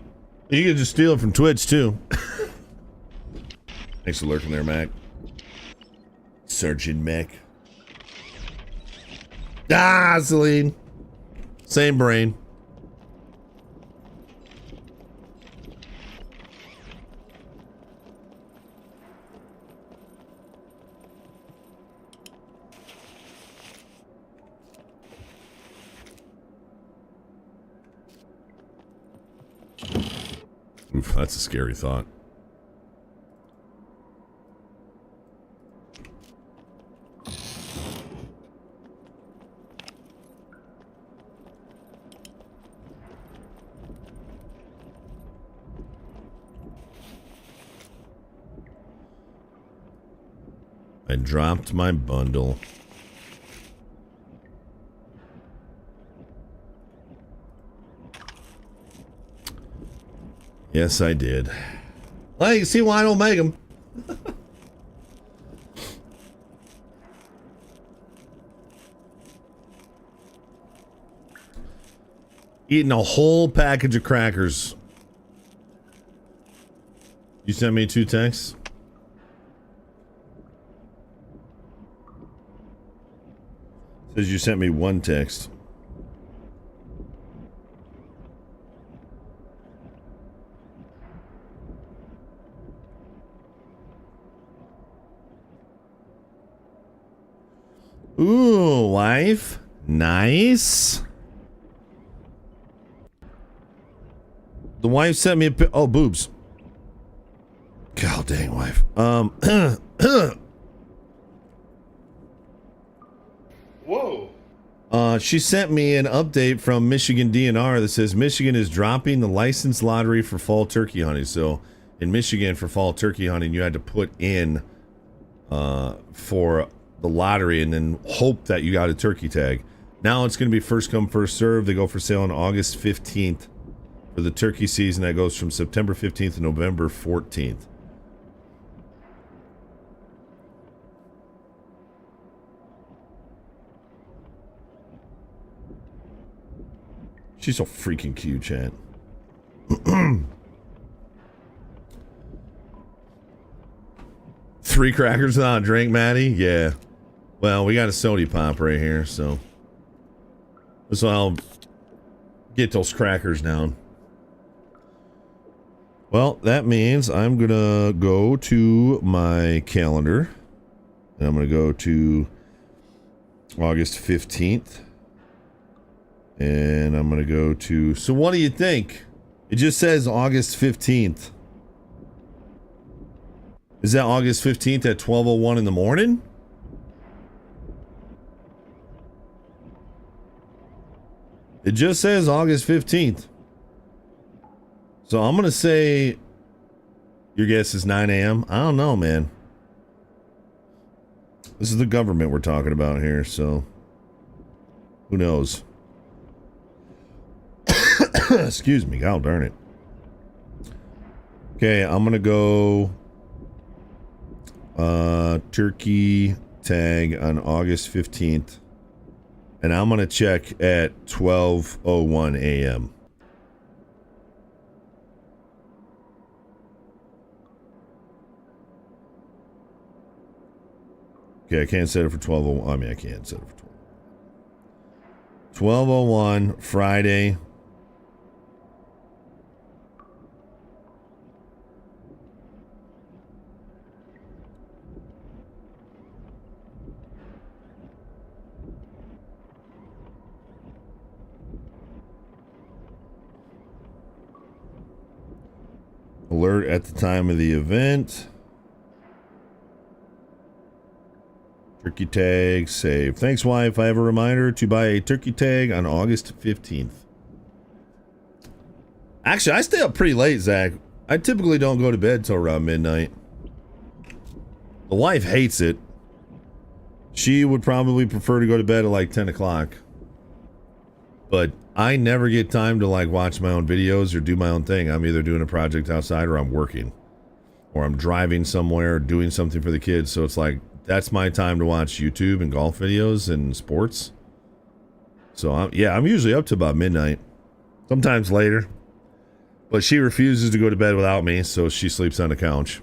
You can just steal it from Twitch, too. Thanks for lurking there, Mac. Surgeon Mac. Ah, Celine. Same brain. Oof, that's a scary thought. I dropped my bundle. Yes, I did. Well, you can see why I don't make them. Eating a whole package of crackers. You sent me 2 texts? Says you sent me 1 text. Ooh, wife. Nice. The wife sent me a oh, boobs. God dang, wife. Whoa. She sent me an update from Michigan DNR that says Michigan is dropping the license lottery for fall turkey hunting. So in Michigan for fall turkey hunting, you had to put in for the lottery and then hope that you got a turkey tag. Now it's going to be first come, first serve. They go for sale on August 15th for the turkey season that goes from September 15th to November 14th. She's so freaking cute, chat. 3 crackers without a drink, Maddie? Yeah. Well, we got a soda pop right here, so I'll get those crackers down. Well, that means I'm gonna go to my calendar, and I'm gonna go to August 15th, and I'm gonna go to. So, what do you think? It just says August 15th. Is that August 15th at 12:01 in the morning? It just says August 15th. So I'm going to say your guess is 9 a.m. I don't know, man. This is the government we're talking about here, so who knows? Excuse me. God darn it. Okay, I'm going to go turkey tag on August 15th. And I'm going to check at 12:01 a.m. Okay, I can't set it for 12:01. I mean, I can't set it for 12:01 Friday. Alert at the time of the event. Turkey tag, save. Thanks, wife. I have a reminder to buy a turkey tag on August 15th. Actually, I stay up pretty late, Zach. I typically don't go to bed till around midnight. The wife hates it. She would probably prefer to go to bed at like 10 o'clock. But I never get time to like watch my own videos or do my own thing. I'm either doing a project outside or I'm working. Or I'm driving somewhere, doing something for the kids. So it's like, that's my time to watch YouTube and golf videos and sports. So I'm usually up to about midnight. Sometimes later. But she refuses to go to bed without me, so she sleeps on the couch.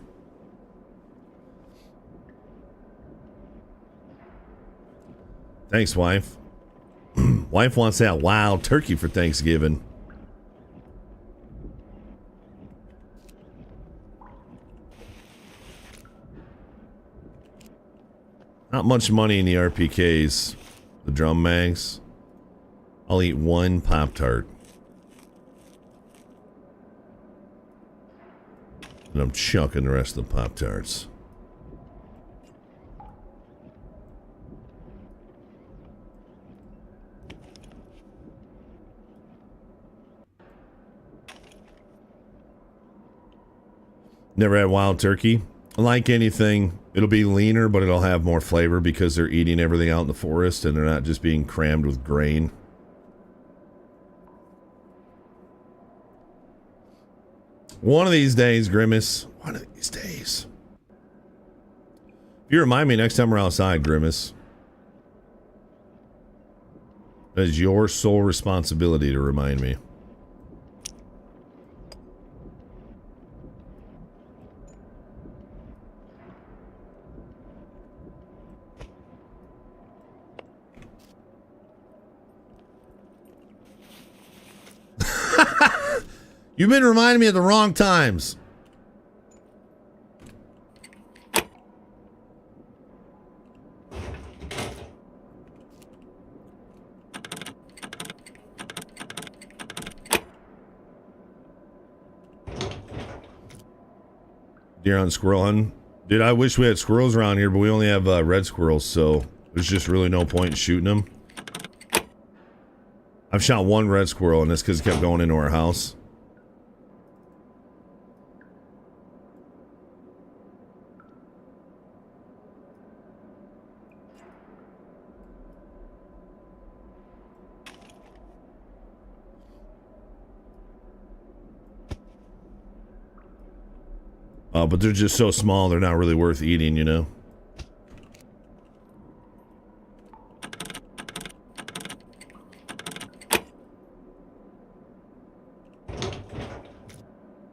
Thanks, wife. Wife wants that wild turkey for Thanksgiving. Not much money in the RPKs. The drum mags. I'll eat 1 Pop-Tart. And I'm chucking the rest of the Pop-Tarts. Never had wild turkey. Like anything, it'll be leaner, but it'll have more flavor because they're eating everything out in the forest and they're not just being crammed with grain. One of these days, Grimace. One of these days. If you remind me next time we're outside, Grimace. That is your sole responsibility to remind me. You've been reminding me at the wrong times. Deer on squirrel hunting. Dude, I wish we had squirrels around here, but we only have red squirrels, so there's just really no point in shooting them. I've shot one red squirrel, and that's because it kept going into our house. But they're just so small, they're not really worth eating, you know?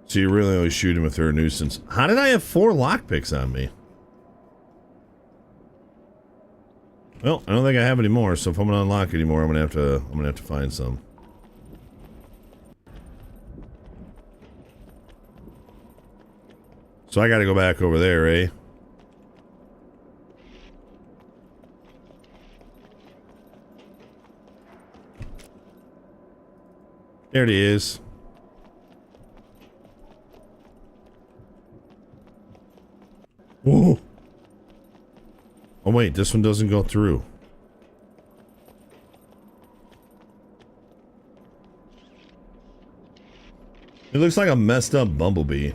So you really always shoot them if they're a nuisance. How did I have 4 lockpicks on me? Well, I don't think I have any more, so if I'm gonna unlock any more, I'm gonna have to find some. So I gotta go back over there, eh? There it is. Whoa. Oh wait, this one doesn't go through. It looks like a messed up bumblebee.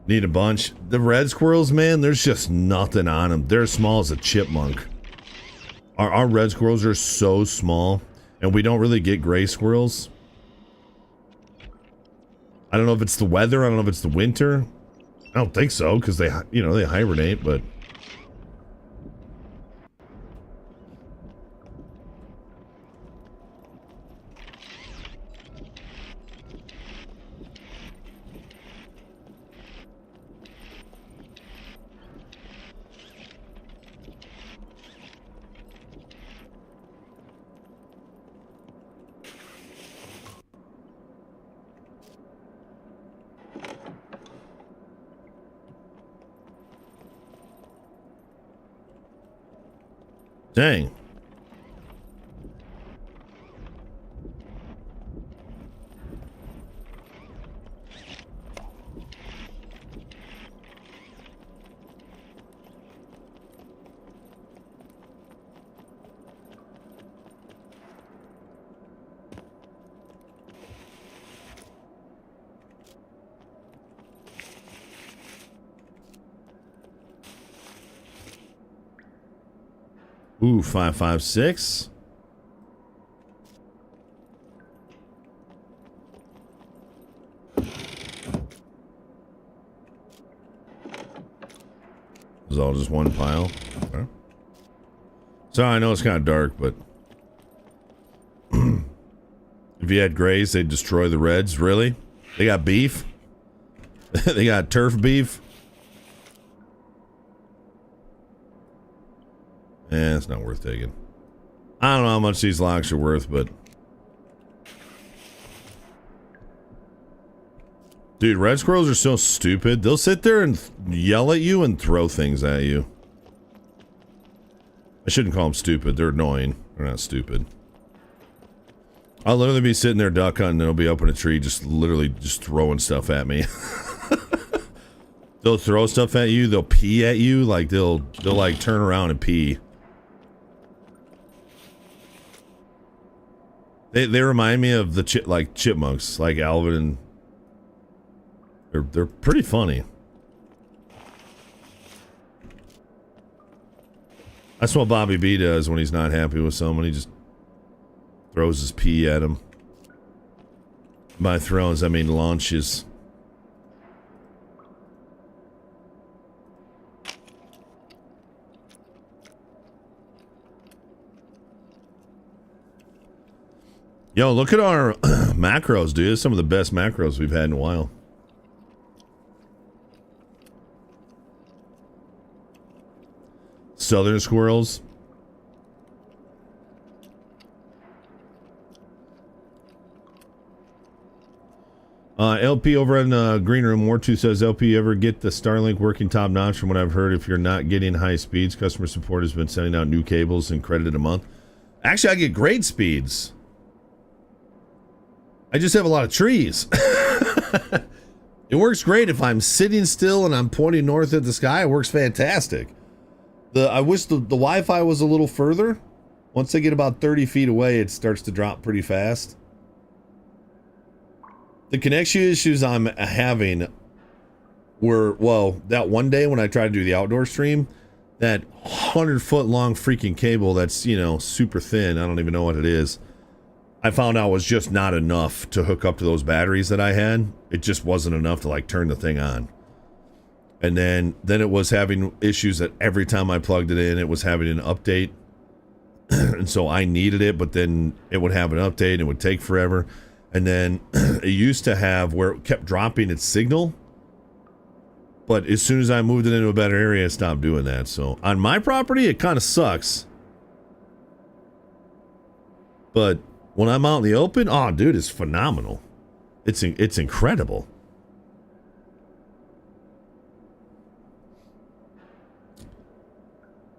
Need a bunch. The red squirrels, man, there's just nothing on them. They're as small as a chipmunk. Our red squirrels are so small, and we don't really get gray squirrels. I don't know if it's the weather. I don't know if it's the winter. I don't think so, because they hibernate, but... Dang. Ooh, 556. It's all just one pile. Okay. So I know it's kind of dark, but if you had grays, they'd destroy the reds. Really? They got beef? They got turf beef? Eh, it's not worth taking. I don't know how much these locks are worth, but... Dude, red squirrels are so stupid. They'll sit there and yell at you and throw things at you. I shouldn't call them stupid. They're annoying. They're not stupid. I'll literally be sitting there duck hunting and they'll be up in a tree just literally just throwing stuff at me. They'll throw stuff at you. They'll pee at you. Like, they'll like turn around and pee. They remind me of the chipmunks, like Alvin, and they're pretty funny. That's what Bobby B does when he's not happy with someone. He just throws his pee at him. By throws, I mean launches. Yo, look at our macros, dude. Some of the best macros we've had in a while. Southern squirrels. LP over in Green Room War 2 says, LP, ever get the Starlink working top notch? From what I've heard, if you're not getting high speeds, customer support has been sending out new cables and credit a month. Actually, I get great speeds. I just have a lot of trees. It works great if I'm sitting still and I'm pointing north at the sky. It works fantastic. I wish the Wi-Fi was a little further. Once they get about 30 feet away, it starts to drop pretty fast. The connection issues I'm having were, well, that one day when I tried to do the outdoor stream, that 100-foot long freaking cable that's, you know, super thin, I don't even know what it is, I found out was just not enough to hook up to those batteries that I had. It just wasn't enough to, like, turn the thing on. And then it was having issues that every time I plugged it in, it was having an update. And so I needed it, but then it would have an update and it would take forever. And then it used to have where it kept dropping its signal. But as soon as I moved it into a better area, it stopped doing that. So on my property, it kind of sucks. But when I'm out in the open, oh, dude, it's phenomenal. It's incredible.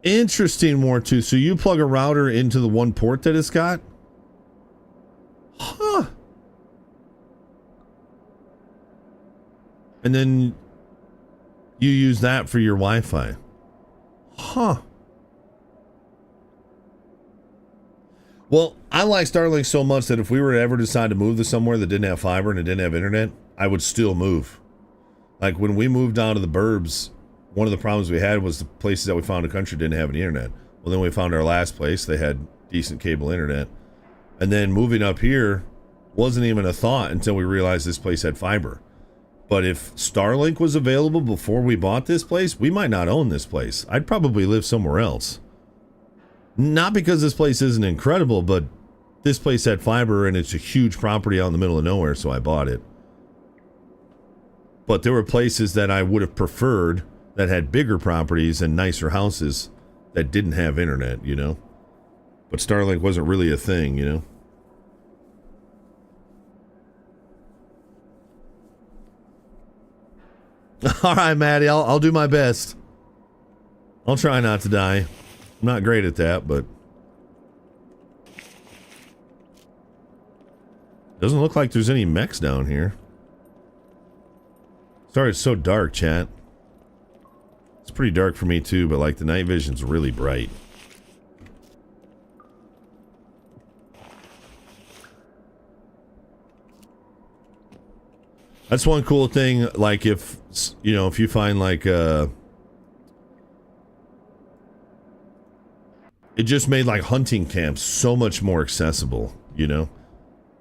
Interesting, more too. So you plug a router into the one port that it's got? Huh. And then you use that for your Wi-Fi. Huh. Well, I like Starlink so much that if we were to ever decide to move to somewhere that didn't have fiber and it didn't have internet, I would still move. Like when we moved down to the burbs, one of the problems we had was the places that we found in the country didn't have any internet. Well, then we found our last place. They had decent cable internet. And then moving up here wasn't even a thought until we realized this place had fiber. But if Starlink was available before we bought this place, we might not own this place. I'd probably live somewhere else. Not because this place isn't incredible, but this place had fiber and it's a huge property out in the middle of nowhere, so I bought it. But there were places that I would have preferred that had bigger properties and nicer houses that didn't have internet, you know? But Starlink wasn't really a thing, you know? All right, Maddie, I'll do my best. I'll try not to die. I'm not great at that, but doesn't look like there's any mechs down here. Sorry, it's so dark, chat. It's pretty dark for me too, but like the night vision's really bright. That's one cool thing, like if, you know, if you find like, it just made like hunting camps so much more accessible, you know?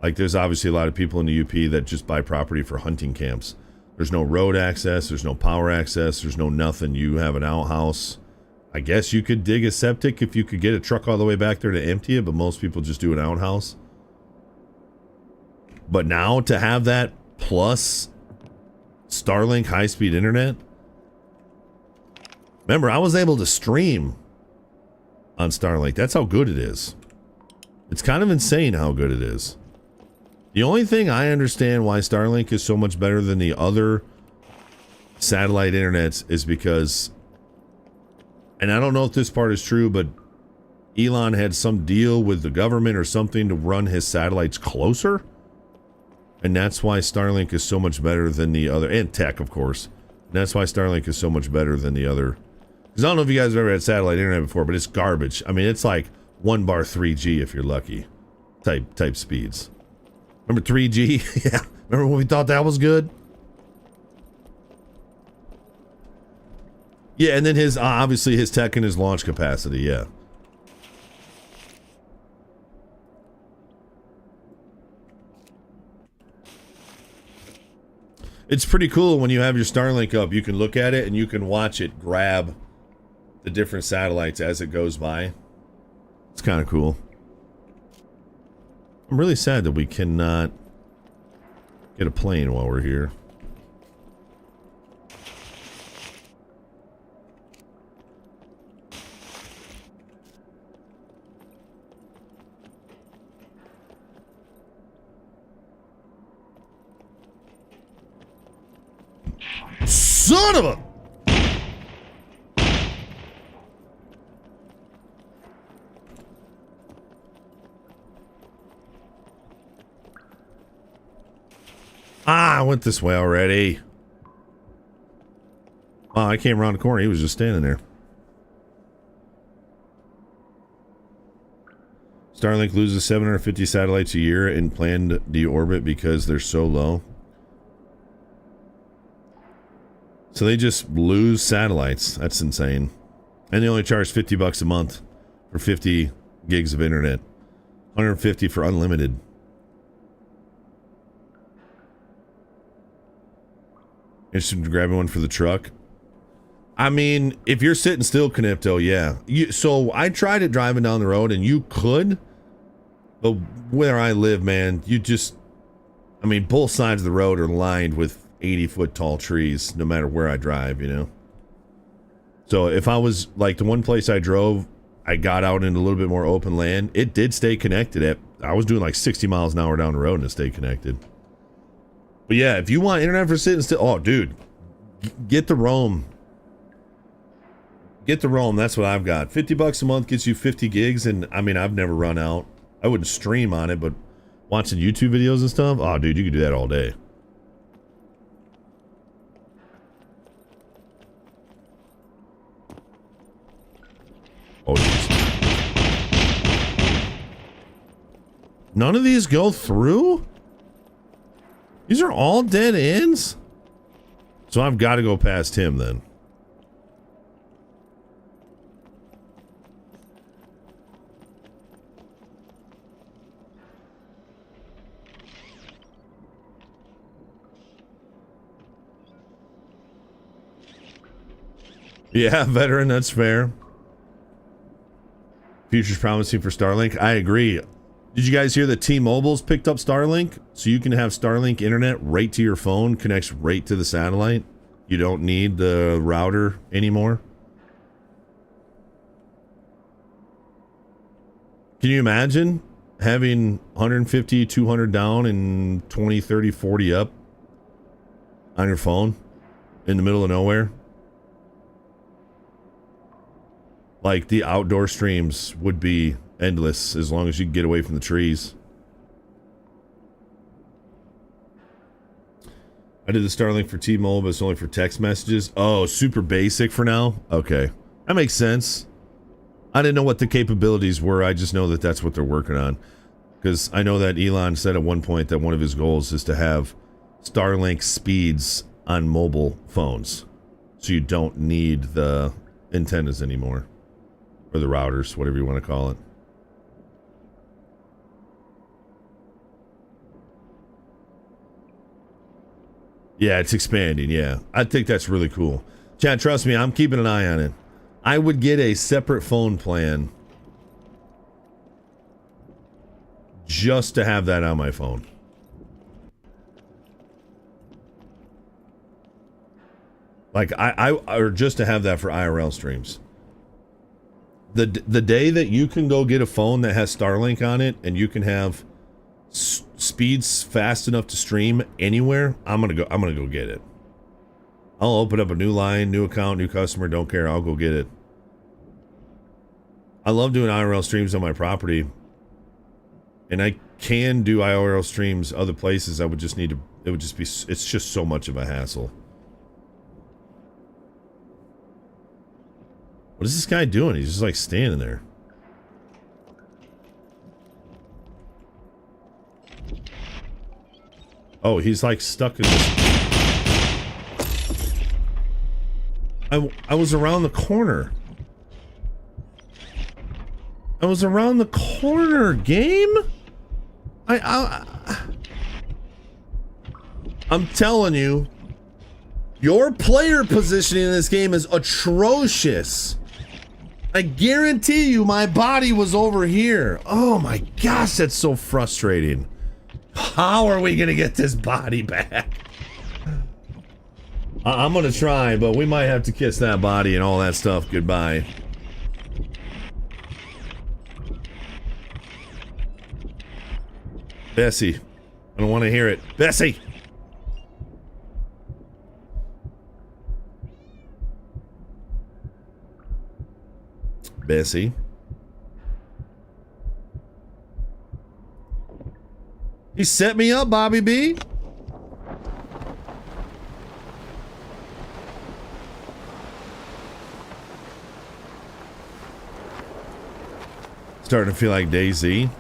Like there's obviously a lot of people in the UP that just buy property for hunting camps. There's no road access, there's no power access, there's no nothing. You have an outhouse. I guess you could dig a septic if you could get a truck all the way back there to empty it, but most people just do an outhouse. But now to have that plus Starlink high-speed internet. Remember, I was able to stream on Starlink. That's how good it is. It's kind of insane how good it is. The only thing I understand why Starlink is so much better than the other satellite internets is because, and I don't know if this part is true, but Elon had some deal with the government or something to run his satellites closer. And that's why Starlink is so much better than the other, and tech, of course. And that's why Starlink is so much better than the other. Because I don't know if you guys have ever had satellite internet before, but it's garbage. I mean, it's like 1 bar 3G if you're lucky. Type speeds. Remember 3G? Yeah. Remember when we thought that was good? Yeah, and then his, obviously his tech and his launch capacity, yeah. It's pretty cool when you have your Starlink up. You can look at it and you can watch it grab the different satellites as it goes by. It's kind of cool. I'm really sad that we cannot get a plane while we're here. Son of a... I went this way already. Oh, I came around the corner. He was just standing there. Starlink loses 750 satellites a year in planned deorbit because they're so low. So they just lose satellites. That's insane. And they only charge $50 a month for 50 gigs of internet. 150 for unlimited. Interested in grabbing one for the truck? I mean, if you're sitting still, Canipto, yeah. So I tried it driving down the road, and you could. But where I live, man, you just... I mean, both sides of the road are lined with 80-foot tall trees, no matter where I drive, you know? So if I was, like, the one place I drove, I got out into a little bit more open land, it did stay connected. I was doing like 60 miles an hour down the road, and it stayed connected. But yeah, if you want internet for sitting still, oh, dude, get the Roam. Get the Roam. That's what I've got. $50 a month gets you 50 gigs, and I mean, I've never run out. I wouldn't stream on it, but watching YouTube videos and stuff, oh, dude, you could do that all day. Oh, geez. None of these go through? These are all dead ends? So I've got to go past him then. Yeah, veteran, that's fair. Future's promising for Starlink. I agree. Did you guys hear that T-Mobile's picked up Starlink? So you can have Starlink internet right to your phone, connects right to the satellite. You don't need the router anymore. Can you imagine having 150, 200 down and 20, 30, 40 up on your phone in the middle of nowhere? Like, the outdoor streams would be endless as long as you get away from the trees. I did the Starlink for T-Mobile, but it's only for text messages. Oh, super basic for now? Okay. That makes sense. I didn't know what the capabilities were. I just know that that's what they're working on. Because I know that Elon said at one point that one of his goals is to have Starlink speeds on mobile phones. So you don't need the antennas anymore. Or the routers, whatever you want to call it. Yeah, it's expanding, yeah. I think that's really cool. Chad, trust me, I'm keeping an eye on it. I would get a separate phone plan just to have that on my phone. Like, or just to have that for IRL streams. The day that you can go get a phone that has Starlink on it and you can have speeds fast enough to stream anywhere, I'm gonna go get it. I'll open up a new line, new account, new customer, don't care, I'll go get it. I love doing IRL streams on my property, and I can do IRL streams other places. I would just need to, it would just be, it's just so much of a hassle. What is this guy doing? He's just like standing there. Oh, he's like stuck in this. I was around the corner. I was around the corner, game. I'm telling you, your player positioning in this game is atrocious. I guarantee you my body was over here. Oh my gosh, that's so frustrating. How are we gonna get this body back? I'm gonna try, but we might have to kiss that body and all that stuff goodbye. Bessie, I don't want to hear it. Bessie! Bessie. He set me up, Bobby B. Starting to feel like DayZ.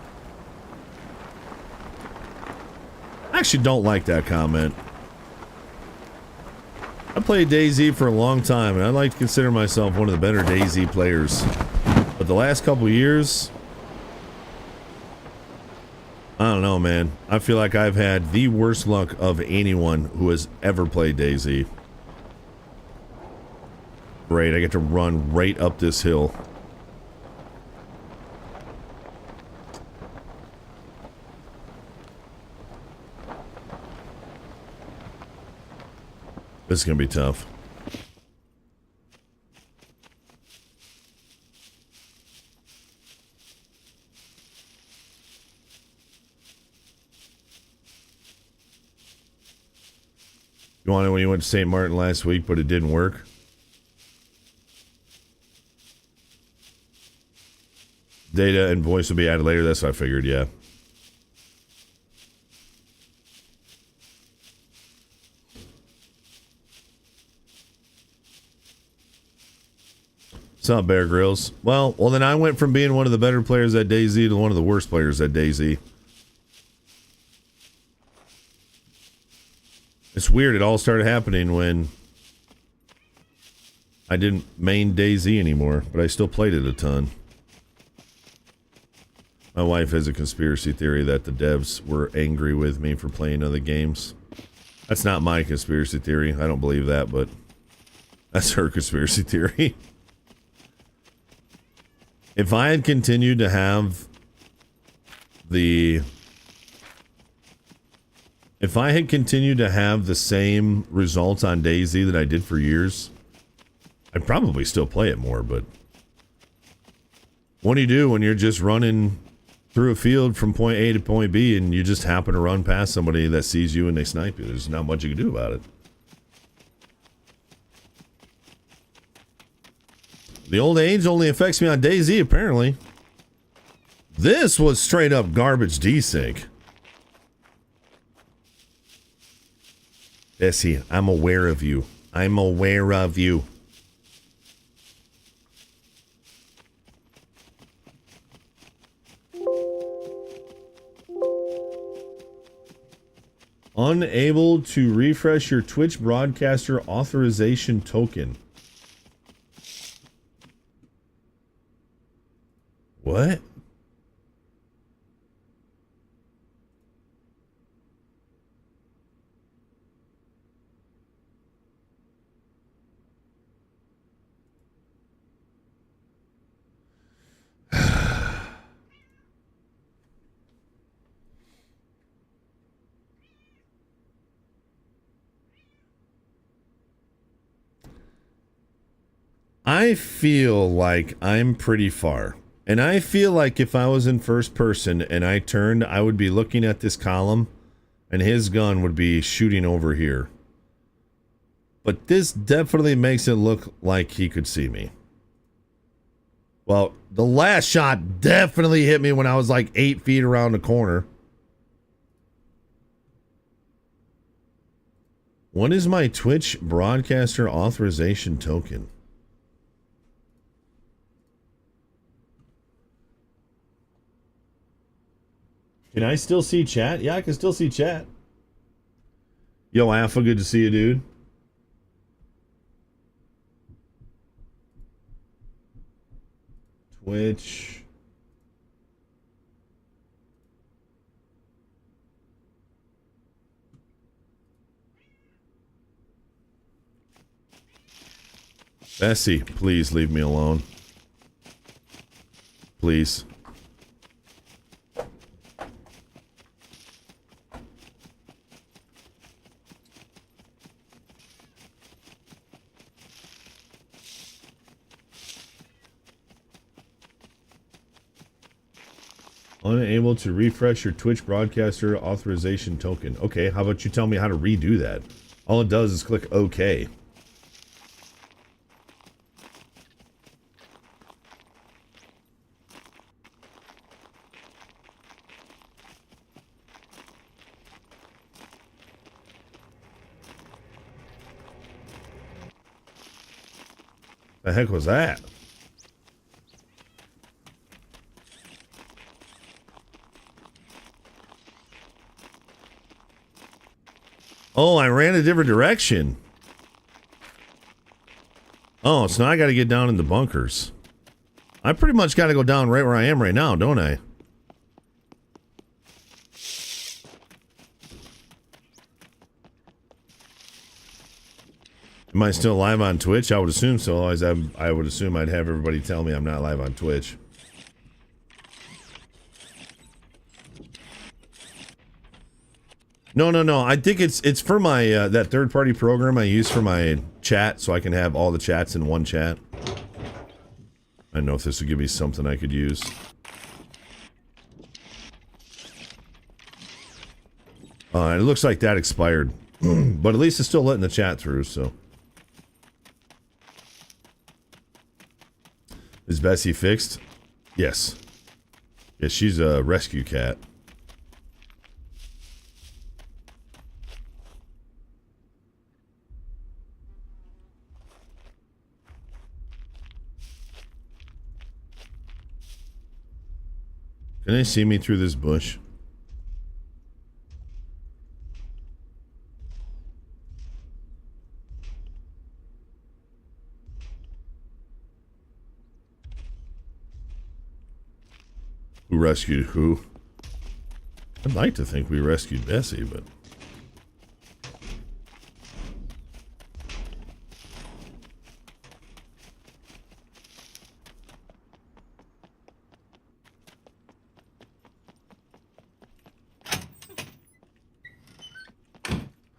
I actually don't like that comment. I played DayZ for a long time, and I'd like to consider myself one of the better DayZ players. But the last couple years, I don't know, man. I feel like I've had the worst luck of anyone who has ever played DayZ. Great, I get to run right up this hill. This is gonna be tough. You wanted when you went to St. Martin last week, but it didn't work? Data and voice will be added later. That's what I figured, yeah. What's up, Bear Grylls? Well, then I went from being one of the better players at DayZ to one of the worst players at DayZ. It's weird. It all started happening when I didn't main DayZ anymore, but I still played it a ton. My wife has a conspiracy theory that the devs were angry with me for playing other games. That's not my conspiracy theory. I don't believe that, but that's her conspiracy theory. If I had continued to have the same results on DayZ that I did for years, I'd probably still play it more, but what do you do when you're just running through a field from point A to point B and you just happen to run past somebody that sees you and they snipe you? There's not much you can do about it. The old age only affects me on DayZ, apparently. This was straight up garbage desync. Bessie, I'm aware of you. I'm aware of you. Unable to refresh your Twitch broadcaster authorization token. What? I feel like I'm pretty far. And I feel like if I was in first person and I turned, I would be looking at this column and his gun would be shooting over here. But this definitely makes it look like he could see me. Well, the last shot definitely hit me when I was like 8 feet around the corner. What is my Twitch broadcaster authorization token? Can I still see chat? Yeah, I can still see chat. Yo, Alpha, good to see you, dude. Twitch. Bessie, please leave me alone. Please. Unable to refresh your Twitch broadcaster authorization token. Okay, how about you tell me how to redo that? All it does is click OK. The heck was that? Oh, I ran a different direction. Oh, so now I got to get down in the bunkers. I pretty much got to go down right where I am right now, don't I? Am I still live on Twitch? I would assume so. Otherwise, I would assume I'd have everybody tell me I'm not live on Twitch. No. I think it's for my that third-party program I use for my chat, so I can have all the chats in one chat. I don't know if this would give me something I could use. It looks like that expired, but at least it's still letting the chat through. So, is Bessie fixed? Yes. Yes, she's a rescue cat. Can they see me through this bush? Who rescued who? I'd like to think we rescued Bessie, but...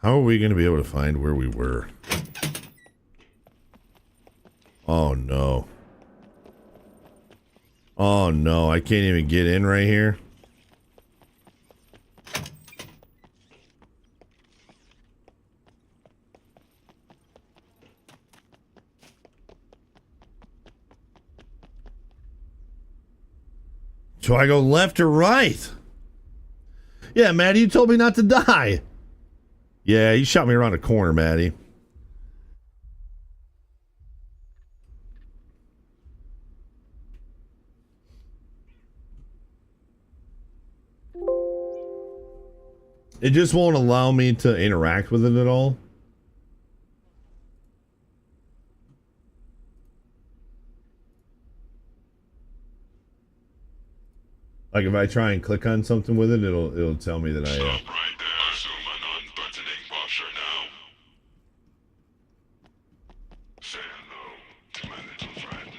How are we going to be able to find where we were? Oh, no. Oh, no. I can't even get in right here. So I go left or right? Yeah, Maddie, you told me not to die. Yeah, you shot me around a corner, Maddie. It just won't allow me to interact with it at all. Like if I try and click on something with it, it'll tell me that I... Stop right there. Assume an unbuttoning posture now. Say hello to my little friend.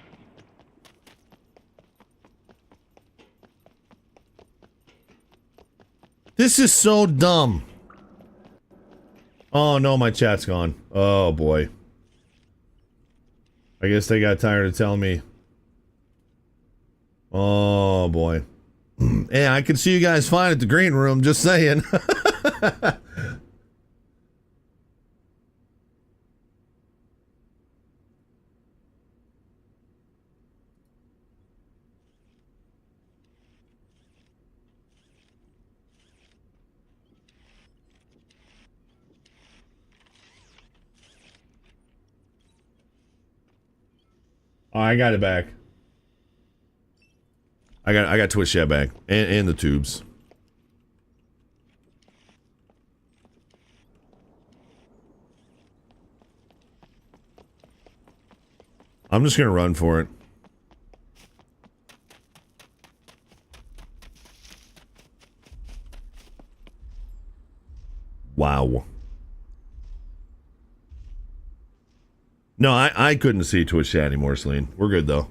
This is so dumb. Oh no, my chat's gone. Oh boy. I guess they got tired of telling me. Oh boy. Yeah, I can see you guys fine at the green room, just saying. Oh, I got it back. I got Twitch chat back and the tubes. I'm just gonna run for it. Wow. No, I couldn't see Twitch chat anymore, Celine. We're good though.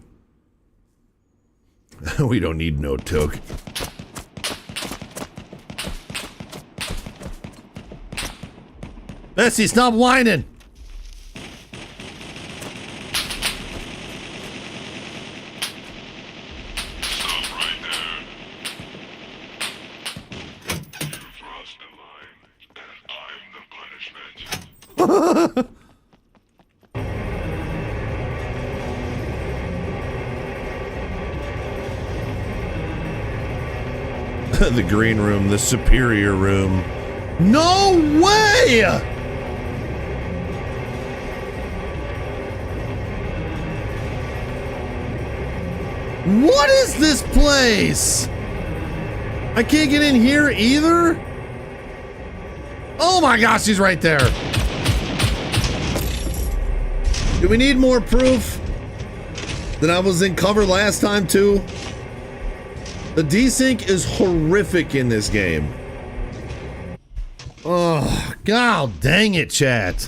We don't need no took. Bessie, stop whining! Stop right there. You've crossed the line, and I'm the punishment. The green room, the superior room. No way! What is this place? I can't get in here either? Oh my gosh, he's right there. Do we need more proof that I was in cover last time too? The desync is horrific in this game. Oh, god dang it, chat.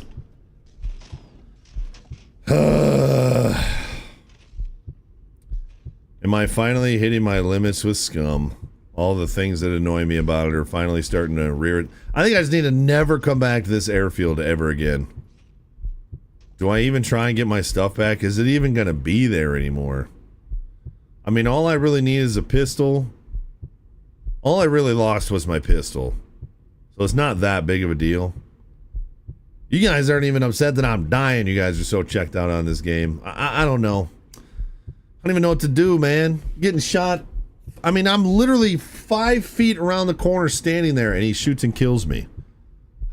Am I finally hitting my limits with Scum? All the things that annoy me about it are finally starting to rear it. I think I just need to never come back to this airfield ever again. Do I even try and get my stuff back? Is it even going to be there anymore? I mean, all I really need is a pistol. All I really lost was my pistol. So it's not that big of a deal. You guys aren't even upset that I'm dying. You guys are so checked out on this game. I don't know. I don't even know what to do, man. Getting shot. I mean, I'm literally 5 feet around the corner standing there and he shoots and kills me.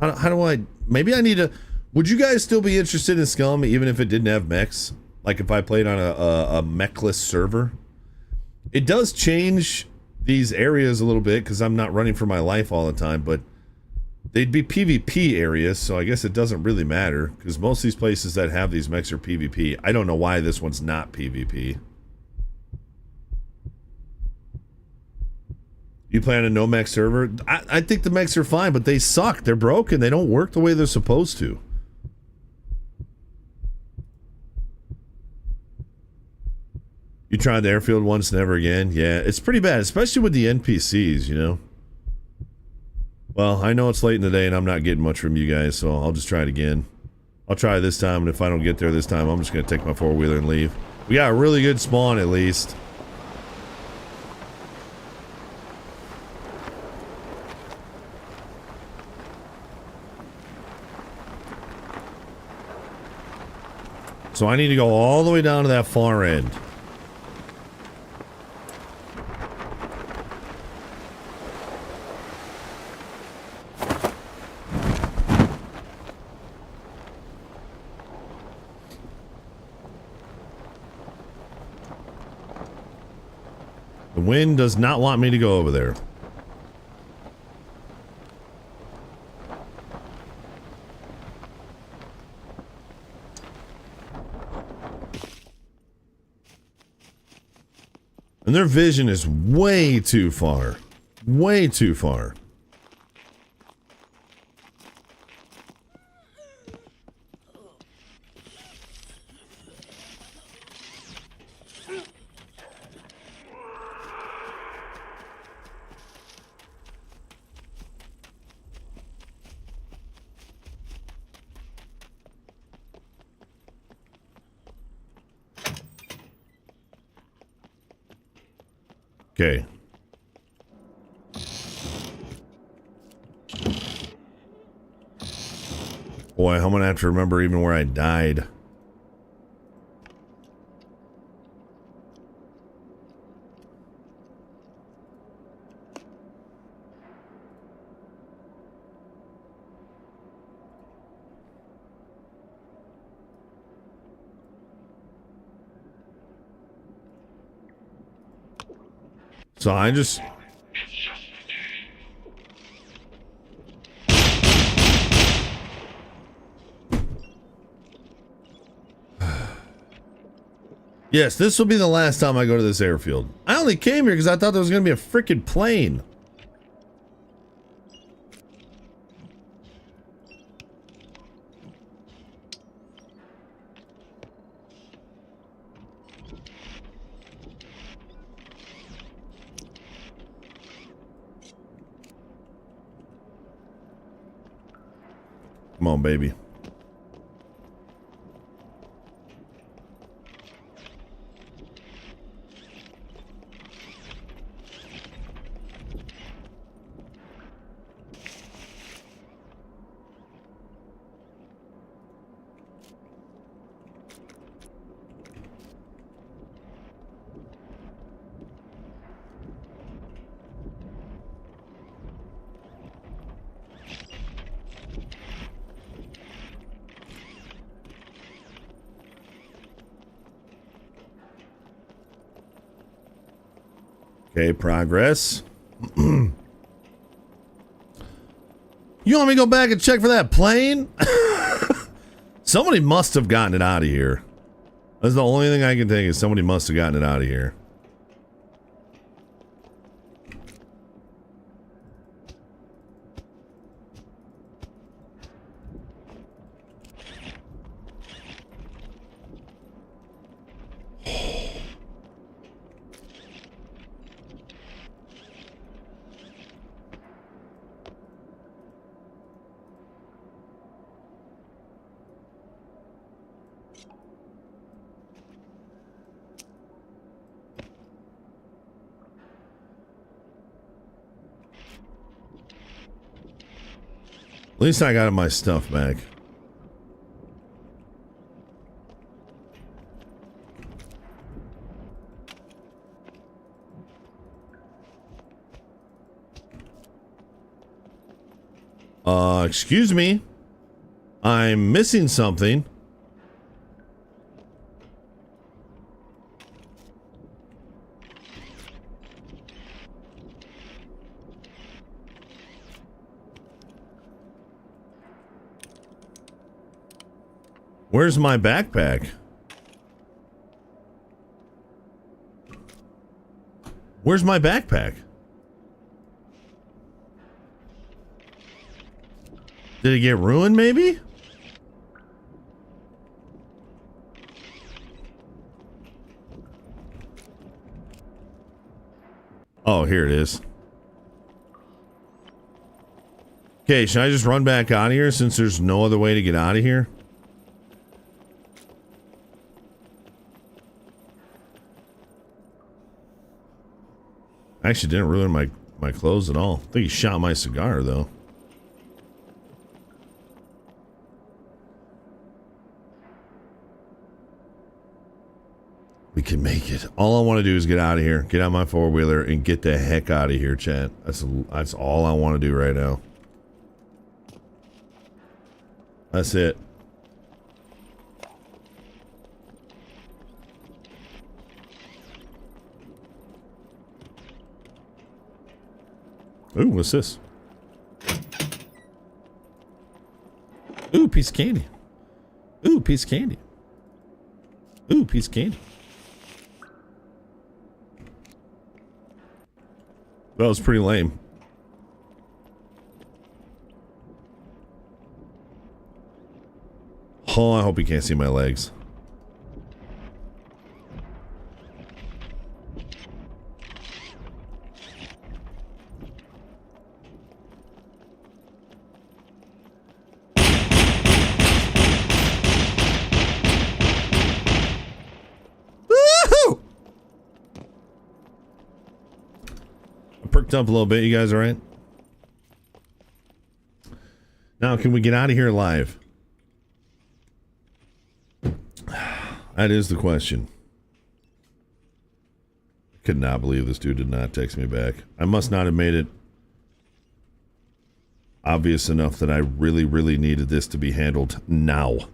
How do I... Maybe I need to... Would you guys still be interested in Scum even if it didn't have mechs? Like if I played on a mechless server? It does change these areas a little bit because I'm not running for my life all the time, but they'd be PvP areas, so I guess it doesn't really matter because most of these places that have these mechs are PvP. I don't know why this one's not PvP. You play on a no mech server? I think the mechs are fine, but they suck. They're broken. They don't work the way they're supposed to. You tried the airfield once, never again? Yeah, it's pretty bad, especially with the NPCs, you know? Well, I know it's late in the day and I'm not getting much from you guys, so I'll just try it again. I'll try this time, and if I don't get there this time, I'm just going to take my four-wheeler and leave. We got a really good spawn, at least. So I need to go all the way down to that far end. The wind does not want me to go over there. And their vision is way too far. Way too far. Okay. Boy, I'm gonna have to remember even where I died. So I just... Yes, this will be the last time I go to this airfield. I only came here because I thought there was going to be a freaking plane. Come on, baby. Okay, progress. You want me to go back and check for that plane? Somebody must have gotten it out of here. That's the only thing I can think is somebody must have gotten it out of here. At least I got my stuff back. Excuse me. I'm missing something. Where's my backpack? Where's my backpack? Did it get ruined, maybe? Oh, here it is. Okay, should I just run back out of here since there's no other way to get out of here? Actually didn't ruin my clothes at all. I think he shot my cigar, though. We can make it. All I want to do is get out of here. Get out my four-wheeler and get the heck out of here, chat. That's all I want to do right now. That's it. Ooh, what's this? Ooh, piece of candy. Ooh, piece of candy. Ooh, piece of candy. That was pretty lame. Oh, I hope you can't see my legs. Up a little bit. You guys all right? Now, can we get out of here alive? That is the question. I could not believe this dude did not text me back. I must not have made it obvious enough that I really, really needed this to be handled now.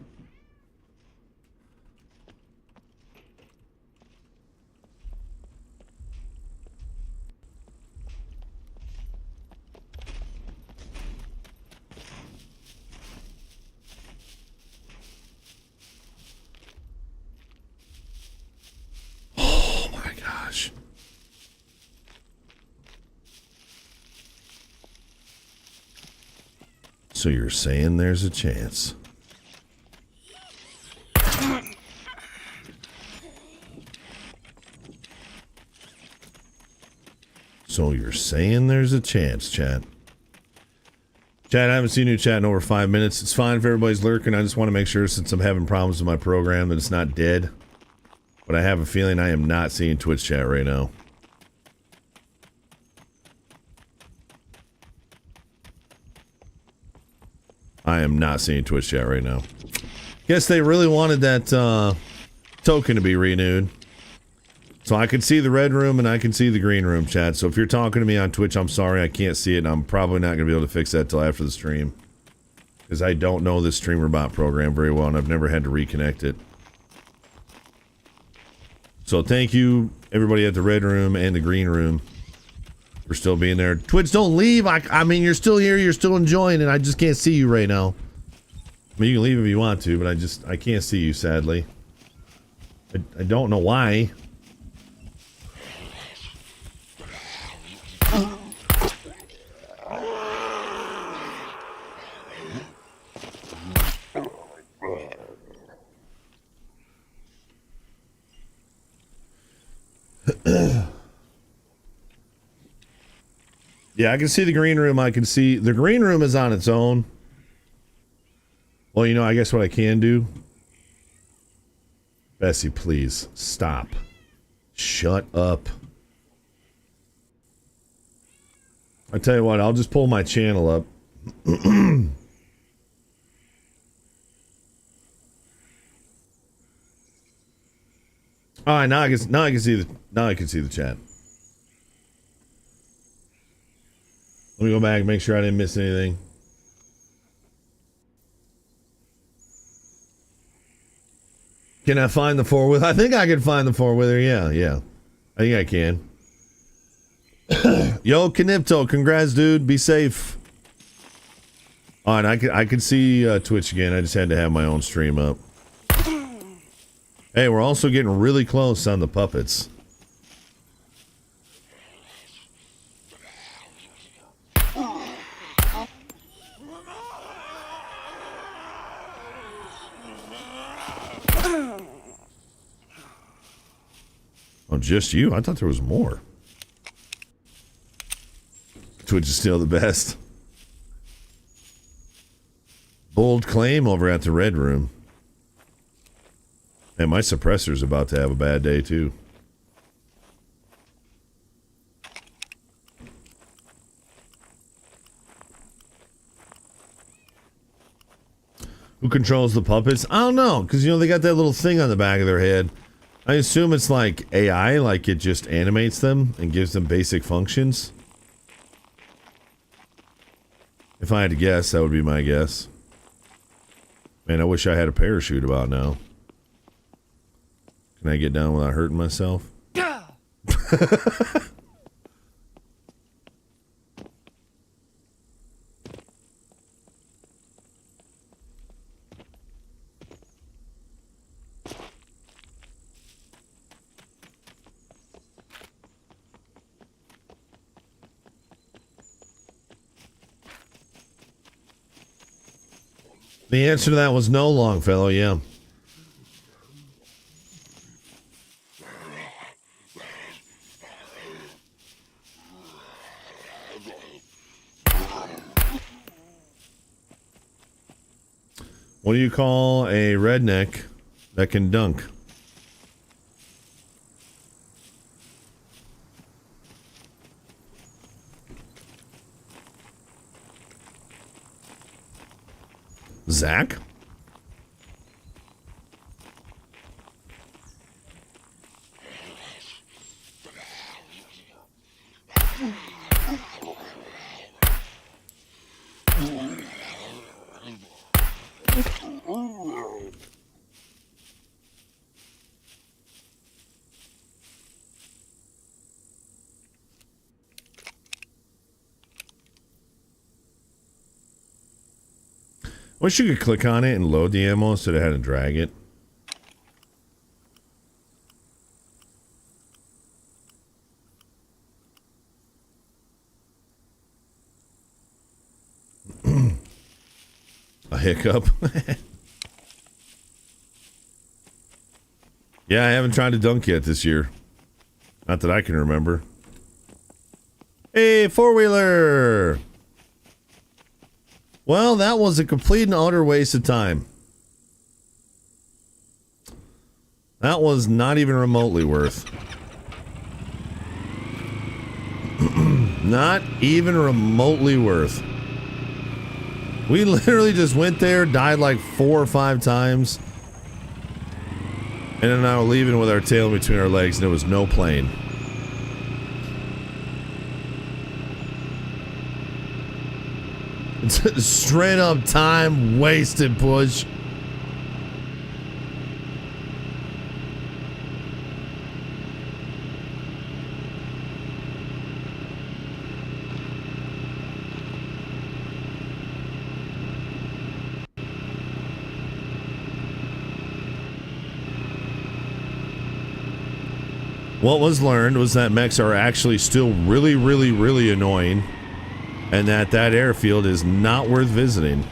So you're saying there's a chance? So you're saying there's a chance, chat? Chat, I haven't seen you chat in over 5 minutes. It's fine if everybody's lurking. I just want to make sure, since I'm having problems with my program, that it's not dead. But I have a feeling I am not seeing Twitch chat right now. I am not seeing Twitch chat right now. Guess they really wanted that token to be renewed. So I can see the red room and I can see the green room, chat. So if you're talking to me on Twitch, I'm sorry I can't see it. And I'm probably not going to be able to fix that till after the stream. Because I don't know this streamer bot program very well and I've never had to reconnect it. So thank you, everybody at the red room and the green room, for still being there. Twitch, don't leave. I mean, you're still here. You're still enjoying it. I just can't see you right now. I mean, you can leave if you want to, but I can't see you, sadly. I don't know why. Yeah, I can see the green room. I can see the green room is on its own. Well, you know, I guess what I can do. Bessie, please stop. Shut up. I tell you what, I'll just pull my channel up. All right, now I can see the chat. Let me go back and make sure I didn't miss anything. Can I find the four-wheeler? I think I can find the four-wheeler. Yeah. I think I can. Yo, Canipto, congrats, dude. Be safe. All right, I can see Twitch again. I just had to have my own stream up. Hey, we're also getting really close on the puppets. Oh, just you? I thought there was more. Twitch is still the best. Bold claim over at the Red Room. And my suppressor's about to have a bad day, too. Who controls the puppets? I don't know, because, you know, they got that little thing on the back of their head. I assume it's like AI, like it just animates them and gives them basic functions. If I had to guess, that would be my guess. Man, I wish I had a parachute about now. Can I get down without hurting myself? The answer to that was no, Longfellow, yeah. What do you call a redneck that can dunk? Zach? Wish you could click on it and load the ammo instead of having to drag it. A hiccup. Yeah, I haven't tried to dunk yet this year. Not that I can remember. Hey, four-wheeler! Well, that was a complete and utter waste of time. That was not even remotely worth. Not even remotely worth. We literally just went there, died like 4 or 5 times. And then now we're leaving with our tail between our legs, and there was no plane. Straight up time wasted, push. What was learned was that mechs are actually still really, really, really annoying, and that airfield is not worth visiting.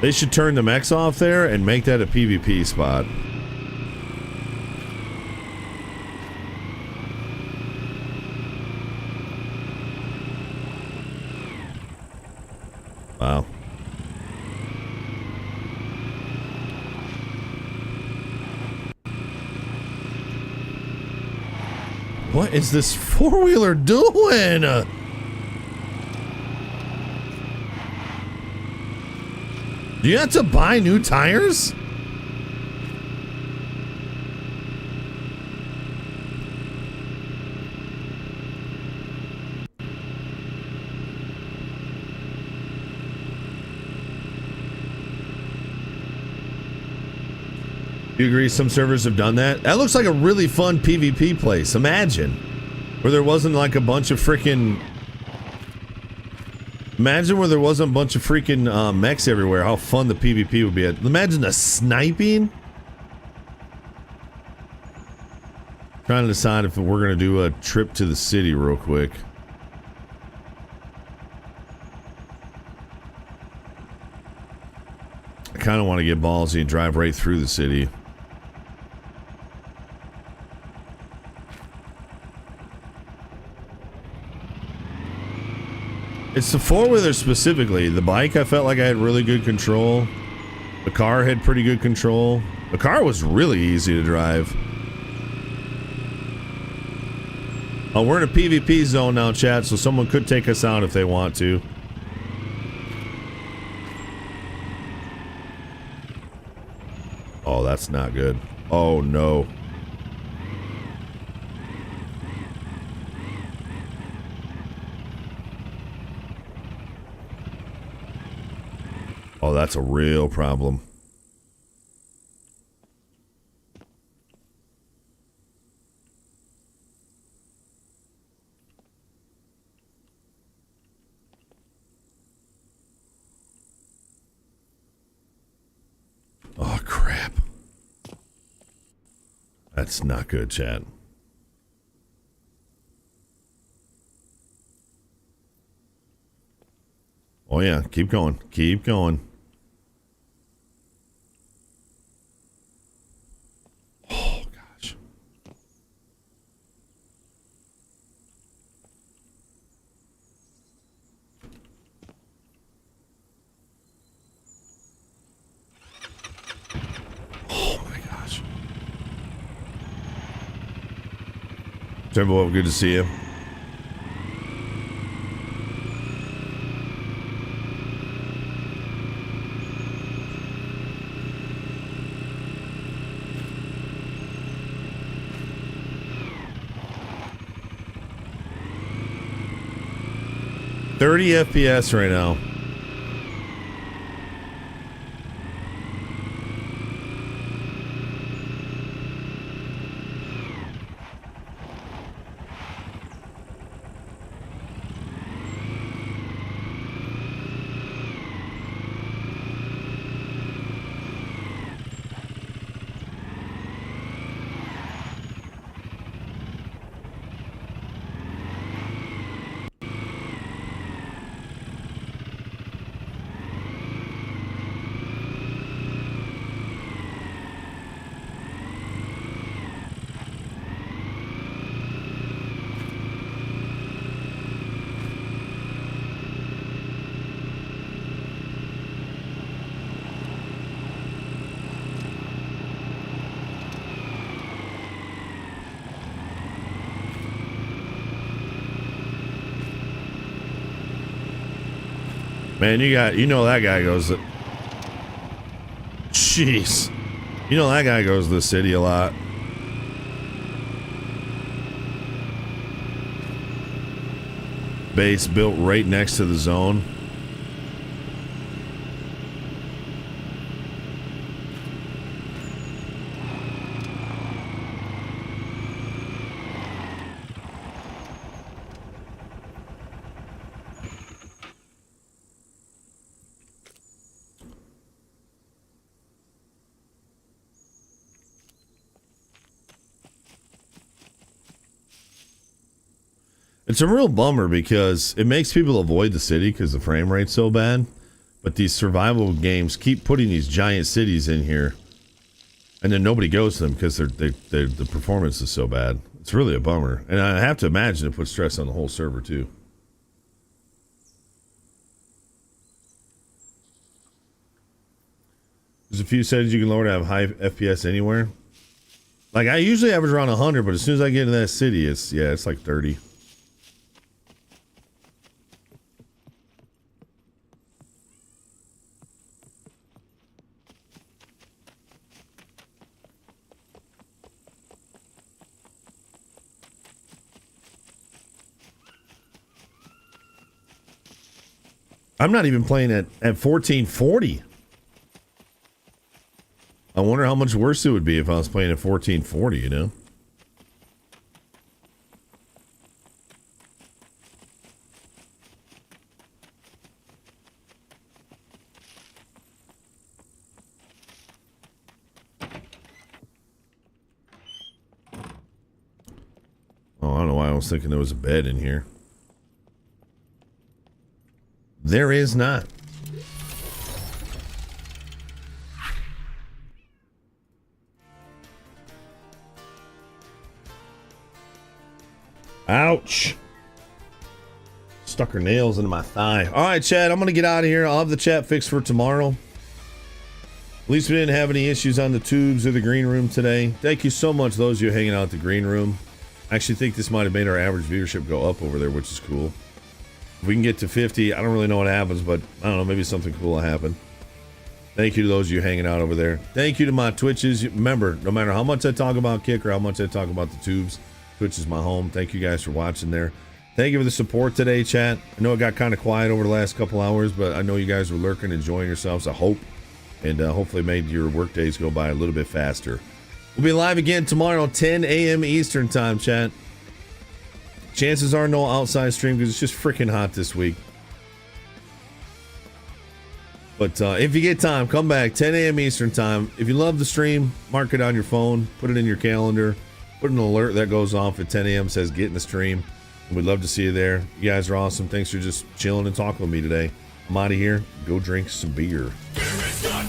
They should turn the mechs off there and make that a PvP spot. Wow. What is this four-wheeler doing? Do you have to buy new tires? Do you agree some servers have done that? That looks like a really fun PvP place. Imagine. Where there wasn't like a bunch of freaking... Imagine where there wasn't a bunch of freaking mechs everywhere. How fun the PvP would be. Imagine the sniping. Trying to decide if we're going to do a trip to the city real quick. I kind of want to get ballsy and drive right through the city. It's the four-wheeler specifically. The bike, I felt like I had really good control. The car had pretty good control. The car was really easy to drive. Oh, we're in a PvP zone now, chat, so someone could take us out if they want to. Oh, that's not good. Oh, no. Oh, that's a real problem. Oh, crap. That's not good, chat. Oh, yeah. Keep going. Keep going. Oh, gosh. Oh, my gosh. Timbo, good to see you. .30 FPS right now. Man, you know that guy goes to, jeez. You know that guy goes to the city a lot. Base built right next to the zone. It's a real bummer because it makes people avoid the city because the frame rate's so bad. But these survival games keep putting these giant cities in here, and then nobody goes to them because the performance is so bad. It's really a bummer, and I have to imagine it puts stress on the whole server too. There's a few settings you can lower to have high FPS anywhere. Like I usually average around 100, but as soon as I get into that city, it's like 30. I'm not even playing at 1440. I wonder how much worse it would be if I was playing at 1440, you know? Oh, I don't know why I was thinking there was a bed in here. There is not. Ouch. Stuck her nails into my thigh. All right, Chad, I'm going to get out of here. I'll have the chat fixed for tomorrow. At least we didn't have any issues on the tubes or the green room today. Thank you so much, those of you hanging out at the green room. I actually think this might have made our average viewership go up over there, which is cool. If we can get to 50, I don't really know what happens, but I don't know, maybe something cool will happen. Thank you to those of you hanging out over there. Thank you to my Twitches. Remember, no matter how much I talk about Kick or how much I talk about the tubes, Twitch is my home. Thank you guys for watching there. Thank you for the support today, chat. I know it got kind of quiet over the last couple hours, but I know you guys were lurking, enjoying yourselves, I hope. And hopefully made your work days go by a little bit faster. We'll be live again tomorrow, 10 a.m. Eastern time, chat. Chances are no outside stream because it's just freaking hot this week. But if you get time, come back, 10 a.m. Eastern time. If you love the stream, mark it on your phone, put it in your calendar, put an alert that goes off at 10 a.m. says get in the stream. And we'd love to see you there. You guys are awesome. Thanks for just chilling and talking with me today. I'm out of here. Go drink some beer. Here is done.